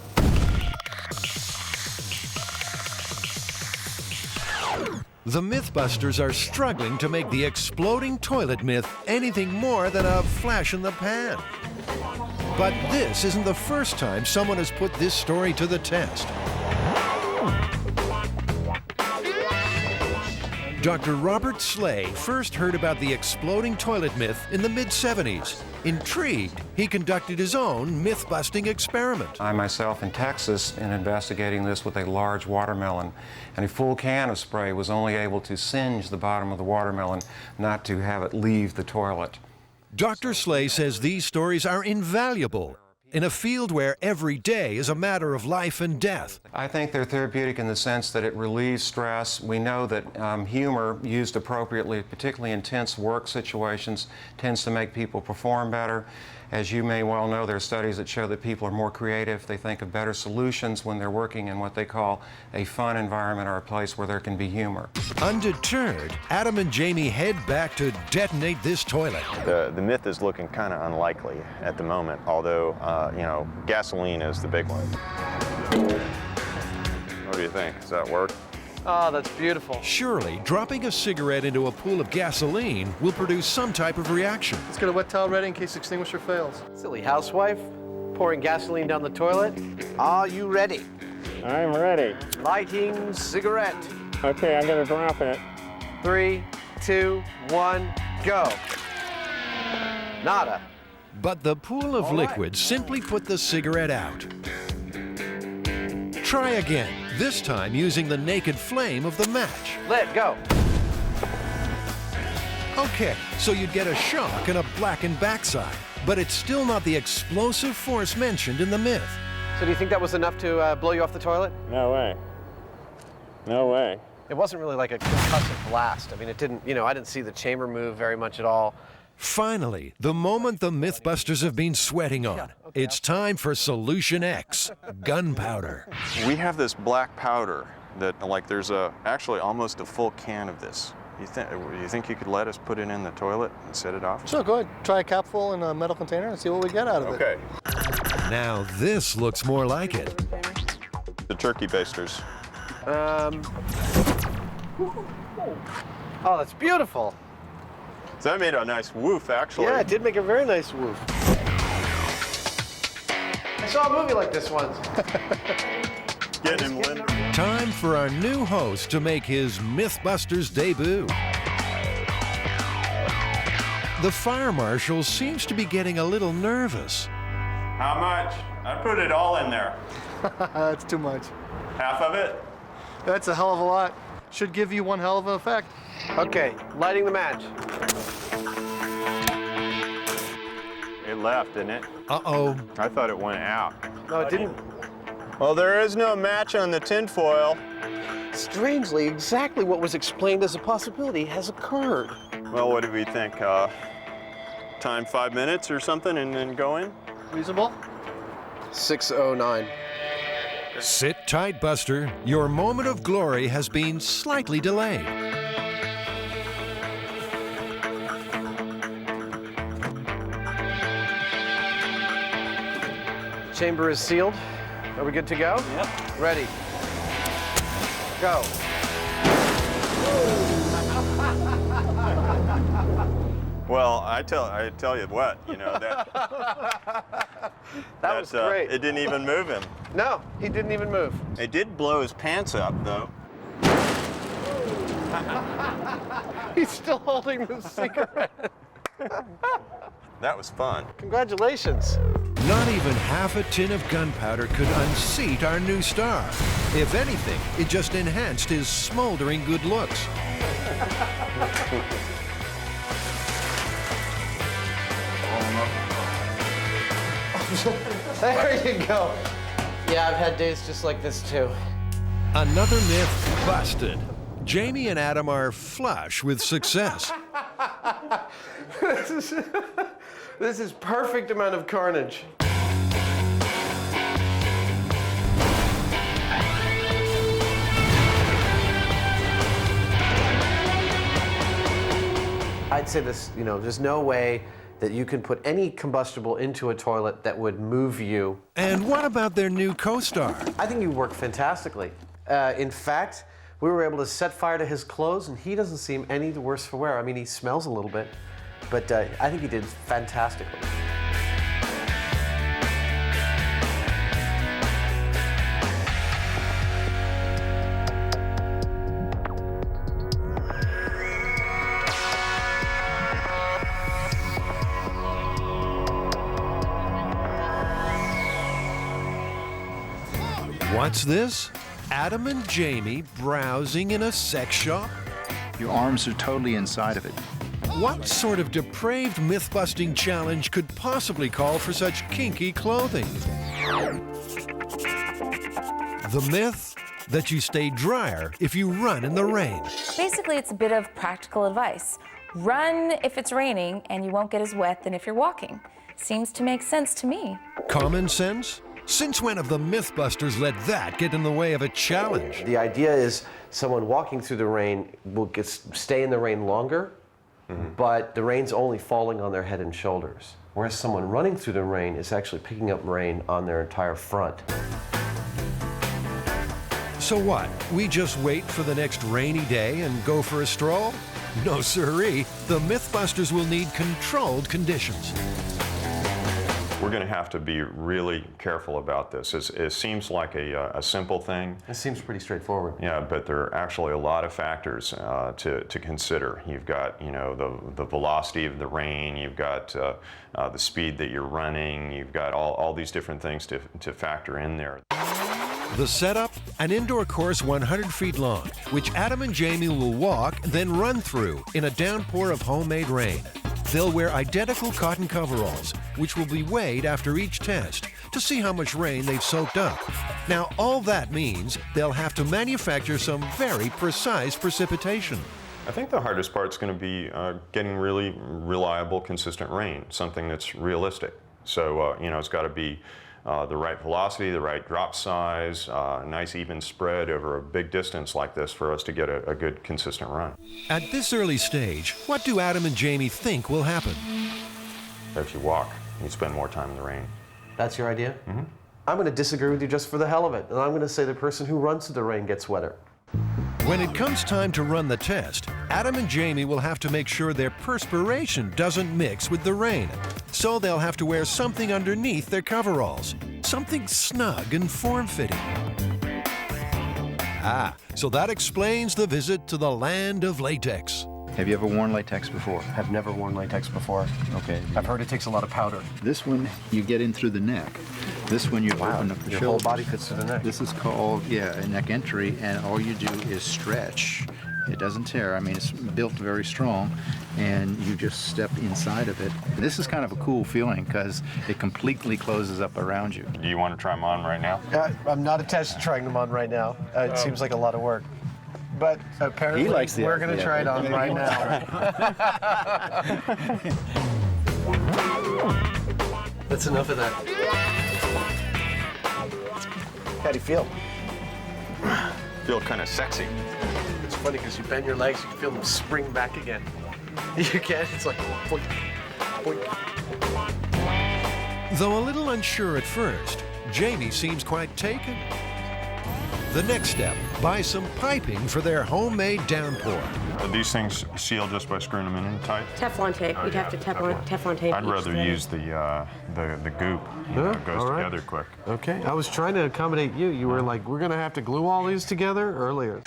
The Mythbusters are struggling to make the exploding toilet myth anything more than a flash in the pan. But this isn't the first time someone has put this story to the test. Dr. Robert Slay first heard about the exploding toilet myth in the mid-70s. Intrigued, he conducted his own myth-busting experiment. I myself in Texas in investigating this with a large watermelon, and a full can of spray was only able to singe the bottom of the watermelon, not to have it leave the toilet. Dr. Slay says these stories are invaluable in a field where every day is a matter of life and death. I think they're therapeutic in the sense that it relieves stress. We know that humor used appropriately, particularly in tense work situations, tends to make people perform better. As you may well know, there are studies that show that people are more creative. They think of better solutions when they're working in what they call a fun environment or a place where there can be humor. Undeterred, Adam and Jamie head back to detonate this toilet. The myth is looking kind of unlikely at the moment, although, you know, gasoline is the big one. What do you think? Does that work? Oh, that's beautiful. Surely, dropping a cigarette into a pool of gasoline will produce some type of reaction. Let's get a wet towel ready in case the extinguisher fails. Silly housewife, pouring gasoline down the toilet. Are you ready? I'm ready. Lighting cigarette. Okay, I'm gonna drop it. 3, 2, 1, go. Nada. But the pool of liquid simply put the cigarette out. Try again, this time using the naked flame of the match. Let go. Okay, so you'd get a shock and a blackened backside, but it's still not the explosive force mentioned in the myth. So do you think that was enough to blow you off the toilet? No way. No way. It wasn't really like a concussive blast. I mean, it didn't, you know, I didn't see the chamber move very much at all. Finally, the moment the Mythbusters have been sweating on. It's time for Solution X, gunpowder. We have this black powder that, like, there's actually almost a full can of this. You think you could let us put it in the toilet and set it off? Sure, go ahead. Try a cap full in a metal container and see what we get out of it. Okay. Now this looks more like it. The turkey basters. Oh, that's beautiful. So that made a nice woof, actually. Yeah, it did make a very nice woof. I saw a movie like this once. Getting him limber. Time for our new host to make his Mythbusters debut. The fire marshal seems to be getting a little nervous. How much? I put it all in there. That's too much. Half of it? That's a hell of a lot. Should give you one hell of an effect. Okay, lighting the match. It left, didn't it? Uh-oh. I thought it went out. No, it didn't. Well, there is no match on the tinfoil. Strangely, exactly what was explained as a possibility has occurred. Well, what do we think? Time 5 minutes or something and then go in? Reasonable? 6:09. Sit tight, Buster. Your moment of glory has been slightly delayed. Chamber is sealed. Are we good to go? Yep. Ready. Go. Well, I tell you what, you know, that That was great. It didn't even move him. No, he didn't even move. It did blow his pants up, though. He's still holding the cigarette. That was fun. Congratulations. Not even half a tin of gunpowder could unseat our new star. If anything, it just enhanced his smoldering good looks. There you go. Yeah, I've had days just like this too. Another myth busted. Jamie and Adam are flush with success. This is perfect amount of carnage. I'd say this, you know, there's no way that you can put any combustible into a toilet that would move you. And what about their new co-star? I think you work fantastically. In fact, we were able to set fire to his clothes, and he doesn't seem any the worse for wear. I mean, he smells a little bit, but I think he did fantastically. What's this? Adam and Jamie browsing in a sex shop? Your arms are totally inside of it. What sort of depraved myth-busting challenge could possibly call for such kinky clothing? The myth that you stay drier if you run in the rain. Basically, it's a bit of practical advice. Run if it's raining, and you won't get as wet than if you're walking. Seems to make sense to me. Common sense? Since when have the Mythbusters let that get in the way of a challenge? The idea is someone walking through the rain will stay in the rain longer, but the rain's only falling on their head and shoulders. Whereas someone running through the rain is actually picking up rain on their entire front. So what? We just wait for the next rainy day and go for a stroll? No siree. The Mythbusters will need controlled conditions. We're going to have to be really careful about this. It seems like a simple thing. It seems pretty straightforward. Yeah, but there are actually a lot of factors to consider. You've got, you know, the velocity of the rain. You've got the speed that you're running. You've got all these different things to factor in there. The setup, an indoor course 100 feet long, which Adam and Jamie will walk, then run through in a downpour of homemade rain. They'll wear identical cotton coveralls, which will be weighed after each test to see how much rain they've soaked up. Now, all that means they'll have to manufacture some very precise precipitation. I think the hardest part's going to be getting really reliable, consistent rain, something that's realistic. So, you know, it's got to be the right velocity, the right drop size, nice even spread over a big distance like this for us to get a good, consistent run. At this early stage, what do Adam and Jamie think will happen? If you walk, you spend more time in the rain. That's your idea? I'm going to disagree with you just for the hell of it, and I'm going to say the person who runs through the rain gets wetter. When it comes time to run the test, Adam and Jamie will have to make sure their perspiration doesn't mix with the rain. So they'll have to wear something underneath their coveralls, something snug and form-fitting. Ah, so that explains the visit to the land of latex. Have you ever worn latex before? I've never worn latex before. Okay. I've heard it takes a lot of powder. This one, you get in through the neck. This one, you open up the Your shoulder. whole body fits to the neck. This is called, a neck entry, and all you do is stretch. It doesn't tear. I mean, it's built very strong, and you just step inside of it. This is kind of a cool feeling because it completely closes up around you. Do you want to try them on right now? I'm not attached to trying them on right now. It seems like a lot of work. But apparently, we're going to try it on right now. That's enough of that. How do you feel? Feel kind of sexy. It's funny because you bend your legs, you can feel them spring back again. You can, it's like boink, boink. Though a little unsure at first, Jamie seems quite taken. The next step, buy some piping for their homemade downpour. Are these things sealed just by screwing them in tight? Teflon tape. You'd have to Teflon tape. I'd rather use the goop. It goes together quick. Okay, I was trying to accommodate you. You were like, we're gonna have to glue all these together earlier.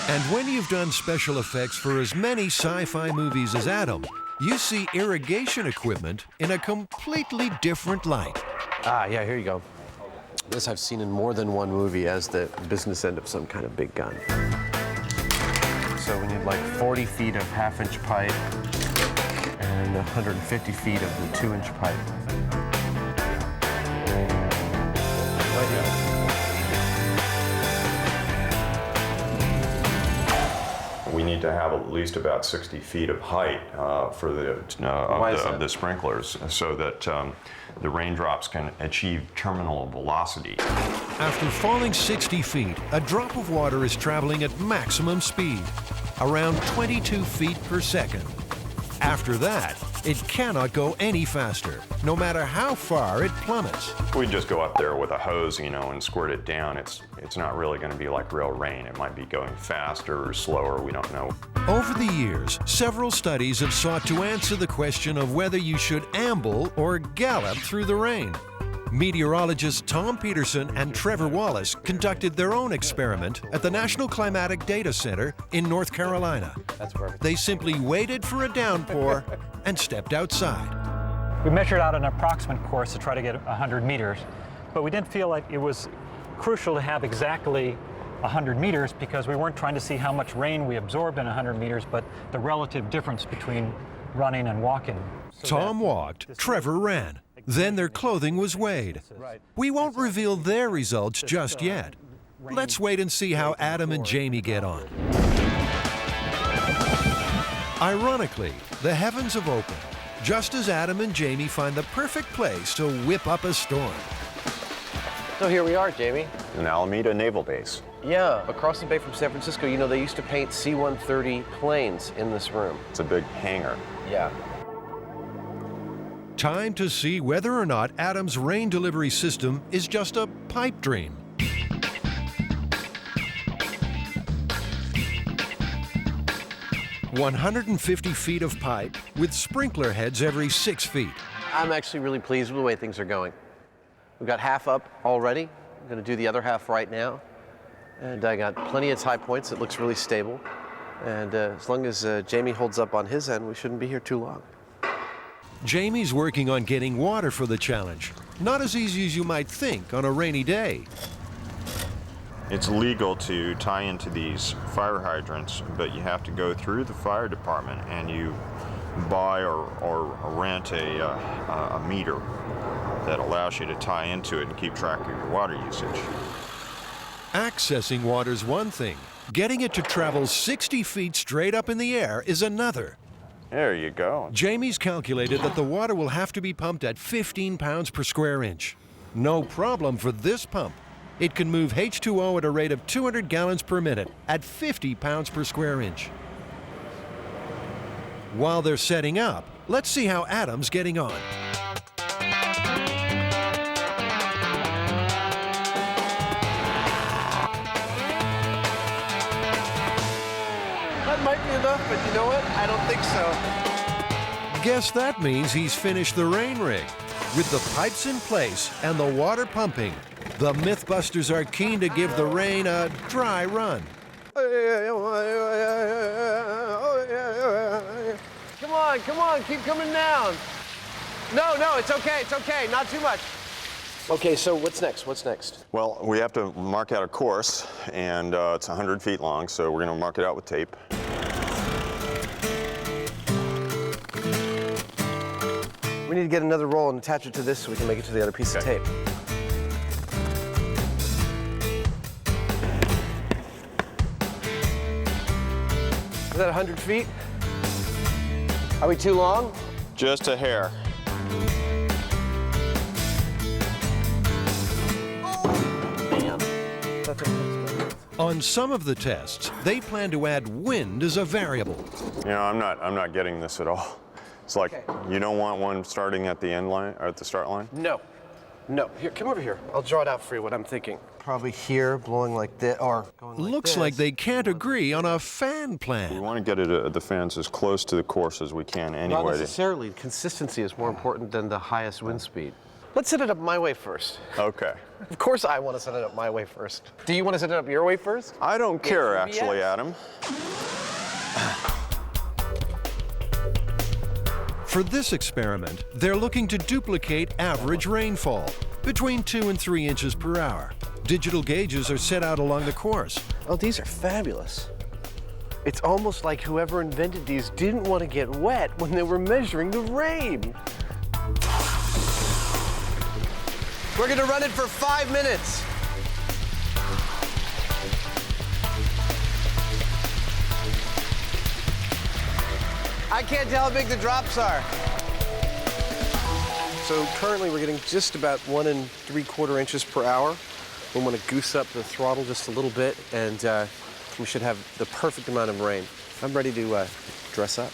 And when you've done special effects for as many sci-fi movies as Adam, you see irrigation equipment in a completely different light. Ah, yeah, here you go. This I've seen in more than one movie as the business end of some kind of big gun. So we need like 40 feet of half-inch pipe and 150 feet of the 2-inch pipe. We need to have at least about 60 feet of height for the sprinklers, so that the raindrops can achieve terminal velocity. After falling 60 feet, a drop of water is traveling at maximum speed, around 22 feet per second. After that, it cannot go any faster, no matter how far it plummets. We just go up there with a hose, and squirt it down. It's not really going to be like real rain. It might be going faster or slower, we don't know. Over the years, several studies have sought to answer the question of whether you should amble or gallop through the rain. Meteorologists Tom Peterson and Trevor Wallace conducted their own experiment at the National Climatic Data Center in North Carolina. That's perfect. They simply waited for a downpour and stepped outside. We measured out an approximate course to try to get 100 meters, but we didn't feel like it was crucial to have exactly 100 meters because we weren't trying to see how much rain we absorbed in 100 meters, but the relative difference between running and walking. Tom walked, Trevor ran. Then their clothing was weighed. We won't reveal their results just yet. Let's wait and see how Adam and Jamie get on. Ironically, the heavens have opened, just as Adam and Jamie find the perfect place to whip up a storm. So here we are, Jamie. An Alameda Naval Base. Yeah, across the bay from San Francisco. You know, they used to paint C-130 planes in this room. It's a big hangar. Yeah. Time to see whether or not Adam's rain delivery system is just a pipe dream. "150 feet of pipe with sprinkler heads every 6 feet. I'm actually really pleased with the way things are going. We've got half up already. I'm going to do the other half right now. And I got plenty of high points. It looks really stable. And as long as Jamie holds up on his end, we shouldn't be here too long. Jamie's working on getting water for the challenge. Not as easy as you might think on a rainy day. It's legal to tie into these fire hydrants, but you have to go through the fire department and you buy or rent a meter that allows you to tie into it and keep track of your water usage. Accessing water's one thing. Getting it to travel 60 feet straight up in the air is another. There you go. Jamie's calculated that the water will have to be pumped at 15 pounds per square inch. No problem for this pump. It can move H2O at a rate of 200 gallons per minute at 50 pounds per square inch. While they're setting up, let's see how Adam's getting on. That might be enough, but you know what? I don't think so. Guess that means he's finished the rain rig. With the pipes in place and the water pumping, the MythBusters are keen to give the rain a dry run. Come on, keep coming down. No, it's okay, not too much. Okay, so what's next? Well, we have to mark out a course, and it's 100 feet long, so we're going to mark it out with tape. We need to get another roll and attach it to this so we can make it to the other piece of tape. Is that 100 feet? Are we too long? Just a hair. On some of the tests, they plan to add wind as a variable. You know, I'm not getting this at all. It's like you don't want one starting at the end line or at the start line? No. No, here, come over here. I'll draw it out for you what I'm thinking. Probably here, blowing like this, or going like Looks this. like they can't agree on a fan plan. We want to get the fans as close to the course as we can anyway. Not necessarily. Consistency is more important than the highest wind speed. Let's set it up my way first. Okay. Of course I want to set it up my way first. Do you want to set it up your way first? I don't care, actually, Adam. For this experiment, they're looking to duplicate average rainfall, between 2 and 3 inches per hour. Digital gauges are set out along the course. Oh, these are fabulous. It's almost like whoever invented these didn't want to get wet when they were measuring the rain. We're going to run it for 5 minutes. I can't tell how big the drops are. So currently we're getting just about 1 3/4 inches per hour. We want to goose up the throttle just a little bit, and we should have the perfect amount of rain. I'm ready to dress up.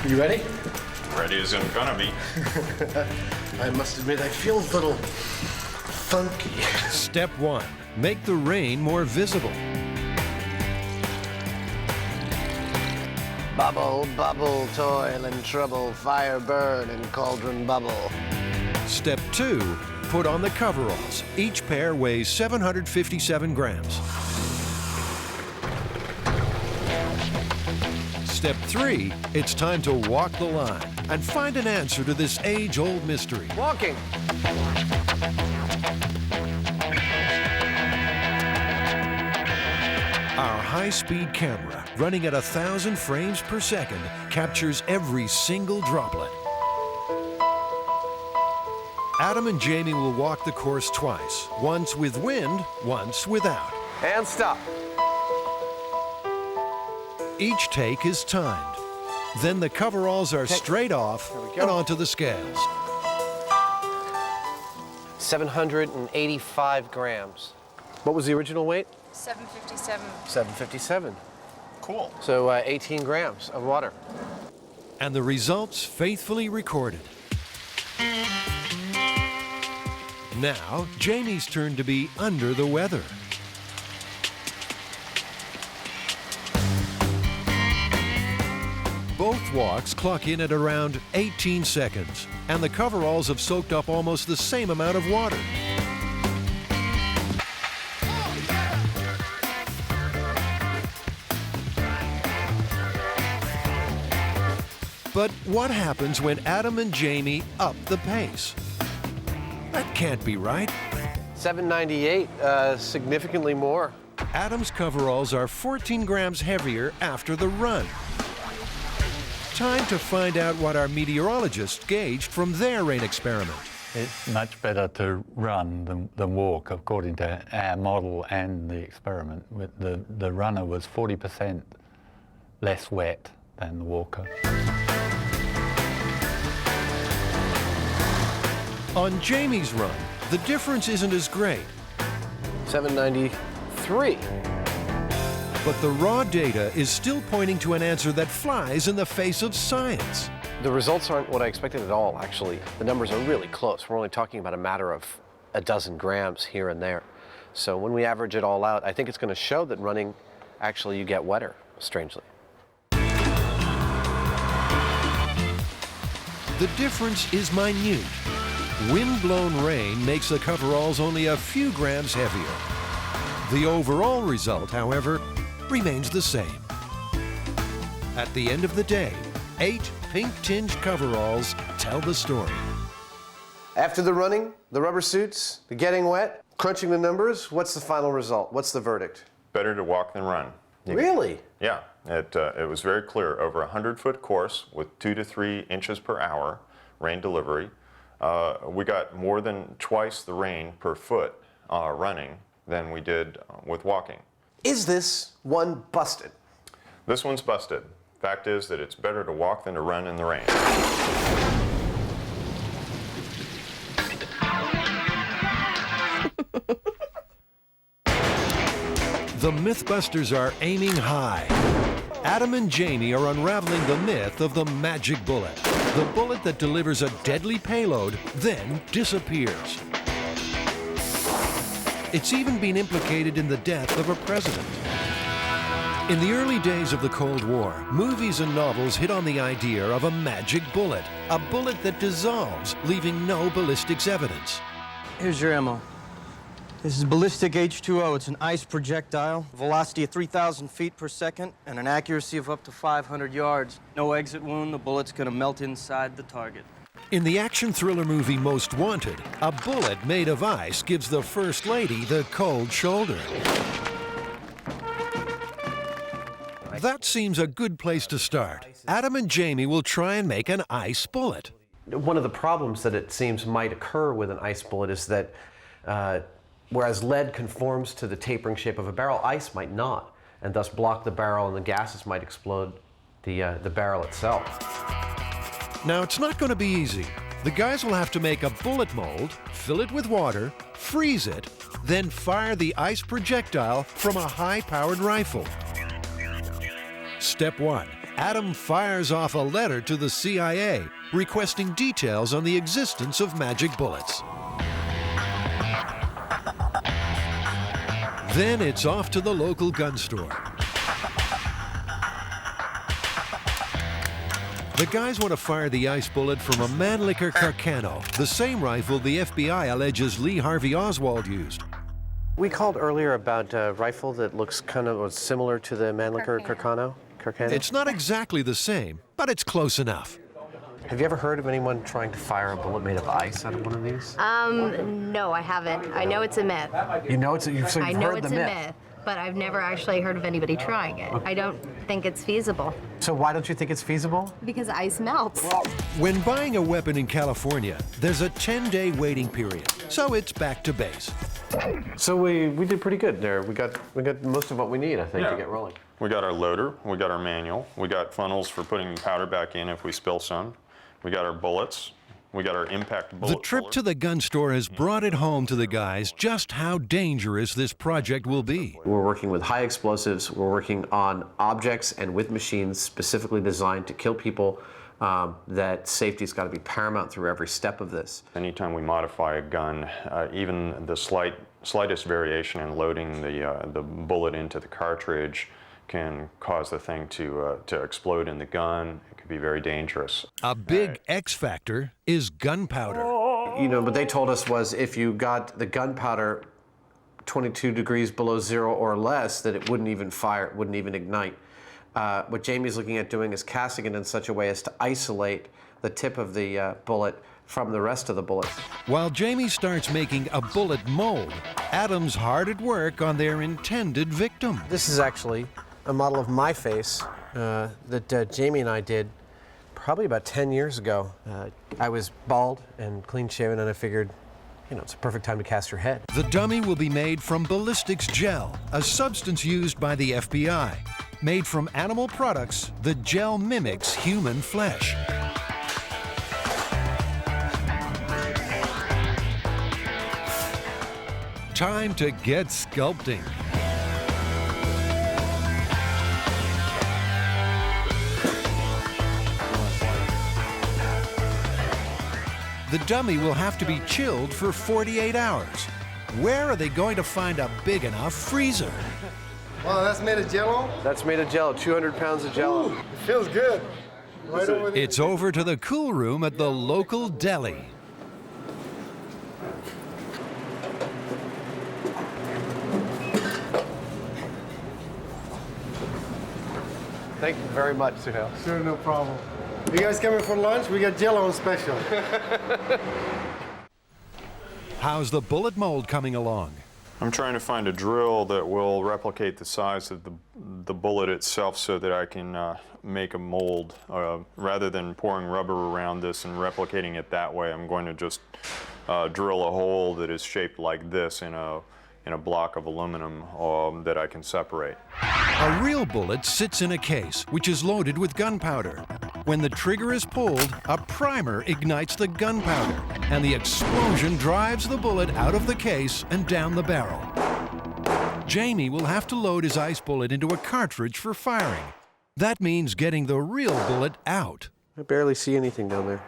You ready? Ready as I'm gonna be. I must admit, I feel a little funky. Step 1, make the rain more visible. Bubble, bubble, toil and trouble, fire burn and cauldron bubble. Step 2, put on the coveralls. Each pair weighs 757 grams. Step 3, it's time to walk the line and find an answer to this age-old mystery. Walking. Our high-speed camera, running at 1,000 frames per second, captures every single droplet. Adam and Jamie will walk the course twice, once with wind, once without. And stop. Each take is timed. Then the coveralls are straight off and onto the scales. 785 grams. What was the original weight? 757. 757. Cool. So 18 grams of water. And the results faithfully recorded. Now, Jamie's turn to be under the weather. Both walks clock in at around 18 seconds, and the coveralls have soaked up almost the same amount of water. But what happens when Adam and Jamie up the pace? That can't be right. 798, significantly more. Adam's coveralls are 14 grams heavier after the run. Time to find out what our meteorologists gauged from their rain experiment. It's much better to run than walk, according to our model and the experiment. The runner was 40% less wet than the walker. On Jamie's run, the difference isn't as great. 793. But the raw data is still pointing to an answer that flies in the face of science. The results aren't what I expected at all, actually. The numbers are really close. We're only talking about a matter of a dozen grams here and there. So when we average it all out, I think it's going to show that running, actually, you get wetter, strangely. The difference is minute. Wind-blown rain makes the coveralls only a few grams heavier. The overall result, however, remains the same. At the end of the day, 8 pink-tinged coveralls tell the story. After the running, the rubber suits, the getting wet, crunching the numbers, what's the final result? What's the verdict? Better to walk than run. Really? Yeah, it was very clear. Over a 100-foot course with 2 to 3 inches per hour rain delivery, we got more than twice the rain per foot running than we did with walking. Is this one busted? This one's busted. Fact is that it's better to walk than to run in the rain. The MythBusters are aiming high. Adam and Jamie are unraveling the myth of the magic bullet. The bullet that delivers a deadly payload, then disappears. It's even been implicated in the death of a president. In the early days of the Cold War, movies and novels hit on the idea of a magic bullet, a bullet that dissolves, leaving no ballistics evidence. Here's your ammo. This is ballistic H2O. It's an ice projectile, velocity of 3,000 feet per second, and an accuracy of up to 500 yards. No exit wound, the bullet's gonna melt inside the target. In the action thriller movie Most Wanted, a bullet made of ice gives the First Lady the cold shoulder. That seems a good place to start. Adam and Jamie will try and make an ice bullet. One of the problems that it seems might occur with an ice bullet is that whereas lead conforms to the tapering shape of a barrel, ice might not, and thus block the barrel, and the gases might explode the barrel itself. Now, it's not going to be easy. The guys will have to make a bullet mold, fill it with water, freeze it, then fire the ice projectile from a high-powered rifle. Step 1. Adam fires off a letter to the CIA requesting details on the existence of magic bullets. Then it's off to the local gun store. The guys want to fire the ice bullet from a Mannlicher Carcano, the same rifle the FBI alleges Lee Harvey Oswald used. We called earlier about a rifle that looks kind of similar to the Mannlicher Carcano. It's not exactly the same, but it's close enough. Have you ever heard of anyone trying to fire a bullet made of ice out of one of these? No, I haven't. I know it's a myth. You know so you've heard the myth. I know it's a myth, but I've never actually heard of anybody trying it. I don't think it's feasible. So why don't you think it's feasible? Because ice melts. When buying a weapon in California, there's a 10-day waiting period, so it's back to base. So we did pretty good there. We got most of what we need, I think, to get rolling. We got our loader, we got our manual, we got funnels for putting powder back in if we spill some, we got our bullets, we got our impact bullet. The trip to the gun store has brought it home to the guys just how dangerous this project will be. We're working with high explosives, we're working on objects and with machines specifically designed to kill people. That safety's got to be paramount through every step of this. Anytime we modify a gun, even the slightest variation in loading the bullet into the cartridge can cause the thing to explode in the gun. It could be very dangerous. A big X factor is gunpowder. You know, what they told us was if you got the gunpowder 22 degrees below zero or less, that it wouldn't even fire, it wouldn't even ignite. What Jamie's looking at doing is casting it in such a way as to isolate the tip of the bullet from the rest of the bullet. While Jamie starts making a bullet mold, Adam's hard at work on their intended victim. This is actually a model of my face that Jamie and I did probably about 10 years ago. I was bald and clean-shaven, and I figured, you know, it's a perfect time to cast your head. The dummy will be made from ballistics gel, a substance used by the FBI. Made from animal products, the gel mimics human flesh. Time to get sculpting. The dummy will have to be chilled for 48 hours. Where are they going to find a big enough freezer? Wow, that's made of Jell-O? That's made of Jell-O, 200 pounds of Jell-O. It feels good. Right over there. It's over to the cool room at the local deli. Thank you very much, Suhail. Sure, no problem. You guys coming for lunch? We got Jell-O on special. How's the bullet mold coming along? I'm trying to find a drill that will replicate the size of the bullet itself so that I can make a mold. Rather than pouring rubber around this and replicating it that way, I'm going to just drill a hole that is shaped like this in a block of aluminum that I can separate. A real bullet sits in a case, which is loaded with gunpowder. When the trigger is pulled, a primer ignites the gunpowder, and the explosion drives the bullet out of the case and down the barrel. Jamie will have to load his ice bullet into a cartridge for firing. That means getting the real bullet out. I barely see anything down there.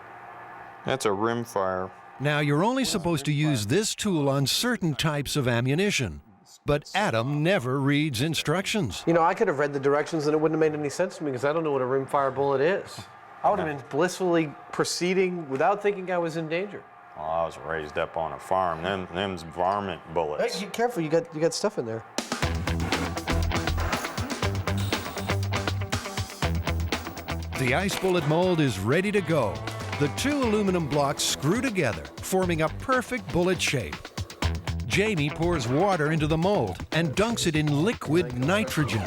That's a rim fire. Now, you're only supposed to use this tool on certain types of ammunition, but Adam never reads instructions. You know, I could have read the directions and it wouldn't have made any sense to me because I don't know what a rimfire bullet is. I would have been blissfully proceeding without thinking I was in danger. Well, I was raised up on a farm. Them's varmint bullets. Hey, be careful, you got stuff in there. The ice bullet mold is ready to go. The two aluminum blocks screw together, forming a perfect bullet shape. Jamie pours water into the mold and dunks it in liquid nitrogen.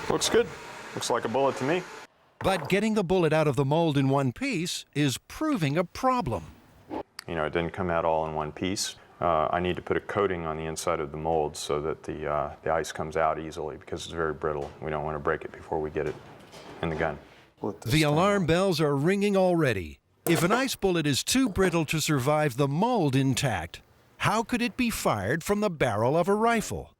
Looks good. Looks like a bullet to me. But getting the bullet out of the mold in one piece is proving a problem. You know, it didn't come out all in one piece. I need to put a coating on the inside of the mold so that the ice comes out easily because it's very brittle. We don't want to break it before we get it in the gun. The alarm bells are ringing already. If an ice bullet is too brittle to survive the mold intact, how could it be fired from the barrel of a rifle?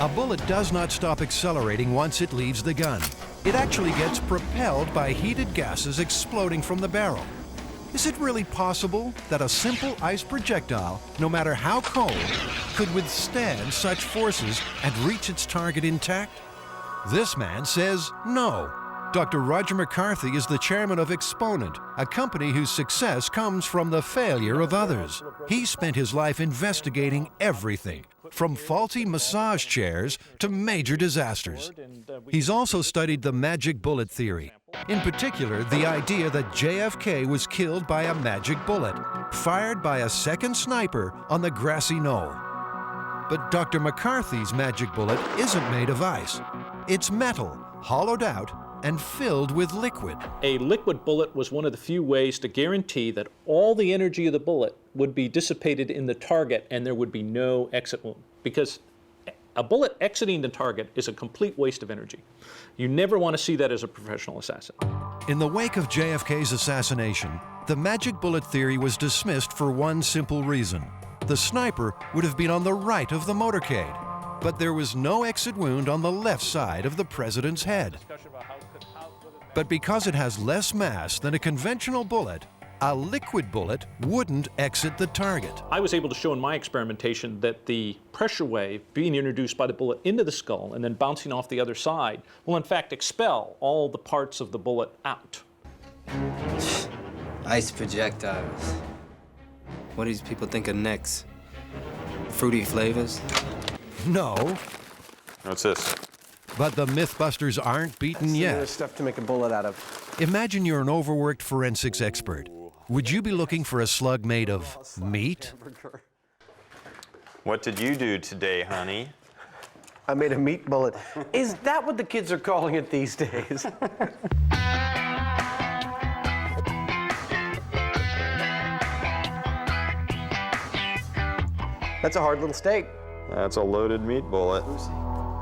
A bullet does not stop accelerating once it leaves the gun. It actually gets propelled by heated gases exploding from the barrel. Is it really possible that a simple ice projectile, no matter how cold, could withstand such forces and reach its target intact? This man says no. Dr. Roger McCarthy is the chairman of Exponent, a company whose success comes from the failure of others. He spent his life investigating everything, from faulty massage chairs to major disasters. He's also studied the magic bullet theory. In particular, the idea that JFK was killed by a magic bullet, fired by a second sniper on the grassy knoll. But Dr. McCarthy's magic bullet isn't made of ice. It's metal, hollowed out, and filled with liquid. A liquid bullet was one of the few ways to guarantee that all the energy of the bullet would be dissipated in the target and there would be no exit wound. Because a bullet exiting the target is a complete waste of energy. You never want to see that as a professional assassin. In the wake of JFK's assassination, the magic bullet theory was dismissed for one simple reason. The sniper would have been on the right of the motorcade, but there was no exit wound on the left side of the president's head. But because it has less mass than a conventional bullet, a liquid bullet wouldn't exit the target. I was able to show in my experimentation that the pressure wave being introduced by the bullet into the skull and then bouncing off the other side will in fact expel all the parts of the bullet out. Ice projectiles. What do these people think of next? Fruity flavors? No. What's this? But the MythBusters aren't beaten yet. There's stuff to make a bullet out of. Imagine you're an overworked forensics expert. Would you be looking for a slug made of meat? What did you do today, honey? I made a meat bullet. Is that what the kids are calling it these days? That's a hard little steak. That's a loaded meat bullet.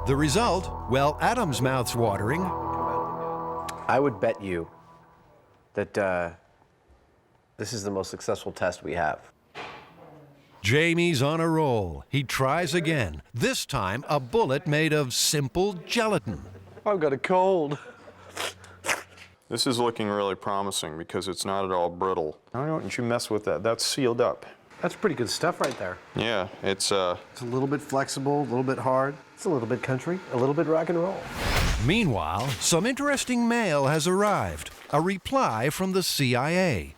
The result? Well, Adam's mouth's watering. I would bet you that this is the most successful test we have. Jamie's on a roll. He tries again. This time, a bullet made of simple gelatin. I've got a cold. This is looking really promising because it's not at all brittle. Why don't you mess with that? That's sealed up. That's pretty good stuff right there. Yeah, it's a little bit flexible, a little bit hard. It's a little bit country, a little bit rock and roll. Meanwhile, some interesting mail has arrived. A reply from the CIA.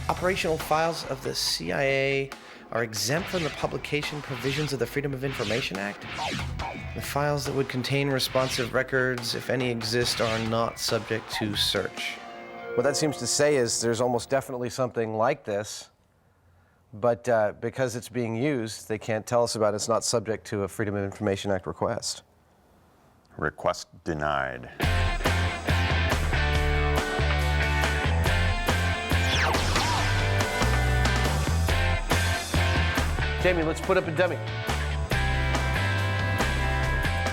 Operational files of the CIA are exempt from the publication provisions of the Freedom of Information Act. The files that would contain responsive records, if any exist, are not subject to search. What that seems to say is there's almost definitely something like this, but because it's being used, they can't tell us about it. It's not subject to a Freedom of Information Act request. Request denied. Jamie, let's put up a dummy.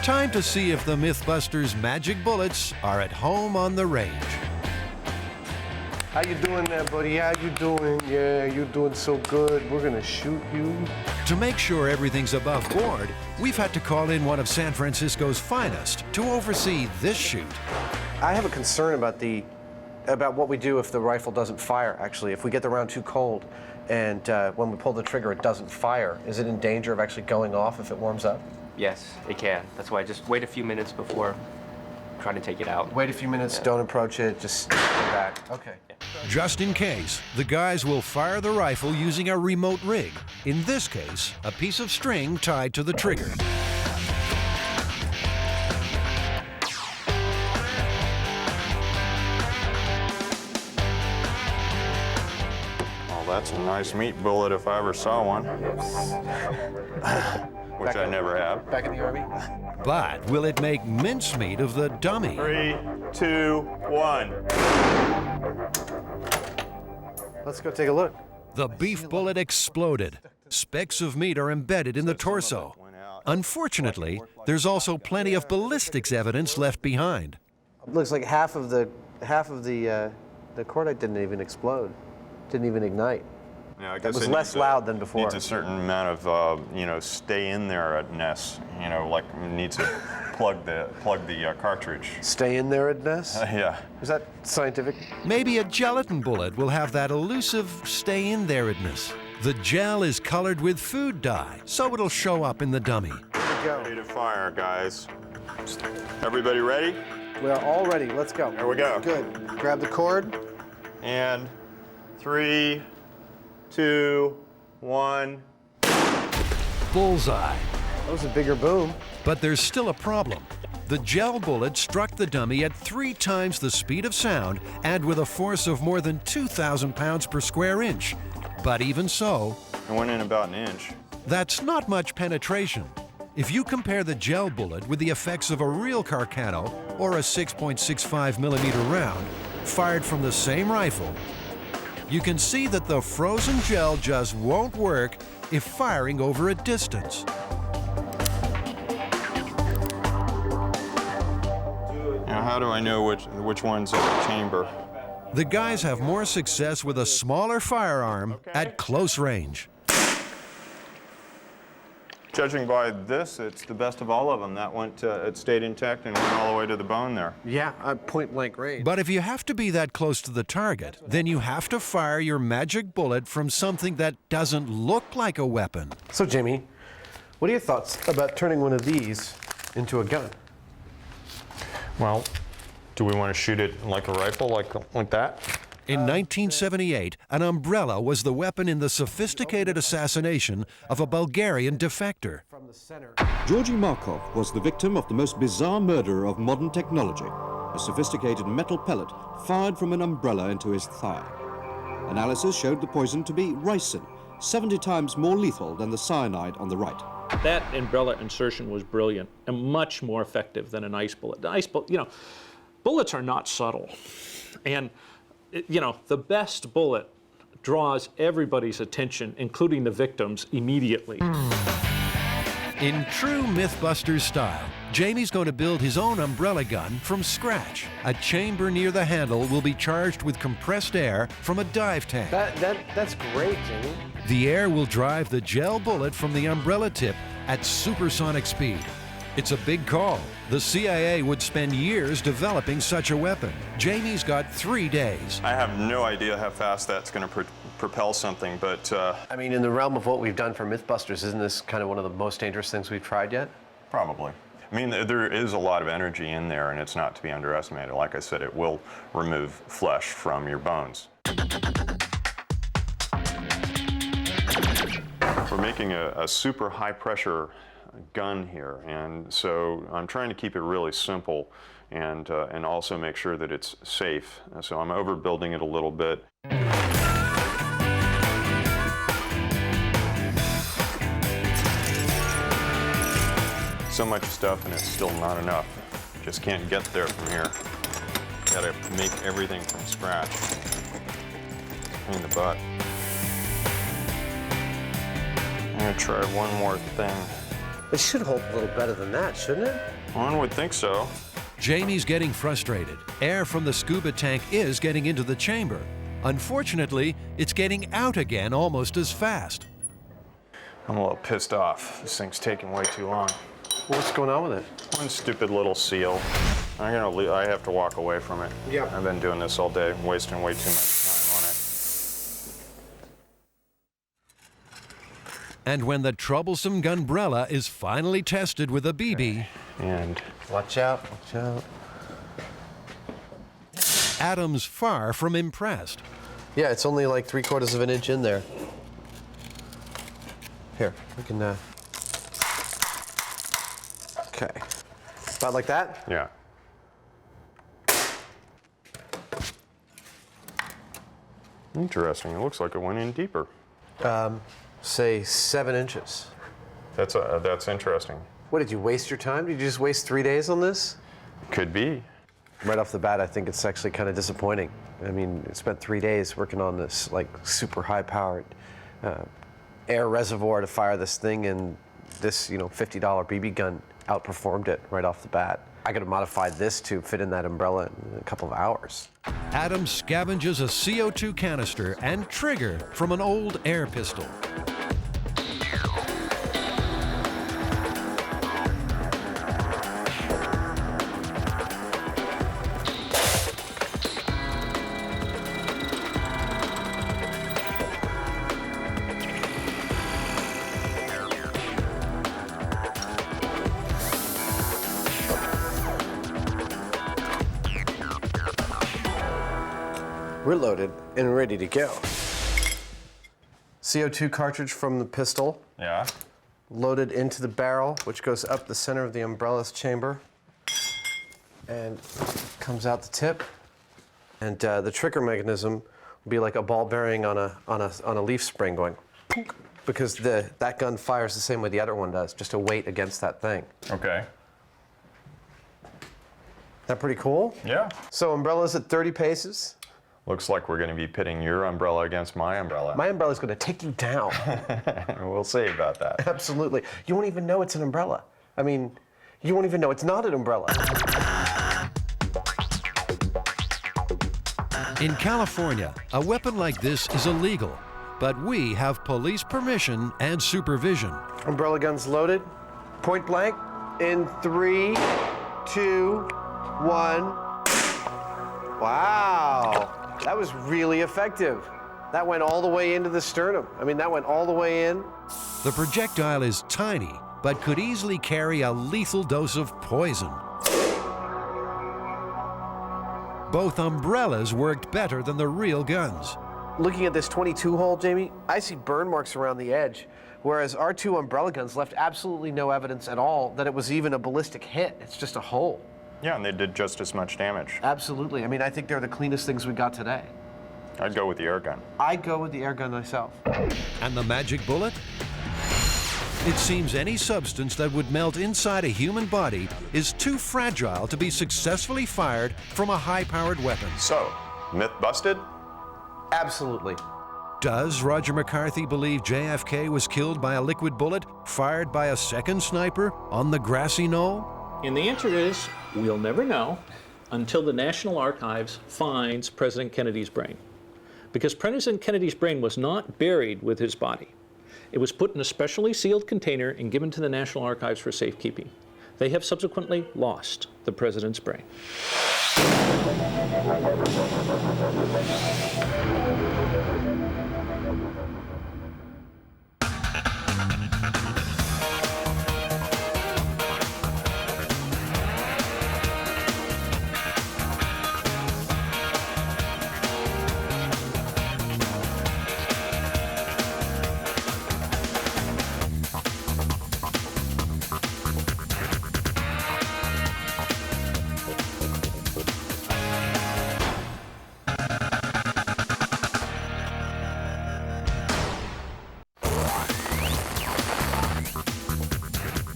Time to see if the MythBusters magic bullets are at home on the range. How you doing there, buddy? How you doing? Yeah, you're doing so good. We're gonna shoot you. To make sure everything's above board, we've had to call in one of San Francisco's finest to oversee this shoot. I have a concern about what we do if the rifle doesn't fire, actually. If we get the round too cold and when we pull the trigger it doesn't fire, is it in danger of actually going off if it warms up? Yes, it can. That's why just wait a few minutes before trying to take it out. Wait a few minutes, don't approach it, just stay back. Okay. Just in case, the guys will fire the rifle using a remote rig. In this case, a piece of string tied to the trigger. Well, that's a nice meat bullet if I ever saw one. Which I never have. Back in the Army? But will it make mincemeat of the dummy? 3, 2, 1. Let's go take a look. The beef bullet exploded. Specks of meat are embedded in the torso. Unfortunately, there's also plenty of ballistics evidence left behind. It looks like half of the cordite didn't even explode, didn't even ignite. Yeah, I That guess was it less loud than before. Needs a certain amount of, stay in there-ness. Like it needs to plug the cartridge. Stay in there-ness? Yeah. Is that scientific? Maybe a gelatin bullet will have that elusive stay in there-ness. The gel is colored with food dye, so it'll show up in the dummy. Ready to fire, guys. Everybody ready? We are all ready. Let's go. There we go. Good. Grab the cord. And 3, 2, 1. Bullseye. That was a bigger boom. But there's still a problem. The gel bullet struck the dummy at 3 times the speed of sound and with a force of more than 2,000 pounds per square inch. But even so, It went in about an inch. that's not much penetration. If you compare the gel bullet with the effects of a real Carcano or a 6.65 millimeter round fired from the same rifle, you can see that the frozen gel just won't work if firing over a distance. Now, how do I know which one's in the chamber? The guys have more success with a smaller firearm at close range. Judging by this, it's the best of all of them. That it stayed intact and went all the way to the bone there. Yeah, point blank range. But if you have to be that close to the target, then you have to fire your magic bullet from something that doesn't look like a weapon. So, Jamie, what are your thoughts about turning one of these into a gun? Well, do we want to shoot it like a rifle, like that? In 1978, an umbrella was the weapon in the sophisticated assassination of a Bulgarian defector. Georgy Markov was the victim of the most bizarre murder of modern technology, a sophisticated metal pellet fired from an umbrella into his thigh. Analysis showed the poison to be ricin, 70 times more lethal than the cyanide on the right. That umbrella insertion was brilliant and much more effective than an ice bullet. The ice bullet, bullets are not subtle. And the best bullet draws everybody's attention, including the victims, immediately. In true MythBusters style, Jamie's going to build his own umbrella gun from scratch. A chamber near the handle will be charged with compressed air from a dive tank. That's great, Jamie. The air will drive the gel bullet from the umbrella tip at supersonic speed. It's a big call. The CIA would spend years developing such a weapon. Jamie's got 3 days. I have no idea how fast that's going to propel something, but... I mean, in the realm of what we've done for MythBusters, isn't this kind of one of the most dangerous things we've tried yet? Probably. I mean, there is a lot of energy in there, and it's not to be underestimated. Like I said, it will remove flesh from your bones. We're making a super high-pressure gun here, and so I'm trying to keep it really simple and also make sure that it's safe. So I'm overbuilding it a little bit. So much stuff and it's still not enough. Just can't get there from here. Gotta make everything from scratch. In the butt. I'm gonna try one more thing. It should hold a little better than that, shouldn't it? One would think so. Jamie's getting frustrated. Air from the scuba tank is getting into the chamber, Unfortunately, it's getting out again almost as fast. I'm a little pissed off. This thing's taking way too long. What's going on with it? One stupid little seal. I have to walk away from it. Yeah. I've been doing this all day, wasting way too much time on it. And when the troublesome gunbrella is finally tested with a BB, and watch out, watch out. Adam's far from impressed. Yeah, it's only like 3/4 of an inch in there. Here, we can, okay. About like that? Yeah. Interesting. It looks like it went in deeper. Say 7 inches. That's interesting. What, did you waste your time? Did you just waste 3 days on this? Could be. Right off the bat, I think it's actually kind of disappointing. I mean, I spent 3 days working on this like super high-powered air reservoir to fire this thing, and this, you know, $50 BB gun outperformed it right off the bat. I could have modified this to fit in that umbrella in a couple of hours. Adam scavenges a CO2 canister and trigger from an old air pistol. We're loaded and ready to go. CO2 cartridge from the pistol. Yeah. Loaded into the barrel, which goes up the center of the umbrella's chamber and comes out the tip. And the trigger mechanism will be like a ball bearing on a leaf spring going, because that gun fires the same way the other one does, just a weight against that thing. Okay. That pretty cool? Yeah. So umbrella's at 30 paces. Looks like we're going to be pitting your umbrella against my umbrella. My umbrella's going to take you down. We'll see about that. Absolutely. You won't even know it's an umbrella. I mean, you won't even know it's not an umbrella. In California, a weapon like this is illegal, but we have police permission and supervision. Umbrella guns loaded, point blank, in 3, 2, 1. Wow. That was really effective. That went all the way into the sternum. I mean, that went all the way in. The projectile is tiny, but could easily carry a lethal dose of poison. Both umbrellas worked better than the real guns. Looking at this 22 hole, Jamie, I see burn marks around the edge, whereas our 2 umbrella guns left absolutely no evidence at all that it was even a ballistic hit. It's just a hole. Yeah, and they did just as much damage. Absolutely. I mean, I think they're the cleanest things we got today. I'd go with the air gun. I'd go with the air gun myself. And the magic bullet? It seems any substance that would melt inside a human body is too fragile to be successfully fired from a high-powered weapon. So, myth busted? Absolutely. Does Roger McCarthy believe JFK was killed by a liquid bullet fired by a second sniper on the grassy knoll? And the answer is, we'll never know until the National Archives finds President Kennedy's brain. Because President Kennedy's brain was not buried with his body. It was put in a specially sealed container and given to the National Archives for safekeeping. They have subsequently lost the president's brain.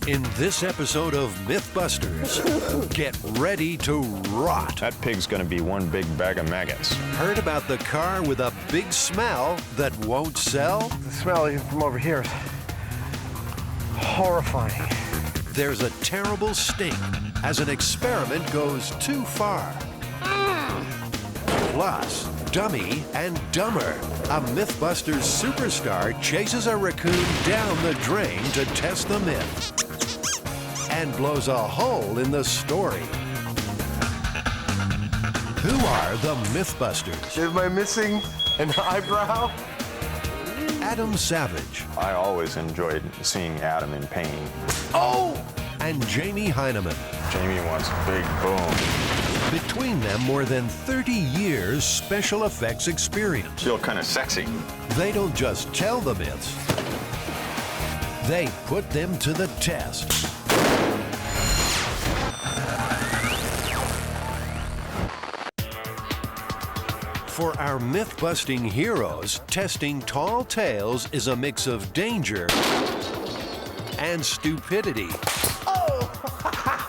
In this episode of MythBusters, get ready to rot. That pig's gonna be one big bag of maggots. Heard about the car with a big smell that won't sell? The smell from over here is horrifying. There's a terrible stink as an experiment goes too far. Plus, Dummy and Dumber. A MythBusters superstar chases a raccoon down the drain to test the myth and blows a hole in the story. Who are the MythBusters? Am I missing an eyebrow? Adam Savage. I always enjoyed seeing Adam in pain. Oh! And Jamie Heineman. Jamie wants a big boom. Between them, more than 30 years special effects experience. Feel kind of sexy. They don't just tell the myths, they put them to the test. For our myth-busting heroes, testing tall tales is a mix of danger and stupidity.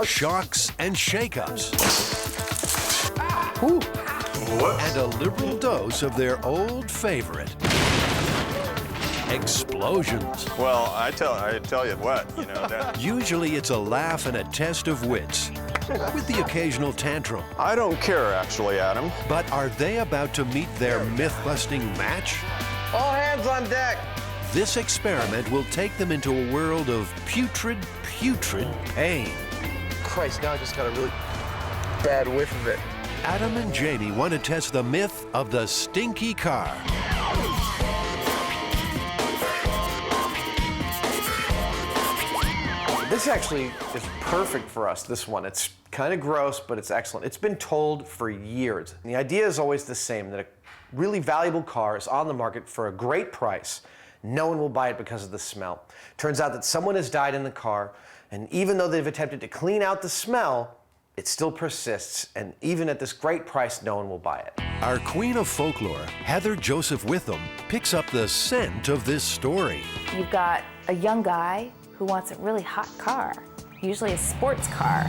Shocks and shakeups. And a liberal dose of their old favorite, explosions. Well, I tell you what, you know that. Usually it's a laugh and a test of wits, with the occasional tantrum. I don't care, actually, Adam. But are they about to meet their myth-busting match? All hands on deck. This experiment will take them into a world of putrid pain. Christ, now I just got a really bad whiff of it. Adam and Jamie want to test the myth of the stinky car. This actually is perfect for us, this one. It's kind of gross, but it's excellent. It's been told for years. And the idea is always the same, that a really valuable car is on the market for a great price. No one will buy it because of the smell. Turns out that someone has died in the car, and even though they've attempted to clean out the smell, it still persists, and even at this great price, no one will buy it. Our queen of folklore, Heather Joseph Witham, picks up the scent of this story. You've got a young guy who wants a really hot car, usually a sports car.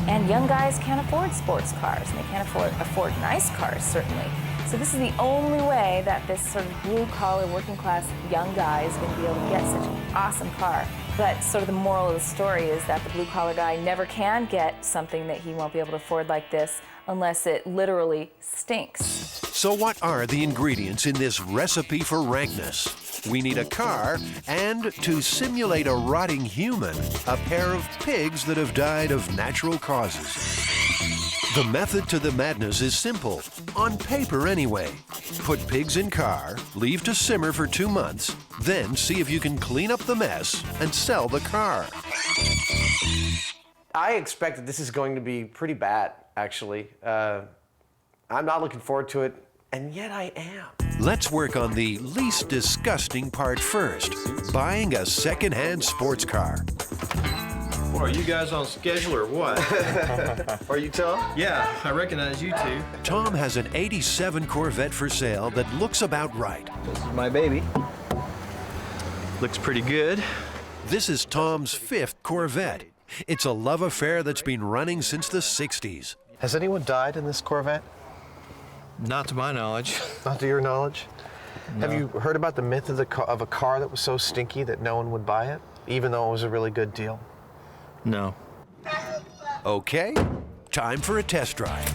And young guys can't afford sports cars, and they can't afford nice cars, certainly. So this is the only way that this sort of blue-collar, working-class young guy is going to be able to get such an awesome car. But sort of the moral of the story is that the blue-collar guy never can get something that he won't be able to afford like this unless it literally stinks. So what are the ingredients in this recipe for rankness? We need a car, and to simulate a rotting human, a pair of pigs that have died of natural causes. The method to the madness is simple, on paper anyway. Put pigs in car, leave to simmer for 2 months, then see if you can clean up the mess and sell the car. I expect that this is going to be pretty bad, actually. I'm not looking forward to it, and yet I am. Let's work on the least disgusting part first, buying a second-hand sports car. Well, are you guys on schedule or what? Are you Tom? Yeah, I recognize you two. Tom has an '87 Corvette for sale that looks about right. This is my baby. Looks pretty good. This is Tom's 5th Corvette. It's a love affair that's been running since the 60s. Has anyone died in this Corvette? Not to my knowledge. Not to your knowledge? No. Have you heard about the myth of a car that was so stinky that no one would buy it, even though it was a really good deal? No. Okay, time for a test drive.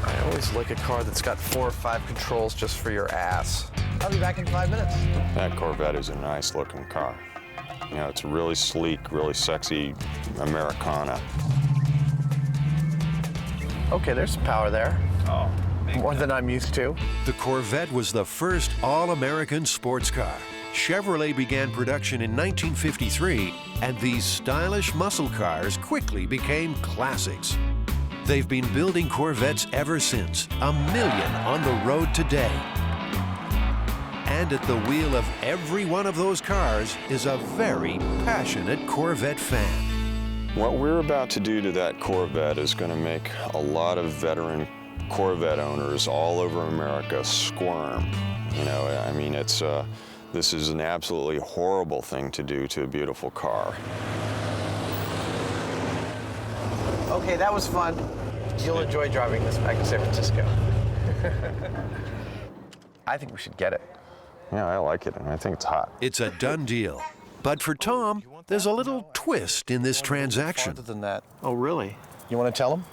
I always like a car that's got 4 or 5 controls just for your ass. I'll be back in 5 minutes. That Corvette is a nice looking car. You know, it's really sleek, really sexy Americana. Okay, there's some power there. Oh, more than I'm used to. The Corvette was the first all-American sports car. Chevrolet began production in 1953, and these stylish muscle cars quickly became classics. They've been building Corvettes ever since, 1 million on the road today. And at the wheel of every one of those cars is a very passionate Corvette fan. What we're about to do to that Corvette is going to make a lot of veteran Corvette owners all over America squirm. You know, I mean, this is an absolutely horrible thing to do to a beautiful car. Okay, that was fun. You'll enjoy driving this back to San Francisco. I think we should get it. Yeah, I like it, and I think it's hot. It's a done deal. But for Tom, there's a little twist in this transaction. Farther than that. Oh, really? You want to tell him?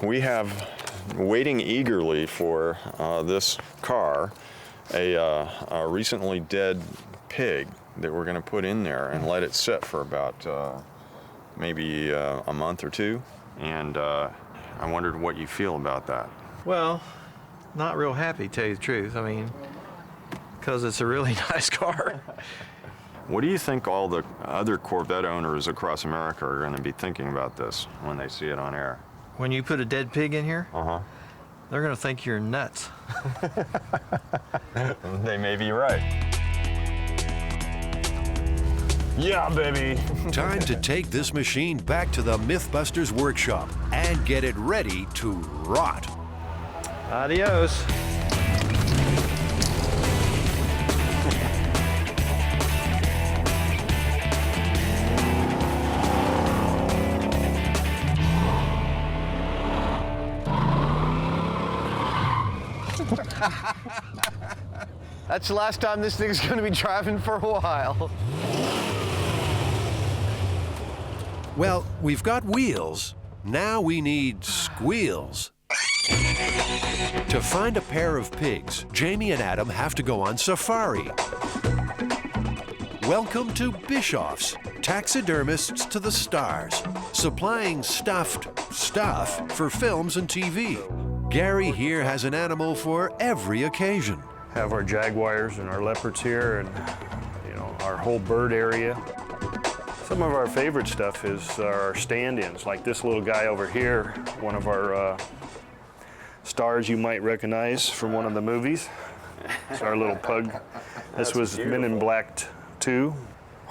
We have, waiting eagerly for this car, a recently dead pig that we're going to put in there and let it sit for about maybe a month or two. And I wondered what you feel about that. Well, not real happy, to tell you the truth. I mean, because it's a really nice car. What do you think all the other Corvette owners across America are going to be thinking about this when they see it on air? When you put a dead pig in here, they're going to think you're nuts. They may be right. Yeah, baby. Time to take this machine back to the MythBusters workshop and get it ready to rot. Adios. That's the last time this thing's going to be driving for a while. Well, we've got wheels. Now we need squeals. To find a pair of pigs, Jamie and Adam have to go on safari. Welcome to Bischoff's, taxidermists to the stars, supplying stuffed stuff for films and TV. Gary here has an animal for every occasion. Have our jaguars and our leopards here, and our whole bird area. Some of our favorite stuff is our stand-ins, like this little guy over here, one of our stars you might recognize from one of the movies. It's our little pug. This was beautiful. Men in Black 2.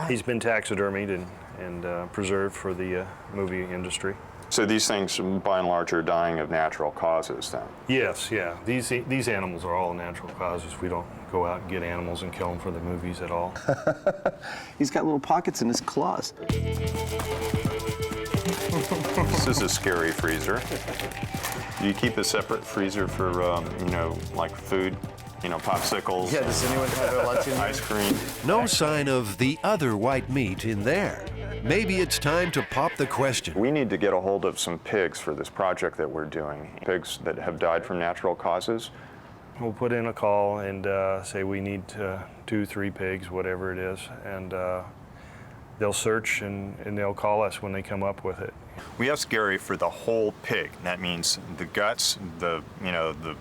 He's been taxidermied and preserved for the movie industry. So these things, by and large, are dying of natural causes, then? Yes, yeah. These animals are all natural causes. We don't go out and get animals and kill them for the movies at all. He's got little pockets in his claws. This is a scary freezer. Do you keep a separate freezer for, like food? Popsicles? Yeah, does anyone have their lunch in here? Ice cream? No sign of the other white meat in there. Maybe it's time to pop the question. We need to get a hold of some pigs for this project that we're doing. Pigs that have died from natural causes. We'll put in a call and say we need 2, 3 pigs, whatever it is, and they'll search and they'll call us when they come up with it. We ask Gary for the whole pig. That means the guts, the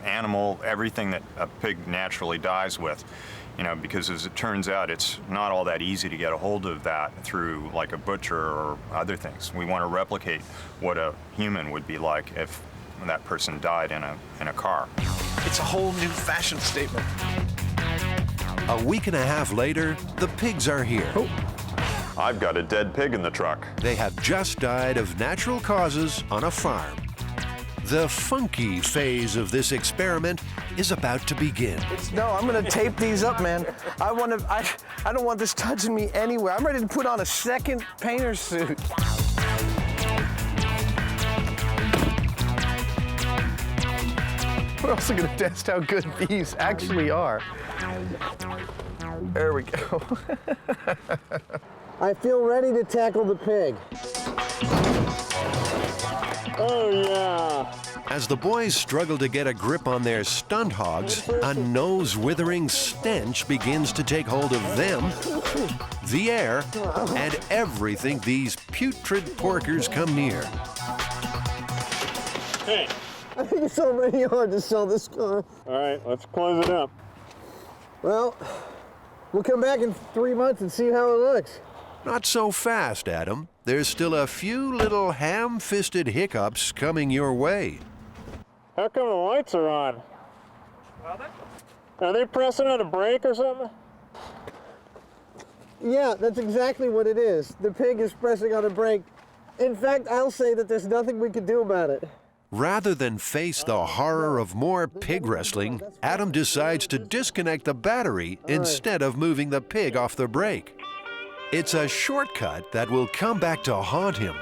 animal, everything that a pig naturally dies with. Because as it turns out, it's not all that easy to get a hold of that through like a butcher or other things. We want to replicate what a human would be like if that person died in a car. It's a whole new fashion statement. A week and a half later, the pigs are here. I've got a dead pig in the truck. They have just died of natural causes on a farm. The funky phase of this experiment is about to begin. No, I'm gonna tape these up, man. I don't want this touching me anywhere. I'm ready to put on a second painter suit. We're also gonna test how good these actually are. There we go. I feel ready to tackle the pig. Oh, yeah. As the boys struggle to get a grip on their stunt hogs, a nose-withering stench begins to take hold of them, the air, and everything these putrid porkers come near. Hey. I think it's already hard to sell this car. All right, let's close it up. Well, we'll come back in 3 months and see how it looks. Not so fast, Adam. There's still a few little ham-fisted hiccups coming your way. How come the lights are on? Are they pressing on a brake or something? Yeah, that's exactly what it is. The pig is pressing on a brake. In fact, I'll say that there's nothing we can do about it. Rather than face the horror of more pig wrestling, Adam decides to disconnect the battery instead of moving the pig off the brake. It's a shortcut that will come back to haunt him.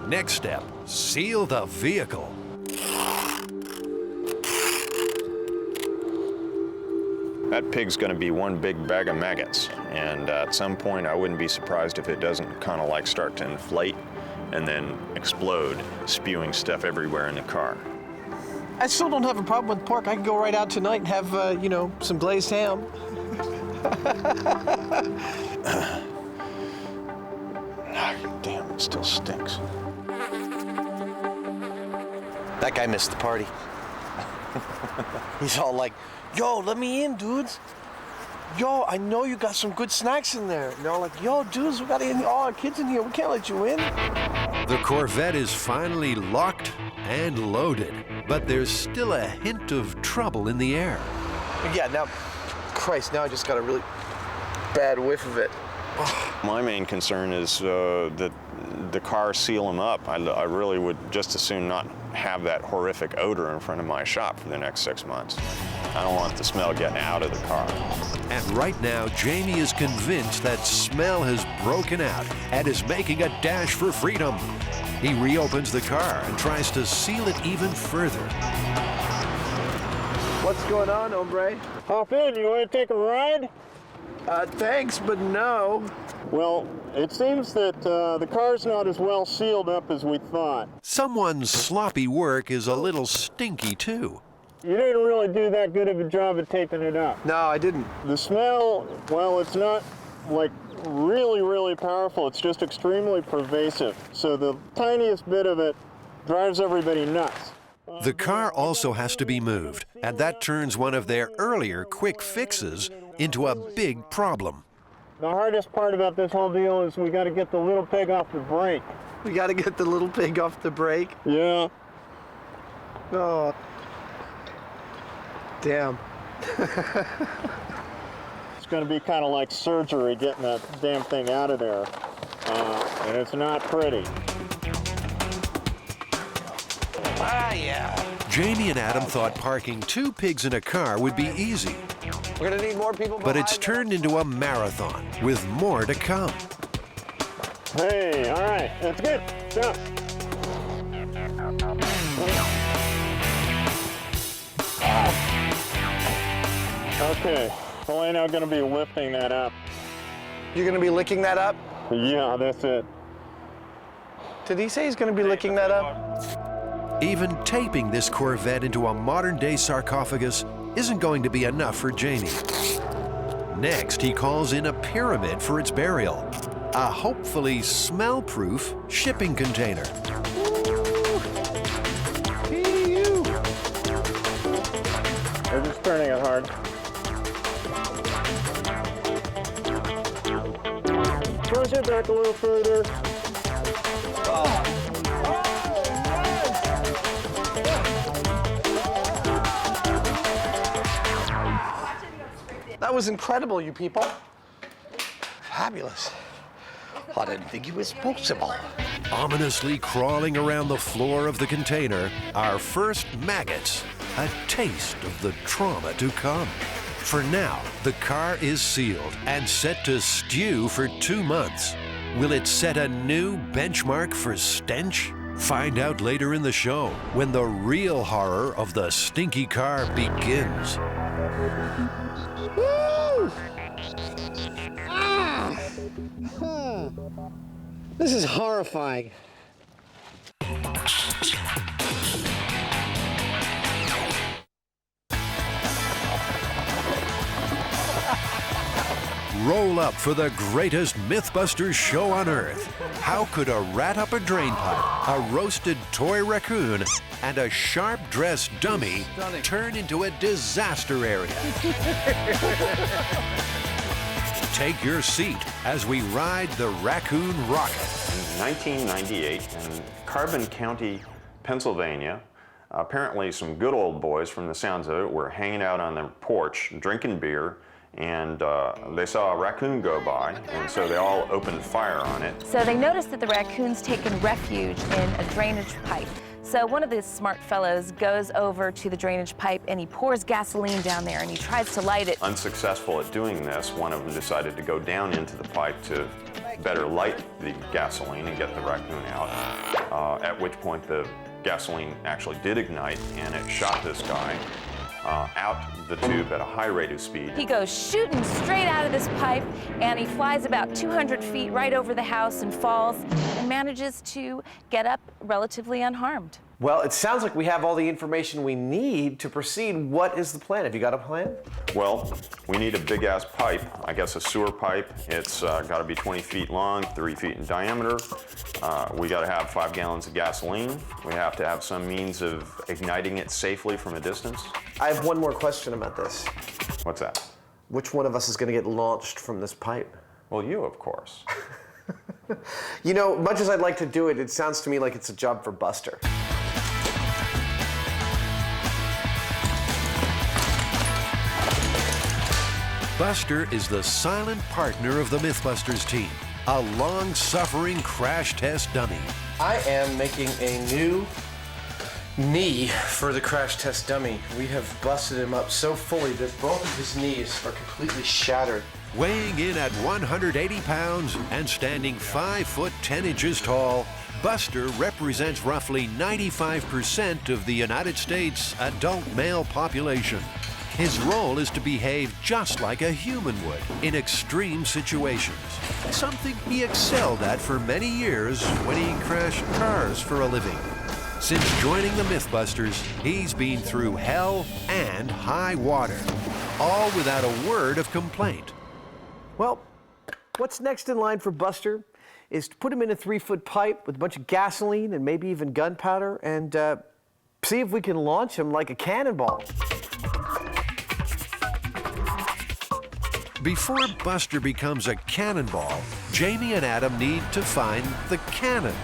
Next step, seal the vehicle. That pig's going to be one big bag of maggots, and at some point I wouldn't be surprised if it doesn't kind of like start to inflate and then explode, spewing stuff everywhere in the car. I still don't have a problem with pork. I can go right out tonight and have, you know, some glazed ham. Damn, it still stinks. That guy missed the party. He's all like, yo, let me in, dudes. Yo, I know you got some good snacks in there. And they're all like, yo, dudes, we got all our kids in here. We can't let you in. The Corvette is finally locked and loaded, but there's still a hint of trouble in the air. Yeah, now, Christ, now I just got a really bad whiff of it. My main concern is that the car seal them up. I really would just as soon not have that horrific odor in front of my shop for the next 6 months. I don't want the smell getting out of the car. And right now, Jamie is convinced that smell has broken out and is making a dash for freedom. He reopens the car and tries to seal it even further. What's going on, hombre? Hop in, you want to take a ride? Thanks, but no. Well, it seems that the car's not as well sealed up as we thought. Someone's sloppy work is a little stinky, too. You didn't really do that good of a job of taping it up. No, I didn't. The smell, well, it's not like really, really powerful. It's just extremely pervasive. So the tiniest bit of it drives everybody nuts. The car also has to be moved, and that turns one of their earlier quick fixes into a big problem. The hardest part about this whole deal is we got to get the little pig off the brake. We got to get the little pig off the brake? Yeah. Oh. Damn. It's going to be kind of like surgery getting that damn thing out of there. And it's not pretty. Ah, yeah. Jamie and Adam thought parking 2 pigs in a car would be easy. We're going to need more people. But it's turned into a marathon with more to come. Hey, all right, that's good. Stop. Okay, well, I'm now going to be lifting that up. You're going to be licking that up? Yeah, that's it. Did he say he's going to be licking that up? Even taping this Corvette into a modern-day sarcophagus isn't going to be enough for Jamie. Next, he calls in a pyramid for its burial, a hopefully smell-proof shipping container. We're just turning it hard. Push it back a little further. That was incredible, you people. Fabulous. I didn't think it was possible. Ominously crawling around the floor of the container, our first maggots, a taste of the trauma to come. For now, the car is sealed and set to stew for 2 months. Will it set a new benchmark for stench? Find out later in the show when the real horror of the stinky car begins. Woo! This is horrifying. Roll up for the greatest MythBusters show on Earth. How could a rat up a drain pipe, a roasted toy raccoon, and a sharp-dressed dummy turn into a disaster area? Take your seat as we ride the Raccoon rocket. In 1998, in Carbon County, Pennsylvania, apparently some good old boys, from the sounds of it, were hanging out on their porch, drinking beer, and they saw a raccoon go by, and so they all opened fire on it. So they noticed that the raccoon's taken refuge in a drainage pipe. So one of the smart fellows goes over to the drainage pipe and he pours gasoline down there and he tries to light it. Unsuccessful at doing this, one of them decided to go down into the pipe to better light the gasoline and get the raccoon out, at which point the gasoline actually did ignite and it shot this guy. out the tube at a high rate of speed. He goes shooting straight out of this pipe, and he flies about 200 feet right over the house and falls and manages to get up relatively unharmed. Well, it sounds like we have all the information we need to proceed. What is the plan? Have you got a plan? Well, we need a big-ass pipe, I guess a sewer pipe. It's got to be 20 feet long, 3 feet in diameter. We got to have 5 gallons of gasoline. We have to have some means of igniting it safely from a distance. I have one more question about this. What's that? Which one of us is going to get launched from this pipe? Well, you, of course. You know, much as I'd like to do it, it sounds to me like it's a job for Buster. Buster is the silent partner of the MythBusters team, a long-suffering crash test dummy. I am making a new knee for the crash test dummy. We have busted him up so fully that both of his knees are completely shattered. Weighing in at 180 pounds and standing 5 foot 10 inches tall, Buster represents roughly 95% of the United States adult male population. His role is to behave just like a human would in extreme situations, something he excelled at for many years when he crashed cars for a living. Since joining the MythBusters, he's been through hell and high water, all without a word of complaint. Well, what's next in line for Buster is to put him in a 3-foot pipe with a bunch of gasoline and maybe even gunpowder and see if we can launch him like a cannonball. Before Buster becomes a cannonball, Jamie and Adam need to find the cannon.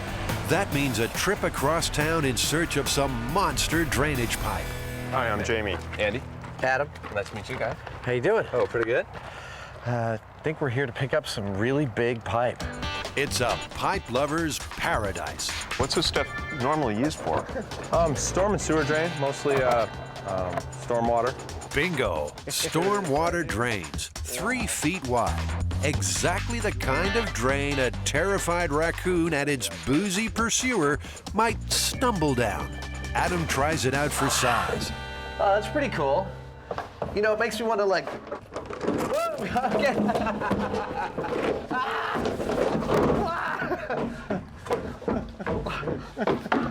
That means a trip across town in search of some monster drainage pipe. Hi, I'm Jamie. Andy. Adam. Nice to meet you guys. How you doing? Oh, pretty good. I think we're here to pick up some really big pipe. It's a pipe lover's paradise. What's this stuff normally used for? Storm and sewer drain, mostly storm water. Bingo! Storm water drains, 3 feet wide. Exactly the kind of drain a terrified raccoon and its boozy pursuer might stumble down. Adam tries it out for size. Oh, that's pretty cool. You know, it makes me want to like...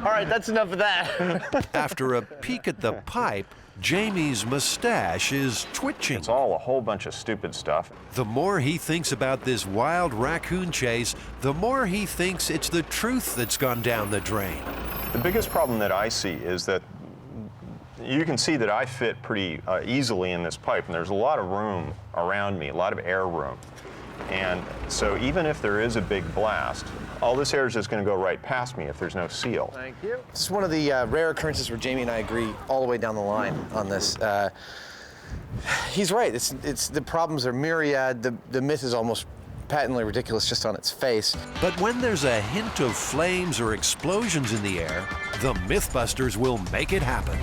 All right, that's enough of that. After a peek at the pipe, Jamie's mustache is twitching. It's all a whole bunch of stupid stuff. The more he thinks about this wild raccoon chase, the more he thinks it's the truth that's gone down the drain. The biggest problem that I see is that you can see that I fit pretty easily in this pipe, and there's a lot of room around me, a lot of air room. And so even if there is a big blast, all this air is just going to go right past me if there's no seal. Thank you. This is one of the rare occurrences where Jamie and I agree all the way down the line on this. He's right. It's the problems are myriad. The myth is almost patently ridiculous just on its face. But when there's a hint of flames or explosions in the air, the MythBusters will make it happen.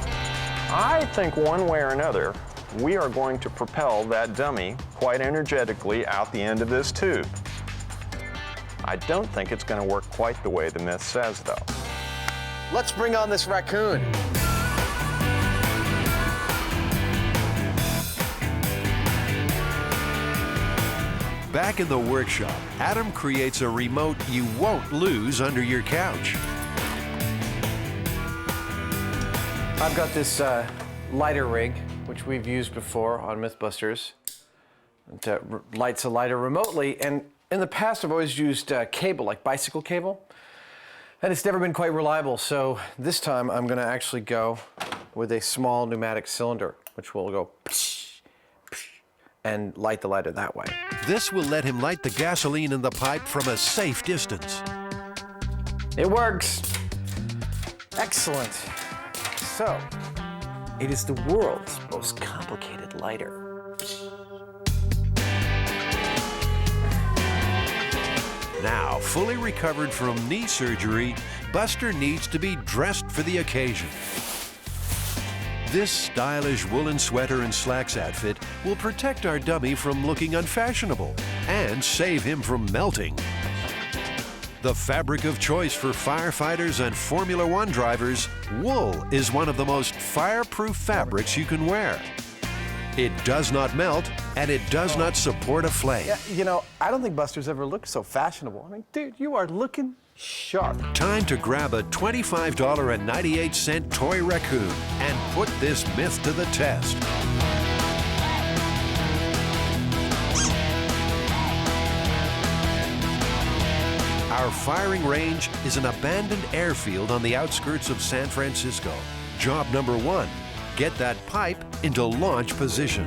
I think one way or another, we are going to propel that dummy quite energetically out the end of this tube. I don't think it's going to work quite the way the myth says, though. Let's bring on this raccoon. Back in the workshop, Adam creates a remote you won't lose under your couch. I've got this lighter rig, which we've used before on MythBusters. It lights a lighter remotely, and in the past I've always used cable, like bicycle cable, and it's never been quite reliable, so this time I'm gonna actually go with a small pneumatic cylinder, which will go and light the lighter that way. This will let him light the gasoline in the pipe from a safe distance. It works. Excellent. So, it is the world's most complicated lighter. Now, fully recovered from knee surgery, Buster needs to be dressed for the occasion. This stylish woolen sweater and slacks outfit will protect our dummy from looking unfashionable and save him from melting. The fabric of choice for firefighters and Formula One drivers, wool is one of the most fireproof fabrics you can wear. It does not melt, and it does not support a flame. Yeah, you know, I don't think Buster's ever looked so fashionable. I mean, dude, you are looking sharp. Time to grab a $25.98 toy Raccoon and put this myth to the test. Our firing range is an abandoned airfield on the outskirts of San Francisco. Job number 1, get that pipe into launch position.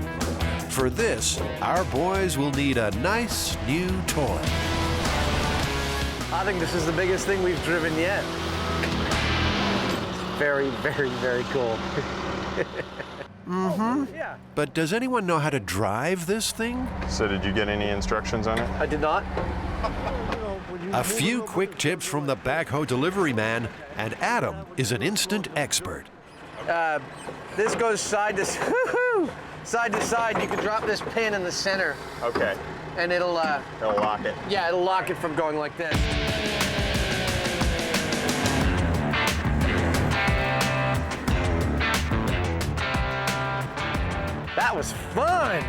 For this, our boys will need a nice new toy. I think this is the biggest thing we've driven yet. Very, very, very cool. Yeah. But does anyone know how to drive this thing? So did you get any instructions on it? I did not. A few quick tips from the backhoe delivery man, and Adam is an instant expert. This goes side to side to side. You can drop this pin in the center. Okay. And it'll lock it. Yeah, it'll lock it from going like this. That was fun.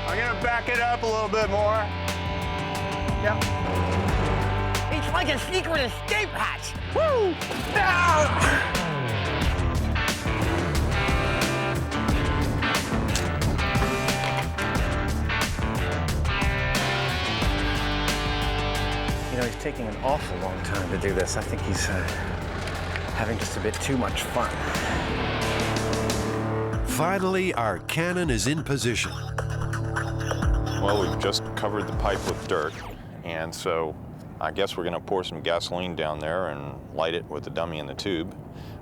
I'm gonna back it up a little bit more. Yep. It's like a secret escape hatch. Woo! Ah! You know, he's taking an awful long time to do this. I think he's having just a bit too much fun. Finally, our cannon is in position. Well, we've just covered the pipe with dirt, and so I guess we're gonna pour some gasoline down there and light it with the dummy in the tube.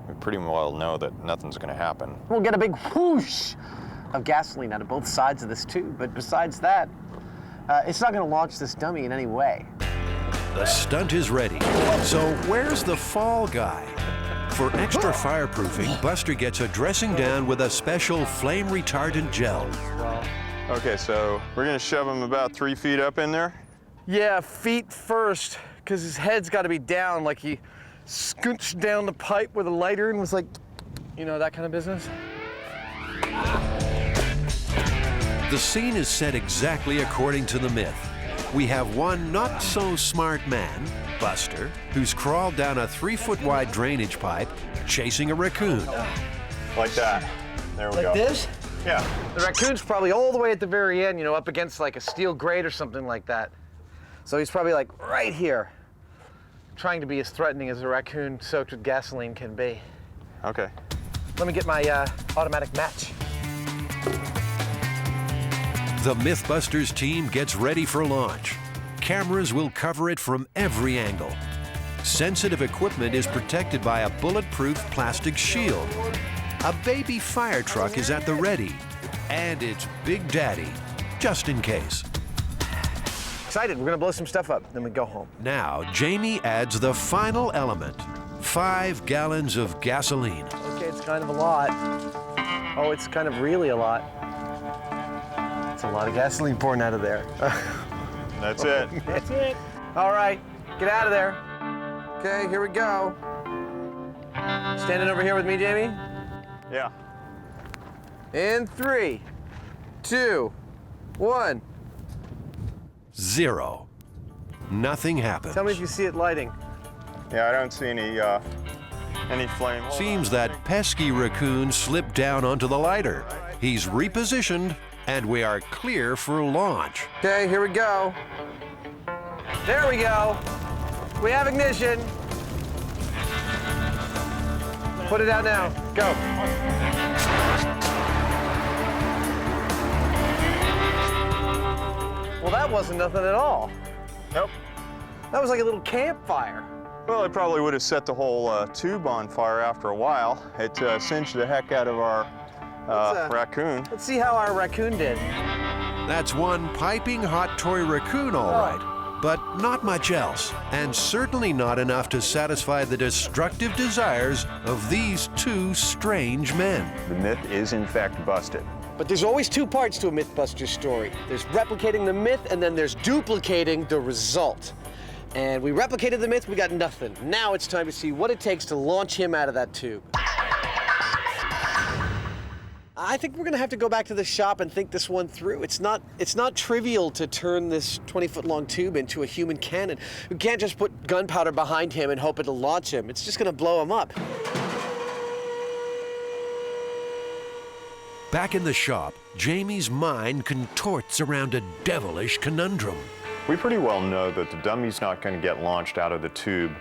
We pretty well know that nothing's gonna happen. We'll get a big whoosh of gasoline out of both sides of this tube, but besides that, it's not gonna launch this dummy in any way. The stunt is ready. So where's the fall guy? For extra fireproofing, Buster gets a dressing down with a special flame retardant gel. Okay, so we're gonna shove him about 3 feet up in there. Yeah, feet first, because his head's got to be down, like he scooched down the pipe with a lighter and was like, you know, that kind of business. The scene is set exactly according to the myth. We have one not-so-smart man, Buster, who's crawled down a 3-foot-wide drainage pipe, chasing a raccoon. Like that. There we go. Like this? Yeah. The raccoon's probably all the way at the very end, you know, up against like a steel grate or something like that. So he's probably like right here, trying to be as threatening as a raccoon soaked with gasoline can be. Okay. Let me get my automatic match. The MythBusters team gets ready for launch. Cameras will cover it from every angle. Sensitive equipment is protected by a bulletproof plastic shield. A baby fire truck is at the ready. And it's Big Daddy, just in case. Excited, we're gonna blow some stuff up, then we go home. Now, Jamie adds the final element, 5 gallons of gasoline. Okay, it's kind of a lot. Oh, it's kind of really a lot. It's a lot of gasoline pouring out of there. That's it. That's it. All right, get out of there. Okay, here we go. Standing over here with me, Jamie? Yeah. In 3, 2, 1. 0. Nothing happens. Tell me if you see it lighting. Yeah, I don't see any flame. Seems that pesky raccoon slipped down onto the lighter. He's repositioned, and we are clear for launch. Okay, here we go. There we go. We have ignition. Put it out now. Go. Well, that wasn't nothing at all. Nope. That was like a little campfire. Well, it probably would have set the whole tube on fire after a while. It singed the heck out of our raccoon. Let's see how our raccoon did. That's one piping hot toy raccoon, all right. But not much else, and certainly not enough to satisfy the destructive desires of these 2 strange men. The myth is in fact busted. But there's always two parts to a MythBusters story. There's replicating the myth, and then there's duplicating the result. And we replicated the myth, we got nothing. Now it's time to see what it takes to launch him out of that tube. I think we're gonna have to go back to the shop and think this one through. It's not trivial to turn this 20-foot-long tube into a human cannon. We can't just put gunpowder behind him and hope it'll launch him. It's just gonna blow him up. Back in the shop, Jamie's mind contorts around a devilish conundrum. We pretty well know that the dummy's not going to get launched out of the tube,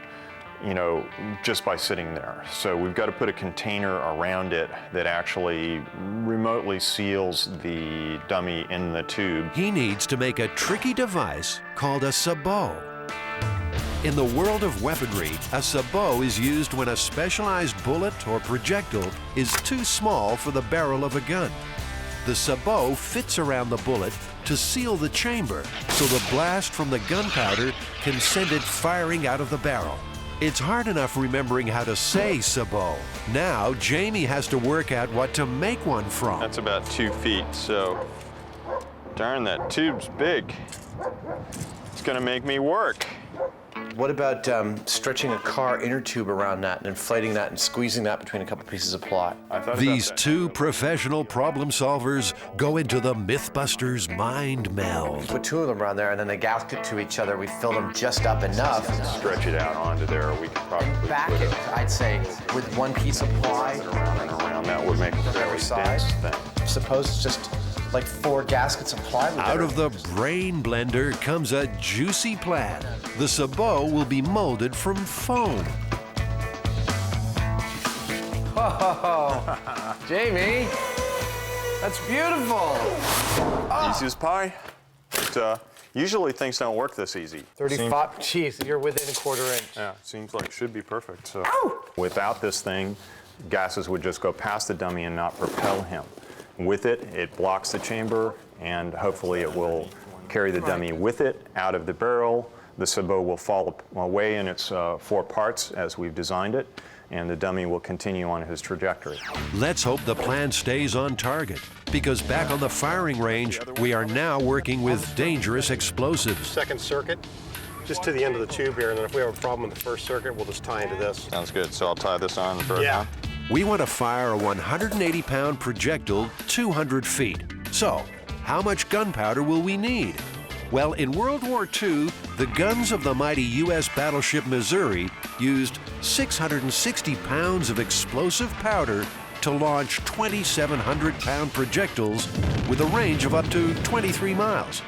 just by sitting there. So we've got to put a container around it that actually remotely seals the dummy in the tube. He needs to make a tricky device called a sabot. In the world of weaponry, a sabot is used when a specialized bullet or projectile is too small for the barrel of a gun. The sabot fits around the bullet to seal the chamber so the blast from the gunpowder can send it firing out of the barrel. It's hard enough remembering how to say sabot. Now, Jamie has to work out what to make one from. That's about 2 feet, so darn, that tube's big. It's gonna make me work. What about stretching a car inner tube around that and inflating that and squeezing that between a couple pieces of ply? These two professional problem solvers go into the MythBusters mind meld. Put two of them around there and then they gasket to each other. We fill them just up enough. Stretch it out onto there. We could probably back it, I'd say, with one piece of ply. Around and around. That would make a very dense thing. Suppose it's just like 4 gaskets of plywood. Out of the brain blender comes a juicy plan. The sabot will be molded from foam. Oh, Jamie, that's beautiful. Easy as pie. But, usually things don't work this easy. 35, geez, you're within a 1/4 inch. Yeah, seems like it should be perfect. So without this thing, gases would just go past the dummy and not propel him. With it, it blocks the chamber, and hopefully it will carry the dummy with it out of the barrel. The sabot will fall away in its 4 parts as we've designed it, and the dummy will continue on his trajectory. Let's hope the plan stays on target, because back on the firing range, we are now working with dangerous explosives. Second circuit, just to the end of the tube here, and then if we have a problem with the first circuit, we'll just tie into this. Sounds good. So I'll tie this on and throw it down? We want to fire a 180-pound projectile 200 feet. So, how much gunpowder will we need? Well, in World War II, the guns of the mighty U.S. battleship Missouri used 660 pounds of explosive powder to launch 2,700-pound projectiles with a range of up to 23 miles.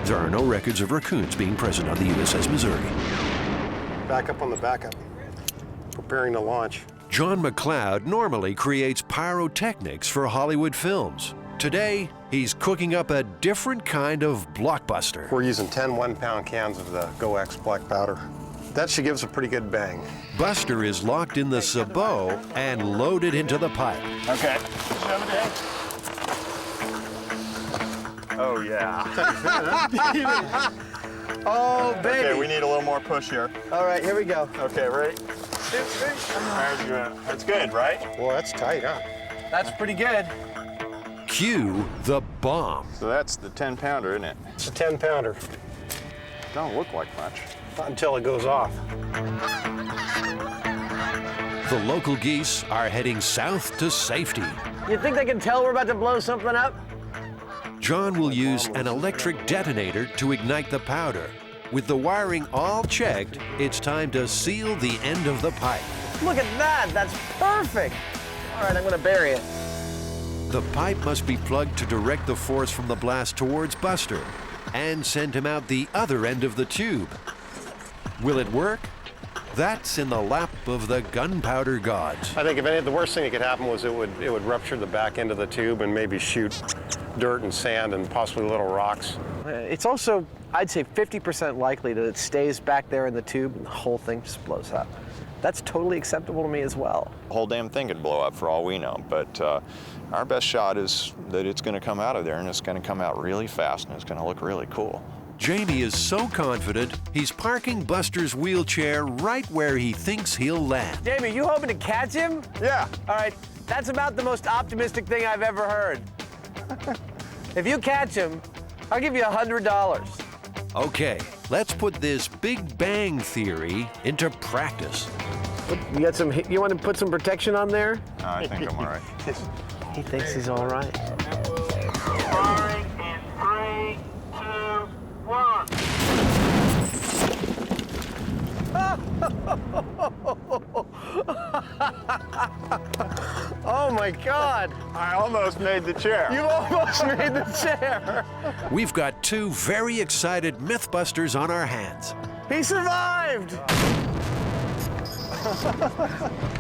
There are no records of Raccoons being present on the USS Missouri. Back up on the backup. Preparing to launch. John McLeod normally creates pyrotechnics for Hollywood films. Today, he's cooking up a different kind of blockbuster. We're using 10 1-pound cans of the GoX black powder. That should give us a pretty good bang. Buster is locked in the sabot and loaded into the pipe. Okay. Oh, yeah. Oh, baby. Okay, we need a little more push here. All right, here we go. Okay, ready? That's good, right? Well, that's tight, huh? That's pretty good. Cue the bomb. So that's the 10-pounder, isn't it? It's a 10-pounder. Don't look like much. Not until it goes off. The local geese are heading south to safety. You think they can tell we're about to blow something up? John will use an electric detonator to ignite the powder. With the wiring all checked, it's time to seal the end of the pipe. Look at that, that's perfect. All right, I'm gonna bury it. The pipe must be plugged to direct the force from the blast towards Buster and send him out the other end of the tube. Will it work? That's in the lap of the gunpowder gods. I think if any, the worst thing that could happen was it would rupture the back end of the tube and maybe shoot dirt and sand and possibly little rocks. It's also, I'd say, 50% likely that it stays back there in the tube and the whole thing just blows up. That's totally acceptable to me as well. The whole damn thing could blow up for all we know, but our best shot is that it's going to come out of there, and it's going to come out really fast, and it's going to look really cool. Jamie is so confident, he's parking Buster's wheelchair right where he thinks he'll land. Jamie, you hoping to catch him? Yeah. All right, That's about the most optimistic thing I've ever heard. If you catch him, I'll give you $100. Okay, let's put this Big Bang Theory into practice. You got some? You want to put some protection on there? I think I'm all right. He thinks he's all right. Firing in 3, 2, 1. Oh my God! I almost made the chair. You almost made the chair. We've got two very excited Mythbusters on our hands. He survived!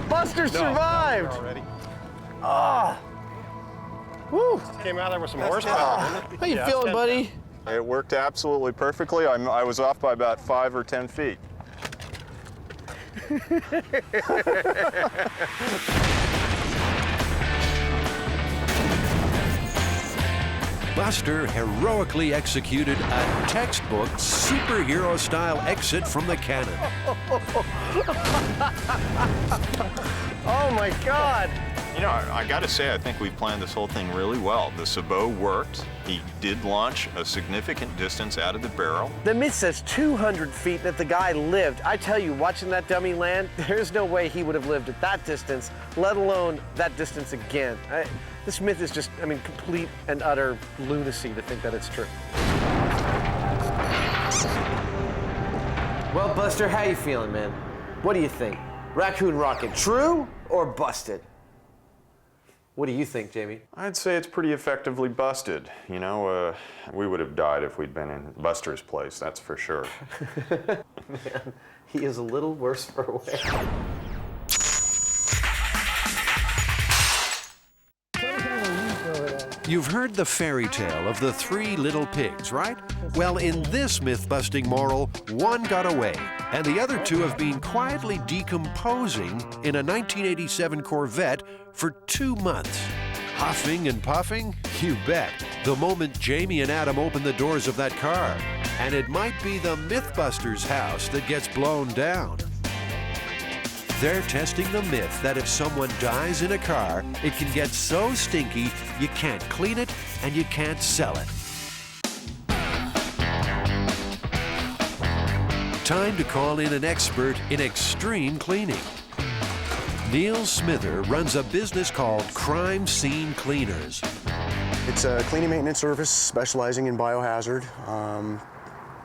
Buster survived! Oh! Woo! Came out there with some horsepower. How you feeling, buddy? It worked absolutely perfectly. I was off by about 5 or 10 feet. Buster heroically executed a textbook superhero-style exit from the cannon. Oh my God! You know, I got to say, I think we planned this whole thing really well. The sabot worked. He did launch a significant distance out of the barrel. The myth says 200 feet that the guy lived. I tell you, watching that dummy land, there's no way he would have lived at that distance, let alone that distance again. This myth is just, I mean, complete and utter lunacy to think that it's true. Well, Buster, how you feeling, man? What do you think? Raccoon rocket, true or busted? What do you think, Jamie? I'd say it's pretty effectively busted. You know, we would have died if we'd been in Buster's place, that's for sure. Man, he is a little worse for wear. You've heard the fairy tale of the 3 little pigs, right? Well, in this myth-busting moral, one got away, and the other 2 have been quietly decomposing in a 1987 Corvette for 2 months. Huffing and puffing? You bet. The moment Jamie and Adam open the doors of that car. And it might be the Mythbusters house that gets blown down. They're testing the myth that if someone dies in a car, it can get so stinky you can't clean it and you can't sell it. Time to call in an expert in extreme cleaning. Neil Smither runs a business called Crime Scene Cleaners. It's a cleaning maintenance service specializing in biohazard,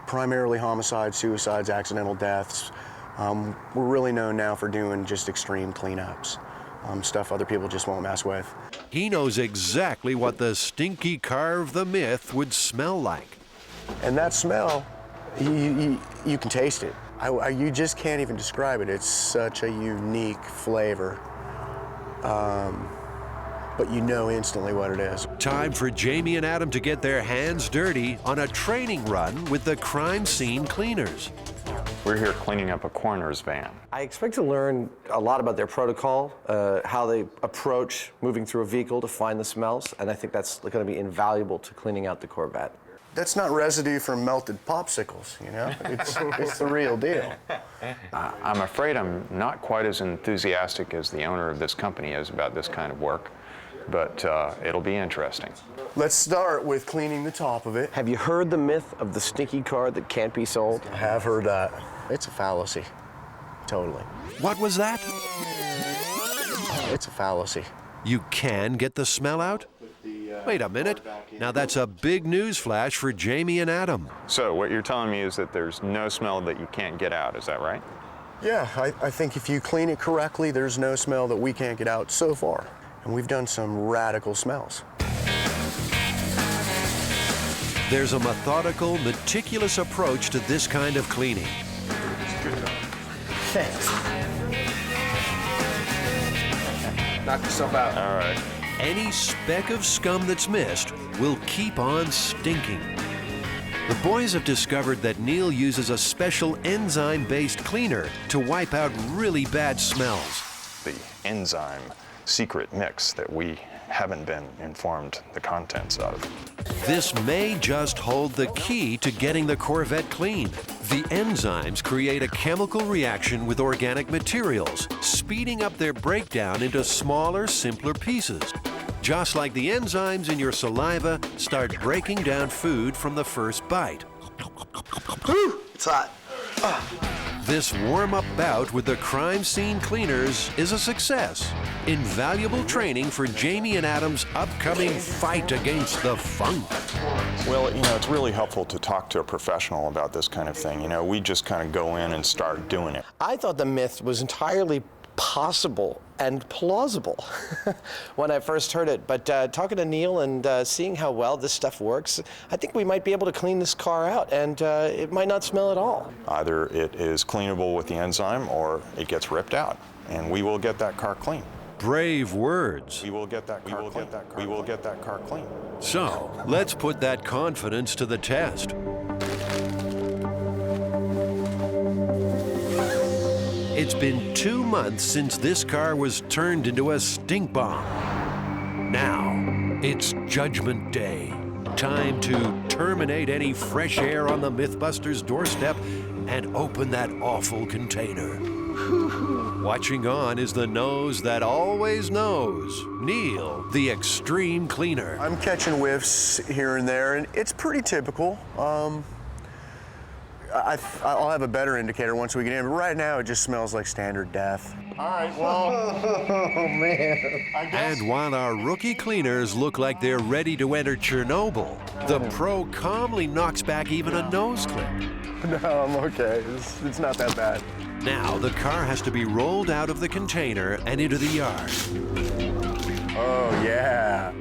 primarily homicides, suicides, accidental deaths. We're really known now for doing just extreme cleanups, stuff other people just won't mess with. He knows exactly what the stinky car of the myth would smell like. And that smell, you can taste it. You just can't even describe it. It's such a unique flavor, but you know instantly what it is. Time for Jamie and Adam to get their hands dirty on a training run with the Crime Scene Cleaners. We're here cleaning up a coroner's van. I expect to learn a lot about their protocol, how they approach moving through a vehicle to find the smells, and I think that's going to be invaluable to cleaning out the Corvette. That's not residue from melted popsicles, you know? It's the real deal. I'm afraid I'm not quite as enthusiastic as the owner of this company is about this kind of work, but it'll be interesting. Let's start with cleaning the top of it. Have you heard the myth of the stinky car that can't be sold? I have heard that. It's a fallacy. Totally. What was that? It's a fallacy. You can get the smell out? Wait a minute. Now that's a big news flash for Jamie and Adam. So what you're telling me is that there's no smell that you can't get out, is that right? Yeah, I think if you clean it correctly, there's no smell that we can't get out so far. And we've done some radical smells. There's a methodical, meticulous approach to this kind of cleaning. Thanks. Knock yourself out. All right. Any speck of scum that's missed will keep on stinking. The boys have discovered that Neil uses a special enzyme-based cleaner to wipe out really bad smells. The enzyme secret mix that we haven't been informed the contents of. This may just hold the key to getting the Corvette clean. The enzymes create a chemical reaction with organic materials, speeding up their breakdown into smaller, simpler pieces. Just like the enzymes in your saliva start breaking down food from the first bite. Whew, it's hot. This warm-up bout with the crime scene cleaners is a success. Invaluable training for Jamie and Adam's upcoming fight against the funk. Well, you know, it's really helpful to talk to a professional about this kind of thing. You know, we just kind of go in and start doing it. I thought the myth was entirely possible and plausible when I first heard it. But talking to Neil and seeing how well this stuff works, I think we might be able to clean this car out, and it might not smell at all. Either it is cleanable with the enzyme or it gets ripped out, and we will get that car clean. Brave words. We will get that car clean. We will get that car clean. So, let's put that confidence to the test. It's been 2 months since this car was turned into a stink bomb. Now, it's Judgment Day. Time to terminate any fresh air on the MythBusters doorstep and open that awful container. Watching on is the nose that always knows, Neil, the extreme cleaner. I'm catching whiffs here and there, and it's pretty typical. I'll have a better indicator once we get in, but right now it just smells like standard death. All right, well, oh man. And while our rookie cleaners look like they're ready to enter Chernobyl, the pro calmly knocks back even a nose clip. No, I'm okay. It's not that bad. Now the car has to be rolled out of the container and into the yard. Oh, yeah.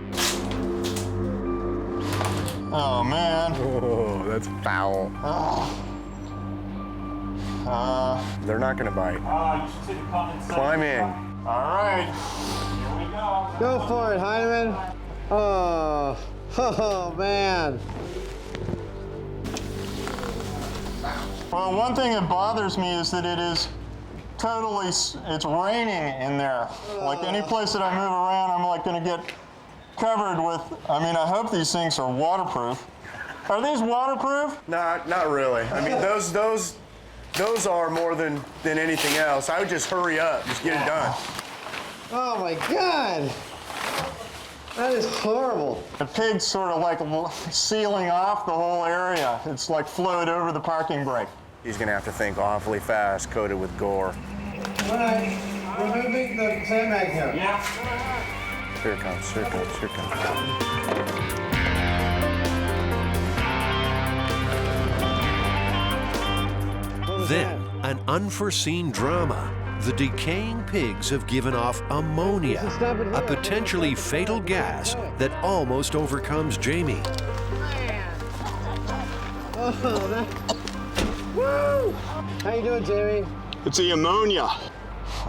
Oh, man. Oh, that's foul. Oh. They're not gonna bite. You should see the comments. Climb in. All right. Here we go. Go for it, Hyman. Oh, man. Well, one thing that bothers me is that it is totally, it's raining in there. Like any place that I move around, I'm like gonna get covered with, I mean, I hope these things are waterproof. Are these waterproof? Not really. I mean, those are more than anything else. I would just hurry up, just get it done. Oh my God. That is horrible. The pig's sort of like sealing off the whole area. It's like flowed over the parking brake. He's gonna have to think awfully fast, coated with gore. All right, we're moving the sandbag here. Yeah. Here it comes, here it comes, here it comes. Then, an unforeseen drama. The decaying pigs have given off ammonia, a potentially fatal gas that almost overcomes Jamie. Oh, woo! How you doing, Jamie? It's the ammonia.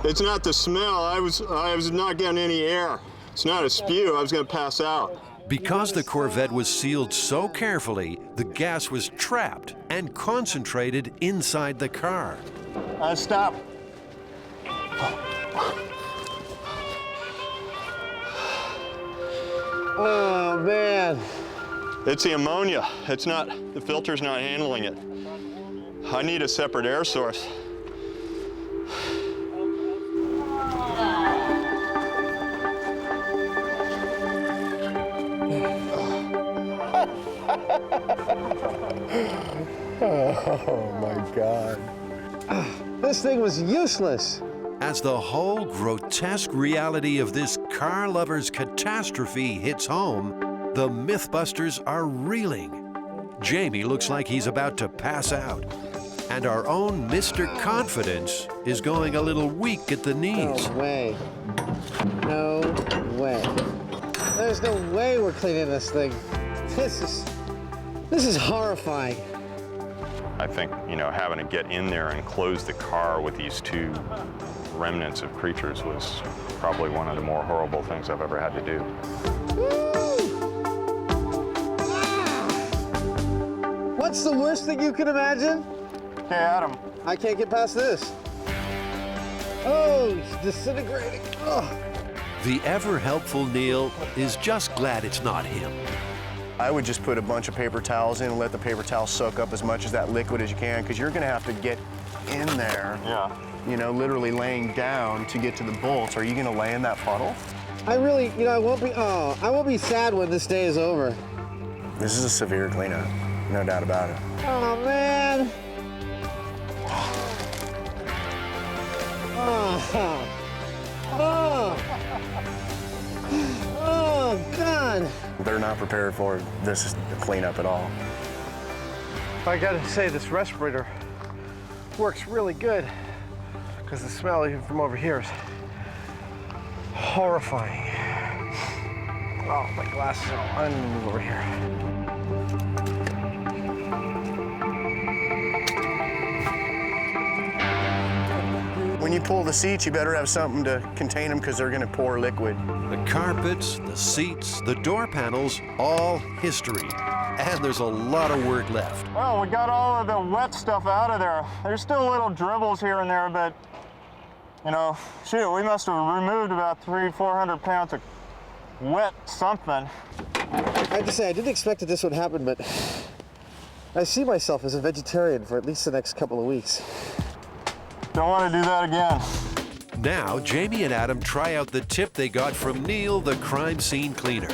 It's not the smell. I was not getting any air. It's not a spew. I was going to pass out. Because the Corvette was sealed so carefully, the gas was trapped and concentrated inside the car. Stop. Oh, man. It's the ammonia. It's not, the filter's not handling it. I need a separate air source. Oh my God. This thing was useless. As the whole grotesque reality of this car lover's catastrophe hits home, the MythBusters are reeling. Jamie looks like he's about to pass out. And our own Mr. Confidence is going a little weak at the knees. No way. No way. There's no way we're cleaning this thing. This is horrifying. I think, you know, having to get in there and close the car with these two remnants of creatures was probably one of the more horrible things I've ever had to do. What's the worst thing you can imagine? Hey, Adam. I can't get past this. Oh, it's disintegrating. Oh. The ever-helpful Neil is just glad it's not him. I would just put a bunch of paper towels in and let the paper towels soak up as much of that liquid as you can, because you're gonna have to get in there, you know, literally laying down to get to the bolts. Are you gonna lay in that puddle? I really, you know, I won't be sad when this day is over. This is a severe cleanup, no doubt about it. Oh, man. Oh, God. They're not prepared for this cleanup at all. I gotta say, this respirator works really good, because the smell even from over here is horrifying. Oh, my glasses are on. I'm gonna move over here. When you pull the seats, you better have something to contain them, because they're gonna pour liquid. The carpets, the seats, the door panels, all history. And there's a lot of work left. Well, we got all of the wet stuff out of there. There's still little dribbles here and there, but, you know, shoot, we must have removed about 300-400 pounds of wet something. I have to say, I didn't expect that this would happen, but I see myself as a vegetarian for at least the next couple of weeks. Don't want to do that again. Now, Jamie and Adam try out the tip they got from Neil, the crime scene cleaner,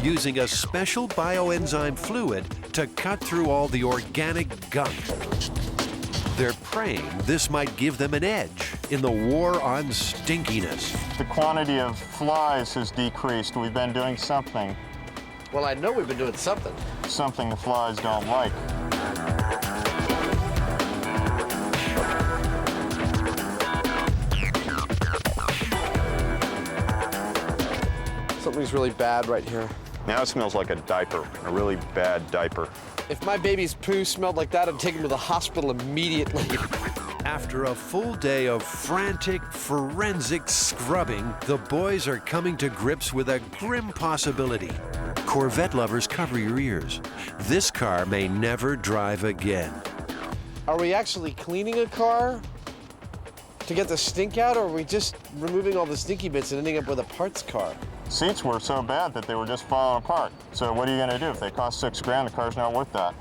using a special bioenzyme fluid to cut through all the organic gunk. They're praying this might give them an edge in the war on stinkiness. The quantity of flies has decreased. We've been doing something. Well, I know we've been doing something. Something the flies don't like. Something's really bad right here. Now it smells like a diaper, a really bad diaper. If my baby's poo smelled like that, I'd take him to the hospital immediately. After a full day of frantic, forensic scrubbing, the boys are coming to grips with a grim possibility. Corvette lovers, cover your ears. This car may never drive again. Are we actually cleaning a car to get the stink out, or are we just removing all the stinky bits and ending up with a parts car? Seats were so bad that they were just falling apart. So what are you gonna do? If they cost $6 grand, the car's not worth that.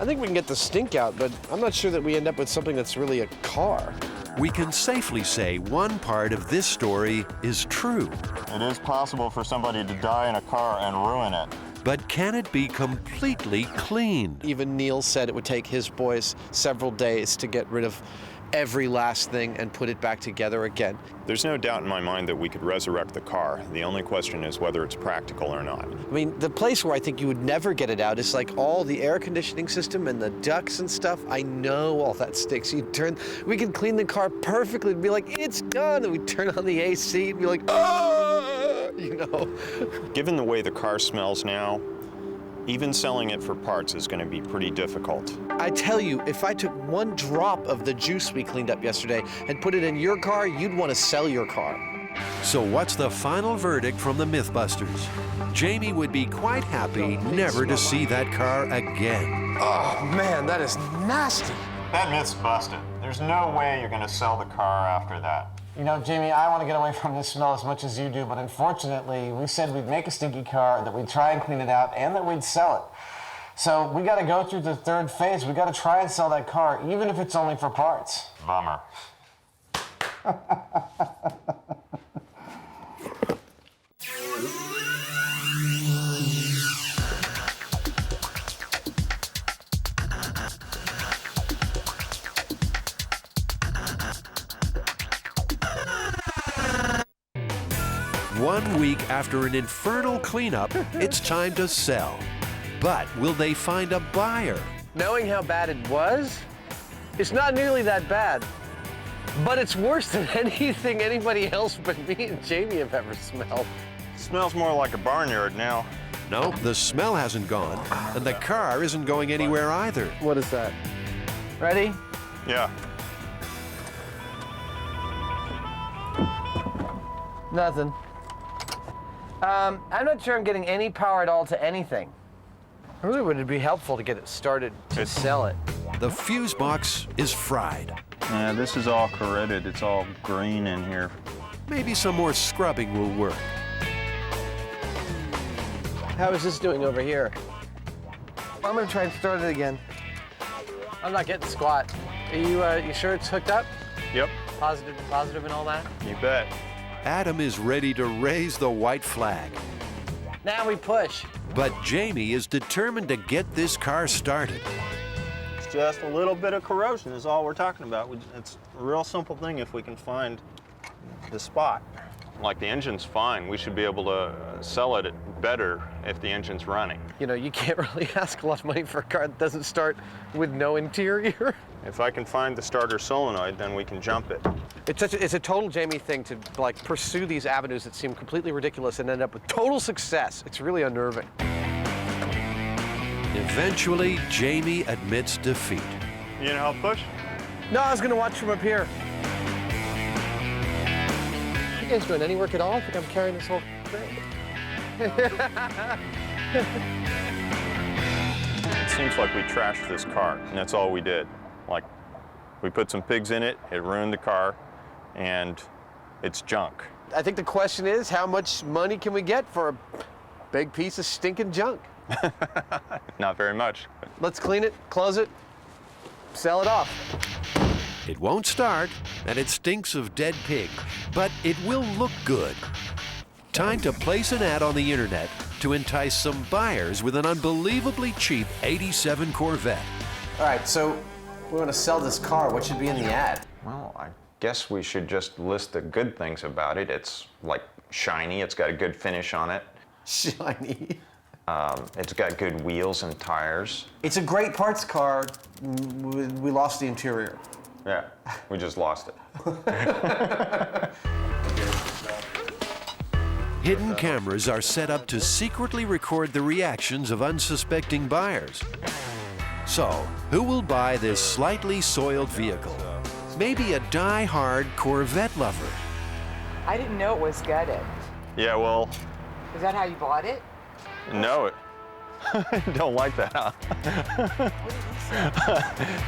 I think we can get the stink out, but I'm not sure that we end up with something that's really a car. We can safely say one part of this story is true. It is possible for somebody to die in a car and ruin it. But can it be completely clean? Even Neil said it would take his boys several days to get rid of every last thing and put it back together again. There's no doubt in my mind that we could resurrect the car. The only question is whether it's practical or not. I mean, the place where I think you would never get it out is like all the air conditioning system and the ducts and stuff. I know all that stinks. We could clean the car perfectly and be like, it's done. And we turn on the AC and be like, ah, you know. Given the way the car smells now, even selling it for parts is going to be pretty difficult. I tell you, if I took one drop of the juice we cleaned up yesterday and put it in your car, you'd want to sell your car. So what's the final verdict from the Mythbusters? Jamie would be quite happy never to see that car again. Oh man, that is nasty. That myth's busted. There's no way you're gonna sell the car after that. You know, Jamie, I want to get away from this smell as much as you do, but unfortunately, we said we'd make a stinky car, that we'd try and clean it out, and that we'd sell it. So we got to go through the third phase. We got to try and sell that car, even if it's only for parts. Bummer. 1 week after an infernal cleanup, it's time to sell. But will they find a buyer? Knowing how bad it was, it's not nearly that bad. But it's worse than anything anybody else but me and Jamie have ever smelled. Smells more like a barnyard now. No, the smell hasn't gone, and the car isn't going anywhere either. What is that? Ready? Yeah. Nothing. I'm not sure I'm getting any power at all to anything. Really, would it be helpful to get it started to sell it? The fuse box is fried. Yeah, this is all corroded. It's all green in here. Maybe some more scrubbing will work. How is this doing over here? I'm gonna try and start it again. I'm not getting squat. Are you sure it's hooked up? Yep. Positive and all that? You bet. Adam is ready to raise the white flag. Now we push. But Jamie is determined to get this car started. It's just a little bit of corrosion is all we're talking about. It's a real simple thing if we can find the spot. Like the engine's fine. We should be able to sell it better if the engine's running. You know, you can't really ask a lot of money for a car that doesn't start with no interior. If I can find the starter solenoid, then we can jump it. It's a total Jamie thing to like pursue these avenues that seem completely ridiculous and end up with total success. It's really unnerving. Eventually, Jamie admits defeat. You gonna help push? No, I was gonna watch from up here. You guys doing any work at all? I think I'm carrying this whole thing. It seems like we trashed this car, and that's all we did. Like, we put some pigs in it, it ruined the car, and it's junk. I think the question is, how much money can we get for a big piece of stinking junk? Not very much. Let's clean it, close it, sell it off. It won't start, and it stinks of dead pig, but it will look good. Time to place an ad on the internet to entice some buyers with an unbelievably cheap '87 Corvette. All right, so we want to sell this car. What should be in the ad? Well, I guess we should just list the good things about it. It's like shiny, it's got a good finish on it. Shiny. It's got good wheels and tires. It's a great parts car. We lost the interior. Yeah, we just lost it. Hidden cameras are set up to secretly record the reactions of unsuspecting buyers. So, who will buy this slightly soiled vehicle? Maybe a die-hard Corvette lover. I didn't know it was gutted. Yeah, well, Is that how you bought it? no, I don't like that, huh?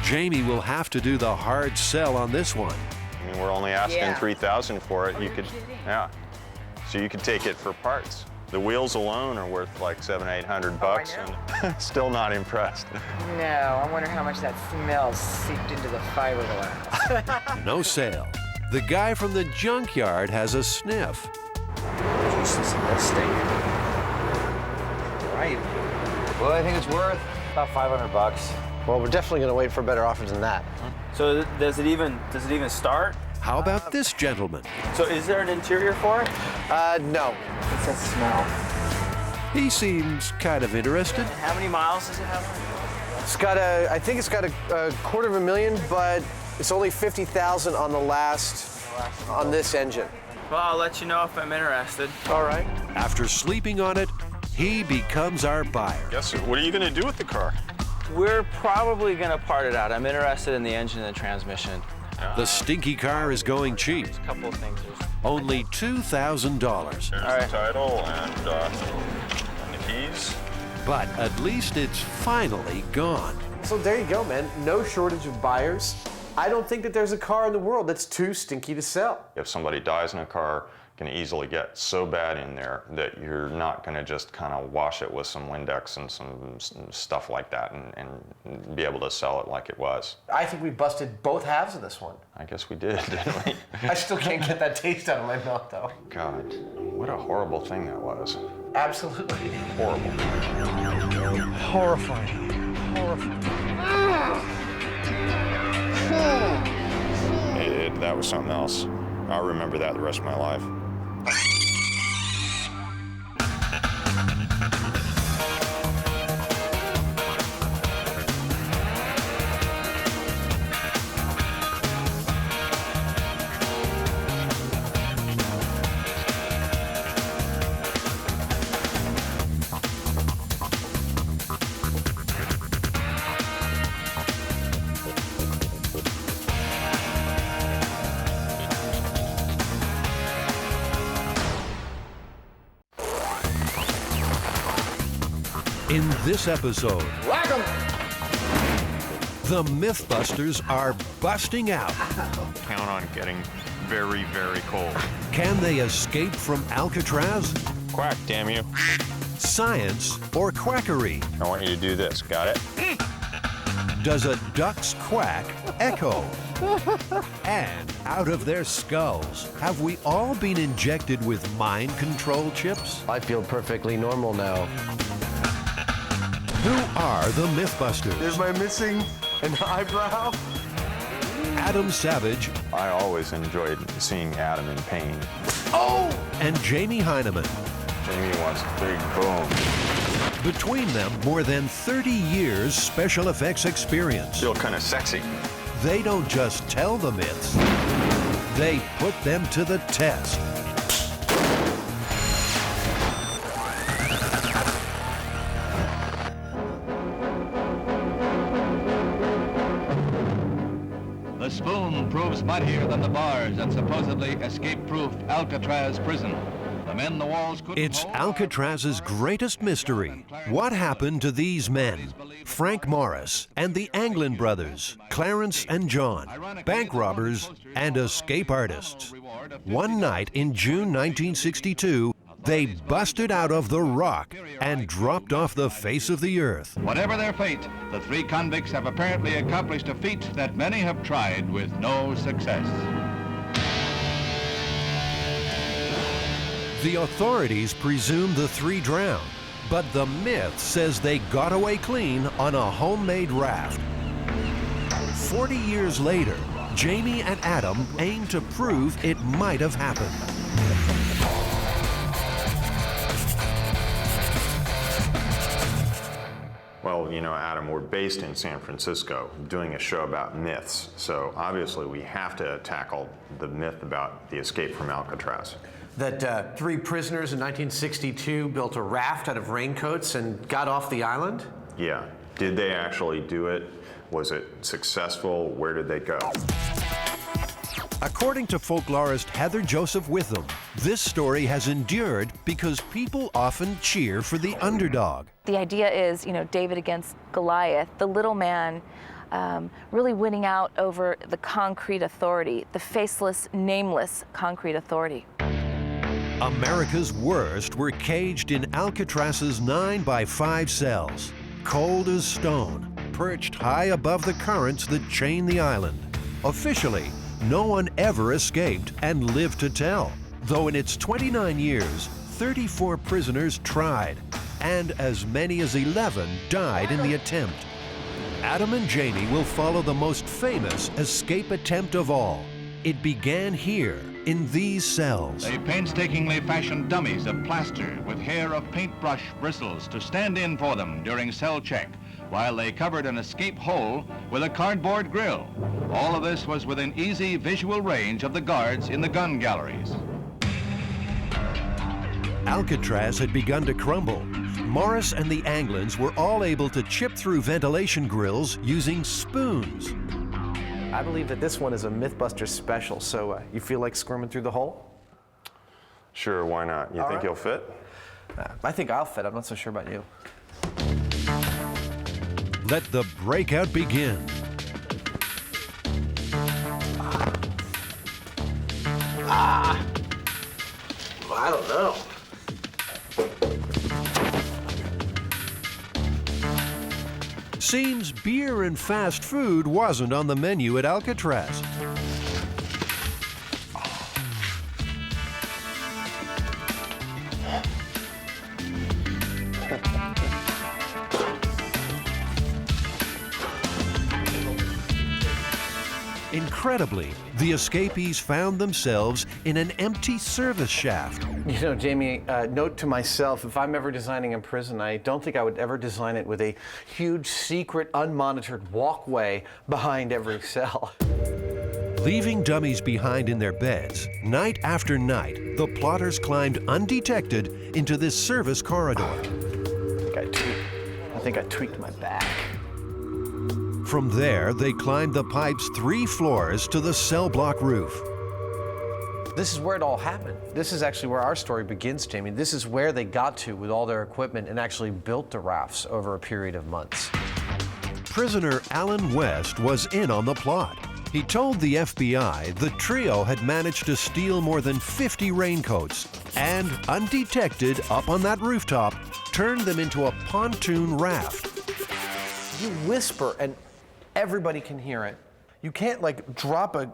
Jamie will have to do the hard sell on this one. I mean, we're only asking Yeah. $3,000 for it. You could, yeah. So you could take it for parts. The wheels alone are worth like $700-800, and still not impressed. No, I wonder how much that smell seeped into the fiberglass. No sale. The guy from the junkyard has a sniff. Jesus, that stink. Right. Well, I think it's worth about $500. Well, we're definitely going to wait for better offers than that. So does it even start? How about this gentleman? So is there an interior for it? No. What's that smell? He seems kind of interested. How many miles does it have? It's got I think it's got a $250,000, but it's only 50,000 on on this engine. Well, I'll let you know if I'm interested. All right. After sleeping on it, he becomes our buyer. Yes, sir. What are you going to do with the car? We're probably going to part it out. I'm interested in the engine and the transmission. The stinky car is going cheap. A couple of things. Only $2,000. There's the title and the keys. But at least it's finally gone. So there you go, man. No shortage of buyers. I don't think that there's a car in the world that's too stinky to sell. If somebody dies in a car, it can easily get so bad in there that you're not going to just kind of wash it with some Windex and some stuff like that and be able to sell it like it was. I think we busted both halves of this one. I guess we did, didn't we? I still can't get that taste out of my mouth, though. God, what a horrible thing that was. Absolutely. Horrible. Horrifying. That was something else. I'll remember that the rest of my life. In this episode, Whack 'em! the MythBusters are busting out. Count on getting very, very cold. Can they escape from Alcatraz? Quack, damn you. Science or quackery? I want you to do this, got it? Does a duck's quack echo? And out of their skulls, have we all been injected with mind control chips? I feel perfectly normal now. Who are the Mythbusters? Is my missing an eyebrow? Adam Savage. I always enjoyed seeing Adam in pain. Oh! And Jamie Heineman. Jamie wants a big boom. Between them, more than 30 years special effects experience. Feel kind of sexy. They don't just tell the myths, they put them to the test. The spoon proves mightier than the bars at supposedly escape-proof Alcatraz prison. The men the walls couldn't It's Alcatraz's greatest mystery. What happened to these men? Frank Morris and the Anglin brothers, Clarence and John, bank robbers and escape artists. One night in June 1962, they busted out of the rock and dropped off the face of the earth. Whatever their fate, the three convicts have apparently accomplished a feat that many have tried with no success. The authorities presume the three drowned, but the myth says they got away clean on a homemade raft. 40 years later, Jamie and Adam aim to prove it might have happened. Well, you know, Adam, we're based in San Francisco doing a show about myths, so obviously we have to tackle the myth about the escape from Alcatraz. That three prisoners in 1962 built a raft out of raincoats and got off the island? Yeah. Did they actually do it? Was it successful? Where did they go? According to folklorist Heather Joseph Witham, this story has endured because people often cheer for the underdog. The idea is, you know, David against Goliath, the little man really winning out over the concrete authority, the faceless, nameless concrete authority. America's worst were caged in Alcatraz's 9x5 cells, cold as stone, perched high above the currents that chain the island. Officially, no one ever escaped and lived to tell, though in its 29 years, 34 prisoners tried, and as many as 11 died in the attempt. Adam and Jamie will follow the most famous escape attempt of all. It began here, in these cells. They painstakingly fashioned dummies of plaster with hair of paintbrush bristles to stand in for them during cell check, while they covered an escape hole with a cardboard grill. All of this was within easy visual range of the guards in the gun galleries. Alcatraz had begun to crumble. Morris and the Anglins were all able to chip through ventilation grills using spoons. I believe that this one is a MythBusters special, so you feel like squirming through the hole? Sure, why not? You think you'll fit? I think I'll fit. I'm not so sure about you. Let the breakout begin. Well, I don't know. Seems beer and fast food wasn't on the menu at Alcatraz. Incredibly, the escapees found themselves in an empty service shaft. You know, Jamie, note to myself, if I'm ever designing a prison, I don't think I would ever design it with a huge, secret, unmonitored walkway behind every cell. Leaving dummies behind in their beds, night after night, the plotters climbed undetected into this service corridor. I think I tweaked my back. From there, they climbed the pipe's 3 floors to the cell block roof. This is where it all happened. This is actually where our story begins, Jamie. This is where they got to with all their equipment and actually built the rafts over a period of months. Prisoner Alan West was in on the plot. He told the FBI the trio had managed to steal more than 50 raincoats and, undetected up on that rooftop, turned them into a pontoon raft. You whisper and everybody can hear it. You can't like drop a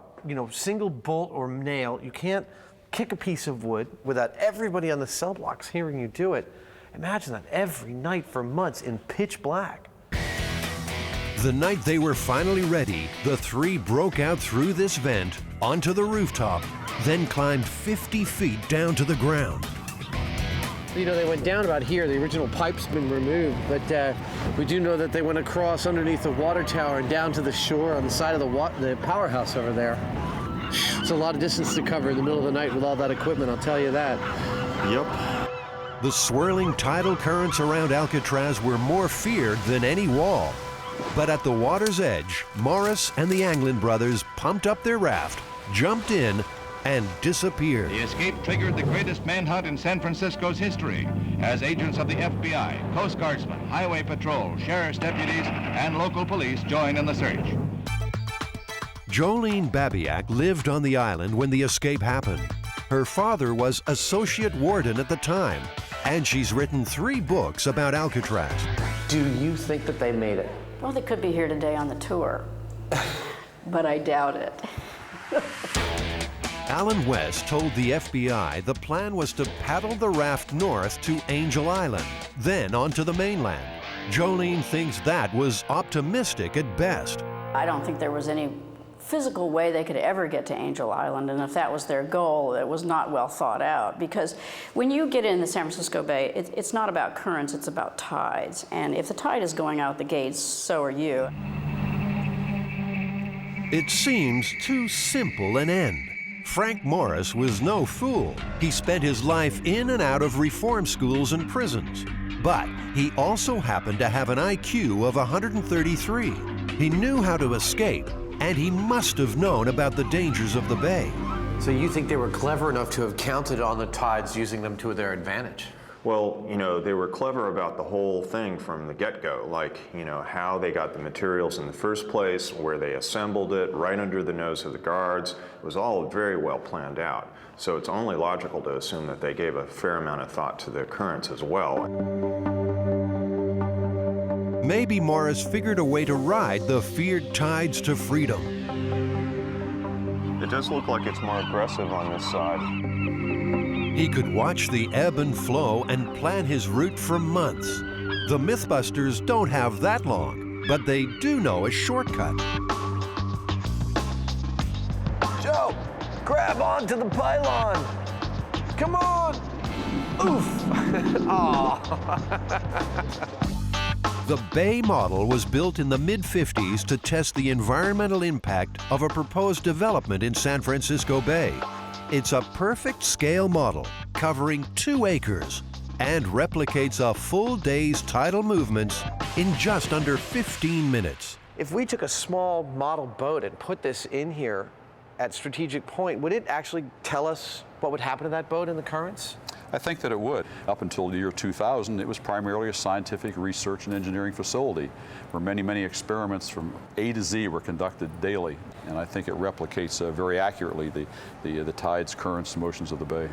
single bolt or nail. You can't kick a piece of wood without everybody on the cell blocks hearing you do it. Imagine that every night for months in pitch black. The night they were finally ready, the three broke out through this vent onto the rooftop, then climbed 50 feet down to the ground. They went down about here. The original pipe's been removed, but we do know that they went across underneath the water tower and down to the shore on the side of the powerhouse over there. It's a lot of distance to cover in the middle of the night with all that equipment, I'll tell you that. Yep. The swirling tidal currents around Alcatraz were more feared than any wall. But at the water's edge, Morris and the Anglin brothers pumped up their raft, jumped in, and disappeared. The escape triggered the greatest manhunt in San Francisco's history, as agents of the FBI, Coast Guardsmen, Highway Patrol, sheriff's deputies, and local police join in the search. Jolene Babiak lived on the island when the escape happened. Her father was associate warden at the time, and she's written 3 books about Alcatraz. Do you think that they made it? Well, they could be here today on the tour, but I doubt it. Alan West told the FBI the plan was to paddle the raft north to Angel Island, then onto the mainland. Jolene thinks that was optimistic at best. I don't think there was any physical way they could ever get to Angel Island, and if that was their goal, it was not well thought out, because when you get in the San Francisco Bay, it's not about currents, it's about tides, and if the tide is going out the gates, so are you. It seems too simple an end. Frank Morris was no fool. He spent his life in and out of reform schools and prisons, but he also happened to have an IQ of 133. He knew how to escape, and he must have known about the dangers of the bay. So you think they were clever enough to have counted on the tides, using them to their advantage? Well, they were clever about the whole thing from the get-go, like, how they got the materials in the first place, where they assembled it, right under the nose of the guards. It was all very well planned out. So it's only logical to assume that they gave a fair amount of thought to the currents as well. Maybe Morris figured a way to ride the feared tides to freedom. It does look like it's more aggressive on this side. He could watch the ebb and flow and plan his route for months. The Mythbusters don't have that long, but they do know a shortcut. Joe, grab onto the pylon. Come on. Oof. Aw. The Bay model was built in the mid-50s to test the environmental impact of a proposed development in San Francisco Bay. It's a perfect scale model covering 2 acres and replicates a full day's tidal movements in just under 15 minutes. If we took a small model boat and put this in here at Strategic Point, would it actually tell us what would happen to that boat in the currents? I think that it would. Up until the year 2000, it was primarily a scientific research and engineering facility where many, many experiments from A to Z were conducted daily. And I think it replicates very accurately the tides, currents, motions of the bay.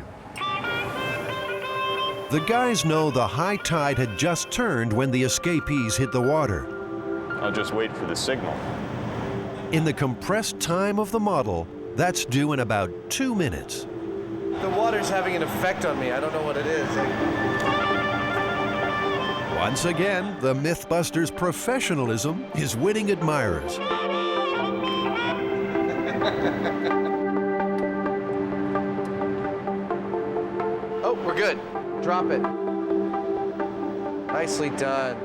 The guys know the high tide had just turned when the escapees hit the water. I'll just wait for the signal. In the compressed time of the model, that's due in about 2 minutes. The water's having an effect on me. I don't know what it is. Once again, the Mythbusters' professionalism is winning admirers. Oh, we're good. Drop it. Nicely done.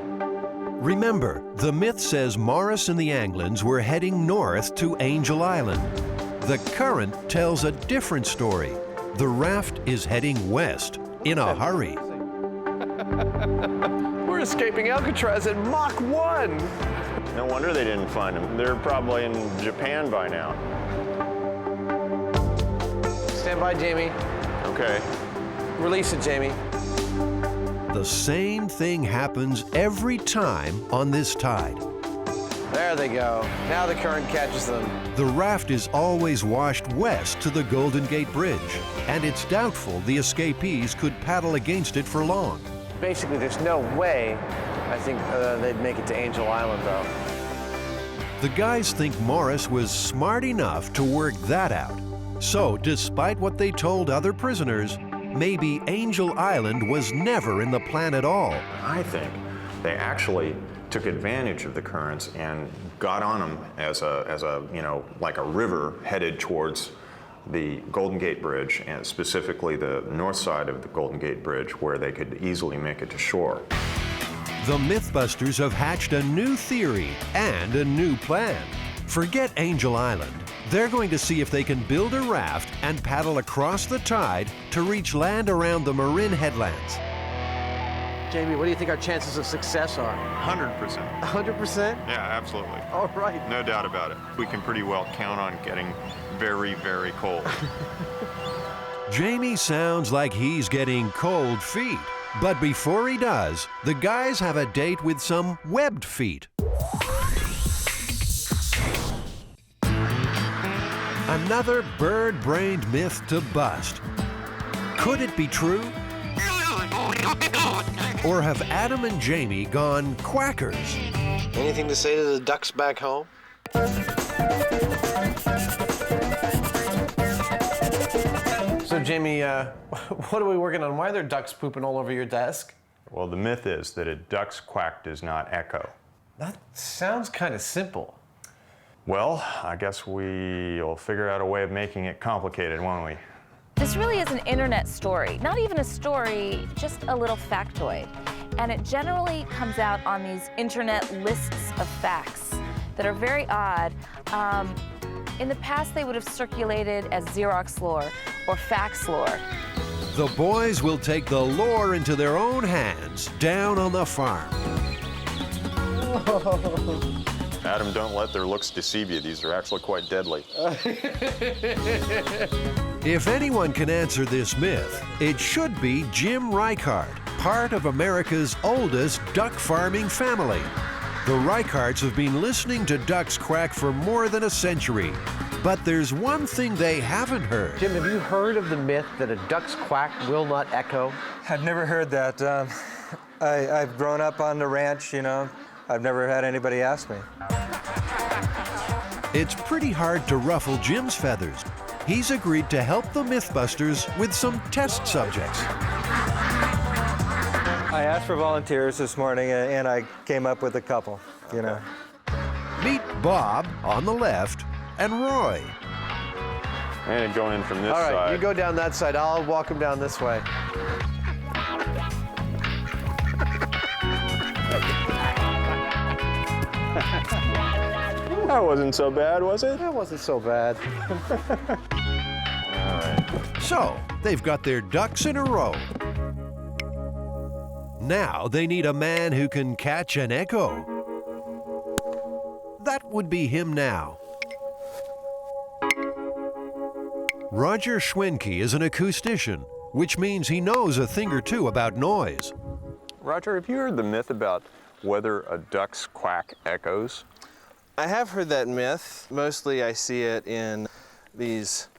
Remember, the myth says Morris and the Anglins were heading north to Angel Island. The current tells a different story. The raft is heading west in a hurry. We're escaping Alcatraz at Mach 1. No wonder they didn't find them. They're probably in Japan by now. Stand by, Jamie. Okay. Release it, Jamie. The same thing happens every time on this tide. There they go. Now the current catches them. The raft is always washed west to the Golden Gate Bridge, and it's doubtful the escapees could paddle against it for long. Basically, there's no way, I think, they'd make it to Angel Island, though. The guys think Morris was smart enough to work that out. So, despite what they told other prisoners, maybe Angel Island was never in the plan at all. I think they actually took advantage of the currents and got on them as a you know, like a river headed towards the Golden Gate Bridge, and specifically the north side of the Golden Gate Bridge, where they could easily make it to shore. The Mythbusters have hatched a new theory and a new plan. Forget Angel Island. They're going to see if they can build a raft and paddle across the tide to reach land around the Marin headlands. Jamie, what do you think our chances of success are? 100%. 100%? Yeah, absolutely. All right. No doubt about it. We can pretty well count on getting very, very cold. Jamie sounds like he's getting cold feet. But before he does, the guys have a date with some webbed feet. Another bird-brained myth to bust. Could it be true? Or have Adam and Jamie gone quackers? Anything to say to the ducks back home? So, Jamie, what are we working on? Why are there ducks pooping all over your desk? Well, the myth is that a duck's quack does not echo. That sounds kind of simple. Well, I guess we'll figure out a way of making it complicated, won't we? This really is an internet story. Not even a story, just a little factoid. And it generally comes out on these internet lists of facts that are very odd. In the past, they would have circulated as Xerox lore or fax lore. The boys will take the lore into their own hands down on the farm. Adam, don't let their looks deceive you. These are actually quite deadly. If anyone can answer this myth, it should be Jim Reichart, part of America's oldest duck farming family. The Reicharts have been listening to ducks quack for more than a century. But there's one thing they haven't heard. Jim, have you heard of the myth that a duck's quack will not echo? I've never heard that. I've grown up on the ranch, you know. I've never had anybody ask me. It's pretty hard to ruffle Jim's feathers. He's agreed to help the Mythbusters with some test subjects. I asked for volunteers this morning, and I came up with a couple, you know. Meet Bob on the left and Roy. And going in from this side. All right, side. you go down that side. I'll walk him down this way. That wasn't so bad, was it? That wasn't so bad. All right. So, they've got their ducks in a row. Now they need a man who can catch an echo. That would be him now. Roger Schwenke is an acoustician, which means he knows a thing or two about noise. Roger, have you heard the myth about whether a duck's quack echoes? I have heard that myth. Mostly I see it in these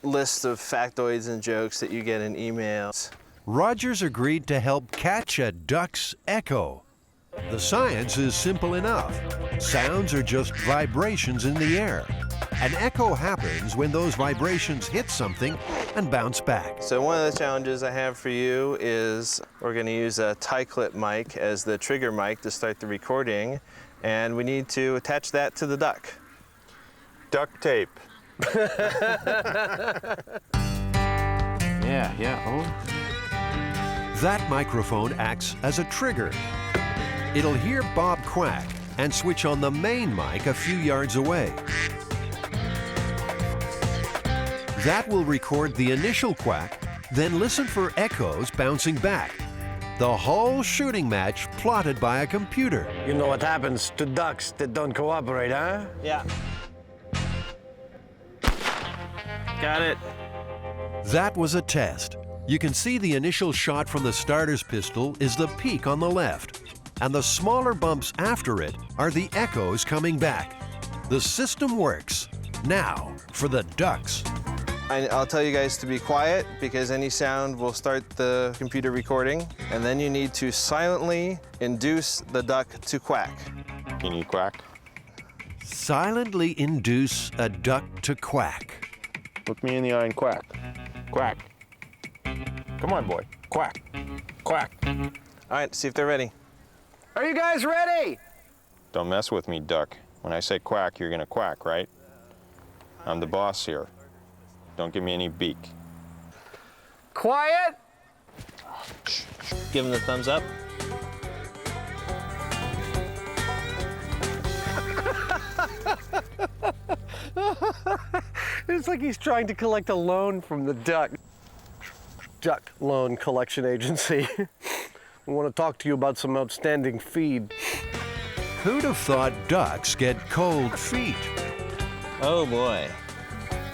lists of factoids and jokes that you get in emails. Roger's agreed to help catch a duck's echo. The science is simple enough. Sounds are just vibrations in the air. An echo happens when those vibrations hit something and bounce back. So one of the challenges I have for you is we're going to use a tie clip mic as the trigger mic to start the recording, and we need to attach that to the duck. Duct tape. Yeah. Oh. That microphone acts as a trigger. It'll hear Bob quack and switch on the main mic a few yards away. That will record the initial quack, then listen for echoes bouncing back. The whole shooting match plotted by a computer. You know what happens to ducks that don't cooperate, huh? Yeah. Got it. That was a test. You can see the initial shot from the starter's pistol is the peak on the left. and the smaller bumps after it are the echoes coming back. The system works. Now for the ducks. I'll tell you guys to be quiet because any sound will start the computer recording, and then you need to silently induce the duck to quack. Can you quack? Silently induce a duck to quack. Look me in the eye and quack. Quack. Come on, boy. Quack. Quack. All right, see if they're ready. Are you guys ready? Don't mess with me, duck. When I say quack, you're gonna quack, right? I'm the boss here. Don't give me any beak. Quiet. Give them the thumbs up. It's like he's trying to collect a loan from the duck. Duck Loan Collection Agency. We want to talk to you about some outstanding feed. Who'd have thought ducks get cold feet? Oh boy.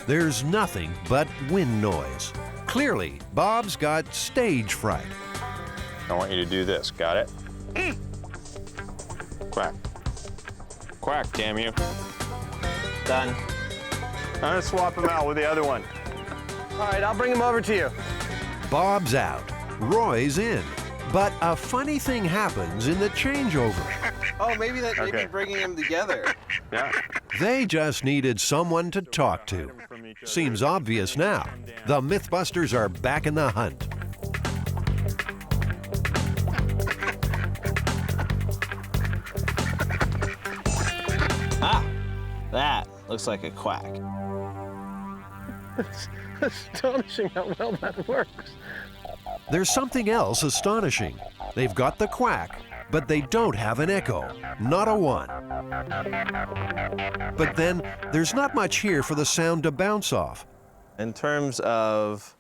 There's nothing but wind noise. Clearly, Bob's got stage fright. I want you to do this. Got it? Quack. Quack, damn you. Done. I'm gonna swap him out with the other one. All right, I'll bring him over to you. Bob's out. Roy's in. But a funny thing happens in the changeover. Oh, maybe that may be bringing them together. Yeah. They just needed someone to talk to. Seems obvious now. The MythBusters are back in the hunt. Ah, that looks like a quack. It's astonishing how well that works. There's something else astonishing. They've got the quack, but they don't have an echo. Not a one. But then, there's not much here for the sound to bounce off. In terms of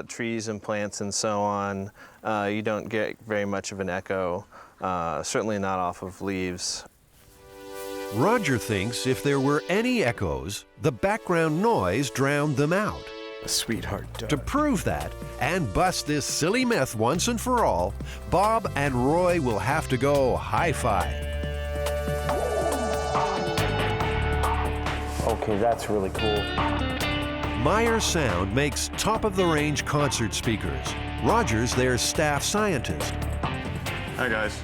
trees and plants and so on, you don't get very much of an echo, certainly not off of leaves. Roger thinks if there were any echoes, the background noise drowned them out. A sweetheart duck. To prove that, and bust this silly myth once and for all, Bob and Roy will have to go hi-fi. Okay, that's really cool. Meyer Sound makes top-of-the-range concert speakers. Roger's their staff scientist. Hi, guys.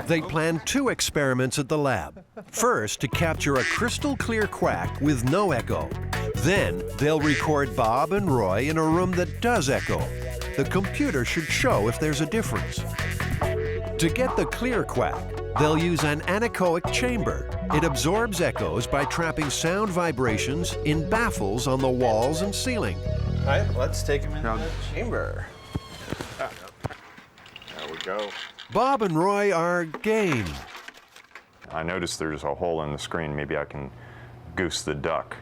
They plan 2 experiments at the lab. First, to capture a crystal-clear quack with no echo. Then, they'll record Bob and Roy in a room that does echo. The computer should show if there's a difference. To get the clear quack, they'll use an anechoic chamber. It absorbs echoes by trapping sound vibrations in baffles on the walls and ceiling. All right, let's take them into the chamber. There we go. Bob and Roy are game. I noticed there's a hole in the screen. Maybe I can goose the duck.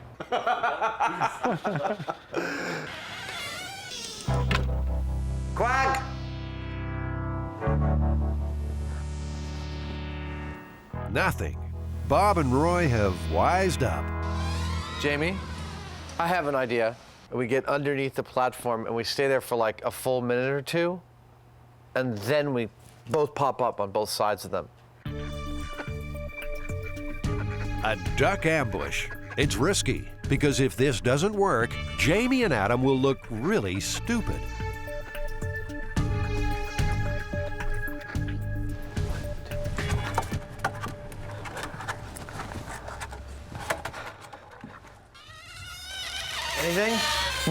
Quack! Nothing. Bob and Roy have wised up. Jamie, I have an idea. We get underneath the platform and we stay there for like a full minute or two, and then we both pop up on both sides of them. A duck ambush. It's risky, because if this doesn't work, Jamie and Adam will look really stupid. Anything?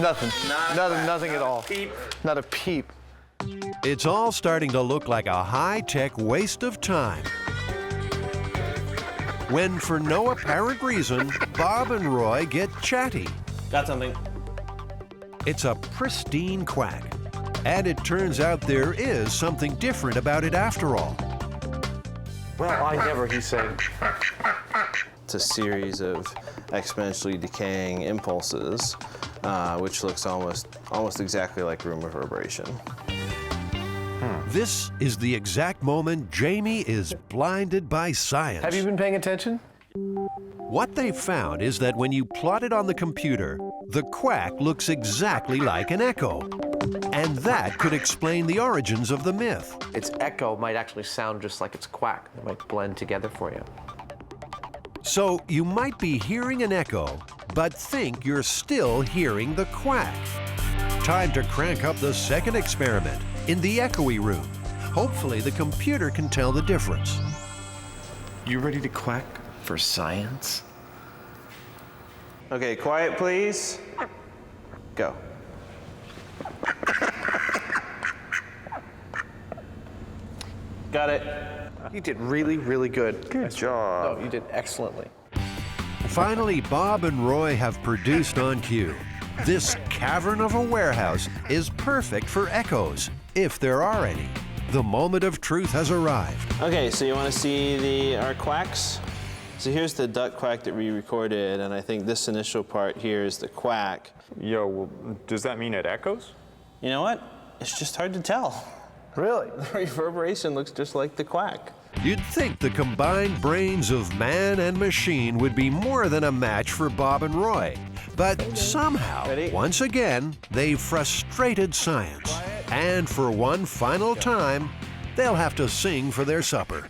Nothing. Nothing at all. Peep. Not a peep. It's all starting to look like a high-tech waste of time. When, for no apparent reason, Bob and Roy get chatty. Got something. It's a pristine quack. And it turns out there is something different about it after all. Well, I never, he's saying. It's a series of exponentially decaying impulses, which looks almost exactly like room reverberation. This is the exact moment Jamie is blinded by science. Have you been paying attention? What they found is that when you plot it on the computer, the quack looks exactly like an echo. And that could explain the origins of the myth. Its echo might actually sound just like its quack. It might blend together for you. So you might be hearing an echo, but think you're still hearing the quack. Time to crank up the second experiment in the echoey room. Hopefully the computer can tell the difference. You ready to quack for science? Okay, quiet please. Go. Got it. You did really, really good. Good job. No, you did excellently. Finally, Bob and Roy have produced on cue. This cavern of a warehouse is perfect for echoes, if there are any. The moment of truth has arrived. Okay, so you want to see our quacks? So here's the duck quack that we recorded, and I think this initial part here is the quack. Yo, well, does that mean it echoes? You know what? It's just hard to tell. Really? The reverberation looks just like the quack. You'd think the combined brains of man and machine would be more than a match for Bob and Roy. But somehow, once again, they've frustrated science. And for one final time, they'll have to sing for their supper.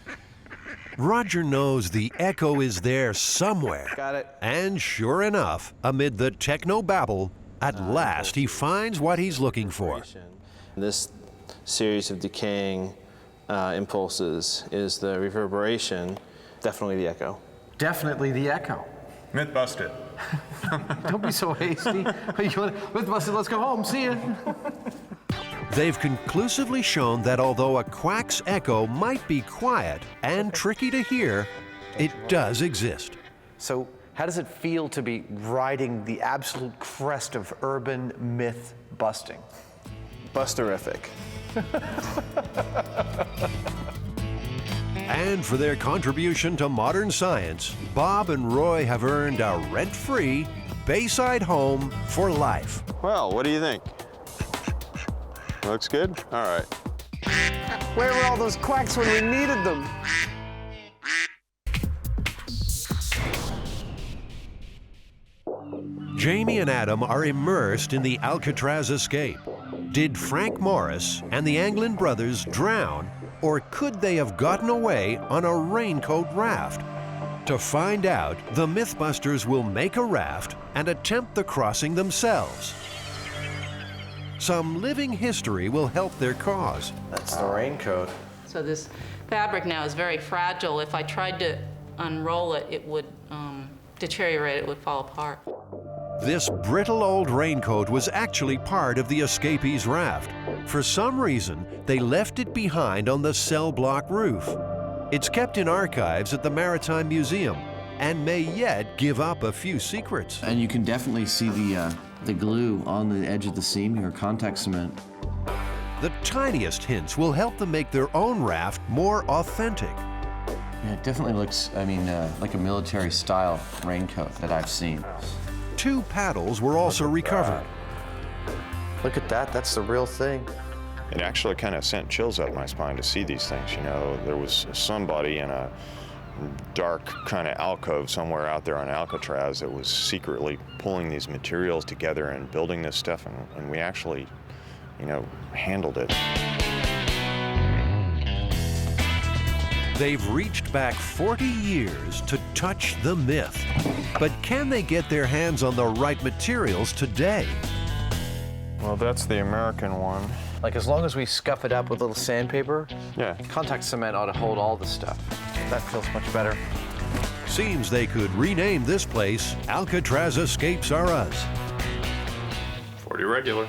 Roger knows the echo is there somewhere. Got it. And sure enough, amid the techno babble, at last he finds what he's looking for. This series of decaying impulses is the reverberation, definitely the echo. Definitely the echo. Myth busted. Don't be so hasty. Myth busted, let's go home. See ya. They've conclusively shown that although a quack's echo might be quiet and tricky to hear, it does exist. So how does it feel to be riding the absolute crest of urban myth busting? Busterific. And for their contribution to modern science, Bob and Roy have earned a rent-free Bayside home for life. Well, what do you think? Looks good? All right. Where were all those quacks when we needed them? Jamie and Adam are immersed in the Alcatraz escape. Did Frank Morris and the Anglin brothers drown, or could they have gotten away on a raincoat raft? To find out, the Mythbusters will make a raft and attempt the crossing themselves. Some living history will help their cause. That's the raincoat. So this fabric now is very fragile. If I tried to unroll it, it would deteriorate, it would fall apart. This brittle old raincoat was actually part of the escapees' raft. For some reason, they left it behind on the cell block roof. It's kept in archives at the Maritime Museum and may yet give up a few secrets. And you can definitely see the glue on the edge of the seam here, contact cement. The tiniest hints will help them make their own raft more authentic. Yeah, it definitely looks, like a military-style raincoat that I've seen. 2 paddles were also recovered. Look at that, that's the real thing. It actually kind of sent chills up my spine to see these things, you know. There was somebody in a dark kind of alcove somewhere out there on Alcatraz that was secretly pulling these materials together and building this stuff, and we actually, you know, handled it. They've reached back 40 years to touch the myth. But can they get their hands on the right materials today? Well, that's the American one. Like, as long as we scuff it up with a little sandpaper, yeah, contact cement ought to hold all the stuff. That feels much better. Seems they could rename this place Alcatraz Escapes Are Us. 40 regular.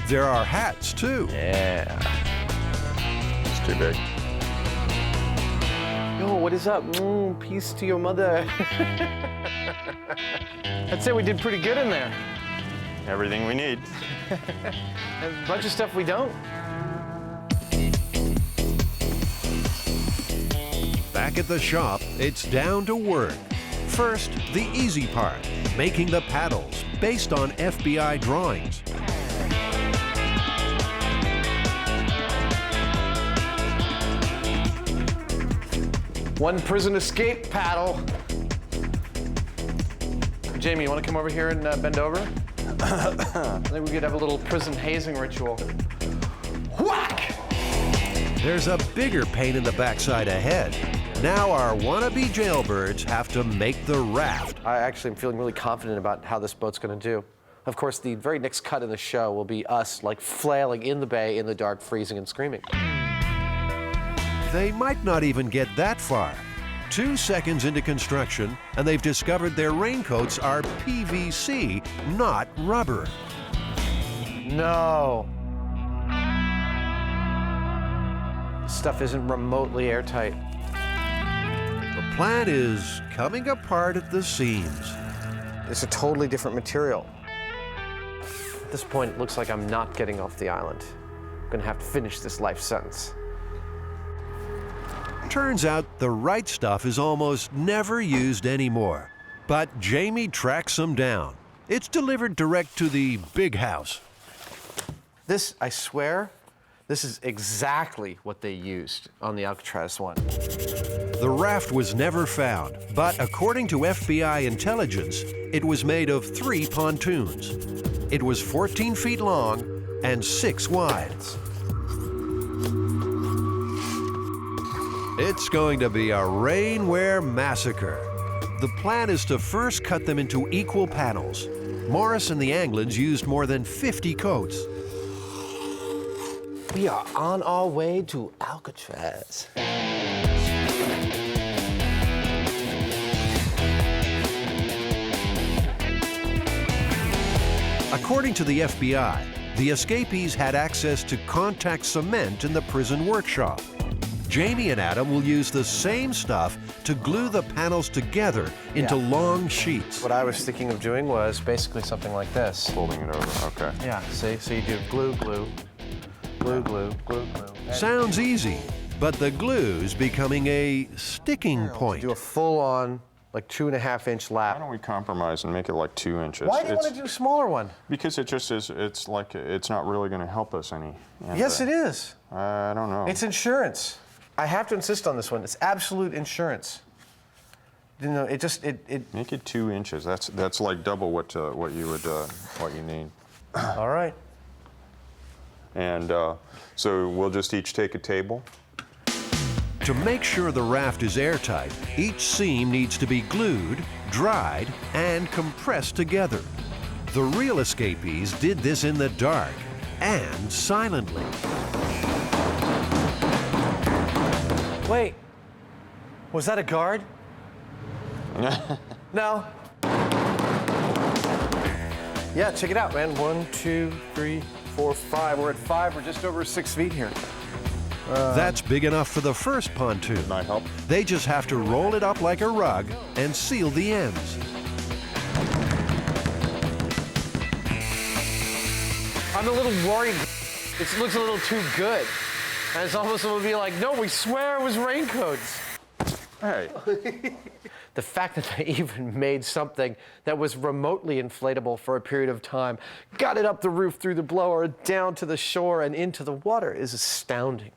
There are hats, too. Yeah. It's too big. Yo, what is up? Peace to your mother. I'd say we did pretty good in there. Everything we need. A bunch of stuff we don't. Back at the shop, it's down to work. First, the easy part, making the paddles based on FBI drawings. One prison escape paddle. Jamie, you want to come over here and bend over? I think we could have a little prison hazing ritual. Whack! There's a bigger pain in the backside ahead. Now our wannabe jailbirds have to make the raft. I actually am feeling really confident about how this boat's going to do. Of course, the very next cut in the show will be us like flailing in the bay in the dark, freezing and screaming. They might not even get that far. 2 seconds into construction, and they've discovered their raincoats are PVC, not rubber. No. Stuff isn't remotely airtight. The plan is coming apart at the seams. It's a totally different material. At this point, it looks like I'm not getting off the island. I'm gonna have to finish this life sentence. Turns out the right stuff is almost never used anymore. But Jamie tracks them down. It's delivered direct to the big house. This, I swear, this is exactly what they used on the Alcatraz one. The raft was never found, but according to FBI intelligence, it was made of 3 pontoons. It was 14 feet long and 6 wide. It's going to be a rainwear massacre. The plan is to first cut them into equal panels. Morris and the Anglins used more than 50 coats. We are on our way to Alcatraz. According to the FBI, the escapees had access to contact cement in the prison workshop. Jamie and Adam will use the same stuff to glue the panels together into long sheets. What I was thinking of doing was basically something like this. Folding it over, okay. Yeah, see? So you do glue, glue, glue, glue, glue, glue. Sounds easy, but the glue's becoming a sticking point. Do a full-on, like 2.5-inch lap. Why don't we compromise and make it like 2 inches? Why do you want to do a smaller one? Because it just is, it's like, it's not really going to help us any. And, Yes, it is. I don't know. It's insurance. I have to insist on this one. It's absolute insurance. You know, it just, it Make it 2 inches. That's like double what you need. All right. And so we'll just each take a table. To make sure the raft is airtight, each seam needs to be glued, dried, and compressed together. The real escapees did this in the dark and silently. Wait, was that a guard? No. Yeah, check it out, man. 1, 2, 3, 4, 5. We're at 5. We're just over 6 feet here. That's big enough for the first pontoon. Might help. They just have to roll it up like a rug and seal the ends. I'm a little worried. It looks a little too good. And it's almost going to be like, no, we swear it was raincoats. Hey. The fact that they even made something that was remotely inflatable for a period of time, got it up the roof through the blower, down to the shore and into the water is astounding.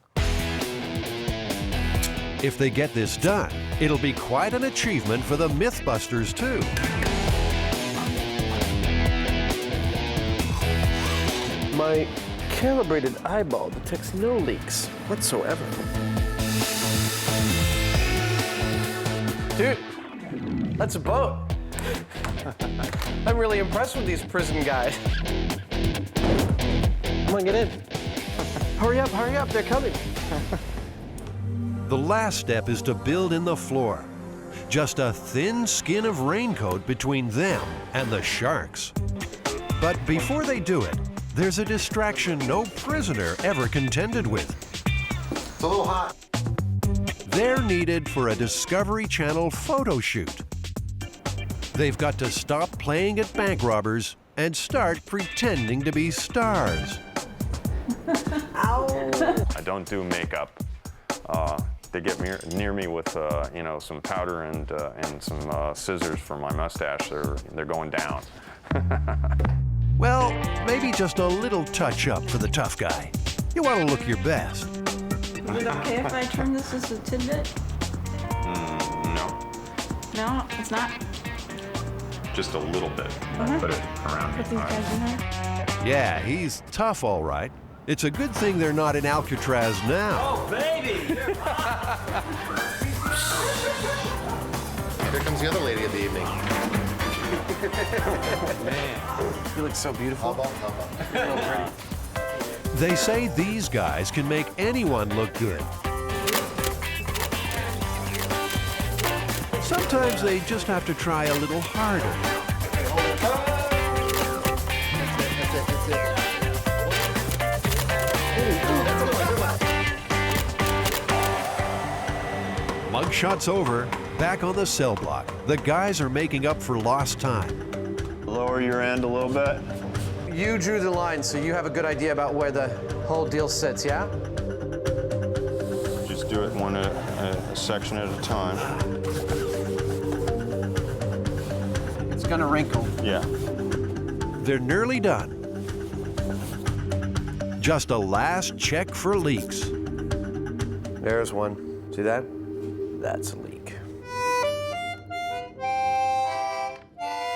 If they get this done, it'll be quite an achievement for the MythBusters, too. My calibrated eyeball detects no leaks whatsoever. Dude, that's a boat. I'm really impressed with these prison guys. Come on, get in. Hurry up, they're coming. The last step is to build in the floor. Just a thin skin of raincoat between them and the sharks. But before they do it, there's a distraction no prisoner ever contended with. It's a little hot. They're needed for a Discovery Channel photo shoot. They've got to stop playing at bank robbers and start pretending to be stars. Ow! I don't do makeup. They get near me with some powder and some scissors for my mustache. They're going down. Well, maybe just a little touch-up for the tough guy. You want to look your best. Is it okay if I trim this as a tidbit? No. No, it's not? just a little bit. Put it around the arm. Yeah, he's tough, all right. It's a good thing they're not in Alcatraz now. Oh, baby! Here comes the other lady of the evening. Man, you look so beautiful. They say these guys can make anyone look good. Sometimes they just have to try a little harder. Mugshot's over. Back on the cell block. The guys are making up for lost time. Lower your end a little bit. You drew the line, so you have a good idea about where the whole deal sits, yeah? Just do it one a section at a time. It's gonna wrinkle. Yeah. They're nearly done. Just a last check for leaks. There's one. See that? That's a leak.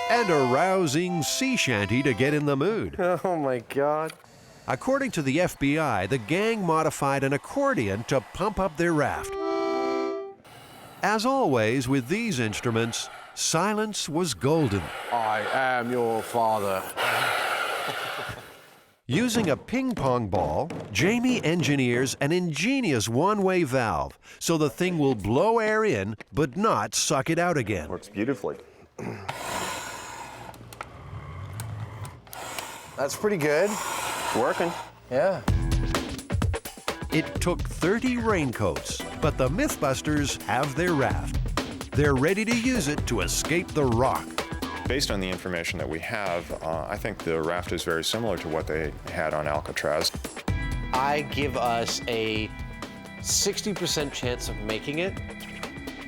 And a rousing sea shanty to get in the mood. Oh my God. According to the FBI, the gang modified an accordion to pump up their raft. As always with these instruments, silence was golden. I am your father. Using a ping pong ball, Jamie engineers an ingenious one-way valve so the thing will blow air in but not suck it out again. Works beautifully. That's pretty good. Working. Yeah. It took 30 raincoats, but the MythBusters have their raft. They're ready to use it to escape the rock. Based on the information that we have, I think the raft is very similar to what they had on Alcatraz. I give us a 60% chance of making it,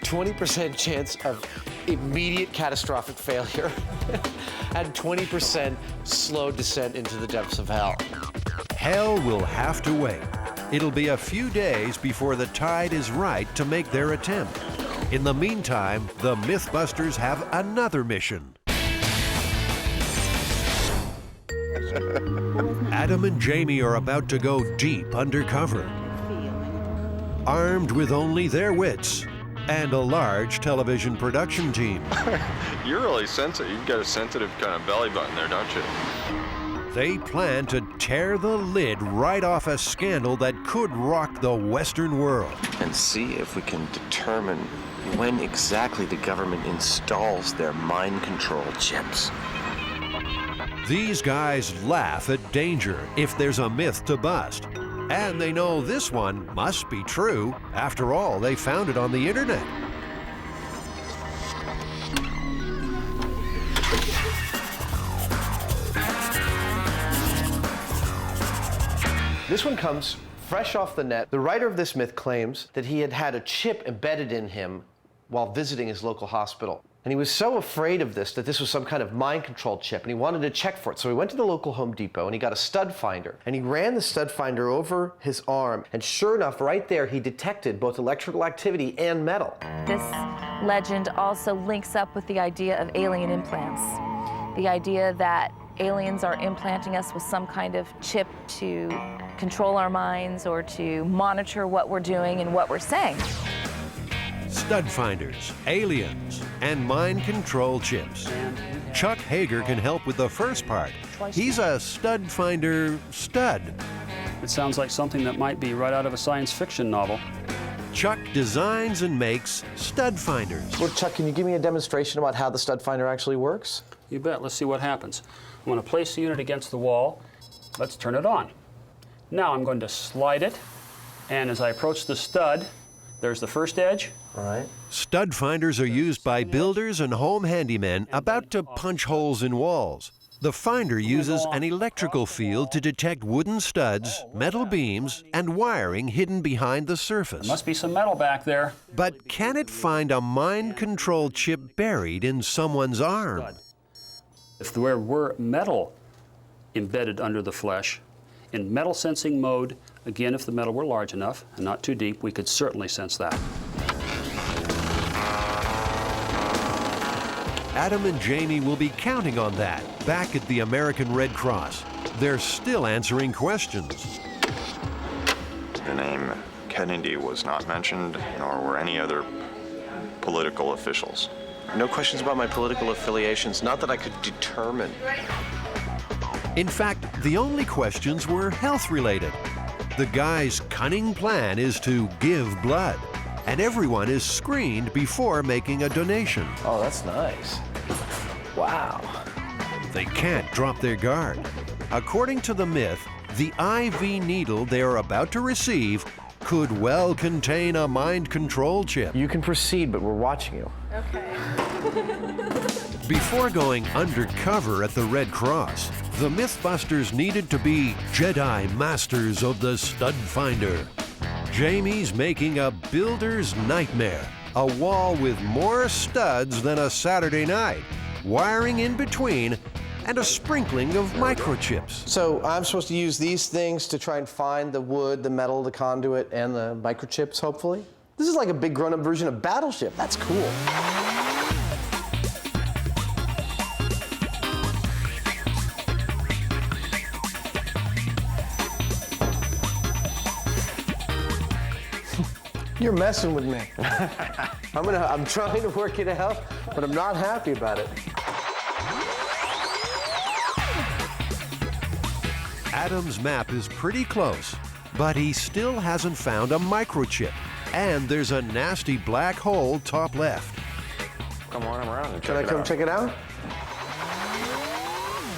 20% chance of immediate catastrophic failure, and 20% slow descent into the depths of hell. Hell will have to wait. It'll be a few days before the tide is right to make their attempt. In the meantime, the MythBusters have another mission. Adam and Jamie are about to go deep undercover, armed with only their wits and a large television production team. You're really sensitive. You've got a sensitive kind of belly button there, don't you? They plan to tear the lid right off a scandal that could rock the Western world. And see if we can determine when exactly the government installs their mind control chips. These guys laugh at danger if there's a myth to bust. And they know this one must be true. After all, they found it on the internet. This one comes fresh off the net. The writer of this myth claims that he had had a chip embedded in him while visiting his local hospital. And he was so afraid of this, that this was some kind of mind control chip, and he wanted to check for it. So he went to the local Home Depot and he got a stud finder. And he ran the stud finder over his arm. And sure enough, right there, he detected both electrical activity and metal. This legend also links up with the idea of alien implants. The idea that aliens are implanting us with some kind of chip to control our minds or to monitor what we're doing and what we're saying. Stud finders, aliens, and mind control chips. Chuck Hager can help with the first part. He's a stud finder stud. It sounds like something that might be right out of a science fiction novel. Chuck designs and makes stud finders. Well, Chuck, can you give me a demonstration about how the stud finder actually works? You bet. Let's see what happens. I'm going to place the unit against the wall. Let's turn it on. Now I'm going to slide it, and as I approach the stud, there's the first edge. All right. Stud finders are used by builders and home handymen about to punch holes in walls. The finder uses an electrical field to detect wooden studs, metal beams, and wiring hidden behind the surface. There must be some metal back there. But can it find a mind control chip buried in someone's arm? If there were metal embedded under the flesh, in metal sensing mode, again, if the metal were large enough and not too deep, we could certainly sense that. Adam and Jamie will be counting on that back at the American Red Cross. They're still answering questions. The name Kennedy was not mentioned, nor were any other political officials. No questions about my political affiliations, not that I could determine. In fact, the only questions were health-related. The guy's cunning plan is to give blood, and everyone is screened before making a donation. Oh, that's nice. Wow. They can't drop their guard. According to the myth, the IV needle they are about to receive could well contain a mind control chip. You can proceed, but we're watching you. Okay. Before going undercover at the Red Cross, the Mythbusters needed to be Jedi Masters of the Stud Finder. Jamie's making a builder's nightmare, a wall with more studs than a Saturday night, wiring in between, and a sprinkling of microchips. So I'm supposed to use these things to try and find the wood, the metal, the conduit, and the microchips, hopefully? This is like a big grown-up version of Battleship. That's cool. You're messing with me. I'm trying to work it out, but I'm not happy about it. Adam's map is pretty close, but he still hasn't found a microchip. And there's a nasty black hole top left. Come on around and check Can I it come out. check it out?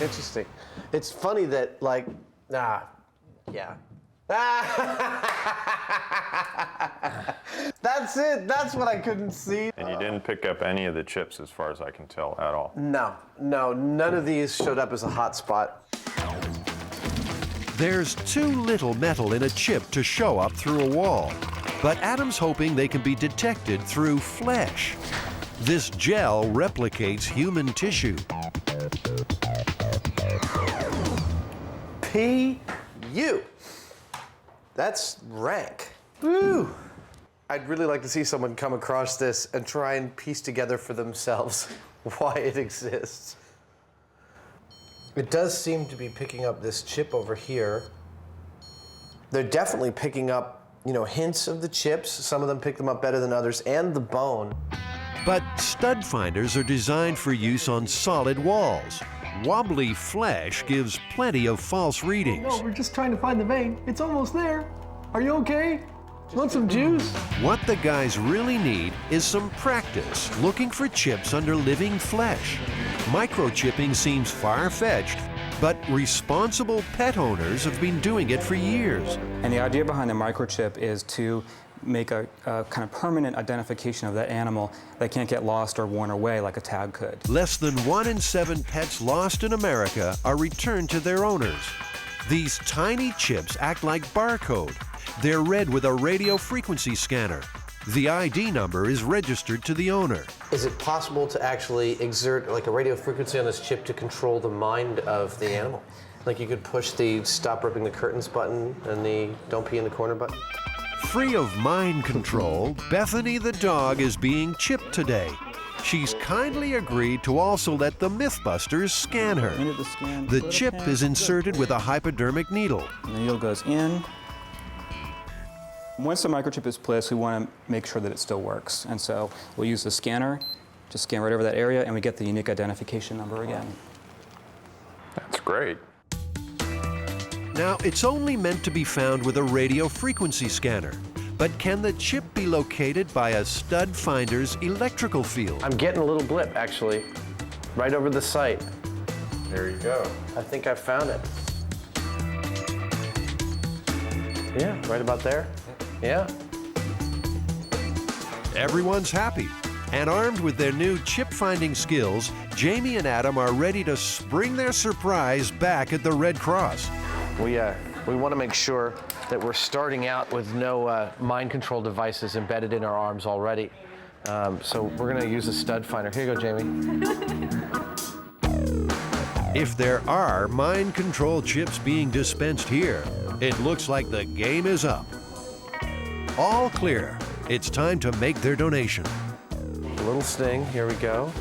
Interesting. It's funny that, like, yeah. That's it. That's what I couldn't see. And you didn't pick up any of the chips as far as I can tell at all. No, none of these showed up as a hot spot. There's too little metal in a chip to show up through a wall, but Adam's hoping they can be detected through flesh. This gel replicates human tissue. P.U. That's rank. Woo! I'd really like to see someone come across this and try and piece together for themselves why it exists. It does seem to be picking up this chip over here. They're definitely picking up, hints of the chips. Some of them pick them up better than others, and the bone. But stud finders are designed for use on solid walls. Wobbly flesh gives plenty of false readings. No, we're just trying to find the vein. It's almost there. Are you okay? Want some juice? What the guys really need is some practice looking for chips under living flesh. Microchipping seems far-fetched, but responsible pet owners have been doing it for years. And the idea behind the microchip is to make a kind of permanent identification of that animal that can't get lost or worn away like a tag could. Less than 1 in 7 pets lost in America are returned to their owners. These tiny chips act like barcode. They're read with a radio frequency scanner. The ID number is registered to the owner. Is it possible to actually exert like a radio frequency on this chip to control the mind of the animal? Like you could push the stop ripping the curtains button and the don't pee in the corner button? Free of mind control, Bethany the dog is being chipped today. She's kindly agreed to also let the Mythbusters scan her. The chip is inserted with a hypodermic needle. And the needle goes in. Once the microchip is placed, we want to make sure that it still works. And so we'll use the scanner to scan right over that area, and we get the unique identification number again. That's great. Now, it's only meant to be found with a radio frequency scanner. But can the chip be located by a stud finder's electrical field? I'm getting a little blip, actually, right over the site. There you go. I think I found it. Yeah, right about there. Yeah. Everyone's happy. And armed with their new chip-finding skills, Jamie and Adam are ready to spring their surprise back at the Red Cross. We want to make sure that we're starting out with no mind control devices embedded in our arms already. So we're going to use a stud finder. Here you go, Jamie. If there are mind control chips being dispensed here, it looks like the game is up. All clear. It's time to make their donation. A little sting. Here we go.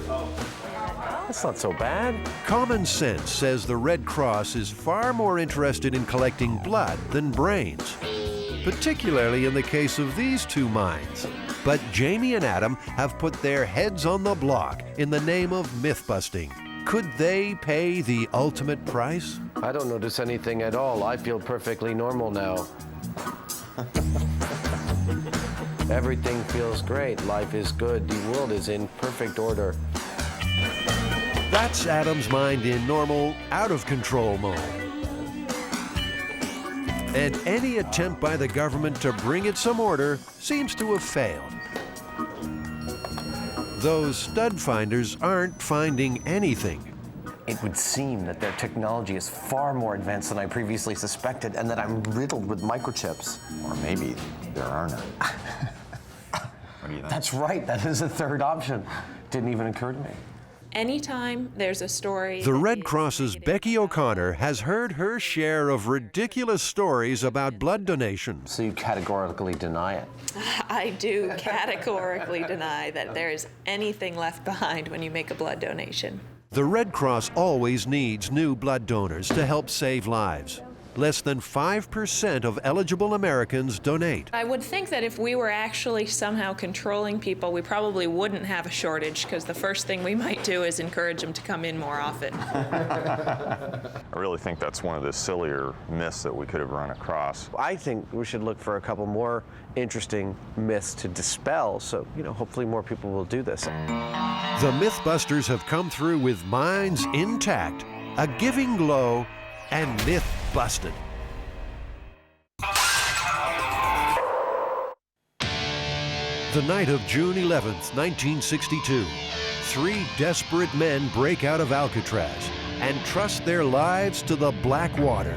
That's not so bad. Common sense says the Red Cross is far more interested in collecting blood than brains, particularly in the case of these two mines. But Jamie and Adam have put their heads on the block in the name of myth-busting. Could they pay the ultimate price? I don't notice anything at all. I feel perfectly normal now. Everything feels great. Life is good. The world is in perfect order. That's Adam's mind in normal, out-of-control mode. And any attempt by the government to bring it some order seems to have failed. Those stud finders aren't finding anything. It would seem that their technology is far more advanced than I previously suspected, and that I'm riddled with microchips. Or maybe there are none. What do you think? That's right, that is a third option. Didn't even occur to me. Anytime there's a story... The Red Cross's Becky O'Connor has heard her share of ridiculous stories about blood donation. So you categorically deny it? I do categorically deny that there is anything left behind when you make a blood donation. The Red Cross always needs new blood donors to help save lives. Less than 5% of eligible Americans donate. I would think that if we were actually somehow controlling people, we probably wouldn't have a shortage, because the first thing we might do is encourage them to come in more often. I really think that's one of the sillier myths that we could have run across. I think we should look for a couple more interesting myths to dispel, so, hopefully more people will do this. The Mythbusters have come through with minds intact, a giving glow, and myth busted. The night of June 11th, 1962, 3 desperate men break out of Alcatraz and trust their lives to the black water.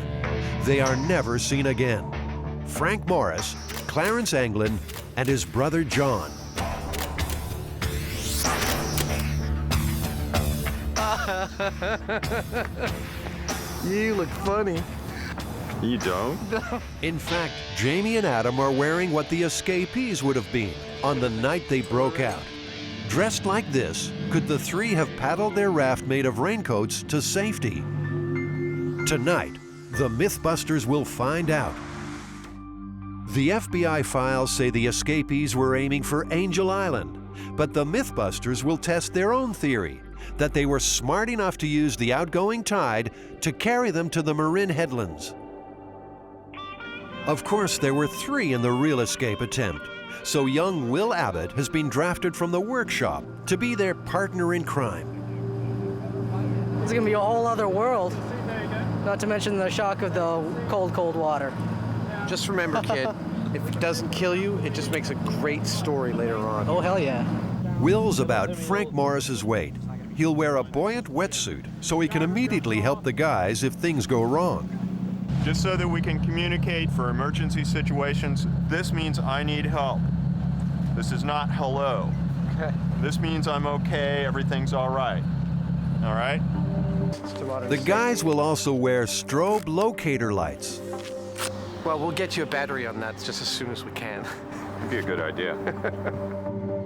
They are never seen again. Frank Morris, Clarence Anglin, and his brother John. You look funny. You don't? In fact, Jamie and Adam are wearing what the escapees would have been on the night they broke out. Dressed like this, could the 3 have paddled their raft made of raincoats to safety? Tonight, the Mythbusters will find out. The FBI files say the escapees were aiming for Angel Island, but the Mythbusters will test their own theory, that they were smart enough to use the outgoing tide to carry them to the Marin Headlands. Of course, there were 3 in the real escape attempt, so young Will Abbott has been drafted from the workshop to be their partner in crime. It's gonna be a whole other world, not to mention the shock of the cold, cold water. Just remember, kid, if it doesn't kill you, it just makes a great story later on. Oh, hell yeah. Will's about Frank Morris's weight. He'll wear a buoyant wetsuit so he can immediately help the guys if things go wrong. Just so that we can communicate for emergency situations, this means I need help. This is not hello. Okay. This means I'm okay, everything's all right. All right? The guys will also wear strobe locator lights. Well, we'll get you a battery on that just as soon as we can. That'd be a good idea.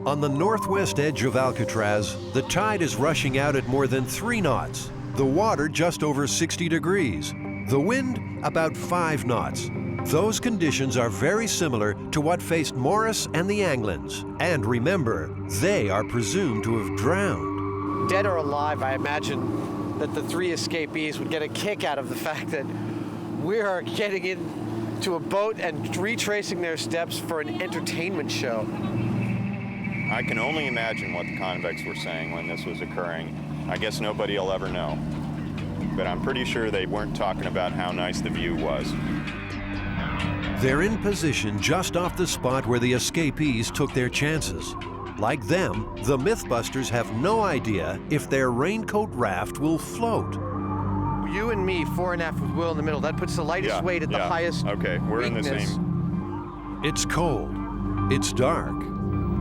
On the northwest edge of Alcatraz, the tide is rushing out at more than 3 knots. The water just over 60 degrees. The wind about 5 knots. Those conditions are very similar to what faced Morris and the Anglins. And remember, they are presumed to have drowned. Dead or alive, I imagine that the 3 escapees would get a kick out of the fact that we are getting into a boat and retracing their steps for an entertainment show. I can only imagine what the convicts were saying when this was occurring. I guess nobody will ever know. But I'm pretty sure they weren't talking about how nice the view was. They're in position just off the spot where the escapees took their chances. Like them, the Mythbusters have no idea if their raincoat raft will float. You and me, 4 and F with Will in the middle. That puts the lightest weight at the highest Okay, we're weakness. in the same. It's cold, it's dark,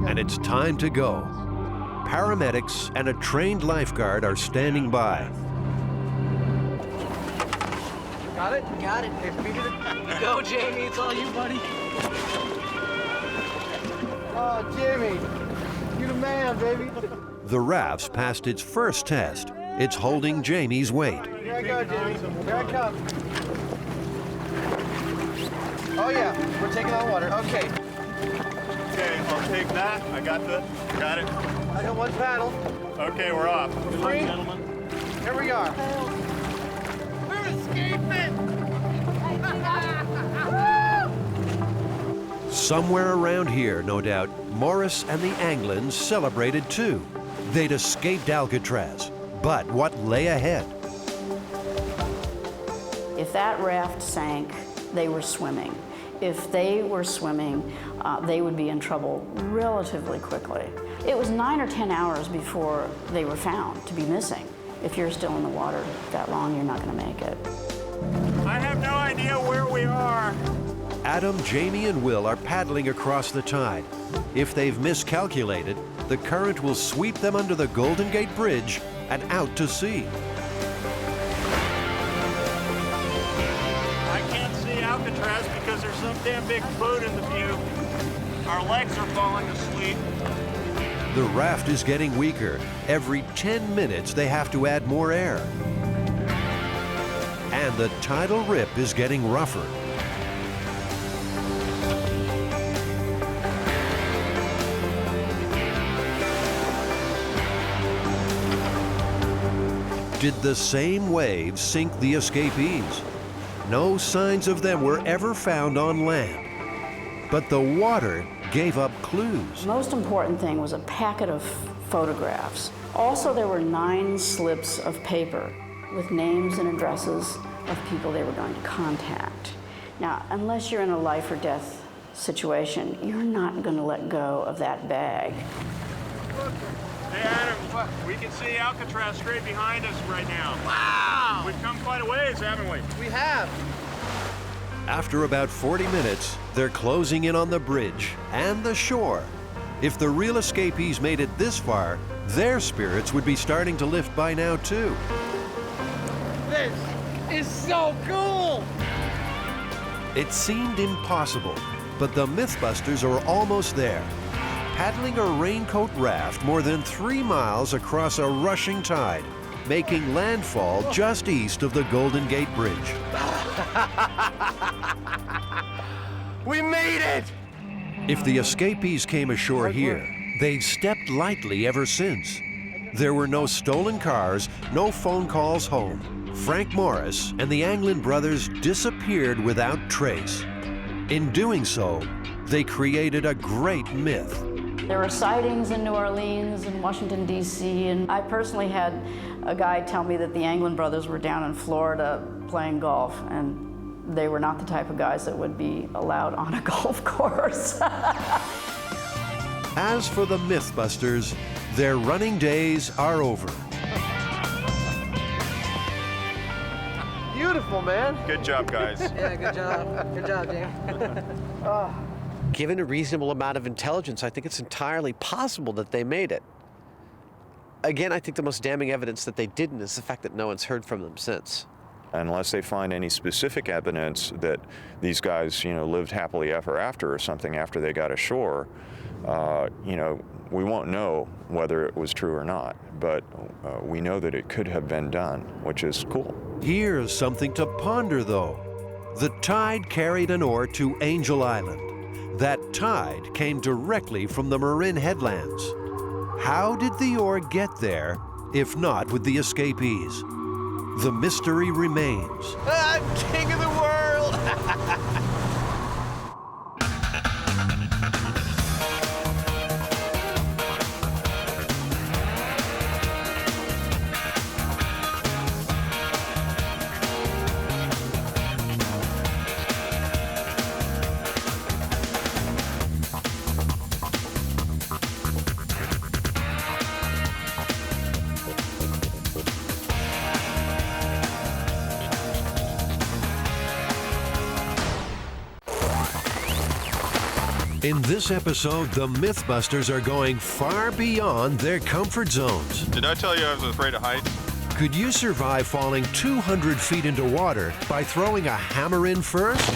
and it's time to go. Paramedics and a trained lifeguard are standing by. Got it? Got it. Go, Jamie. It's all you, buddy. Oh, Jamie. You're the man, baby. The raft's passed its first test, It's holding Jamie's weight. Here I go, Jamie. Here I come. Oh yeah, we're taking on water. Okay. Okay, I'll take that. I got it. I got one paddle. Okay, we're off. Good luck, gentlemen. Here we are. We're escaping! Somewhere around here, no doubt, Morris and the Anglins celebrated too. They'd escaped Alcatraz. But what lay ahead? If that raft sank, they were swimming. If they were swimming, they would be in trouble relatively quickly. It was 9 or 10 hours before they were found to be missing. If you're still in the water that long, you're not going to make it. I have no idea where we are. Adam, Jamie, and Will are paddling across the tide. If they've miscalculated, the current will sweep them under the Golden Gate Bridge and out to sea. I can't see Alcatraz because there's some damn big boat in the view. Our legs are falling asleep. The raft is getting weaker. Every 10 minutes, they have to add more air. And the tidal rip is getting rougher. Did the same waves sink the escapees? No signs of them were ever found on land. But the water gave up clues. The most important thing was a packet of photographs. Also, there were 9 slips of paper with names and addresses of people they were going to contact. Now, unless you're in a life or death situation, you're not going to let go of that bag. Hey, Adam, we can see Alcatraz straight behind us right now. Wow! We've come quite a ways, haven't we? We have. After about 40 minutes, they're closing in on the bridge and the shore. If the real escapees made it this far, their spirits would be starting to lift by now, too. This is so cool! It seemed impossible, but the MythBusters are almost there. Paddling a raincoat raft more than 3 miles across a rushing tide, making landfall just east of the Golden Gate Bridge. We made it! If the escapees came ashore here, they've stepped lightly ever since. There were no stolen cars, no phone calls home. Frank Morris and the Anglin brothers disappeared without trace. In doing so, they created a great myth. There were sightings in New Orleans and Washington, D.C., and I personally had a guy tell me that the Anglin brothers were down in Florida playing golf, and they were not the type of guys that would be allowed on a golf course. As for the MythBusters, their running days are over. Beautiful, man. Good job, guys. Yeah, good job. Good job, Jamie. Given a reasonable amount of intelligence, I think it's entirely possible that they made it. Again, I think the most damning evidence that they didn't is the fact that no one's heard from them since. Unless they find any specific evidence that these guys, lived happily ever after or something after they got ashore, we won't know whether it was true or not. But we know that it could have been done, which is cool. Here's something to ponder, though. The tide carried an oar to Angel Island. That tide came directly from the Marin headlands. How did the oar get there, if not with the escapees? The mystery remains. I'm king of the world! In this episode, the MythBusters are going far beyond their comfort zones. Did I tell you I was afraid of heights? Could you survive falling 200 feet into water by throwing a hammer in first?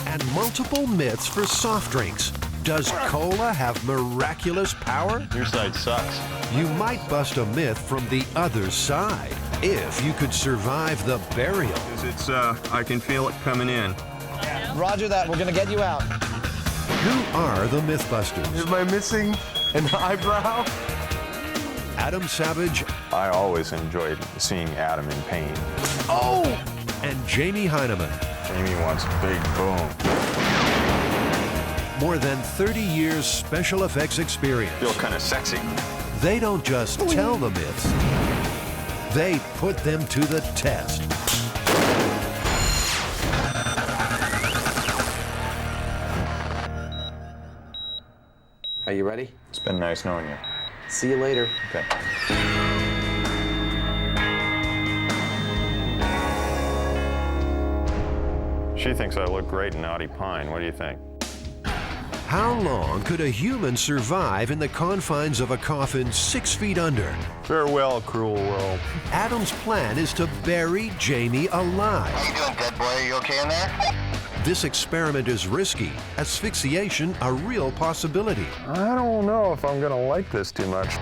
And multiple myths for soft drinks. Does cola have miraculous power? Your side sucks. You might bust a myth from the other side if you could survive the burial. It's, I can feel it coming in. Roger that. We're going to get you out. Who are the MythBusters? Am I missing an eyebrow? Adam Savage. I always enjoyed seeing Adam in pain. Oh! And Jamie Heineman. Jamie wants big boom. More than 30 years special effects experience. Feel kind of sexy. They don't just tell the myths, they put them to the test. Are you ready? It's been nice knowing you. See you later. Okay. She thinks I look great in Naughty Pine. What do you think? How long could a human survive in the confines of a coffin 6 feet under? Farewell, cruel world. Adam's plan is to bury Jamie alive. How you doing, dead boy? Are you okay in there? This experiment is risky, asphyxiation a real possibility. I don't know if I'm gonna like this too much.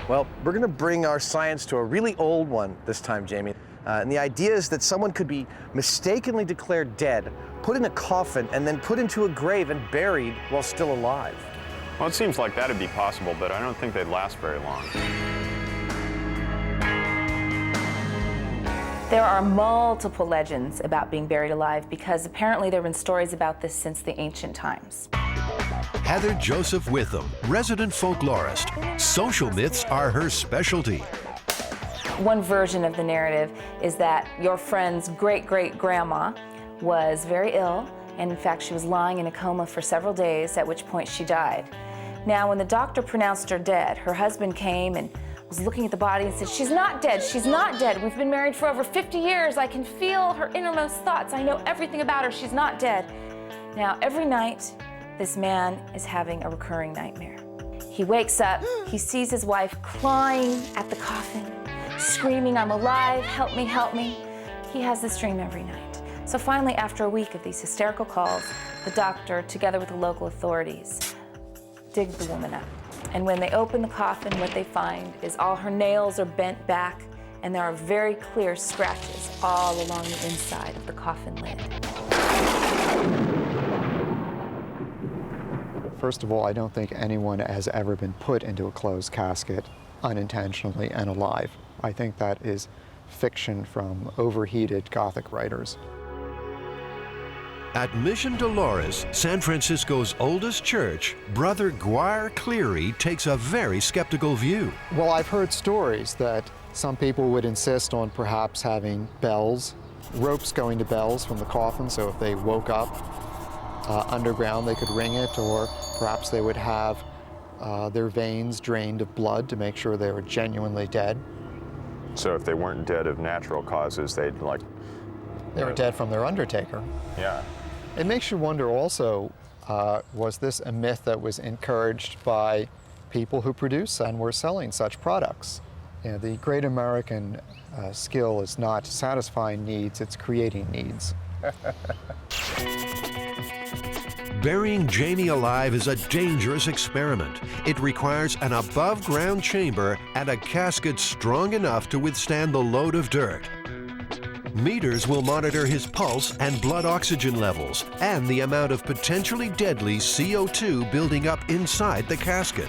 Well, we're going to bring our science to a really old one this time, Jamie. And the idea is that someone could be mistakenly declared dead, put in a coffin, and then put into a grave and buried while still alive. Well, it seems like that'd be possible, but I don't think they'd last very long. There are multiple legends about being buried alive because apparently there have been stories about this since the ancient times. Heather Joseph Witham, resident folklorist. Social myths are her specialty. One version of the narrative is that your friend's great-great-grandma was very ill, and in fact she was lying in a coma for several days, at which point she died. Now, when the doctor pronounced her dead, her husband came and was looking at the body and said, "She's not dead, she's not dead. We've been married for over 50 years. I can feel her innermost thoughts. I know everything about her. She's not dead." Now, every night, this man is having a recurring nightmare. He wakes up, he sees his wife clawing at the coffin, screaming, "I'm alive, help me, help me." He has this dream every night. So finally, after a week of these hysterical calls, the doctor, together with the local authorities, dig the woman up. And when they open the coffin, what they find is all her nails are bent back, and there are very clear scratches all along the inside of the coffin lid. First of all, I don't think anyone has ever been put into a closed casket unintentionally and alive. I think that is fiction from overheated Gothic writers. At Mission Dolores, San Francisco's oldest church, Brother Guire Cleary takes a very skeptical view. Well, I've heard stories that some people would insist on perhaps having bells, ropes going to bells from the coffin, so if they woke up underground they could ring it, or perhaps they would have their veins drained of blood to make sure they were genuinely dead. So if they weren't dead of natural causes, they'd like... They were dead from their undertaker. Yeah. It makes you wonder also, was this a myth that was encouraged by people who produce and were selling such products? You know, the great American skill is not satisfying needs, it's creating needs. Burying Jamie alive is a dangerous experiment. It requires an above-ground chamber and a casket strong enough to withstand the load of dirt. Meters will monitor his pulse and blood oxygen levels and the amount of potentially deadly CO2 building up inside the casket.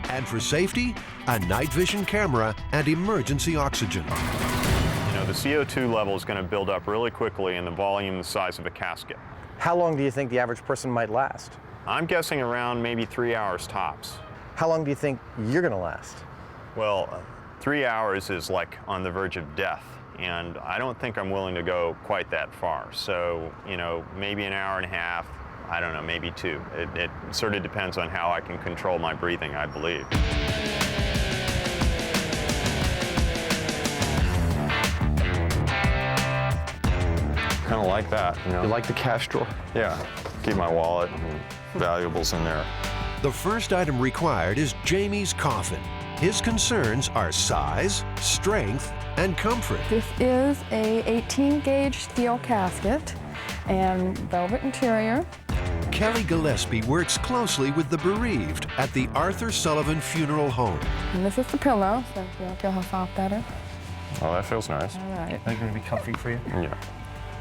And for safety, a night vision camera and emergency oxygen. You know, the CO2 level is going to build up really quickly in the volume the size of a casket. How long do you think the average person might last? I'm guessing around maybe 3 hours tops. How long do you think you're going to last? Well, 3 hours is like on the verge of death, and I don't think I'm willing to go quite that far. So, you know, maybe an hour and a half, I don't know, maybe 2. It sort of depends on how I can control my breathing, I believe. Kind of like that, you know. You like the cash drawer? Yeah, keep my wallet and valuables in there. The first item required is Jamie's coffin. His concerns are size, strength, and comfort. This is a 18-gauge steel casket. and velvet interior. Kelly Gillespie works closely with the bereaved at the Arthur Sullivan Funeral Home. And this is the pillow, so you'll feel how soft that is. Oh, that feels nice. All right. Are they going to be comfy for you? Yeah.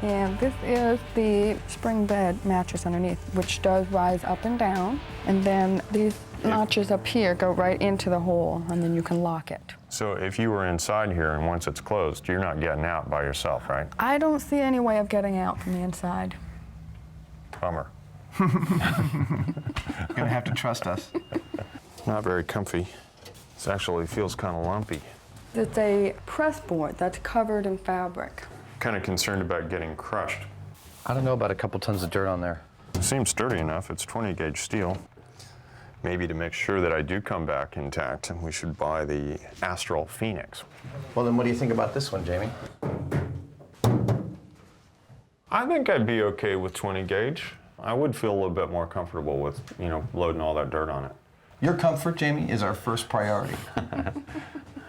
And this is the spring bed mattress underneath, which does rise up and down. And then these notches up here go right into the hole, and then you can lock it. So if you were inside here and once it's closed, you're not getting out by yourself, right? I don't see any way of getting out from the inside. Bummer. You're gonna have to trust us. Not very comfy. This actually feels kind of lumpy. It's a press board that's covered in fabric. Kind of concerned about getting crushed. I don't know about a couple tons of dirt on there. It seems sturdy enough. It's 20 gauge steel. Maybe to make sure that I do come back intact, we should buy the Astral Phoenix. Well, then what do you think about this one, Jamie? I think I'd be okay with 20 gauge. I would feel a little bit more comfortable with, you know, loading all that dirt on it. Your comfort, Jamie, is our first priority.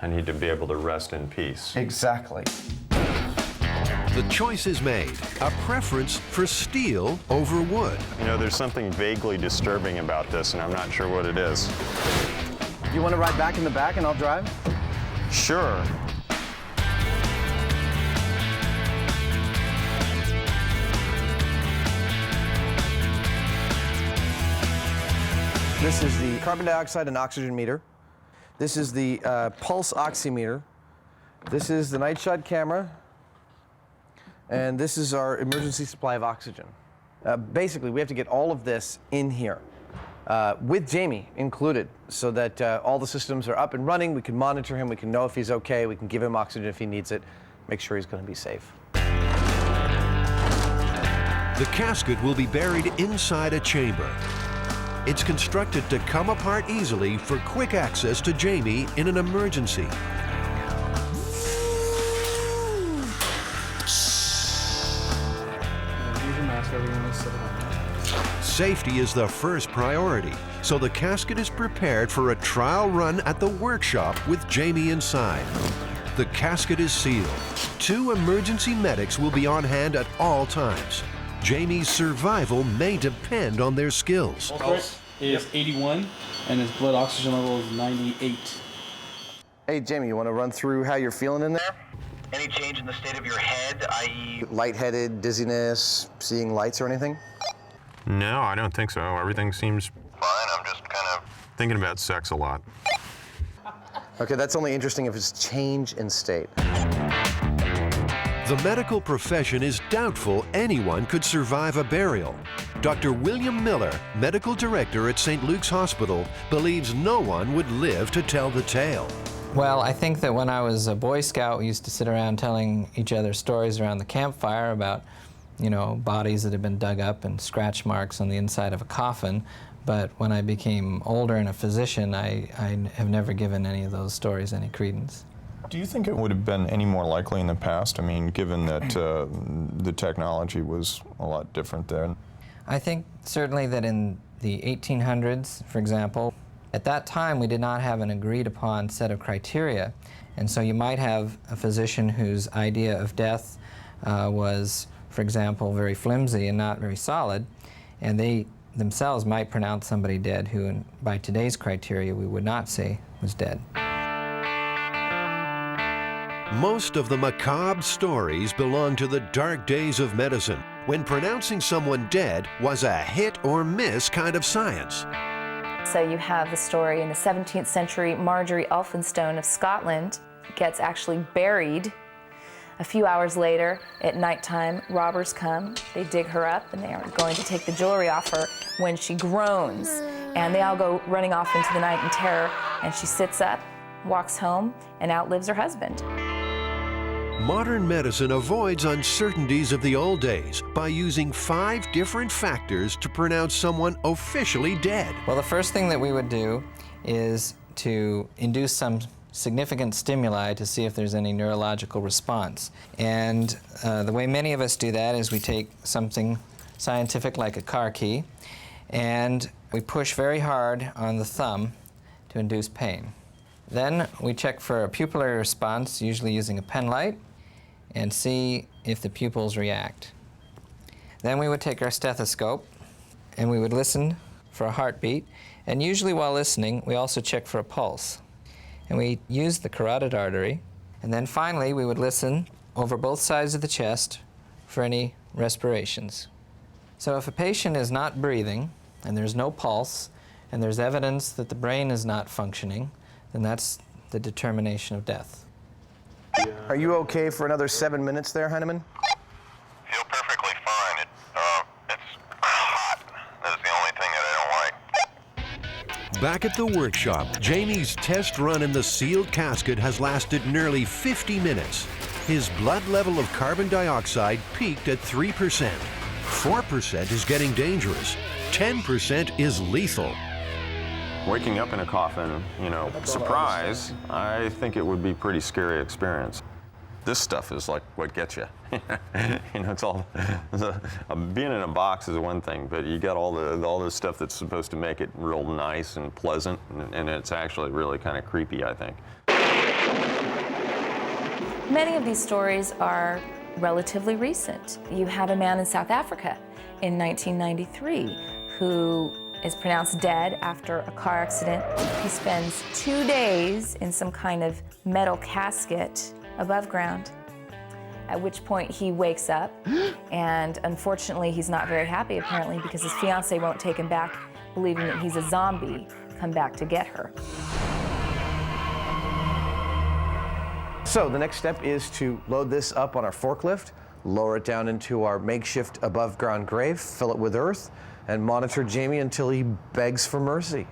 I need to be able to rest in peace. Exactly. The choice is made, a preference for steel over wood. You know, there's something vaguely disturbing about this, and I'm not sure what it is. You want to ride back in the back and I'll drive? Sure. This is the carbon dioxide and oxygen meter. This is the pulse oximeter. This is the night shot camera. And this is our emergency supply of oxygen. Basically, we have to get all of this in here, with Jamie included, so that all the systems are up and running. We can monitor him, we can know if he's okay, we can give him oxygen if he needs it, make sure he's going to be safe. The casket will be buried inside a chamber. It's constructed to come apart easily for quick access to Jamie in an emergency. Safety is the first priority, so the casket is prepared for a trial run at the workshop with Jamie inside. The casket is sealed. 2 emergency medics will be on hand at all times. Jamie's survival may depend on their skills. Pulse is 81, and his blood oxygen level is 98. Hey, Jamie, you want to run through how you're feeling in there? Any change in the state of your head, i.e. Lightheaded, dizziness, seeing lights or anything? No, I don't think so. Everything seems fine. I'm just kind of thinking about sex a lot. Okay, that's only interesting if it's change in state. The medical profession is doubtful anyone could survive a burial. Dr. William Miller, medical director at St. Luke's Hospital, believes no one would live to tell the tale. Well, I think that when I was a Boy Scout, we used to sit around telling each other stories around the campfire about, you know, bodies that had been dug up and scratch marks on the inside of a coffin. But when I became older and a physician, I have never given any of those stories any credence. Do you think it would have been any more likely in the past? I mean, given that the technology was a lot different then. I think certainly that in the 1800s, for example, at that time we did not have an agreed upon set of criteria. And so you might have a physician whose idea of death was, for example, very flimsy and not very solid, and they themselves might pronounce somebody dead who, by today's criteria, we would not say was dead. Most of the macabre stories belong to the dark days of medicine, when pronouncing someone dead was a hit or miss kind of science. So you have the story in the 17th century, Marjorie Elphinstone of Scotland gets actually buried. A few hours later, at nighttime, robbers come, they dig her up, and they are going to take the jewelry off her when she groans. And they all go running off into the night in terror, and she sits up, walks home, and outlives her husband. Modern medicine avoids uncertainties of the old days by using 5 different factors to pronounce someone officially dead. Well, the first thing that we would do is to induce some significant stimuli to see if there's any neurological response. And the way many of us do that is we take something scientific like a car key, and we push very hard on the thumb to induce pain. Then we check for a pupillary response, usually using a pen light, and see if the pupils react. Then we would take our stethoscope and we would listen for a heartbeat. And usually while listening, we also check for a pulse. And we use the carotid artery. And then finally, we would listen over both sides of the chest for any respirations. So if a patient is not breathing, and there's no pulse, and there's evidence that the brain is not functioning, then that's the determination of death. Are you okay for another 7 minutes there, Heineman? Feel perfectly fine. It's hot. That's the only thing that I don't like. Back at the workshop, Jamie's test run in the sealed casket has lasted nearly 50 minutes. His blood level of carbon dioxide peaked at 3%. 4% is getting dangerous. 10% is lethal. Waking up in a coffin, you know, surprise, I think it would be a pretty scary experience. This stuff is like what gets you. You know, it's all, being in a box is one thing, but you got all the stuff that's supposed to make it real nice and pleasant, and it's actually really kind of creepy, I think. Many of these stories are relatively recent. You have a man in South Africa in 1993 who is pronounced dead after a car accident. He spends 2 days in some kind of metal casket above ground, at which point he wakes up, and unfortunately he's not very happy apparently because his fiancée won't take him back, believing that he's a zombie come back to get her. So the next step is to load this up on our forklift, lower it down into our makeshift above ground grave, fill it with earth, and monitor Jamie until he begs for mercy.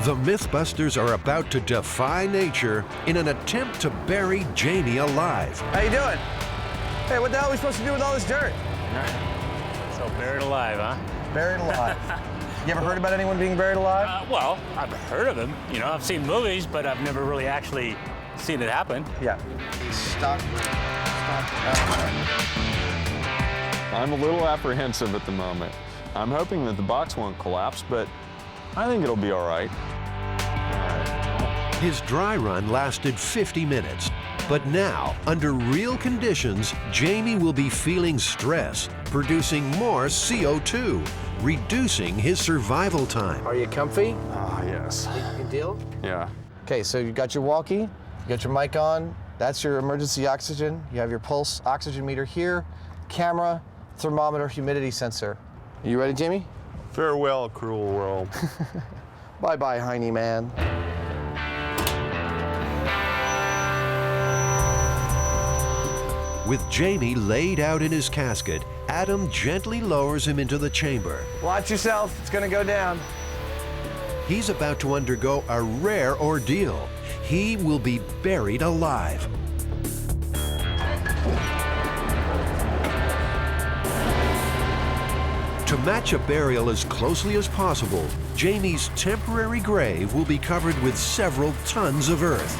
The MythBusters are about to defy nature in an attempt to bury Jamie alive. How you doing? Hey, what the hell are we supposed to do with all this dirt? So buried alive, huh? Buried alive. You ever heard about anyone being buried alive? Well, I've heard of him. You know, I've seen movies, but I've never really actually seen it happen. Yeah. Stop. I'm a little apprehensive at the moment. I'm hoping that the box won't collapse, but I think it'll be all right. His dry run lasted 50 minutes. But now, under real conditions, Jamie will be feeling stress, producing more CO2, reducing his survival time. Are you comfy? Ah, yes. Good deal? Yeah. Okay, so you got your walkie, you got your mic on, that's your emergency oxygen, you have your pulse oxygen meter here, camera, thermometer, humidity sensor. Are you ready, Jamie? Farewell, cruel world. Bye-bye, Heine man. With Jamie laid out in his casket, Adam gently lowers him into the chamber. Watch yourself, it's gonna go down. He's about to undergo a rare ordeal. He will be buried alive. To match a burial as closely as possible, Jamie's temporary grave will be covered with several tons of earth.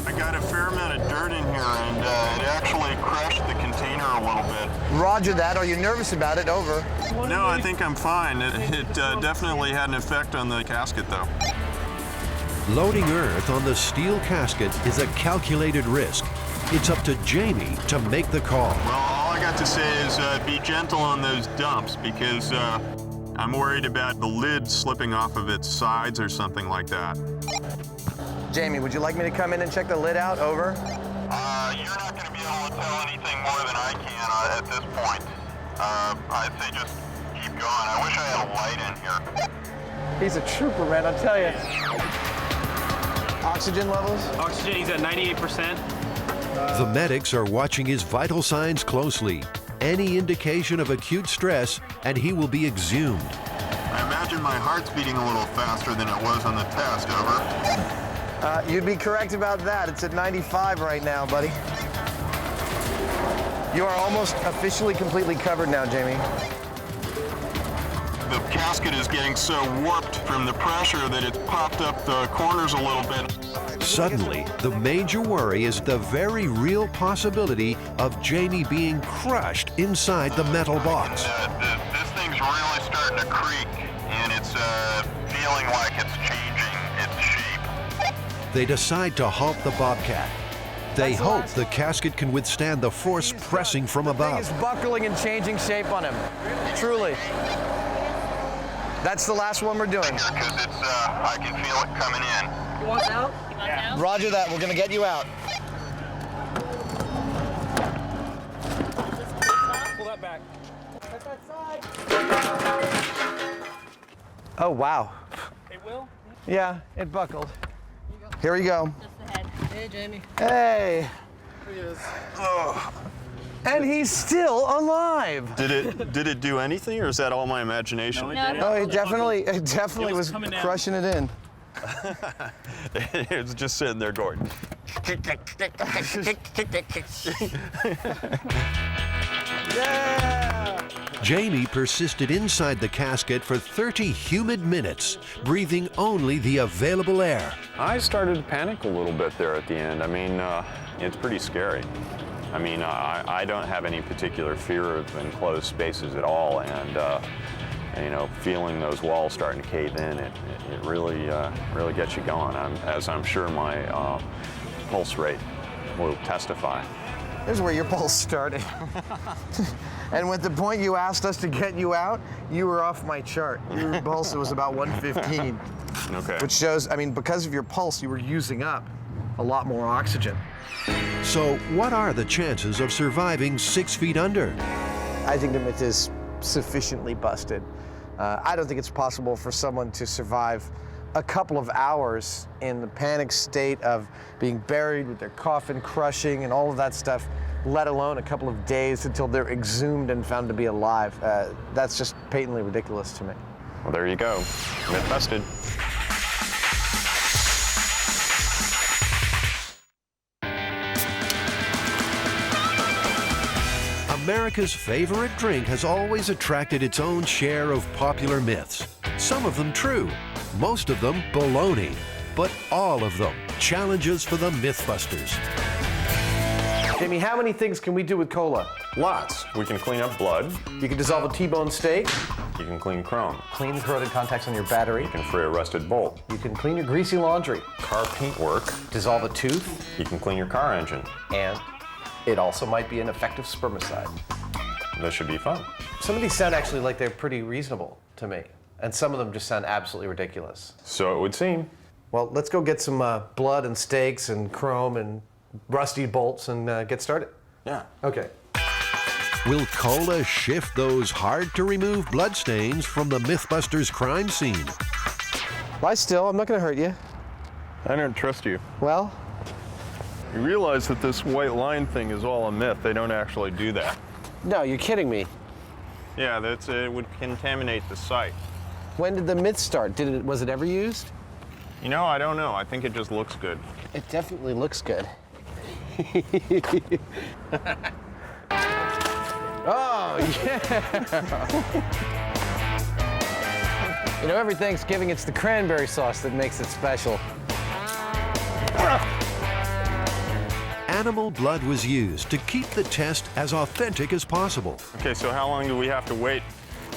I got a fair amount of dirt in here, and it actually crushed the container a little bit. Roger that. Are you nervous about it? Over. No, I think I'm fine. It definitely had an effect on the casket, though. Loading earth on the steel casket is a calculated risk. It's up to Jamie to make the call. Well, all I got to say is be gentle on those dumps, because I'm worried about the lid slipping off of its sides or something like that. Jamie, would you like me to come in and check the lid out? Over. You're not going to be able to tell anything more than I can at this point. I'd say just keep going. I wish I had a light in here. He's a trooper, man, I'll tell you. Oxygen levels? Oxygen, he's at 98%. The medics are watching his vital signs closely. Any indication of acute stress, and he will be exhumed. I imagine my heart's beating a little faster than it was on the test, over. You'd be correct about that. It's at 95 right now, buddy. You are almost officially completely covered now, Jamie. The casket is getting so warped from the pressure that it's popped up the corners a little bit. Suddenly, the major worry is the very real possibility of Jamie being crushed inside the metal box. This thing's really starting starting to creak, and it's feeling like it's changing its shape. They decide to halt the Bobcat. They hope the casket can withstand the force pressing from above. The thing is buckling and changing shape on him. Truly. That's the last one we're doing. Because I can feel it coming in. You want out? Yeah. Roger that. We're going to get you out. Pull that back. Cut that side. Oh, wow. Hey, Will? Yeah, it buckled. Here we go. Just ahead. Hey, Jamie. Hey. Here he is. Oh. And he's still alive. Did it do anything, or is that all my imagination? No, it definitely was crushing it in. It was just sitting there going. Yeah! Jamie persisted inside the casket for 30 humid minutes, breathing only the available air. I started to panic a little bit there at the end. I mean, it's pretty scary. I mean, I don't have any particular fear of enclosed spaces at all, and you know, feeling those walls starting to cave in, it really gets you going. As I'm sure my pulse rate will testify. This is where your pulse started. And at the point you asked us to get you out, you were off my chart. Your pulse was about 115. Okay. Which shows, I mean, because of your pulse, you were using up a lot more oxygen. So what are the chances of surviving 6 feet under? I think the myth is sufficiently busted. I don't think it's possible for someone to survive a couple of hours in the panic state of being buried with their coffin crushing and all of that stuff, let alone a couple of days until they're exhumed and found to be alive. That's just patently ridiculous to me. Well, there you go. Myth busted. America's favorite drink has always attracted its own share of popular myths. Some of them true, most of them baloney, but all of them challenges for the Mythbusters. Jamie, how many things can we do with cola? Lots. We can clean up blood. You can dissolve a T-bone steak. You can clean chrome. Clean the corroded contacts on your battery. You can free a rusted bolt. You can clean your greasy laundry. Car paint work. Dissolve a tooth. You can clean your car engine. And it also might be an effective spermicide. This should be fun. Some of these sound actually like they're pretty reasonable to me. And some of them just sound absolutely ridiculous. So it would seem. Well, let's go get some blood and steaks and chrome and rusty bolts and get started. Yeah. Okay. Will cola shift those hard-to-remove bloodstains from the Mythbusters crime scene? Lie still, I'm not gonna hurt you. I don't trust you. Well? You realize that this white line thing is all a myth. They don't actually do that. No, you're kidding me. Yeah, it would contaminate the site. When did the myth start? Was it ever used? You know, I don't know. I think it just looks good. It definitely looks good. Oh, yeah! You know, every Thanksgiving, it's the cranberry sauce that makes it special. Animal blood was used to keep the test as authentic as possible. Okay, so how long do we have to wait?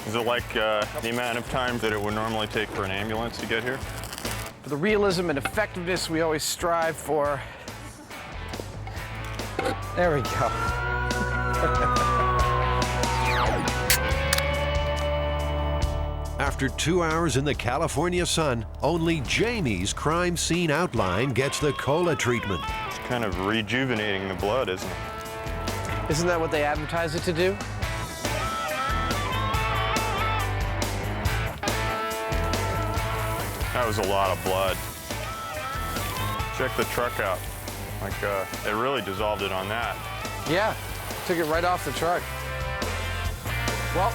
Is it like the amount of time that it would normally take for an ambulance to get here? For the realism and effectiveness we always strive for. There we go. After 2 hours in the California sun, only Jamie's crime scene outline gets the cola treatment. It's kind of rejuvenating the blood, isn't it? Isn't that what they advertise it to do? That was a lot of blood. Check the truck out. Like, it really dissolved it on that. Yeah, took it right off the truck. Well,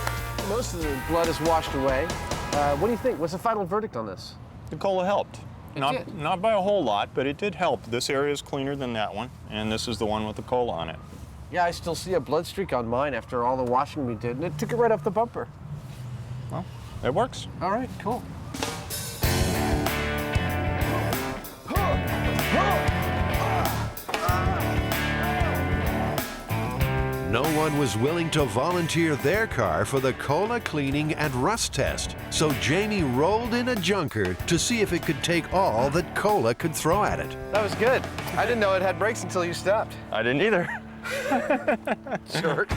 most of the blood is washed away. What do you think? What's the final verdict on this? The cola helped. Not by a whole lot, but it did help. This area is cleaner than that one, and this is the one with the cola on it. Yeah, I still see a blood streak on mine after all the washing we did, and it took it right off the bumper. Well, it works. All right, cool. No everyone was willing to volunteer their car for the cola cleaning and rust test. So Jamie rolled in a junker to see if it could take all that cola could throw at it. That was good. I didn't know it had brakes until you stopped. I didn't either. Jerk.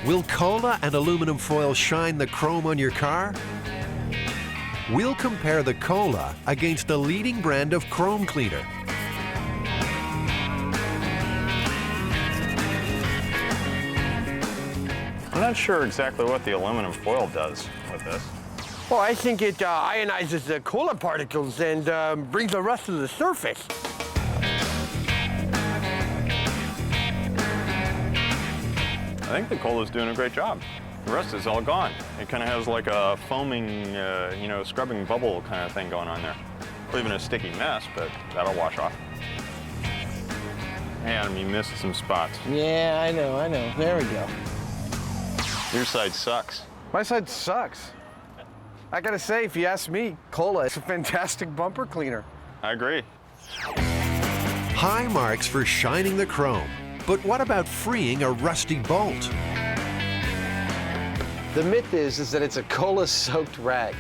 Will cola and aluminum foil shine the chrome on your car? We'll compare the cola against a leading brand of chrome cleaner. I'm not sure exactly what the aluminum foil does with this. Well, I think it ionizes the cola particles and brings the rust to the surface. I think the cola's doing a great job. The rust is all gone. It kind of has like a foaming, scrubbing bubble kind of thing going on there. Leaving a sticky mess, but that'll wash off. Hey, Adam, you missed some spots. Yeah, I know. There we go. Your side sucks. My side sucks. I gotta say, if you ask me, cola is a fantastic bumper cleaner. I agree. High marks for shining the chrome. But what about freeing a rusty bolt? The myth is that it's a cola-soaked rag.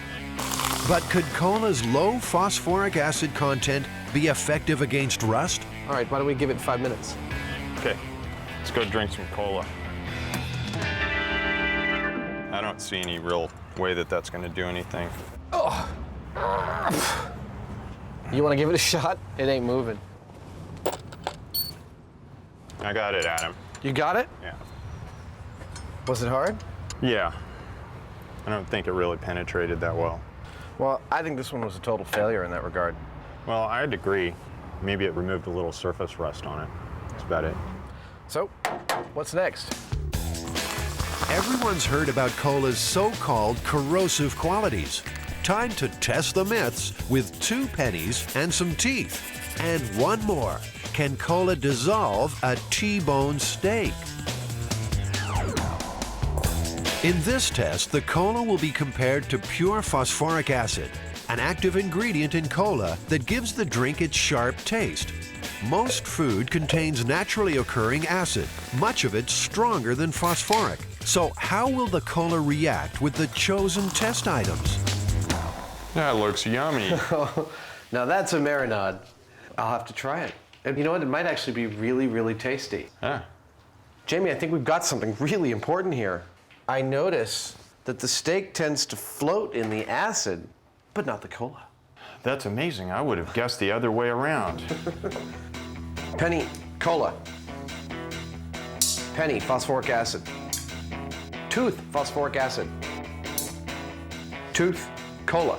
But could cola's low phosphoric acid content be effective against rust? All right, why don't we give it 5 minutes? Okay, let's go drink some cola. I don't see any real way that that's going to do anything. Oh. You want to give it a shot? It ain't moving. I got it, Adam. You got it? Yeah. Was it hard? Yeah. I don't think it really penetrated that well. Well, I think this one was a total failure in that regard. Well, I'd agree. Maybe it removed a little surface rust on it. That's about it. So, what's next? Everyone's heard about cola's so-called corrosive qualities. Time to test the myths with 2 pennies and some teeth. And one more. Can cola dissolve a T-bone steak? In this test, the cola will be compared to pure phosphoric acid, an active ingredient in cola that gives the drink its sharp taste. Most food contains naturally occurring acid, much of it stronger than phosphoric. So how will the cola react with the chosen test items? That looks yummy. Now that's a marinade. I'll have to try it. And you know what? It might actually be really, really tasty. Huh. Jamie, I think we've got something really important here. I notice that the steak tends to float in the acid, but not the cola. That's amazing. I would have guessed the other way around. Penny, cola. Penny, phosphoric acid. Tooth, phosphoric acid. Tooth, cola.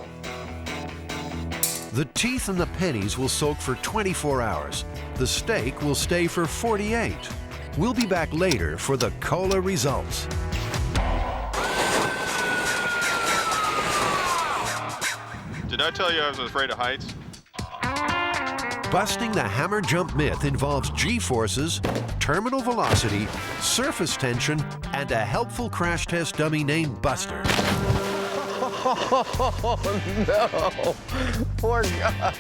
The teeth and the pennies will soak for 24 hours. The steak will stay for 48. We'll be back later for the cola results. Did I tell you I was afraid of heights? Busting the hammer jump myth involves G-forces, terminal velocity, surface tension, and a helpful crash test dummy named Buster. Oh, no. Poor guy.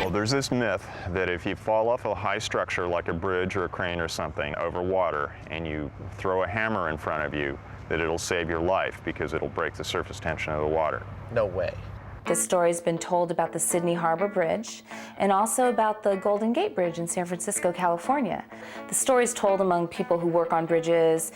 Well, there's this myth that if you fall off a high structure like a bridge or a crane or something over water and you throw a hammer in front of you, that it'll save your life because it'll break the surface tension of the water. No way. This story's been told about the Sydney Harbor Bridge and also about the Golden Gate Bridge in San Francisco, California. The story's told among people who work on bridges,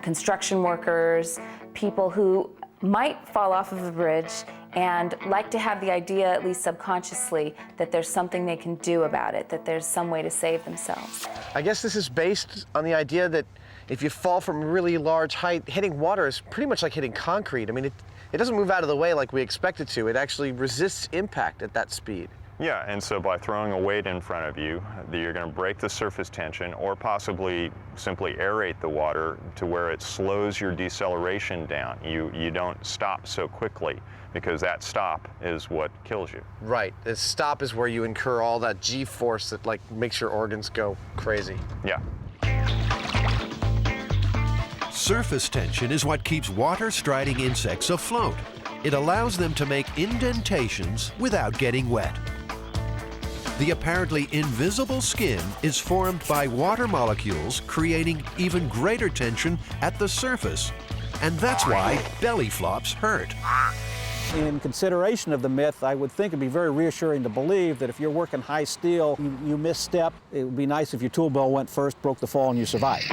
construction workers, people who might fall off of a bridge and like to have the idea, at least subconsciously, that there's something they can do about it, that there's some way to save themselves. I guess this is based on the idea that if you fall from a really large height, hitting water is pretty much like hitting concrete. I mean, it doesn't move out of the way like we expect it to. It actually resists impact at that speed. Yeah, and so by throwing a weight in front of you, you're going to break the surface tension or possibly simply aerate the water to where it slows your deceleration down. You don't stop so quickly because that stop is what kills you. Right. The stop is where you incur all that G-force that like makes your organs go crazy. Yeah. Surface tension is what keeps water-striding insects afloat. It allows them to make indentations without getting wet. The apparently invisible skin is formed by water molecules creating even greater tension at the surface. And that's why belly flops hurt. In consideration of the myth, I would think it'd be very reassuring to believe that if you're working high steel, you misstep, it would be nice if your tool bell went first, broke the fall, and you survived.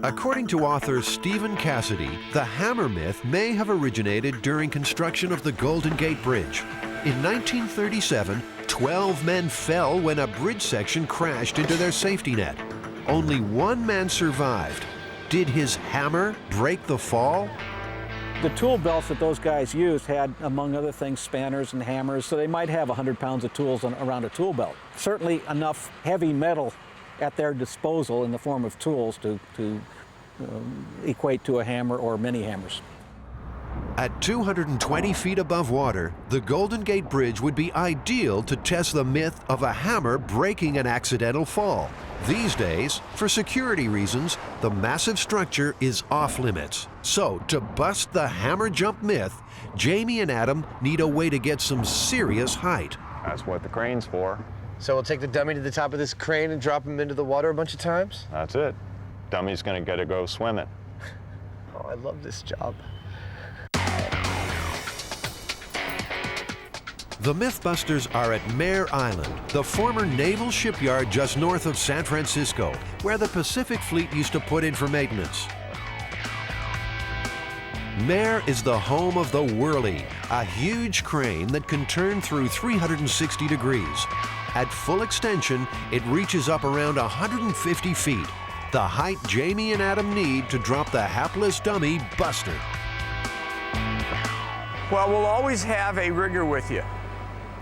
According to author Stephen Cassidy, the hammer myth may have originated during construction of the Golden Gate Bridge. In 1937, 12 men fell when a bridge section crashed into their safety net. Only one man survived. Did his hammer break the fall? The tool belts that those guys used had, among other things, spanners and hammers, so they might have 100 pounds of tools around a tool belt. Certainly enough heavy metal at their disposal in the form of tools to equate to a hammer or many hammers. At 220 feet above water, the Golden Gate Bridge would be ideal to test the myth of a hammer breaking an accidental fall. These days, for security reasons, the massive structure is off limits. So, to bust the hammer jump myth, Jamie and Adam need a way to get some serious height. That's what the crane's for. So we'll take the dummy to the top of this crane and drop him into the water a bunch of times? That's it. Dummy's gonna get to go swimming. Oh, I love this job. The MythBusters are at Mare Island, the former naval shipyard just north of San Francisco, where the Pacific Fleet used to put in for maintenance. Mare is the home of the Whirly, a huge crane that can turn through 360 degrees. At full extension, it reaches up around 150 feet, the height Jamie and Adam need to drop the hapless dummy, Buster. Well, we'll always have a rigger with you,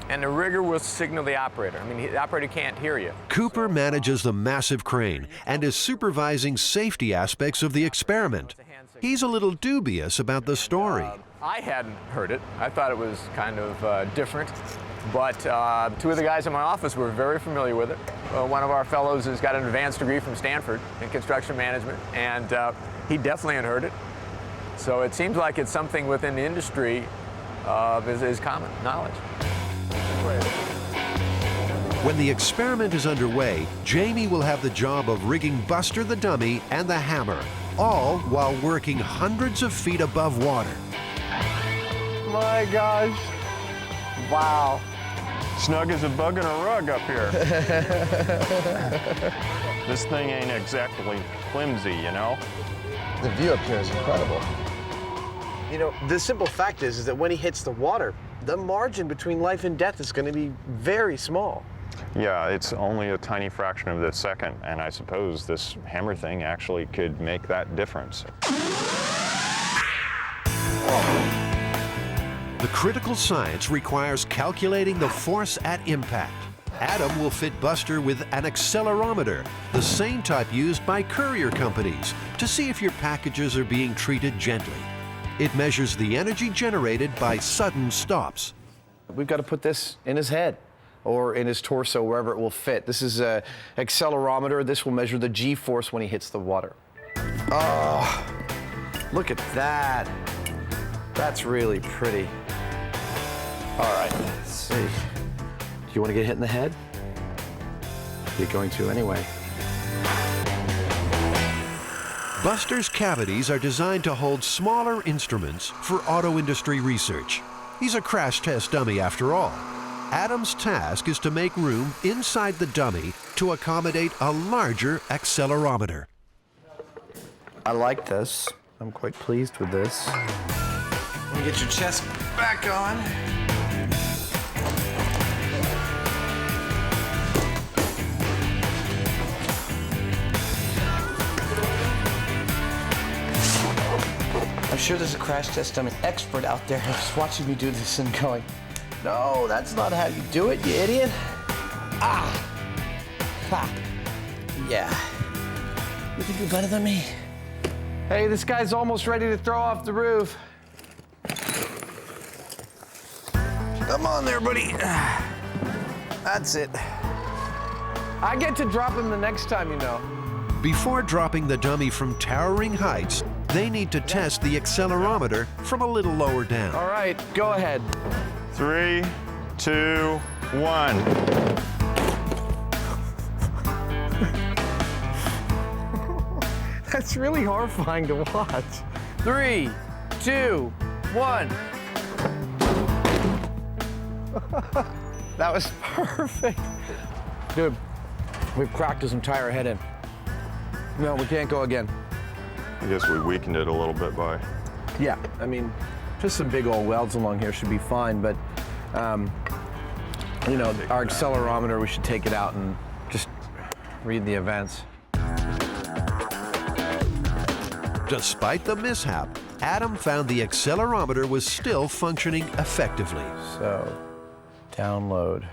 and the rigger will signal the operator. I mean, the operator can't hear you. Cooper manages the massive crane and is supervising safety aspects of the experiment. He's a little dubious about the story. I hadn't heard it. I thought it was kind of different, but two of the guys in my office were very familiar with it. One of our fellows has got an advanced degree from Stanford in construction management, and he definitely had heard it. So it seems like it's something within the industry is common knowledge. When the experiment is underway, Jamie will have the job of rigging Buster the dummy and the hammer, all while working hundreds of feet above water. My gosh. Wow. Snug as a bug in a rug up here. This thing ain't exactly flimsy, you know? The view up here is incredible. You know, the simple fact is that when he hits the water, the margin between life and death is going to be very small. Yeah, it's only a tiny fraction of a second, and I suppose this hammer thing actually could make that difference. The critical science requires calculating the force at impact. Adam will fit Buster with an accelerometer, the same type used by courier companies, to see if your packages are being treated gently. It measures the energy generated by sudden stops. We've got to put this in his head or in his torso, wherever it will fit. This is an accelerometer. This will measure the G-force when he hits the water. Oh, look at that. That's really pretty. All right, let's see. Do you want to get hit in the head? You're going to anyway. Buster's cavities are designed to hold smaller instruments for auto industry research. He's a crash test dummy after all. Adam's task is to make room inside the dummy to accommodate a larger accelerometer. I like this. I'm quite pleased with this. Let me get your chest back on. I'm sure there's a crash test dummy expert out there who's watching me do this and going, no, that's not how you do it, you idiot. Ah! Ha! Yeah. You think you're better than me? Hey, this guy's almost ready to throw off the roof. Come on there, buddy. That's it. I get to drop him the next time, you know. Before dropping the dummy from towering heights, they need to test the accelerometer from a little lower down. All right, go ahead. 3, 2, 1. That's really horrifying to watch. 3, 2, 1. That was perfect. Dude, we've cracked his entire head in. No, we can't go again. I guess we weakened it a little bit by... Yeah, I mean, just some big old welds along here should be fine, but, you know, our accelerometer, we should take it out and just read the events. Despite the mishap, Adam found the accelerometer was still functioning effectively. So, download.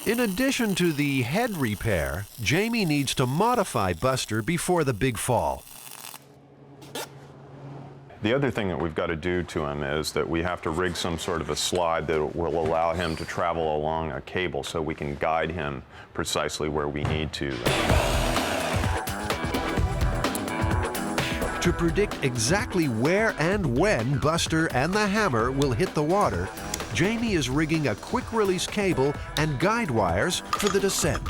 In addition to the head repair, Jamie needs to modify Buster before the big fall. The other thing that we've got to do to him is that we have to rig some sort of a slide that will allow him to travel along a cable so we can guide him precisely where we need to. To predict exactly where and when Buster and the hammer will hit the water, Jamie is rigging a quick-release cable and guide wires for the descent.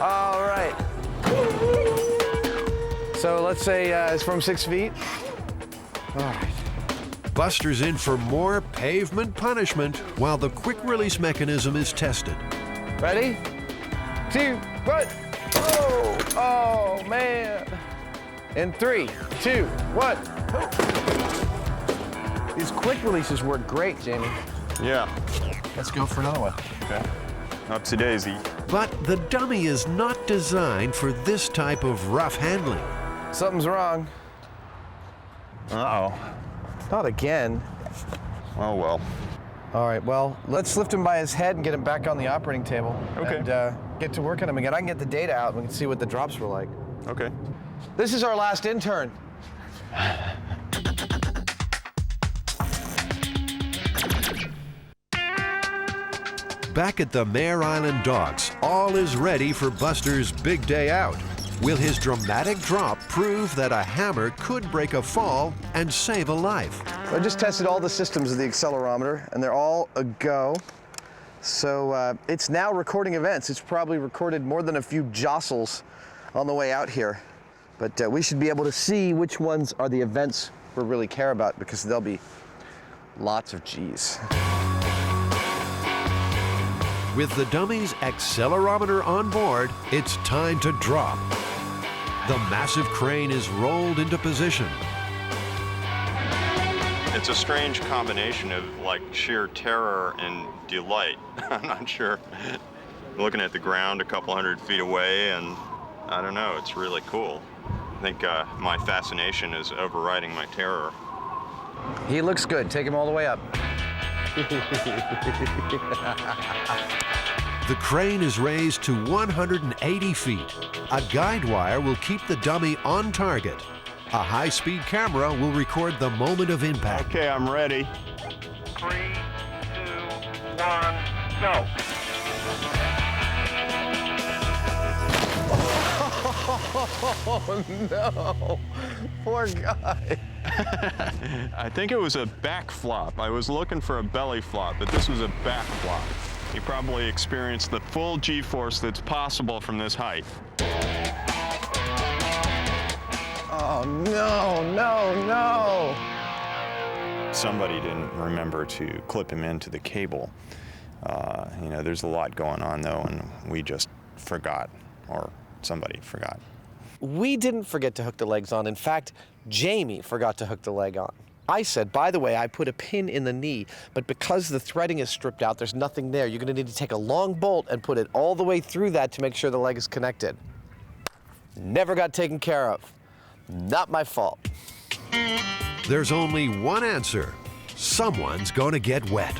All right. So let's say it's from 6 feet. All right. Buster's in for more pavement punishment while the quick-release mechanism is tested. Ready? 2, 1. Oh, oh man. In 3, 2, 1. These quick releases work great, Jamie. Yeah. Let's go for another one. Okay. Upsy daisy. But the dummy is not designed for this type of rough handling. Something's wrong. Uh-oh. Not again. Oh, well. All right, well, let's lift him by his head and get him back on the operating table. Okay. And get to work on him again. I can get the data out and we can see what the drops were like. Okay. This is our last intern. Back at the Mare Island docks, all is ready for Buster's big day out. Will his dramatic drop prove that a hammer could break a fall and save a life? I just tested all the systems of the accelerometer, and they're all a go. So it's now recording events. It's probably recorded more than a few jostles on the way out here. But we should be able to see which ones are the events we really care about, because there'll be lots of G's. With the dummy's accelerometer on board, it's time to drop. The massive crane is rolled into position. It's a strange combination of like sheer terror and delight. I'm not sure. Looking at the ground a couple hundred feet away, and I don't know, it's really cool. I think my fascination is overriding my terror. He looks good. Take him all the way up. The crane is raised to 180 feet. A guide wire will keep the dummy on target. A high-speed camera will record the moment of impact. Okay, I'm ready. 3, 2, 1, go. Oh no, poor guy. I think it was a back flop. I was looking for a belly flop, but this was a back flop. He probably experienced the full G-force that's possible from this height. Oh no, no, no. Somebody didn't remember to clip him into the cable. You know, there's a lot going on though, and we just forgot, or somebody forgot. We didn't forget to hook the legs on. In fact, Jamie forgot to hook the leg on. I said, by the way, I put a pin in the knee, but because the threading is stripped out, there's nothing there. You're gonna need to take a long bolt and put it all the way through that to make sure the leg is connected. Never got taken care of. Not my fault. There's only one answer. Someone's gonna get wet.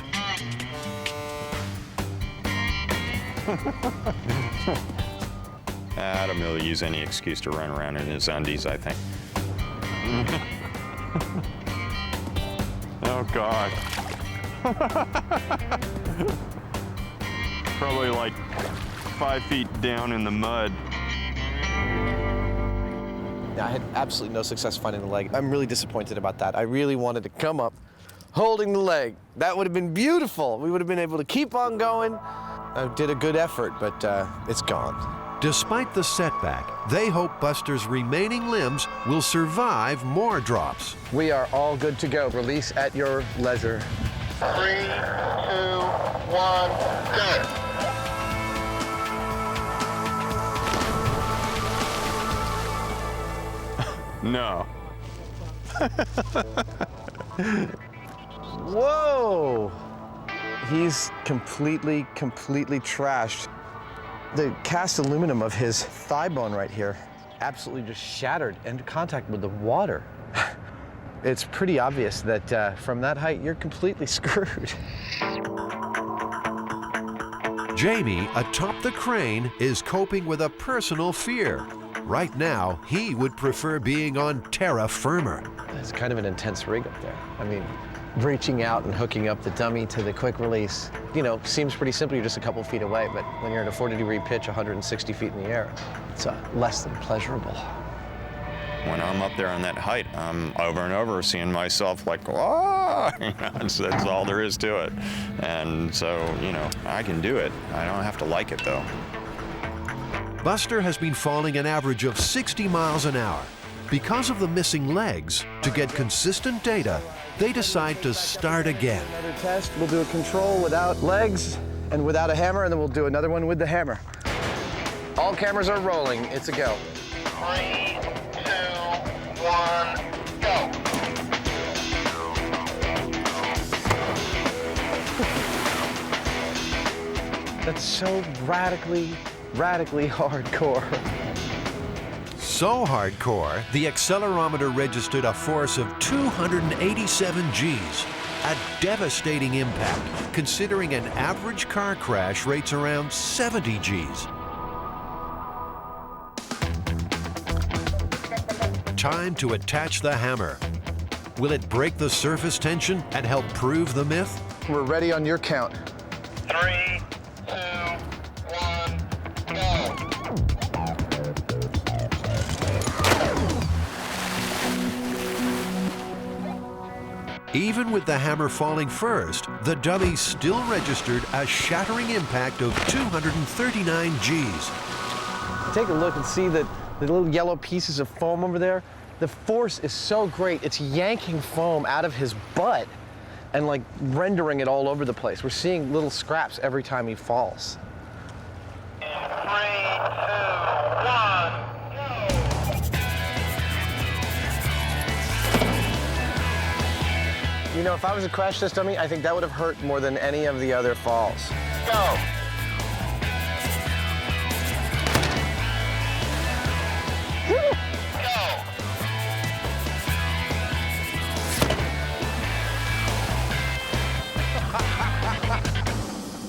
Adam will use any excuse to run around in his undies, I think. Oh, God. Probably like 5 feet down in the mud. I had absolutely no success finding the leg. I'm really disappointed about that. I really wanted to come up holding the leg. That would have been beautiful. We would have been able to keep on going. I did a good effort, but it's gone. Despite the setback, they hope Buster's remaining limbs will survive more drops. We are all good to go. Release at your leisure. 3, 2, 1, go. No. Whoa! He's completely trashed. The cast aluminum of his thigh bone right here absolutely just shattered into contact with the water. It's pretty obvious that from that height, you're completely screwed. Jamie, atop the crane, is coping with a personal fear. Right now, he would prefer being on terra firma. It's kind of an intense rig up there. I mean, reaching out and hooking up the dummy to the quick release, you know, seems pretty simple. You're just a couple feet away, but when you're at a 40-degree pitch, 160 feet in the air, it's less than pleasurable. When I'm up there on that height, I'm over and over seeing myself like, oh, that's all there is to it. And so, you know, I can do it. I don't have to like it, though. Buster has been falling an average of 60 miles an hour. Because of the missing legs, to get consistent data, they decide to start again. Another test. We'll do a control without legs and without a hammer, and then we'll do another one with the hammer. All cameras are rolling. It's a go. 3, 2, 1, go. That's so radically hardcore. So hardcore, the accelerometer registered a force of 287 Gs, a devastating impact, considering an average car crash rates around 70 Gs. Time to attach the hammer. Will it break the surface tension and help prove the myth? We're ready on your count. 3, 2, 1, go. Even with the hammer falling first, the dummy still registered a shattering impact of 239 Gs. Take a look and see that the little yellow pieces of foam over there. The force is so great, it's yanking foam out of his butt and like rendering it all over the place. We're seeing little scraps every time he falls. 3, 2, 1. You know, if I was to crash this dummy, I think that would have hurt more than any of the other falls. Go.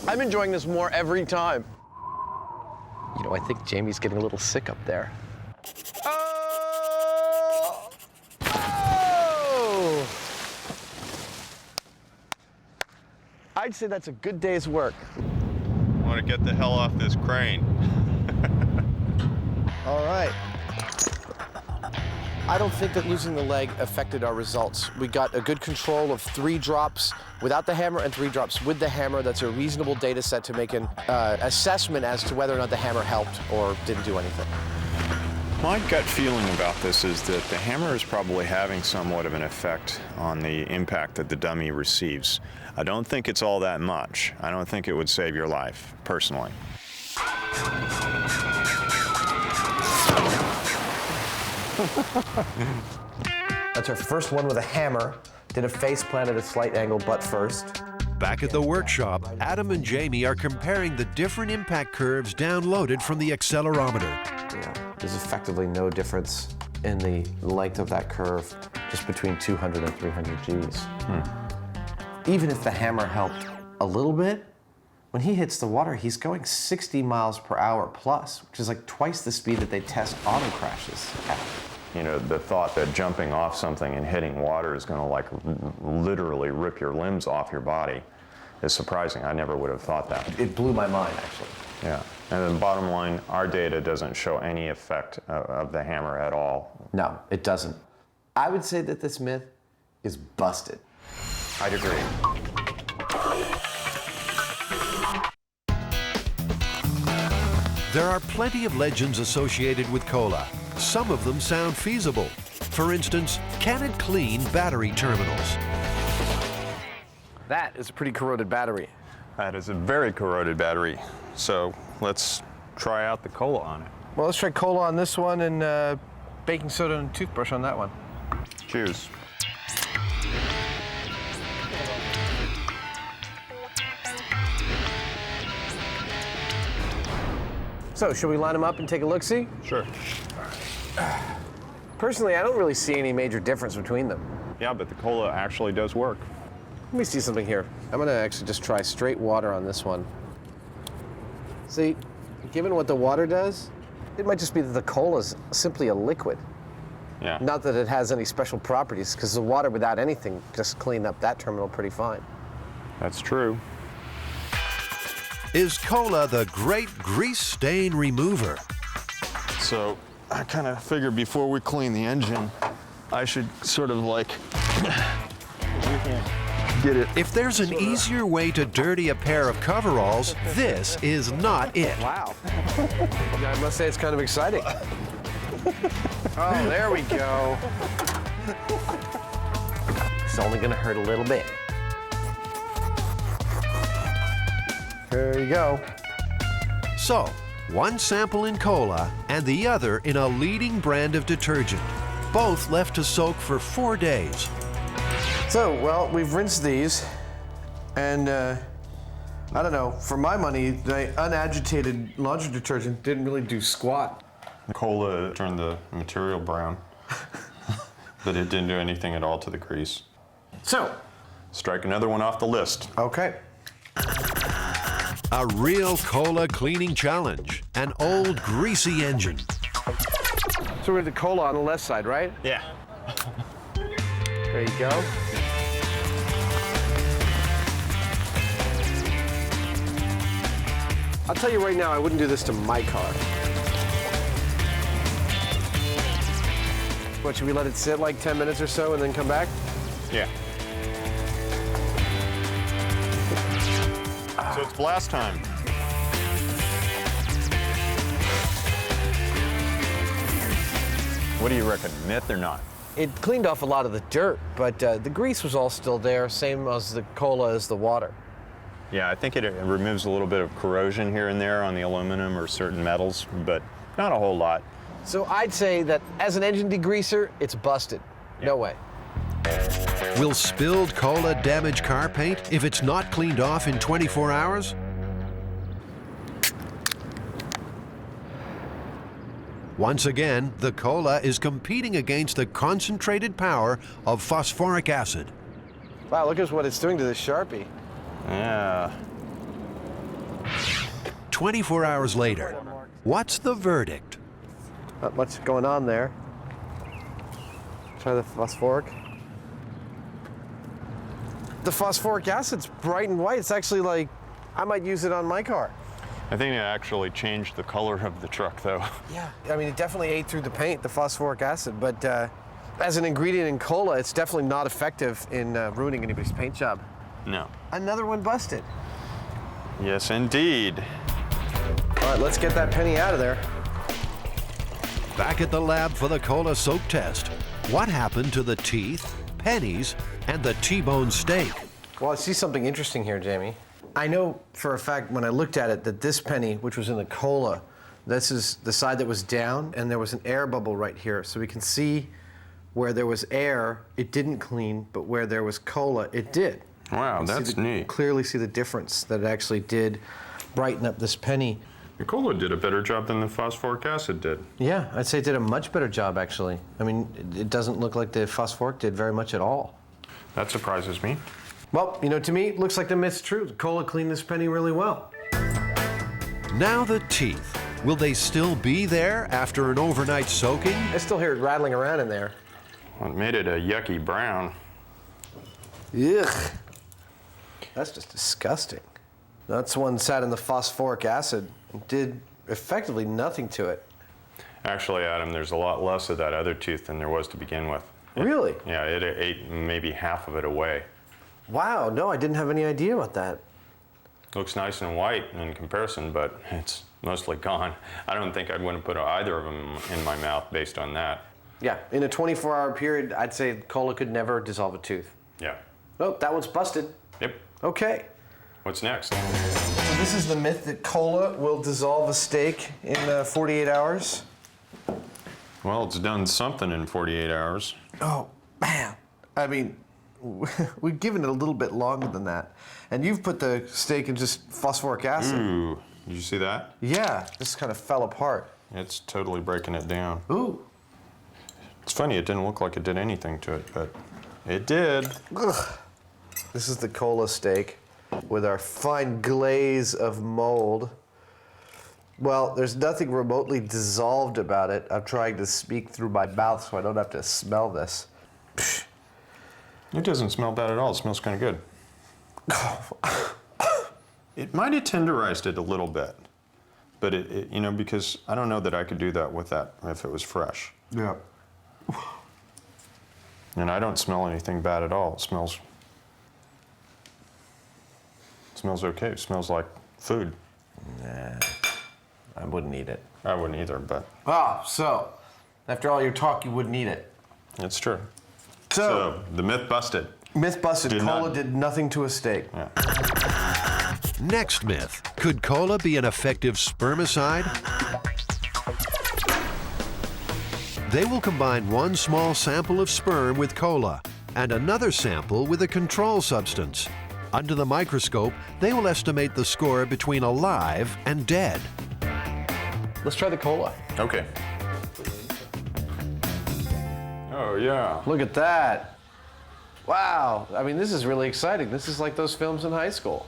I'm enjoying this more every time. You know, I think Jamie's getting a little sick up there. Oh! Oh! I'd say that's a good day's work. I want to get the hell off this crane. All right. I don't think that losing the leg affected our results. We got a good control of 3 drops without the hammer and 3 drops with the hammer. That's a reasonable data set to make an assessment as to whether or not the hammer helped or didn't do anything. My gut feeling about this is that the hammer is probably having somewhat of an effect on the impact that the dummy receives. I don't think it's all that much. I don't think it would save your life, personally. That's our first one with a hammer. Did a face plant at a slight angle, butt first. Back at the workshop, Adam and Jamie are comparing the different impact curves downloaded from the accelerometer. Yeah, there's effectively no difference in the length of that curve, just between 200 and 300 Gs. Even if the hammer helped a little bit, when he hits the water, he's going 60 miles per hour plus, which is like twice the speed that they test auto crashes at. You know, the thought that jumping off something and hitting water is going to like literally rip your limbs off your body is surprising. I never would have thought that. It blew my mind, actually. Yeah. And then bottom line, our data doesn't show any effect of the hammer at all. No, it doesn't. I would say that this myth is busted. I'd agree. There are plenty of legends associated with cola. Some of them sound feasible. For instance, can it clean battery terminals? That is a pretty corroded battery. That is a very corroded battery. So let's try out the cola on it. Well, let's try cola on this one and baking soda and toothbrush on that one. Cheers. So, should we line them up and take a look-see? Sure. Personally, I don't really see any major difference between them. Yeah, but the cola actually does work. Let me see something here. I'm gonna actually just try straight water on this one. See, given what the water does, it might just be that the cola is simply a liquid. Yeah. Not that it has any special properties, because the water without anything just cleaned up that terminal pretty fine. That's true. Is cola the great grease stain remover? So I kind of figured before we clean the engine, I should sort of like get it. If there's an easier way to dirty a pair of coveralls, this is not it. Wow. I must say it's kind of exciting. Oh, there we go. It's only gonna hurt a little bit. There you go. So, one sample in cola and the other in a leading brand of detergent. Both left to soak for 4 days. So, well, we've rinsed these, and I don't know, for my money, the unagitated laundry detergent didn't really do squat. Cola turned the material brown, but it didn't do anything at all to the grease. So, strike another one off the list. Okay. A real cola cleaning challenge. An old greasy engine. So we're the cola on the left side, right? Yeah. There you go. I'll tell you right now, I wouldn't do this to my car. What, should we let it sit like 10 minutes or so and then come back? Yeah. So it's blast time. What do you reckon, myth or not? It cleaned off a lot of the dirt, but the grease was all still there, same as the cola as the water. Yeah, I think it removes a little bit of corrosion here and there on the aluminum or certain metals, but not a whole lot. So I'd say that as an engine degreaser, it's busted. No way. Will spilled cola damage car paint if it's not cleaned off in 24 hours? Once again, the cola is competing against the concentrated power of phosphoric acid. Wow, look at what it's doing to this Sharpie. Yeah. 24 hours later, what's the verdict? Not much going on there. Try the phosphoric. The phosphoric acid's bright and white. It's actually like, I might use it on my car. I think it actually changed the color of the truck, though. Yeah, I mean, it definitely ate through the paint, the phosphoric acid, but as an ingredient in cola, it's definitely not effective in ruining anybody's paint job. No. Another one busted. Yes, indeed. All right, let's get that penny out of there. Back at the lab for the cola soak test. What happened to the teeth, pennies, and the T-bone steak? Well, I see something interesting here, Jamie. I know for a fact when I looked at it that this penny, which was in the cola, this is the side that was down, and there was an air bubble right here. So we can see where there was air, it didn't clean, but where there was cola, it did. Wow, that's neat. Clearly see the difference that it actually did brighten up this penny. The cola did a better job than the phosphoric acid did. Yeah, I'd say it did a much better job, actually. I mean, it doesn't look like the phosphoric did very much at all. That surprises me. Well, you know, to me, it looks like the myth's true. The cola cleaned this penny really well. Now the teeth. Will they still be there after an overnight soaking? I still hear it rattling around in there. Well, it made it a yucky brown. Ugh. That's just disgusting. That's one sat in the phosphoric acid. did effectively nothing to it. Actually, Adam, there's a lot less of that other tooth than there was to begin with. Really? Yeah, it ate maybe half of it away. Wow, no, I didn't have any idea about that. Looks nice and white in comparison, but it's mostly gone. I don't think I'd want to put either of them in my mouth based on that. Yeah, in a 24-hour period, I'd say cola could never dissolve a tooth. Yeah. Oh, that one's busted. Yep. Okay. What's next? So this is the myth that cola will dissolve a steak in 48 hours. Well, it's done something in 48 hours. Oh, man. I mean, we've given it a little bit longer than that. And you've put the steak in just phosphoric acid. Ooh, did you see that? Yeah, this kind of fell apart. It's totally breaking it down. Ooh. It's funny, it didn't look like it did anything to it, but it did. Ugh. This is the cola steak with our fine glaze of mold. Well, there's nothing remotely dissolved about it. I'm trying to speak through my mouth so I don't have to smell this. It doesn't smell bad at all. It smells kind of good. It might have tenderized it a little bit, but it, you know, because I don't know that I could do that with that if it was fresh. Yeah. And I don't smell anything bad at all. It smells okay. It smells like food. Nah, I wouldn't eat it. I wouldn't either, but. Oh, so after all your talk, you wouldn't eat it. It's true. So the myth busted. Myth busted. Cola did nothing to a steak. Yeah. Next myth. Could cola be an effective spermicide? They will combine one small sample of sperm with cola and another sample with a control substance. Under the microscope, they will estimate the score between alive and dead. Let's try the cola. Okay. Oh, yeah. Look at that. Wow. I mean, this is really exciting. This is like those films in high school.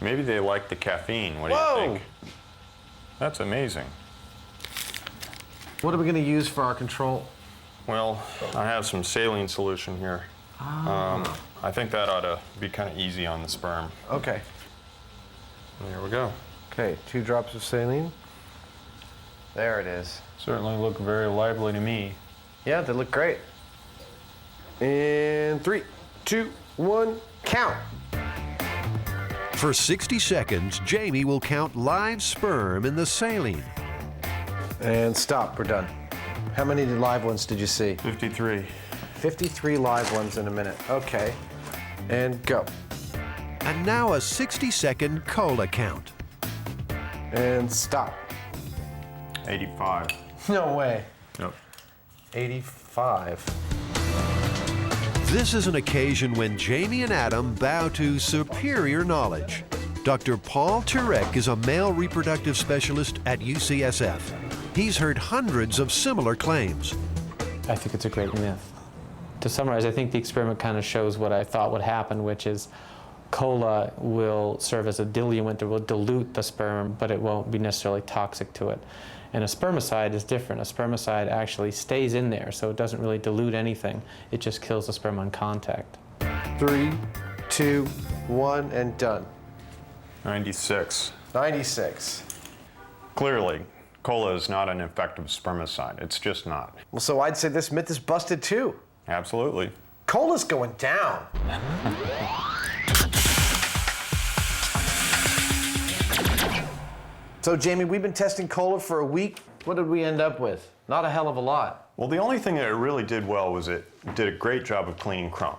Maybe they like the caffeine. What do you think? That's amazing. What are we going to use for our control? Well, I have some saline solution here. I think that ought to be kind of easy on the sperm. Okay. There we go. Okay, 2 drops of saline. There it is. Certainly look very lively to me. Yeah, they look great. And 3, 2, 1, count. For 60 seconds, Jamie will count live sperm in the saline. And stop, we're done. How many live ones did you see? 53. 53 live ones in a minute. Okay. And go. And now a 60-second cola count. And stop. 85. No way. Nope. 85. This is an occasion when Jamie and Adam bow to superior knowledge. Dr. Paul Turek is a male reproductive specialist at UCSF. He's heard hundreds of similar claims. I think it's a great myth. To summarize, I think the experiment kind of shows what I thought would happen, which is cola will serve as a diluent. It will dilute the sperm, but it won't be necessarily toxic to it. And a spermicide is different. A spermicide actually stays in there, so it doesn't really dilute anything. It just kills the sperm on contact. 3, 2, 1, and done. 96. 96. Clearly, cola is not an effective spermicide. It's just not. Well, so I'd say this myth is busted too. Absolutely. Cola's going down. So, Jamie, we've been testing cola for a week. What did we end up with? Not a hell of a lot. Well, the only thing that it really did well was it did a great job of cleaning crumb.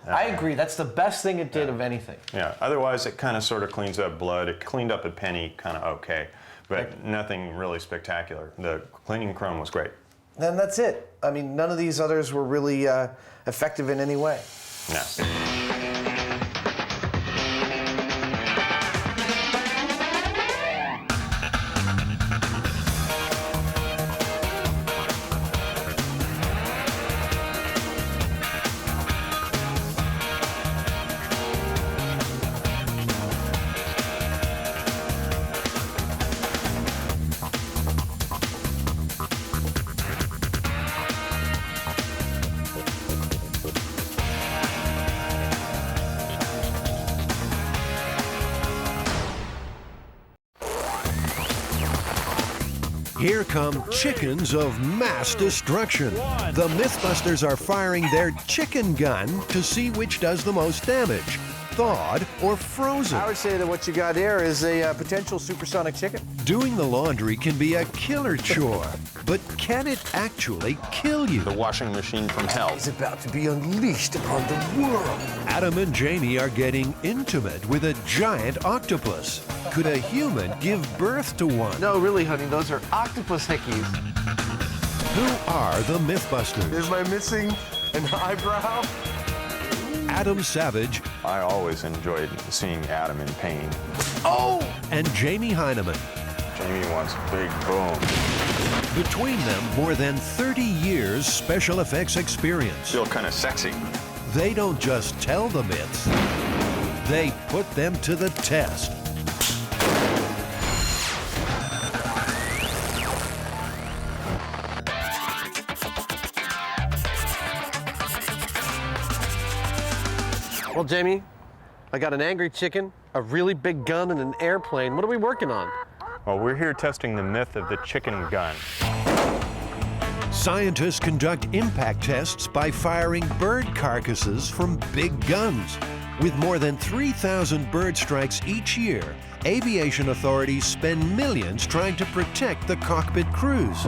I agree. That's the best thing it did of anything. Yeah. Otherwise, it kind of sort of cleans up blood. It cleaned up a penny, kind of okay, but nothing really spectacular. The cleaning crumb was great. Then that's it. I mean, none of these others were really effective in any way. No. Here come chickens of mass destruction. The MythBusters are firing their chicken gun to see which does the most damage, thawed or frozen. I would say that what you got here is a potential supersonic chicken. Doing the laundry can be a killer chore, but can it actually kill you? The washing machine from hell is about to be unleashed upon the world. Adam and Jamie are getting intimate with a giant octopus. Could a human give birth to one? No, really, honey, those are octopus hickeys. Who are the MythBusters? Am I missing an eyebrow? Adam Savage. I always enjoyed seeing Adam in pain. Oh! And Jamie Heineman. Jamie wants a big boom. Between them, more than 30 years special effects experience. Feel kind of sexy. They don't just tell the myths, they put them to the test. Well, Jamie, I got an angry chicken, a really big gun, and an airplane. What are we working on? Well, we're here testing the myth of the chicken gun. Scientists conduct impact tests by firing bird carcasses from big guns. With more than 3,000 bird strikes each year, aviation authorities spend millions trying to protect the cockpit crews.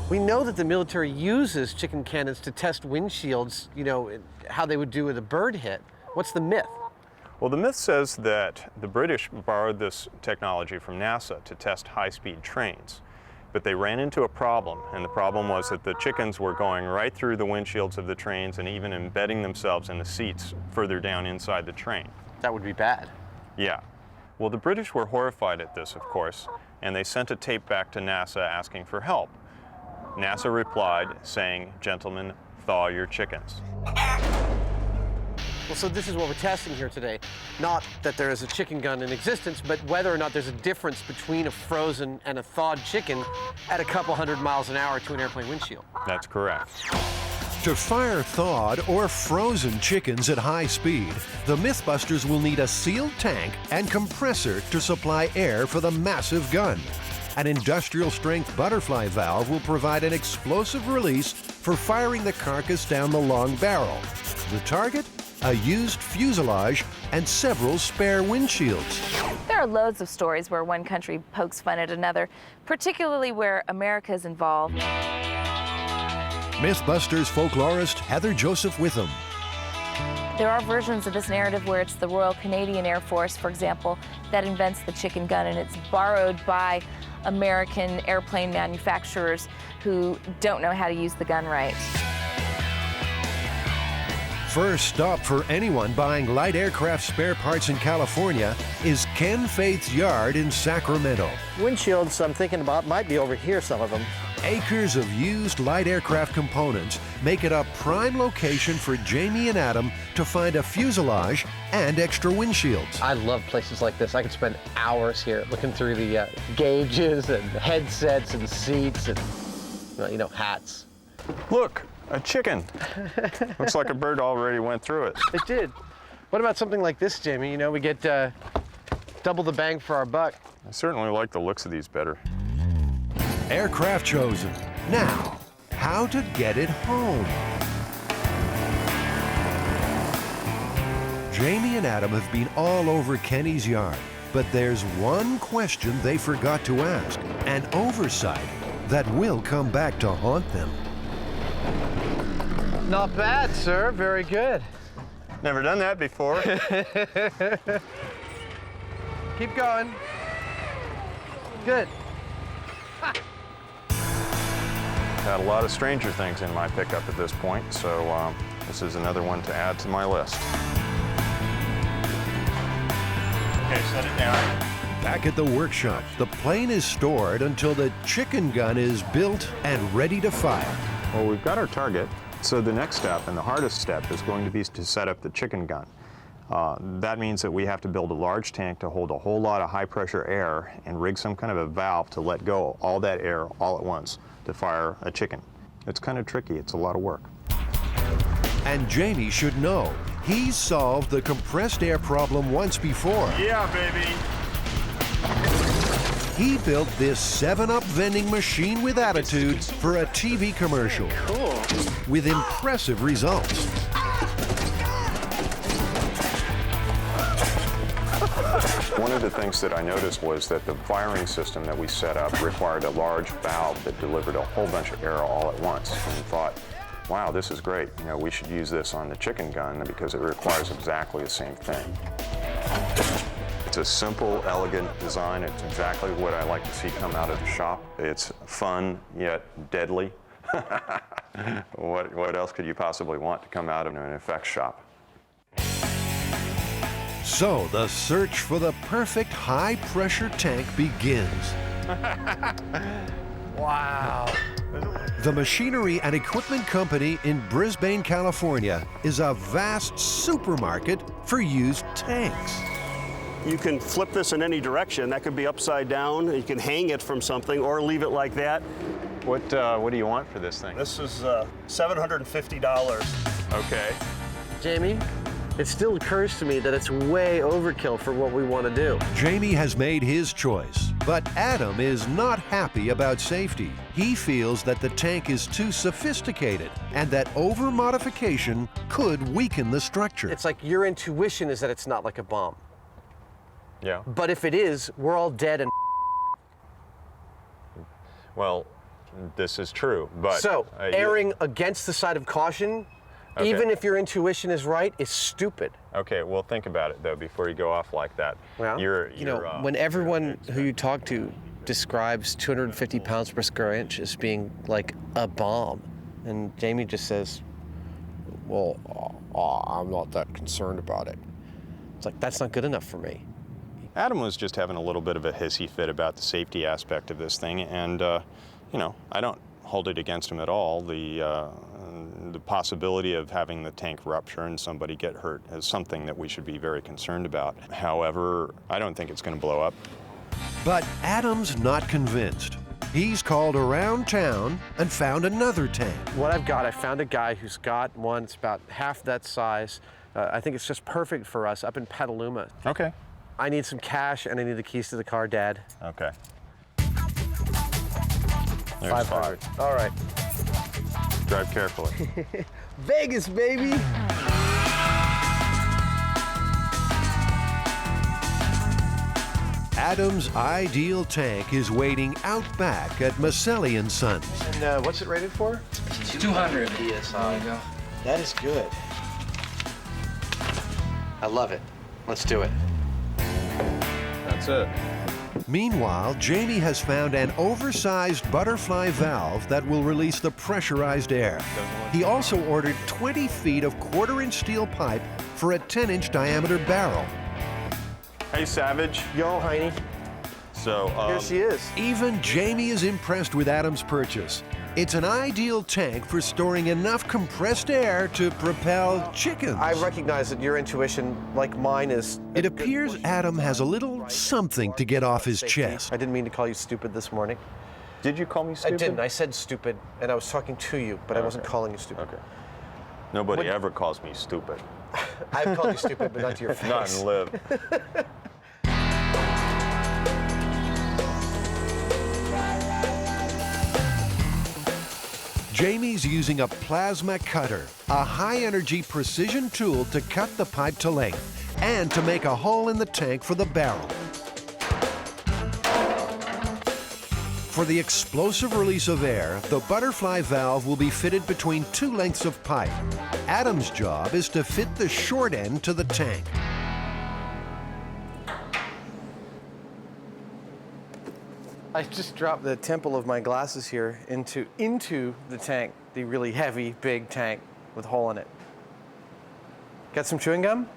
We know that the military uses chicken cannons to test windshields, you know, how they would do with a bird hit. What's the myth? Well, the myth says that the British borrowed this technology from NASA to test high-speed trains. But they ran into a problem, and the problem was that the chickens were going right through the windshields of the trains and even embedding themselves in the seats further down inside the train. That would be bad. Yeah. Well, the British were horrified at this, of course, and they sent a tape back to NASA asking for help. NASA replied saying, "Gentlemen, thaw your chickens." Well, so this is what we're testing here today. Not that there is a chicken gun in existence, but whether or not there's a difference between a frozen and a thawed chicken at a couple 100 miles an hour to an airplane windshield. That's correct. To fire thawed or frozen chickens at high speed, the MythBusters will need a sealed tank and compressor to supply air for the massive gun. An industrial-strength butterfly valve will provide an explosive release for firing the carcass down the long barrel. The target? A used fuselage and several spare windshields. There are loads of stories where one country pokes fun at another, particularly where America is involved. MythBusters folklorist Heather Joseph Witham. There are versions of this narrative where it's the Royal Canadian Air Force, for example, that invents the chicken gun, and it's borrowed by American airplane manufacturers who don't know how to use the gun right. First stop for anyone buying light aircraft spare parts in California is Ken Faith's yard in Sacramento. Windshields I'm thinking about might be over here, some of them. Acres of used light aircraft components make it a prime location for Jamie and Adam to find a fuselage and extra windshields. I love places like this. I could spend hours here looking through the gauges and headsets and seats and, you know, hats. Look, a chicken. Looks like a bird already went through it. It did. What about something like this, Jamie? You know, we get double the bang for our buck. I certainly like the looks of these better. Aircraft chosen. Now, how to get it home. Jamie and Adam have been all over Kenny's yard, but there's one question they forgot to ask, an oversight that will come back to haunt them. Not bad, sir. Very good. Never done that before. Keep going. Good. Had a lot of Stranger Things in my pickup at this point, so this is another one to add to my list. Okay, set it down. Back at the workshop, the plane is stored until the chicken gun is built and ready to fire. Well, we've got our target, so the next step and the hardest step is going to be to set up the chicken gun. That means that we have to build a large tank to hold a whole lot of high-pressure air and rig some kind of a valve to let go all that air all at once to fire a chicken. It's kind of tricky. It's a lot of work. And Jamie should know. He's solved the compressed air problem once before. Yeah, baby. he built this 7-Up vending machine with attitude for a TV commercial. Cool. With impressive results. One of the things that I noticed was that the firing system that we set up required a large valve that delivered a whole bunch of air all at once. And thought, wow, this is great. You know, we should use this on the chicken gun because it requires exactly the same thing. It's a simple, elegant design. It's exactly what I like to see come out of the shop. It's fun, yet deadly. What else could you possibly want to come out of an effects shop? So the search for the perfect high-pressure tank begins. Wow. The Machinery and Equipment Company in Brisbane, California is a vast supermarket for used tanks. You can flip this in any direction. That could be upside down. You can hang it from something or leave it like that. What do you want for this thing? This is $750. Okay. Jamie, it still occurs to me that it's way overkill for what we want to do. Jamie has made his choice, but Adam is not happy about safety. He feels that the tank is too sophisticated and that over-modification could weaken the structure. It's like your intuition is that it's not like a bomb. Yeah. But if it is, we're all dead and Well, this is true, but... So, erring against the side of caution, Okay. even if your intuition is right, is stupid. Okay, well, think about it, though, before you go off like that. Well, When everyone who you talk to describes 250 pounds per square inch as being like a bomb, and Jamie just says, well, I'm not that concerned about it. It's like, that's not good enough for me. Adam was just having a little bit of a hissy fit about the safety aspect of this thing, and, you know, I don't hold it against him at all. The possibility of having the tank rupture and somebody get hurt is something that we should be very concerned about. However, I don't think it's going to blow up. But Adam's not convinced. He's called around town and found another tank. What I've got, I found a guy who's got one. It's about half that size. I think it's just perfect for us up in Petaluma. Okay. I need some cash and I need the keys to the car, Dad. Okay. 500. All right. Drive carefully. Vegas, baby! Adam's ideal tank is waiting out back at Maselli & Sons. And what's it rated for? 200 PSI. There you go. That is good. I love it. Let's do it. That's it. Meanwhile, Jamie has found an oversized butterfly valve that will release the pressurized air. He also ordered 20 feet of quarter-inch steel pipe for a 10-inch diameter barrel. Hey, Savage. Yo, Heine. So, Here she is. Even Jamie is impressed with Adam's purchase. It's an ideal tank for storing enough compressed air to propel chickens. I recognize that your intuition, like mine, is... It appears Adam has a little something to get off his chest. I didn't mean to call you stupid this morning. Did you call me stupid? I didn't. I said stupid, and I was talking to you, but I wasn't calling you stupid. Okay. Nobody ever calls me stupid. I've called you stupid, but not to your face. Not in live. Jamie's using a plasma cutter, a high-energy precision tool to cut the pipe to length and to make a hole in the tank for the barrel. For the explosive release of air, the butterfly valve will be fitted between two lengths of pipe. Adam's job is to fit the short end to the tank. I just dropped the temple of my glasses here into the tank, the really heavy, big tank with a hole in it. Got some chewing gum?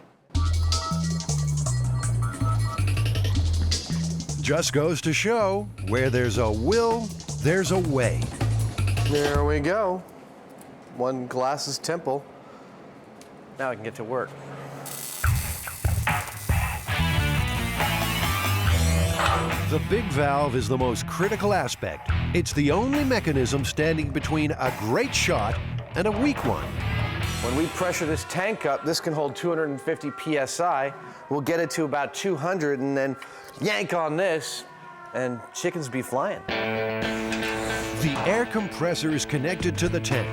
Just goes to show, where there's a will, there's a way. There we go. One glasses temple. Now I can get to work. The big valve is the most critical aspect. It's the only mechanism standing between a great shot and a weak one. When we pressure this tank up, this can hold 250 PSI. We'll get it to about 200 and then yank on this, and chickens be flying. The air compressor is connected to the tank.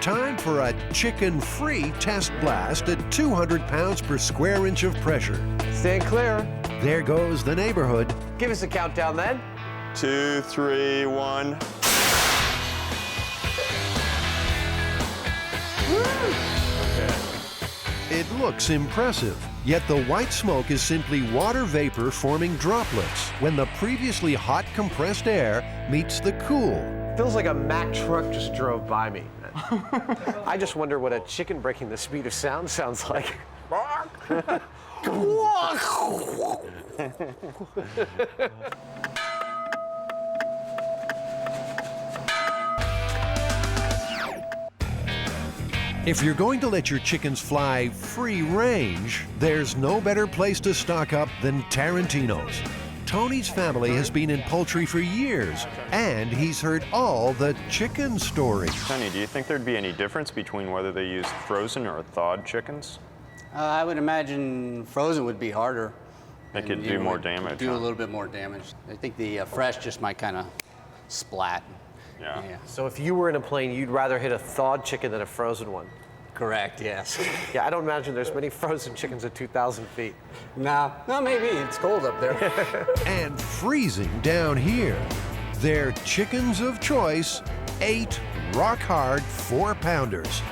Time for a chicken-free test blast at 200 pounds per square inch of pressure. Stand clear. There goes the neighborhood. Give us a countdown then. 2, 3, 1. It looks impressive, yet the white smoke is simply water vapor forming droplets when the previously hot compressed air meets the cool. Feels like a Mack truck just drove by me. I just wonder what a chicken breaking the speed of sound sounds like. If you're going to let your chickens fly free range, there's no better place to stock up than Tarantino's. Tony's family has been in poultry for years, and he's heard all the chicken stories. Tony, do you think there'd be any difference between whether they use frozen or thawed chickens? I would imagine frozen would be harder. They could do more damage. Do a little bit more damage. I think the fresh just might kind of splat. Yeah. So if you were in a plane, you'd rather hit a thawed chicken than a frozen one? Correct, yes. Yeah, I don't imagine there's many frozen chickens at 2,000 feet. No, maybe. It's cold up there. And freezing down here. Their chickens of choice, 8 rock-hard 4-pounders.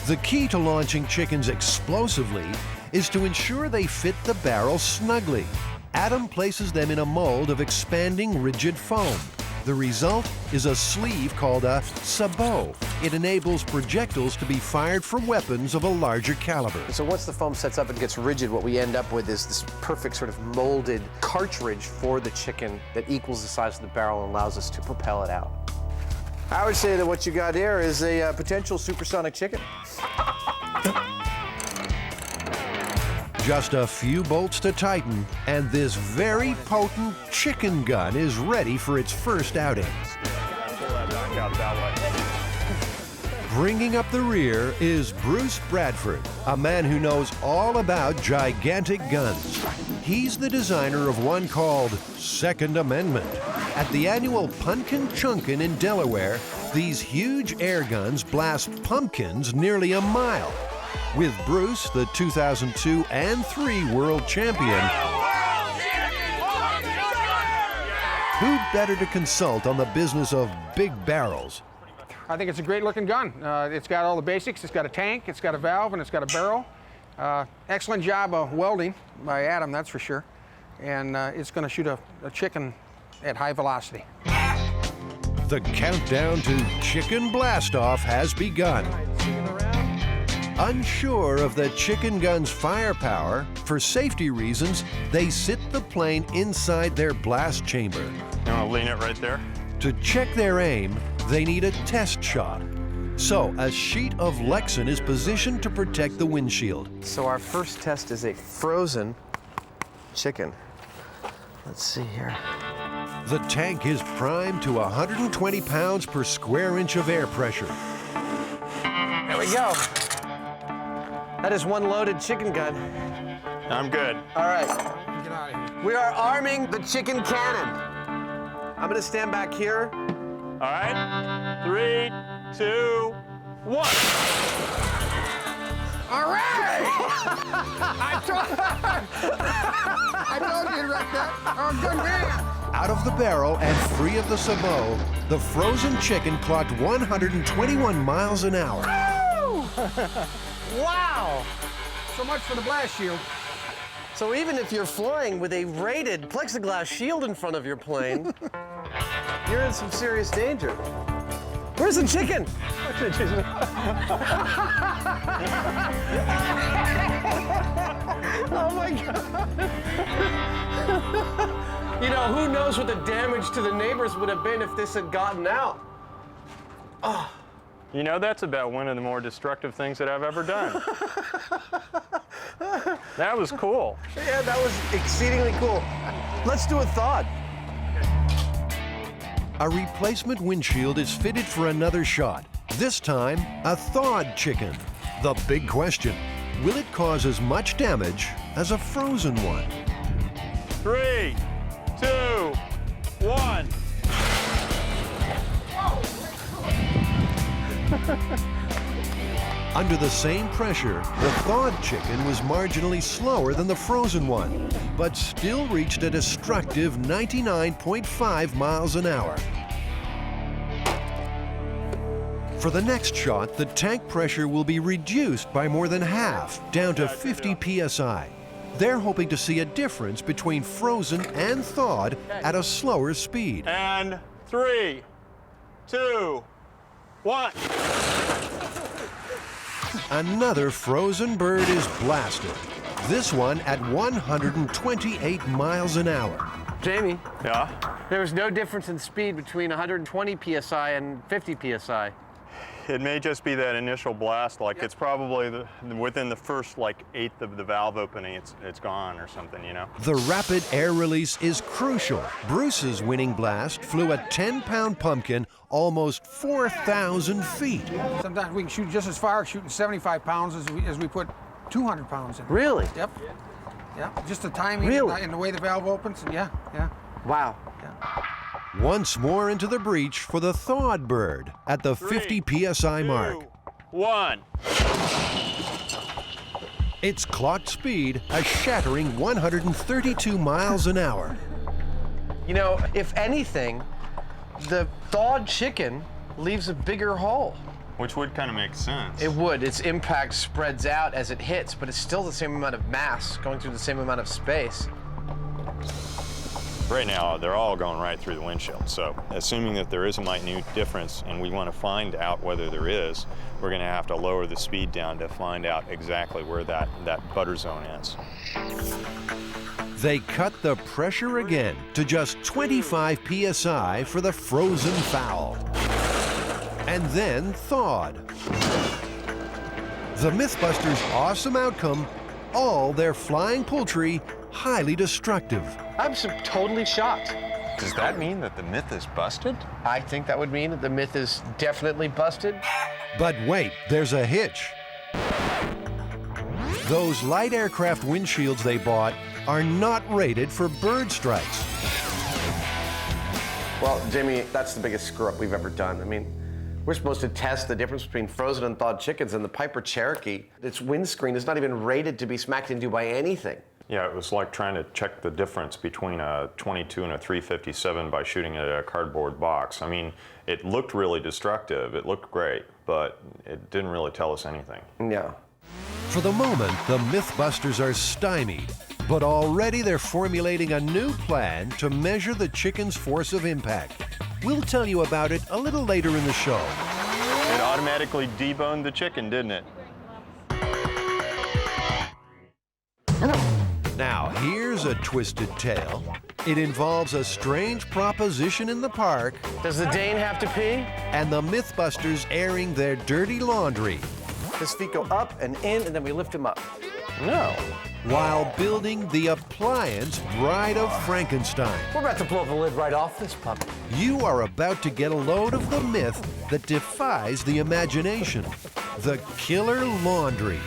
The key to launching chickens explosively is to ensure they fit the barrel snugly. Adam places them in a mold of expanding rigid foam. The result is a sleeve called a sabot. It enables projectiles to be fired from weapons of a larger caliber. So once the foam sets up and gets rigid, what we end up with is this perfect sort of molded cartridge for the chicken that equals the size of the barrel and allows us to propel it out. I would say that what you got here is a potential supersonic chicken. Just a few bolts to tighten, and this very potent chicken gun is ready for its first outing. Bringing up the rear is Bruce Bradford, a man who knows all about gigantic guns. He's the designer of one called Second Amendment. At the annual Punkin Chunkin in Delaware, these huge air guns blast pumpkins nearly a mile. With Bruce, the 2002 and 3 world champion, who better to consult on the business of big barrels? I think it's a great looking gun. It's got all the basics. It's got a tank, it's got a valve, and it's got a barrel. Excellent job of welding by Adam, that's for sure. And it's going to shoot a chicken at high velocity. The countdown to chicken blastoff has begun. Unsure of the chicken gun's firepower, for safety reasons, they sit the plane inside their blast chamber. You want to lean it right there? To check their aim, they need a test shot. So a sheet of Lexan is positioned to protect the windshield. So our first test is a frozen chicken. Let's see here. The tank is primed to 120 pounds per square inch of air pressure. There we go. That is one loaded chicken gun. I'm good. All right. Get out of here. We are arming the chicken cannon. I'm going to stand back here. All right. 3, 2, 1. All right! I told you like that. Oh, good man. Out of the barrel and free of the sabot, the frozen chicken clocked 121 miles an hour. Wow! So much for the blast shield. So even if you're flying with a rated plexiglass shield in front of your plane, you're in some serious danger. Where's the chicken? Oh my God. You know, who knows what the damage to the neighbors would have been if this had gotten out. Oh. You know, that's about one of the more destructive things that I've ever done. That was cool. Yeah, that was exceedingly cool. Let's do a thawed. A replacement windshield is fitted for another shot. This time, a thawed chicken. The big question, will it cause as much damage as a frozen one? 3, 2, 1. Under the same pressure, the thawed chicken was marginally slower than the frozen one, but still reached a destructive 99.5 miles an hour. For the next shot, the tank pressure will be reduced by more than half, down to 50 psi. They're hoping to see a difference between frozen and thawed at a slower speed. And 3, 2, 1. Another frozen bird is blasted. This one at 128 miles an hour. Jamie? Yeah? There was no difference in speed between 120 psi and 50 psi. It may just be that initial blast, like it's probably within the first like eighth of the valve opening, it's gone or something, you know? The rapid air release is crucial. Bruce's winning blast flew a 10-pound pumpkin almost 4,000 feet. Sometimes we can shoot just as far, shooting 75 pounds as we put 200 pounds in. Really? Yep. Yeah, just the timing and the way the valve opens. Yeah. Wow. Yeah. Once more into the breach for the thawed bird at the 50 psi mark. 1. Its clocked speed a shattering 132 miles an hour. You know, if anything, the thawed chicken leaves a bigger hole. Which would kind of make sense. It would. Its impact spreads out as it hits, but it's still the same amount of mass going through the same amount of space. Right now, they're all going right through the windshield. So assuming that there is a minute difference and we want to find out whether there is, we're going to have to lower the speed down to find out exactly where that butter zone is. They cut the pressure again to just 25 psi for the frozen fowl. And then thawed. The MythBusters' awesome outcome, all their flying poultry highly destructive. I'm totally shocked. Does that mean that the myth is busted? I think that would mean that the myth is definitely busted. But wait, there's a hitch. Those light aircraft windshields they bought are not rated for bird strikes. Well, Jamie, that's the biggest screw-up we've ever done. I mean, we're supposed to test the difference between frozen and thawed chickens, and the Piper Cherokee, its windscreen is not even rated to be smacked into by anything. Yeah, it was like trying to check the difference between a 22 and a 357 by shooting at a cardboard box. I mean, it looked really destructive. It looked great, but it didn't really tell us anything. Yeah. For the moment, the MythBusters are stymied, but already they're formulating a new plan to measure the chicken's force of impact. We'll tell you about it a little later in the show. It automatically deboned the chicken, didn't it? Now, here's a twisted tale. It involves a strange proposition in the park. Does the Dane have to pee? And the MythBusters airing their dirty laundry. His feet go up and in, and then we lift him up. No. While building the appliance Bride of Frankenstein. We're about to blow the lid right off this puppy. You are about to get a load of the myth that defies the imagination. The killer laundry.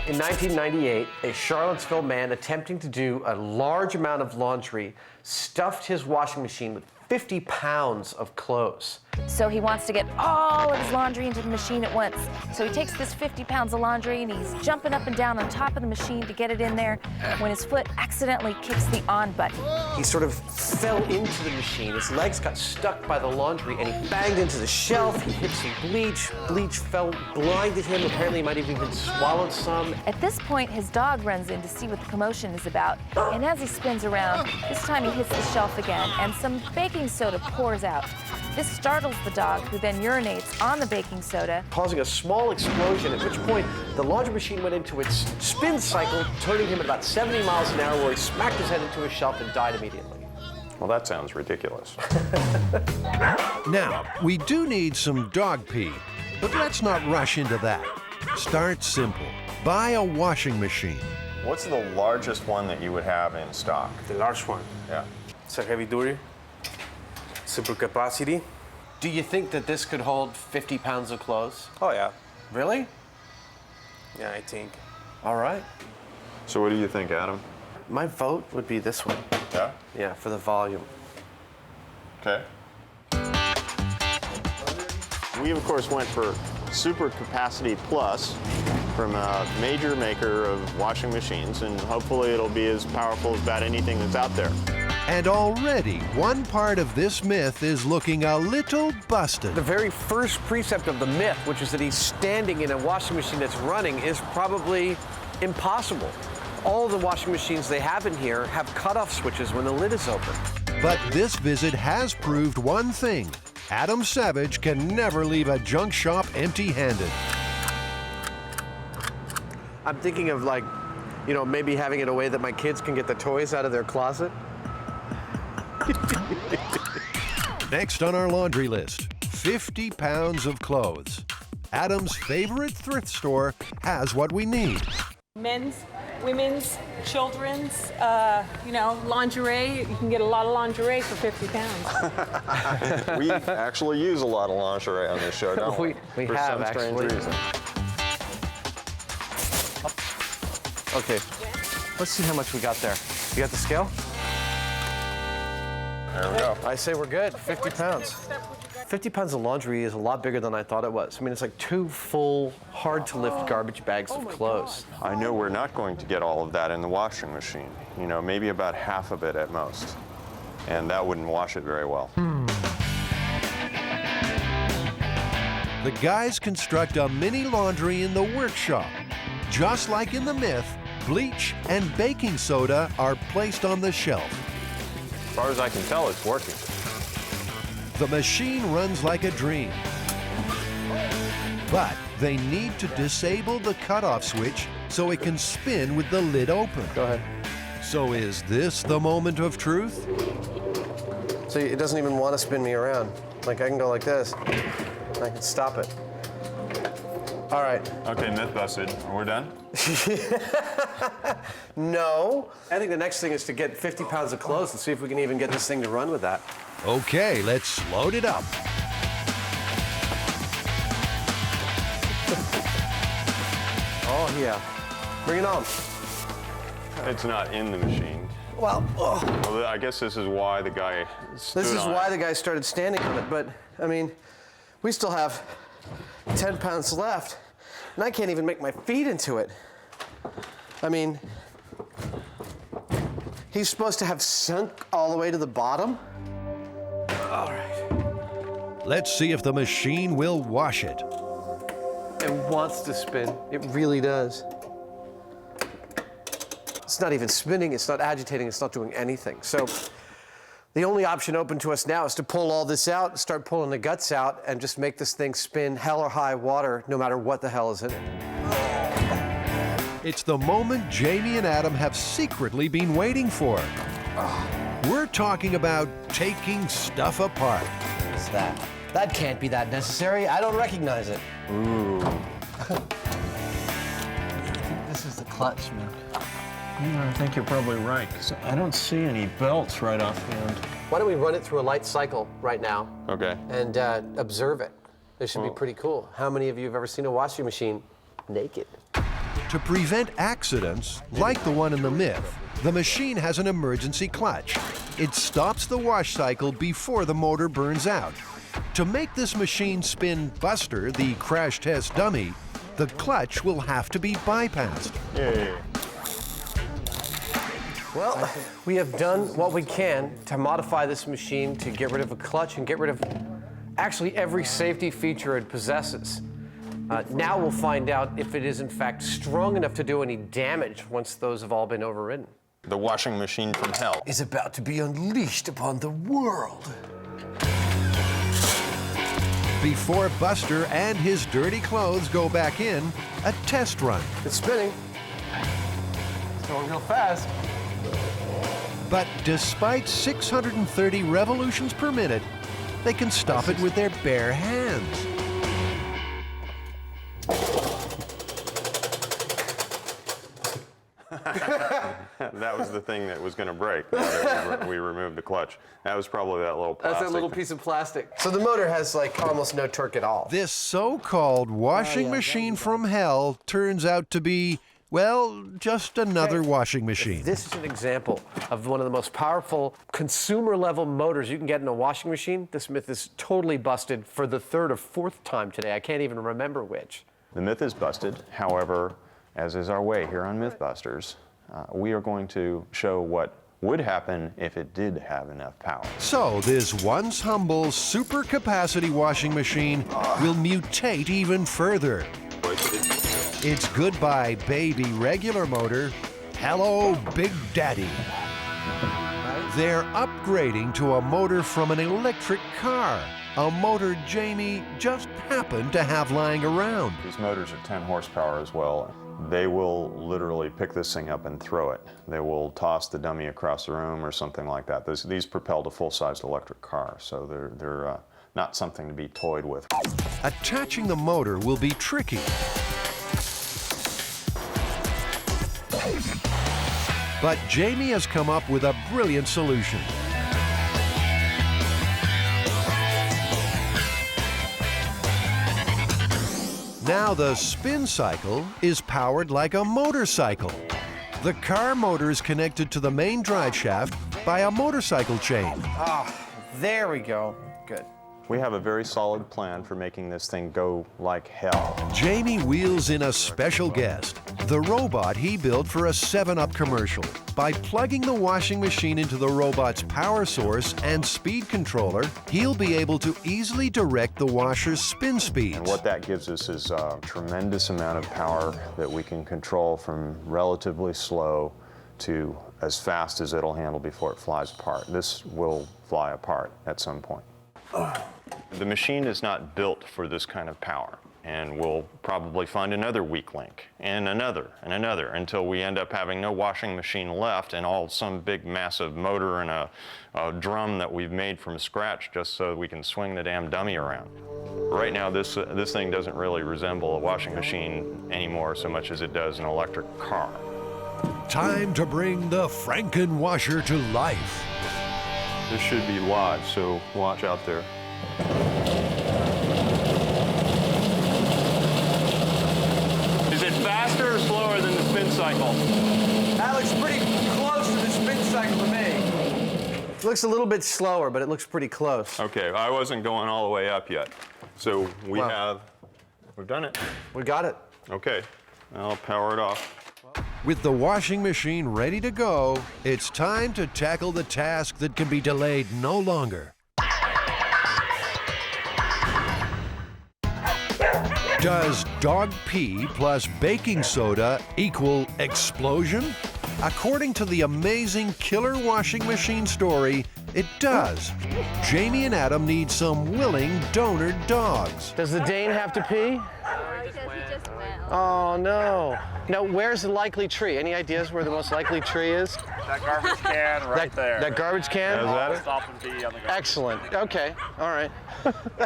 In 1998, a Charlottesville man attempting to do a large amount of laundry stuffed his washing machine with 50 pounds of clothes. So he wants to get all of his laundry into the machine at once. So he takes this 50 pounds of laundry and he's jumping up and down on top of the machine to get it in there when his foot accidentally kicks the on button. He sort of fell into the machine. His legs got stuck by the laundry and he banged into the shelf. He hit some bleach. Bleach blinded him. Apparently he might have even swallowed some. At this point, his dog runs in to see what the commotion is about. And as he spins around, this time he hits the shelf again and some baking soda pours out. This startles the dog, who then urinates on the baking soda, causing a small explosion, at which point the laundry machine went into its spin cycle, turning him at about 70 miles an hour, where he smacked his head into a shelf and died immediately. Well, that sounds ridiculous. Now, we do need some dog pee, but let's not rush into that. Start simple. Buy a washing machine. What's the largest one that you would have in stock? The large one. Yeah. It's a heavy duty, super capacity. Do you think that this could hold 50 pounds of clothes? Oh, yeah. Really? Yeah, I think. All right. So what do you think, Adam? My vote would be this one. Yeah? Yeah, for the volume. Okay. We, of course, went for Super Capacity Plus from a major maker of washing machines, and hopefully it'll be as powerful as about anything that's out there. And already, one part of this myth is looking a little busted. The very first precept of the myth, which is that he's standing in a washing machine that's running, is probably impossible. All the washing machines they have in here have cutoff switches when the lid is open. But this visit has proved one thing. Adam Savage can never leave a junk shop empty-handed. I'm thinking of, like, you know, maybe having it a way that my kids can get the toys out of their closet. Next on our laundry list, 50 pounds of clothes. Adam's favorite thrift store has what we need. Men's, women's, children's, you know, lingerie. You can get a lot of lingerie for 50 pounds. We actually use a lot of lingerie on this show, don't we? We For have, some strange actually. reason. Okay, let's see how much we got there. You got the scale? There we go. I say we're good, 50 pounds. 50 pounds of laundry is a lot bigger than I thought it was. I mean, it's like 2 full, hard-to-lift garbage bags of clothes. I know we're not going to get all of that in the washing machine. You know, maybe about half of it at most. And that wouldn't wash it very well. The guys construct a mini laundry in the workshop. Just like in the myth, bleach and baking soda are placed on the shelf. As far as I can tell, it's working. The machine runs like a dream. But they need to disable the cutoff switch so it can spin with the lid open. Go ahead. So is this the moment of truth? So it doesn't even want to spin me around. Like, I can go like this. I can stop it. All right. Okay, myth busted. We're done? No. I think the next thing is to get 50 pounds of clothes and see if we can even get this thing to run with that. Okay, let's load it up. Oh, yeah. Bring it on. It's not in the machine. Well, Well, I guess this is why the guy stood this is on why it. the guy started standing on it. But, I mean, we still have 10 pounds left, and I can't even make my feet into it. I mean, he's supposed to have sunk all the way to the bottom. All right. Let's see if the machine will wash it. It wants to spin. It really does. It's not even spinning, it's not agitating, it's not doing anything. So the only option open to us now is to pull all this out, start pulling the guts out, and just make this thing spin hell or high water, no matter what the hell is in it. It's the moment Jamie and Adam have secretly been waiting for. We're talking about taking stuff apart. What's that? That can't be that necessary. I don't recognize it. Ooh. This is the clutch, man. I think you're probably right, 'cause I don't see any belts right offhand. Why don't we run it through a light cycle right now? Okay. And observe it. This should be pretty cool. How many of you have ever seen a washing machine naked? To prevent accidents, like the one in the myth, the machine has an emergency clutch. It stops the wash cycle before the motor burns out. To make this machine spin Buster, the crash test dummy, the clutch will have to be bypassed. Yay. Well, we have done what we can to modify this machine to get rid of a clutch and get rid of actually every safety feature it possesses. Now we'll find out if it is in fact strong enough to do any damage once those have all been overridden. The washing machine from hell is about to be unleashed upon the world. Before Buster and his dirty clothes go back in, a test run. It's spinning. It's going real fast. But despite 630 revolutions per minute, they can stop it with their bare hands. That was the thing that was going to break. We removed the clutch. That was probably that little plastic. That's that little piece of plastic. So the motor has like almost no torque at all. This so-called washing machine from hell turns out to be, Well, just another washing machine. This is an example of one of the most powerful consumer-level motors you can get in a washing machine. This myth is totally busted for the third or fourth time today. I can't even remember which. The myth is busted. However, as is our way here on MythBusters, we are going to show what would happen if it did have enough power. So this once humble super capacity washing machine will mutate even further. It's goodbye, baby regular motor. Hello, Big Daddy. They're upgrading to a motor from an electric car, a motor Jamie just happened to have lying around. These motors are 10 horsepower as well. They will literally pick this thing up and throw it. They will toss the dummy across the room or something like that. These propelled a full-sized electric car, so they're not something to be toyed with. Attaching the motor will be tricky. But Jamie has come up with a brilliant solution. Now the spin cycle is powered like a motorcycle. The car motor is connected to the main drive shaft by a motorcycle chain. Ah, there we go. Good. We have a very solid plan for making this thing go like hell. Jamie wheels in a special guest, the robot he built for a 7-Up commercial. By plugging the washing machine into the robot's power source and speed controller, he'll be able to easily direct the washer's spin speeds. And what that gives us is a tremendous amount of power that we can control from relatively slow to as fast as it'll handle before it flies apart. This will fly apart at some point. The machine is not built for this kind of power, and we'll probably find another weak link, and another, until we end up having no washing machine left and some big massive motor and a drum that we've made from scratch just so we can swing the damn dummy around. Right now, this thing doesn't really resemble a washing machine anymore so much as it does an electric car. Time to bring the Franken washer to life. This should be live, so watch out there. Is it faster or slower than the spin cycle? That looks pretty close to the spin cycle to me. It looks a little bit slower, but it looks pretty close. Okay, I wasn't going all the way up yet. So we've done it. We got it. Okay, I'll power it off. With the washing machine ready to go, it's time to tackle the task that can be delayed no longer. Does dog pee plus baking soda equal explosion? According to the amazing killer washing machine story, it does. Jamie and Adam need some willing donor dogs. Does the Dane have to pee? Oh, no. Now, where's the likely tree? Any ideas where the most likely tree is? That garbage can right there. That garbage can? Is that it? Stop and pee on the garbage. Excellent. Okay. All right.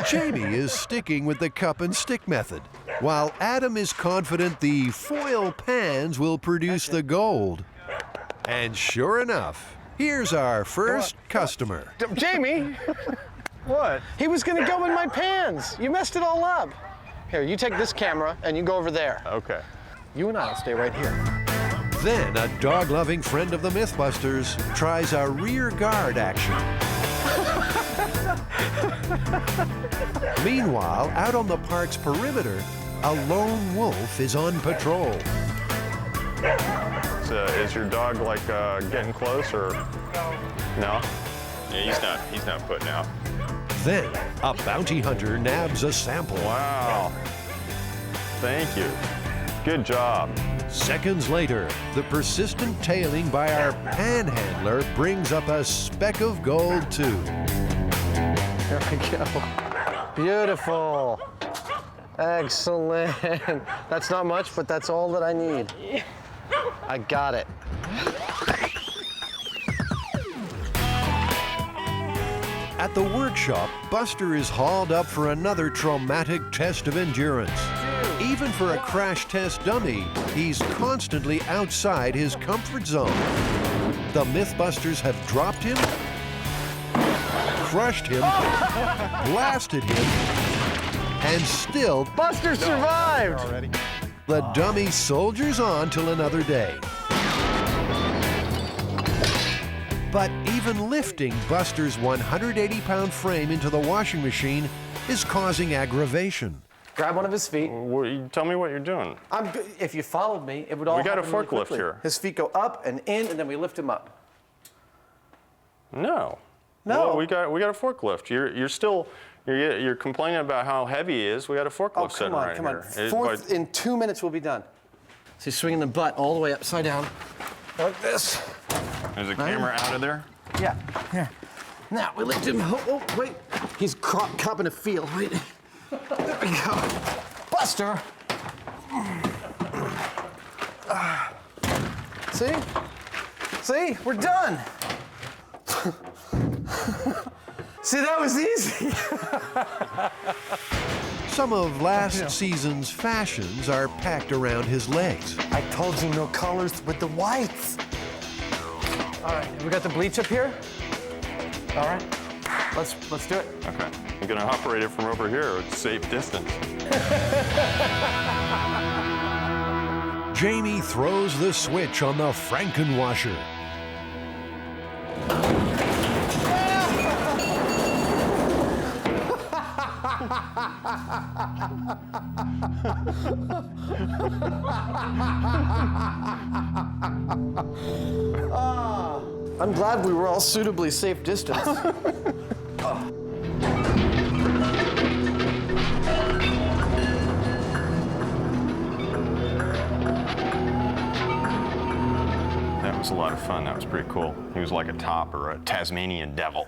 Jamie is sticking with the cup and stick method, while Adam is confident the foil pans will produce the gold. And sure enough, here's our first customer. Jamie! What? He was going to go in my pans. You messed it all up. Here, you take this camera and you go over there. Okay. You and I'll stay right here. Then a dog-loving friend of the MythBusters tries a rear guard action. Meanwhile, out on the park's perimeter, a lone wolf is on patrol. Is your dog like getting close or no? Yeah, he's not putting out. Then a bounty hunter nabs a sample. Wow. Thank you. Good job. Seconds later, the persistent tailing by our panhandler brings up a speck of gold too. There we go. Beautiful. Excellent. That's not much, but that's all that I need. I got it. At the workshop, Buster is hauled up for another traumatic test of endurance. Even for a crash test dummy, he's constantly outside his comfort zone. The MythBusters have dropped him, crushed him, blasted him, and still Buster survived! The dummy soldiers on till another day. But even lifting Buster's 180-pound frame into the washing machine is causing aggravation. Grab one of his feet. Tell me what you're doing. If you followed me, it would all We got a happen really forklift quickly. here. His feet go up and in, and then we lift him up. No. No. Well, we got a forklift. You're complaining about how heavy he is. We got a forklift sitting right here. In 2 minutes, we'll be done. So he's swinging the butt all the way upside down, like this. Is the camera out of there? Yeah. Here. Now we lift him. Oh, wait. He's copping a feel. Wait. There we go. Buster. See? See? We're done. See, that was easy. Some of last season's fashions are packed around his legs. I told you no colors with the whites. All right, we got the bleach up here. All right, let's do it. Okay. I'm gonna operate it from over here at safe distance. Jamie throws the switch on the Frankenwasher. I'm glad we were all suitably safe distance. That was a lot of fun. That was pretty cool. He was like a top or a Tasmanian devil.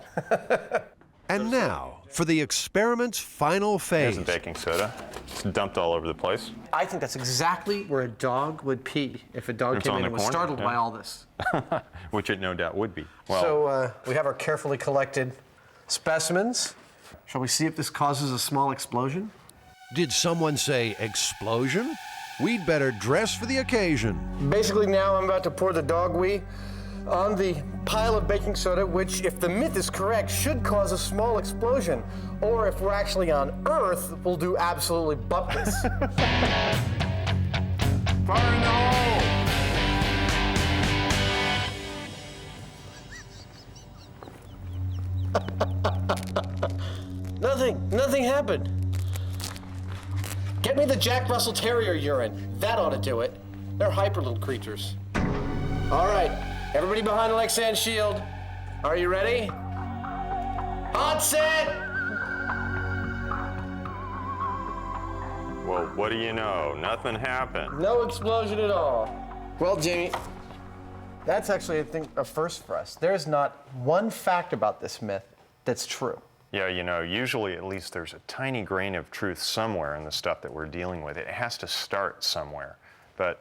And now, for the experiment's final phase. There's the baking soda. It's dumped all over the place. I think that's exactly where a dog would pee if a dog came in and was startled by all this. Which it no doubt would be. Well, So we have our carefully collected specimens. Shall we see if this causes a small explosion? Did someone say explosion? We'd better dress for the occasion. Basically now I'm about to pour the dog wee on the pile of baking soda, which, if the myth is correct, should cause a small explosion. Or if we're actually on Earth, we'll do absolutely butt-less. Fire in the hole! Nothing happened. Get me the Jack Russell Terrier urine. That ought to do it. They're hyperloop creatures. All right, everybody behind the Lexan shield. Are you ready? Hot set! well, what do you know? Nothing happened. No explosion at all. Well, Jamie, that's actually, I think, a first for us. There's not one fact about this myth that's true. Yeah, you know, usually at least there's a tiny grain of truth somewhere in the stuff that we're dealing with. It has to start somewhere. But,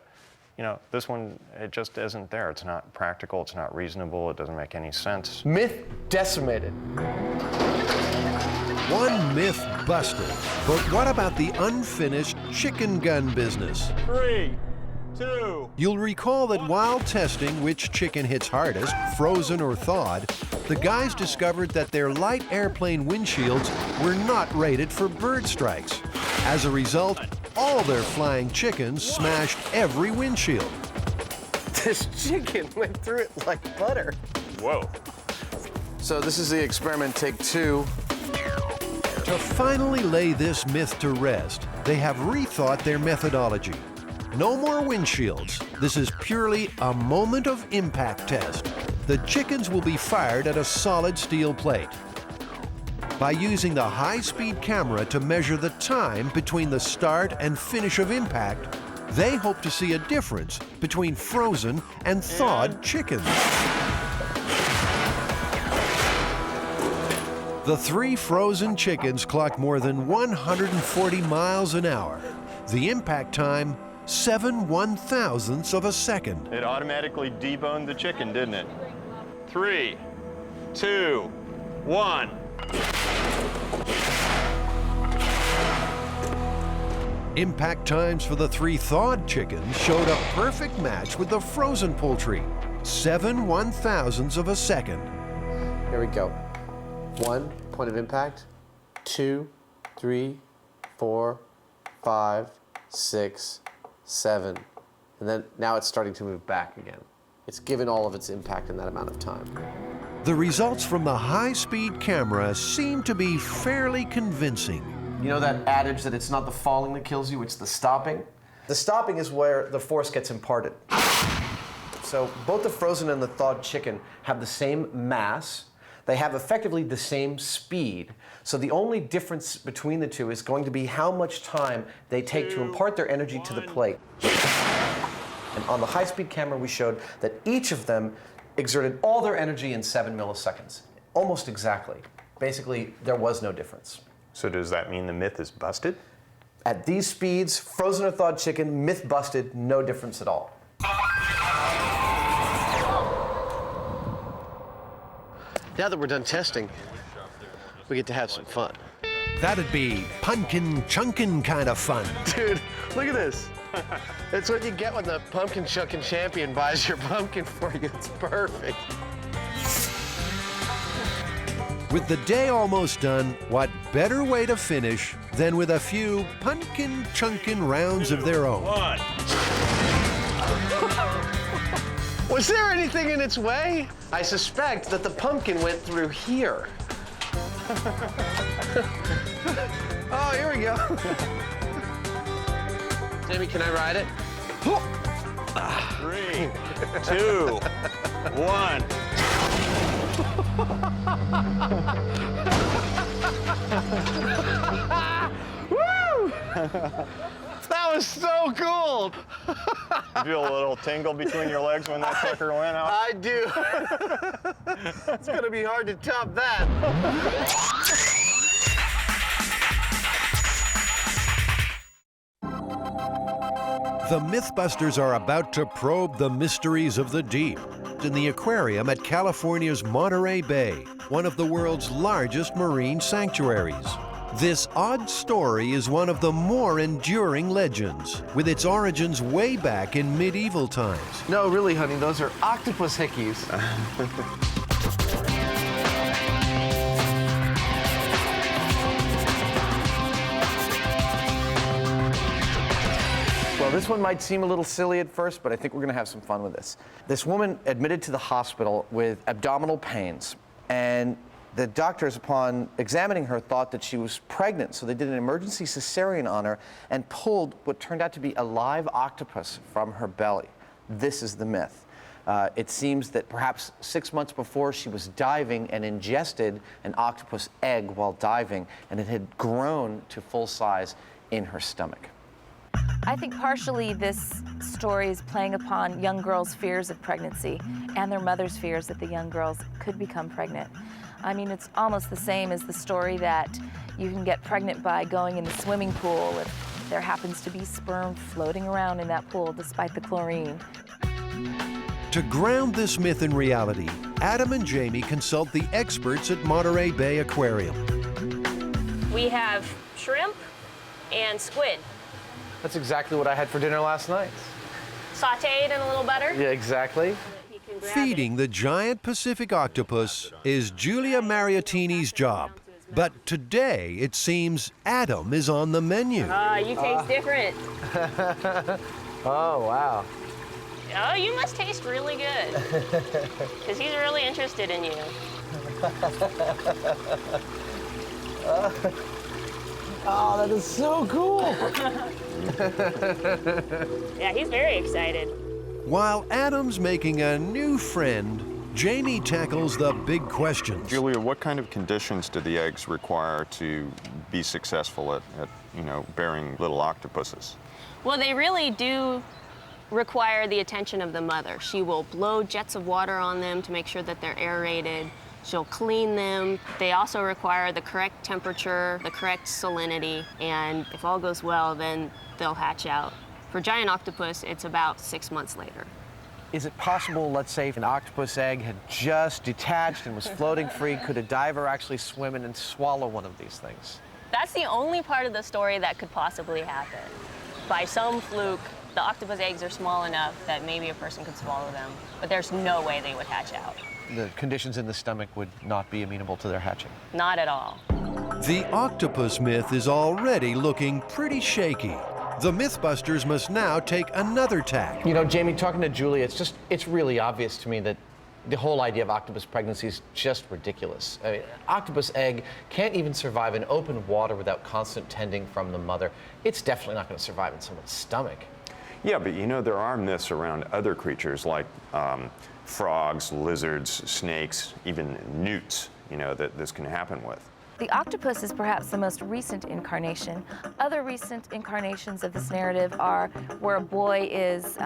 you know, this one, it just isn't there. It's not practical, it's not reasonable, it doesn't make any sense. Myth decimated. One myth busted. But what about the unfinished chicken gun business? 3, 2. You'll recall that while testing which chicken hits hardest, frozen or thawed, the guys discovered that their light airplane windshields were not rated for bird strikes. As a result, all their flying chickens smashed every windshield. This chicken went through it like butter. Whoa. So this is the experiment take 2. To finally lay this myth to rest, they have rethought their methodology. No more windshields. This is purely a moment of impact test. The chickens will be fired at a solid steel plate. By using the high-speed camera to measure the time between the start and finish of impact, they hope to see a difference between frozen and thawed chickens. The 3 frozen chickens clocked more than 140 miles an hour. The impact time, 7 1/1000ths of a second. It automatically deboned the chicken, didn't it? 3, 2, 1. Impact times for the 3 thawed chickens showed a perfect match with the frozen poultry. 7 1/1000ths of a second. Here we go. 1 point of impact, 2, 3, 4, 5, 6, 7, and then now it's starting to move back again. It's given all of its impact in that amount of time. The results from the high-speed camera seem to be fairly convincing. You know that adage that it's not the falling that kills you, it's the stopping? The stopping is where the force gets imparted. So both the frozen and the thawed chicken have the same mass. They have effectively the same speed. So the only difference between the two is going to be how much time they take to impart their energy to the plate. And on the high-speed camera, we showed that each of them exerted all their energy in 7 milliseconds, almost exactly. Basically, there was no difference. So does that mean the myth is busted? At these speeds, frozen or thawed chicken, myth busted, no difference at all. Now that we're done testing, we get to have some fun. That'd be pumpkin chunkin' kind of fun. Dude, look at this. It's what you get when the pumpkin chunkin' champion buys your pumpkin for you. It's perfect. With the day almost done, what better way to finish than with a few pumpkin chunkin' rounds of their own? Was there anything in its way? I suspect that the pumpkin went through here. Oh, here we go. Jamie, can I ride it? 3, 2, 1. Woo! That was so cool. You feel a little tingle between your legs when that sucker went out? I do. It's gonna be hard to top that. The Mythbusters are about to probe the mysteries of the deep in the aquarium at California's Monterey Bay, one of the world's largest marine sanctuaries. This odd story is one of the more enduring legends, with its origins way back in medieval times. No, really, honey, those are octopus hickeys. Well, this one might seem a little silly at first, but I think we're gonna have some fun with this. This woman admitted to the hospital with abdominal pains, and the doctors, upon examining her, thought that she was pregnant, so they did an emergency cesarean on her and pulled what turned out to be a live octopus from her belly. This is the myth. It seems that perhaps 6 months before, she was diving and ingested an octopus egg while diving, and it had grown to full size in her stomach. I think partially this story is playing upon young girls' fears of pregnancy and their mothers' fears that the young girls could become pregnant. I mean, it's almost the same as the story that you can get pregnant by going in the swimming pool if there happens to be sperm floating around in that pool despite the chlorine. To ground this myth in reality, Adam and Jamie consult the experts at Monterey Bay Aquarium. We have shrimp and squid. That's exactly what I had for dinner last night. Sauteed in a little butter. Yeah, exactly. Feeding the giant Pacific octopus is Julia Mariottini's job. But today, it seems Adam is on the menu. You taste different. Oh, wow. Oh, you must taste really good. Because he's really interested in you. Oh, that is so cool. Yeah, he's very excited. While Adam's making a new friend, Jamie tackles the big questions. Julia, what kind of conditions do the eggs require to be successful at bearing little octopuses? Well, they really do require the attention of the mother. She will blow jets of water on them to make sure that they're aerated. She'll clean them. They also require the correct temperature, the correct salinity, and if all goes well, then they'll hatch out. For giant octopus, it's about 6 months later. Is it possible, let's say, if an octopus egg had just detached and was floating free, could a diver actually swim in and swallow one of these things? That's the only part of the story that could possibly happen. By some fluke, the octopus eggs are small enough that maybe a person could swallow them, but there's no way they would hatch out. The conditions in the stomach would not be amenable to their hatching. Not at all. The octopus myth is already looking pretty shaky. The MythBusters must now take another tack. You know, Jamie, talking to Julie, it's really obvious to me that the whole idea of octopus pregnancy is just ridiculous. I mean, octopus egg can't even survive in open water without constant tending from the mother. It's definitely not going to survive in someone's stomach. Yeah, but you know, there are myths around other creatures like frogs, lizards, snakes, even newts, you know, that this can happen with. The octopus is perhaps the most recent incarnation. Other recent incarnations of this narrative are where a boy is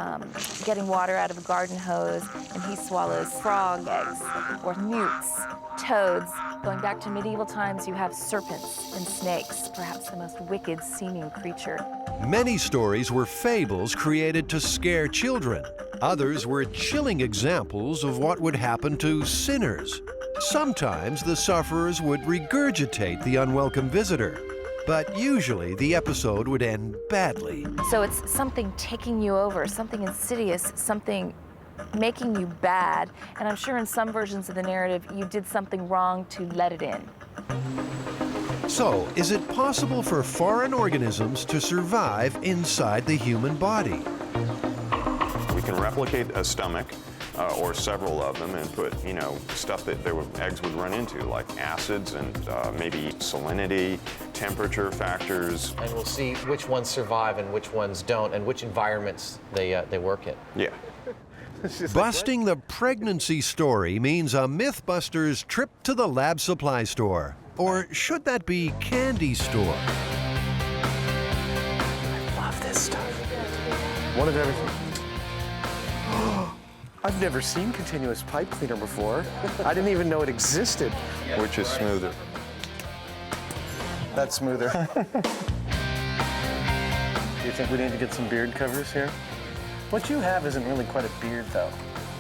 getting water out of a garden hose and he swallows frog eggs, or newts, toads. Going back to medieval times, you have serpents and snakes, perhaps the most wicked seeming creature. Many stories were fables created to scare children. Others were chilling examples of what would happen to sinners. Sometimes the sufferers would regurgitate the unwelcome visitor, but usually the episode would end badly. So it's something taking you over, something insidious, something making you bad, and I'm sure in some versions of the narrative you did something wrong to let it in. So, is it possible for foreign organisms to survive inside the human body? We can replicate a stomach, or several of them, and put, you know, stuff that eggs would run into, like acids and maybe salinity, temperature factors. And we'll see which ones survive and which ones don't, and which environments they work in. Yeah. Busting the pregnancy story means a MythBusters trip to the lab supply store. Or should that be candy store? I love this stuff. One of everything. I've never seen continuous pipe cleaner before. I didn't even know it existed. Which is smoother? That's smoother. Do you think we need to get some beard covers here? What you have isn't really quite a beard, though.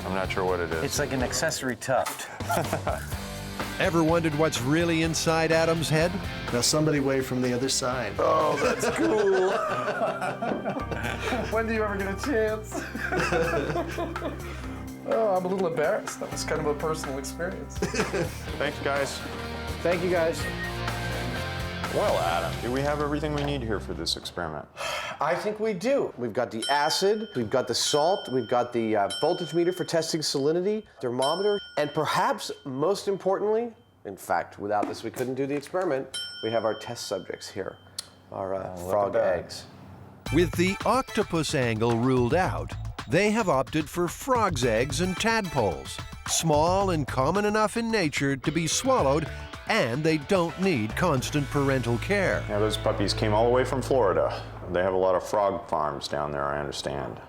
I'm not sure what it is. It's like an accessory tuft. Ever wondered what's really inside Adam's head? Now somebody wave from the other side. Oh, that's cool. When do you ever get a chance? Oh, I'm a little embarrassed. That was kind of a personal experience. Thanks, guys. Thank you, guys. Well, Adam, do we have everything we need here for this experiment? I think we do. We've got the acid, we've got the salt, we've got the voltage meter for testing salinity, thermometer, and perhaps most importantly, in fact, without this we couldn't do the experiment, we have our test subjects here, our frog eggs. With the octopus angle ruled out, they have opted for frogs' eggs and tadpoles, small and common enough in nature to be swallowed, and they don't need constant parental care. Yeah, those puppies came all the way from Florida. They have a lot of frog farms down there, I understand.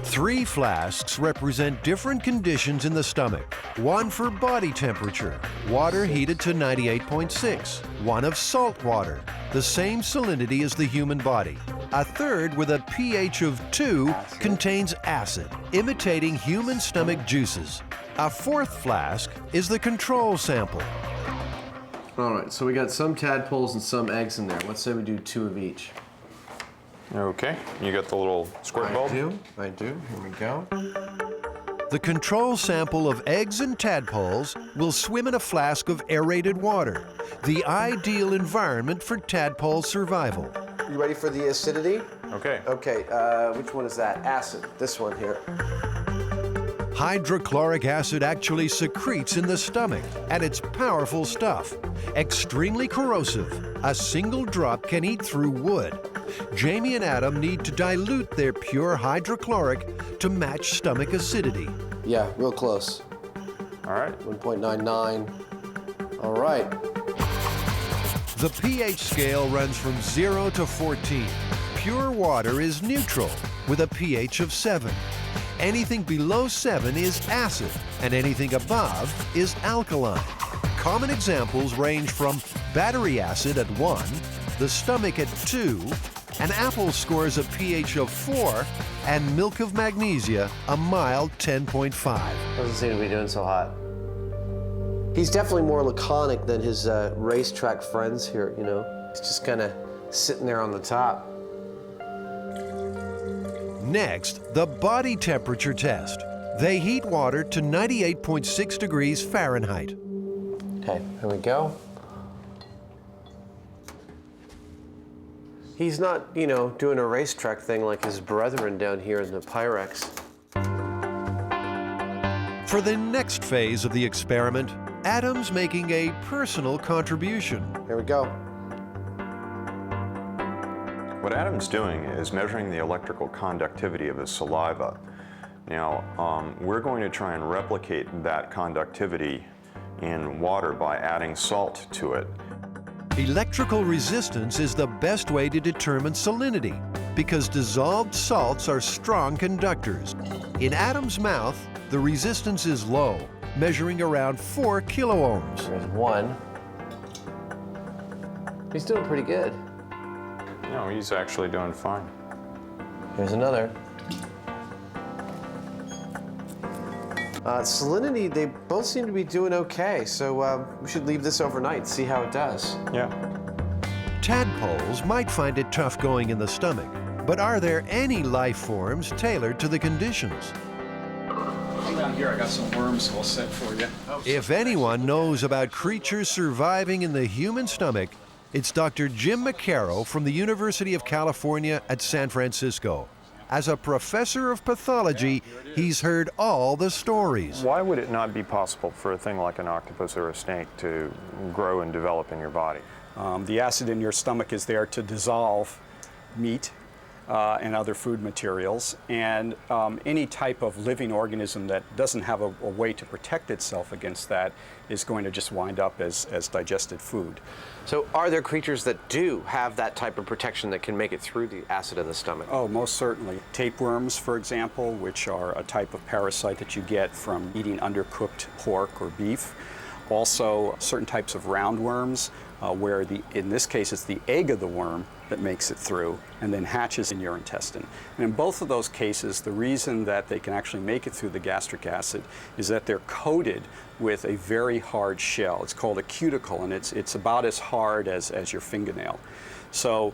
3 flasks represent different conditions in the stomach. One for body temperature, water heated to 98.6. One of salt water, the same salinity as the human body. A third with a pH of 2 contains acid, imitating human stomach juices. A 4th flask is the control sample. All right, so we got some tadpoles and some eggs in there. Let's say we do 2 of each. Okay, you got the little squirt bulb? I do. Here we go. The control sample of eggs and tadpoles will swim in a flask of aerated water, the ideal environment for tadpole survival. You ready for the acidity? Okay. Okay, which one is that? Acid, this one here. Hydrochloric acid actually secretes in the stomach, and it's powerful stuff. Extremely corrosive. A single drop can eat through wood. Jamie and Adam need to dilute their pure hydrochloric to match stomach acidity. Yeah, real close. All right. 1.99. All right. The pH scale runs from 0 to 14. Pure water is neutral with a pH of 7. Anything below 7 is acid, and anything above is alkaline. Common examples range from battery acid at 1, the stomach at 2, an apple scores a pH of 4, and milk of magnesia a mild 10.5. Doesn't seem to be doing so hot. He's definitely more laconic than his racetrack friends here, you know. He's just kind of sitting there on the top. Next, the body temperature test. They heat water to 98.6 degrees Fahrenheit. Okay, here we go. He's not, you know, doing a racetrack thing like his brethren down here in the Pyrex. For the next phase of the experiment, Adam's making a personal contribution. Here we go. What Adam's doing is measuring the electrical conductivity of his saliva. Now, we're going to try and replicate that conductivity in water by adding salt to it. Electrical resistance is the best way to determine salinity because dissolved salts are strong conductors. In Adam's mouth, the resistance is low, measuring around 4 kiloohms. There's one. He's doing pretty good. No, he's actually doing fine. Here's another. Salinity, they both seem to be doing okay, so we should leave this overnight, see how it does. Yeah. Tadpoles might find it tough going in the stomach, but are there any life forms tailored to the conditions? Come down here, I got some worms all set for you. If anyone knows about creatures surviving in the human stomach, it's Dr. Jim McCarroll from the University of California at San Francisco. As a professor of pathology, he's heard all the stories. Why would it not be possible for a thing like an octopus or a snake to grow and develop in your body? The acid in your stomach is there to dissolve meat and other food materials, and any type of living organism that doesn't have a way to protect itself against that is going to just wind up as digested food. So are there creatures that do have that type of protection that can make it through the acid in the stomach? Oh, most certainly. Tapeworms, for example, which are a type of parasite that you get from eating undercooked pork or beef. Also, certain types of roundworms, where in this case it's the egg of the worm that makes it through and then hatches in your intestine. And in both of those cases, the reason that they can actually make it through the gastric acid is that they're coated with a very hard shell. It's called a cuticle, and it's about as hard as your fingernail. So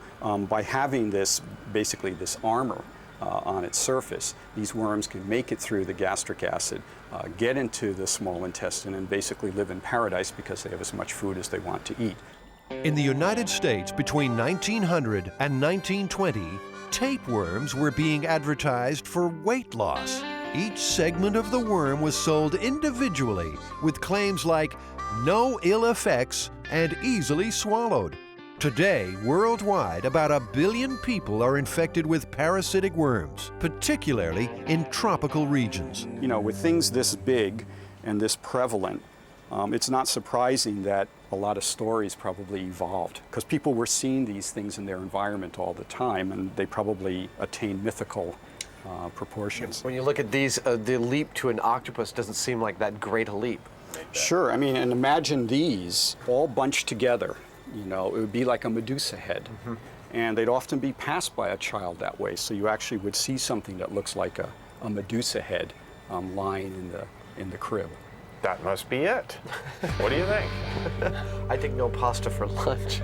by having this, basically this armor on its surface, these worms can make it through the gastric acid, get into the small intestine, and basically live in paradise because they have as much food as they want to eat. In the United States, between 1900 and 1920, tapeworms were being advertised for weight loss. Each segment of the worm was sold individually with claims like no ill effects and easily swallowed. Today, worldwide, about 1 billion people are infected with parasitic worms, particularly in tropical regions. You know, with things this big and this prevalent, it's not surprising that a lot of stories probably evolved because people were seeing these things in their environment all the time, and they probably attained mythical proportions. When you look at these, the leap to an octopus doesn't seem like that great a leap. Sure, I mean, and imagine these all bunched together. You know, it would be like a Medusa head. Mm-hmm. And they'd often be passed by a child that way, so you actually would see something that looks like a Medusa head lying in the crib. That must be it. What do you think? I think no pasta for lunch.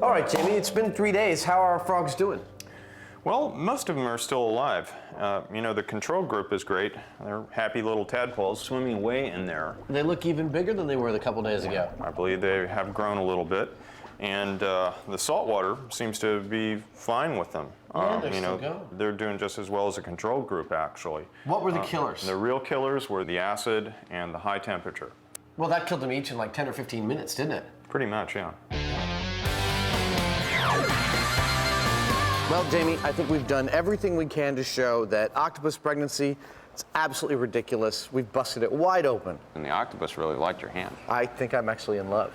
All right, Jamie, it's been 3 days. How are our frogs doing? Well, most of them are still alive. You know, the control group is great. They're happy little tadpoles swimming away in there. They look even bigger than they were a couple days ago. I believe they have grown a little bit. And the salt water seems to be fine with them. Yeah, they're you know, still going. They're doing just as well as a control group, actually. What were the killers? The real killers were the acid and the high temperature. Well, that killed them each in like 10 or 15 minutes, didn't it? Pretty much, yeah. Well, Jamie, I think we've done everything we can to show that octopus pregnancy is absolutely ridiculous. We've busted it wide open. And the octopus really liked your hand. I think I'm actually in love.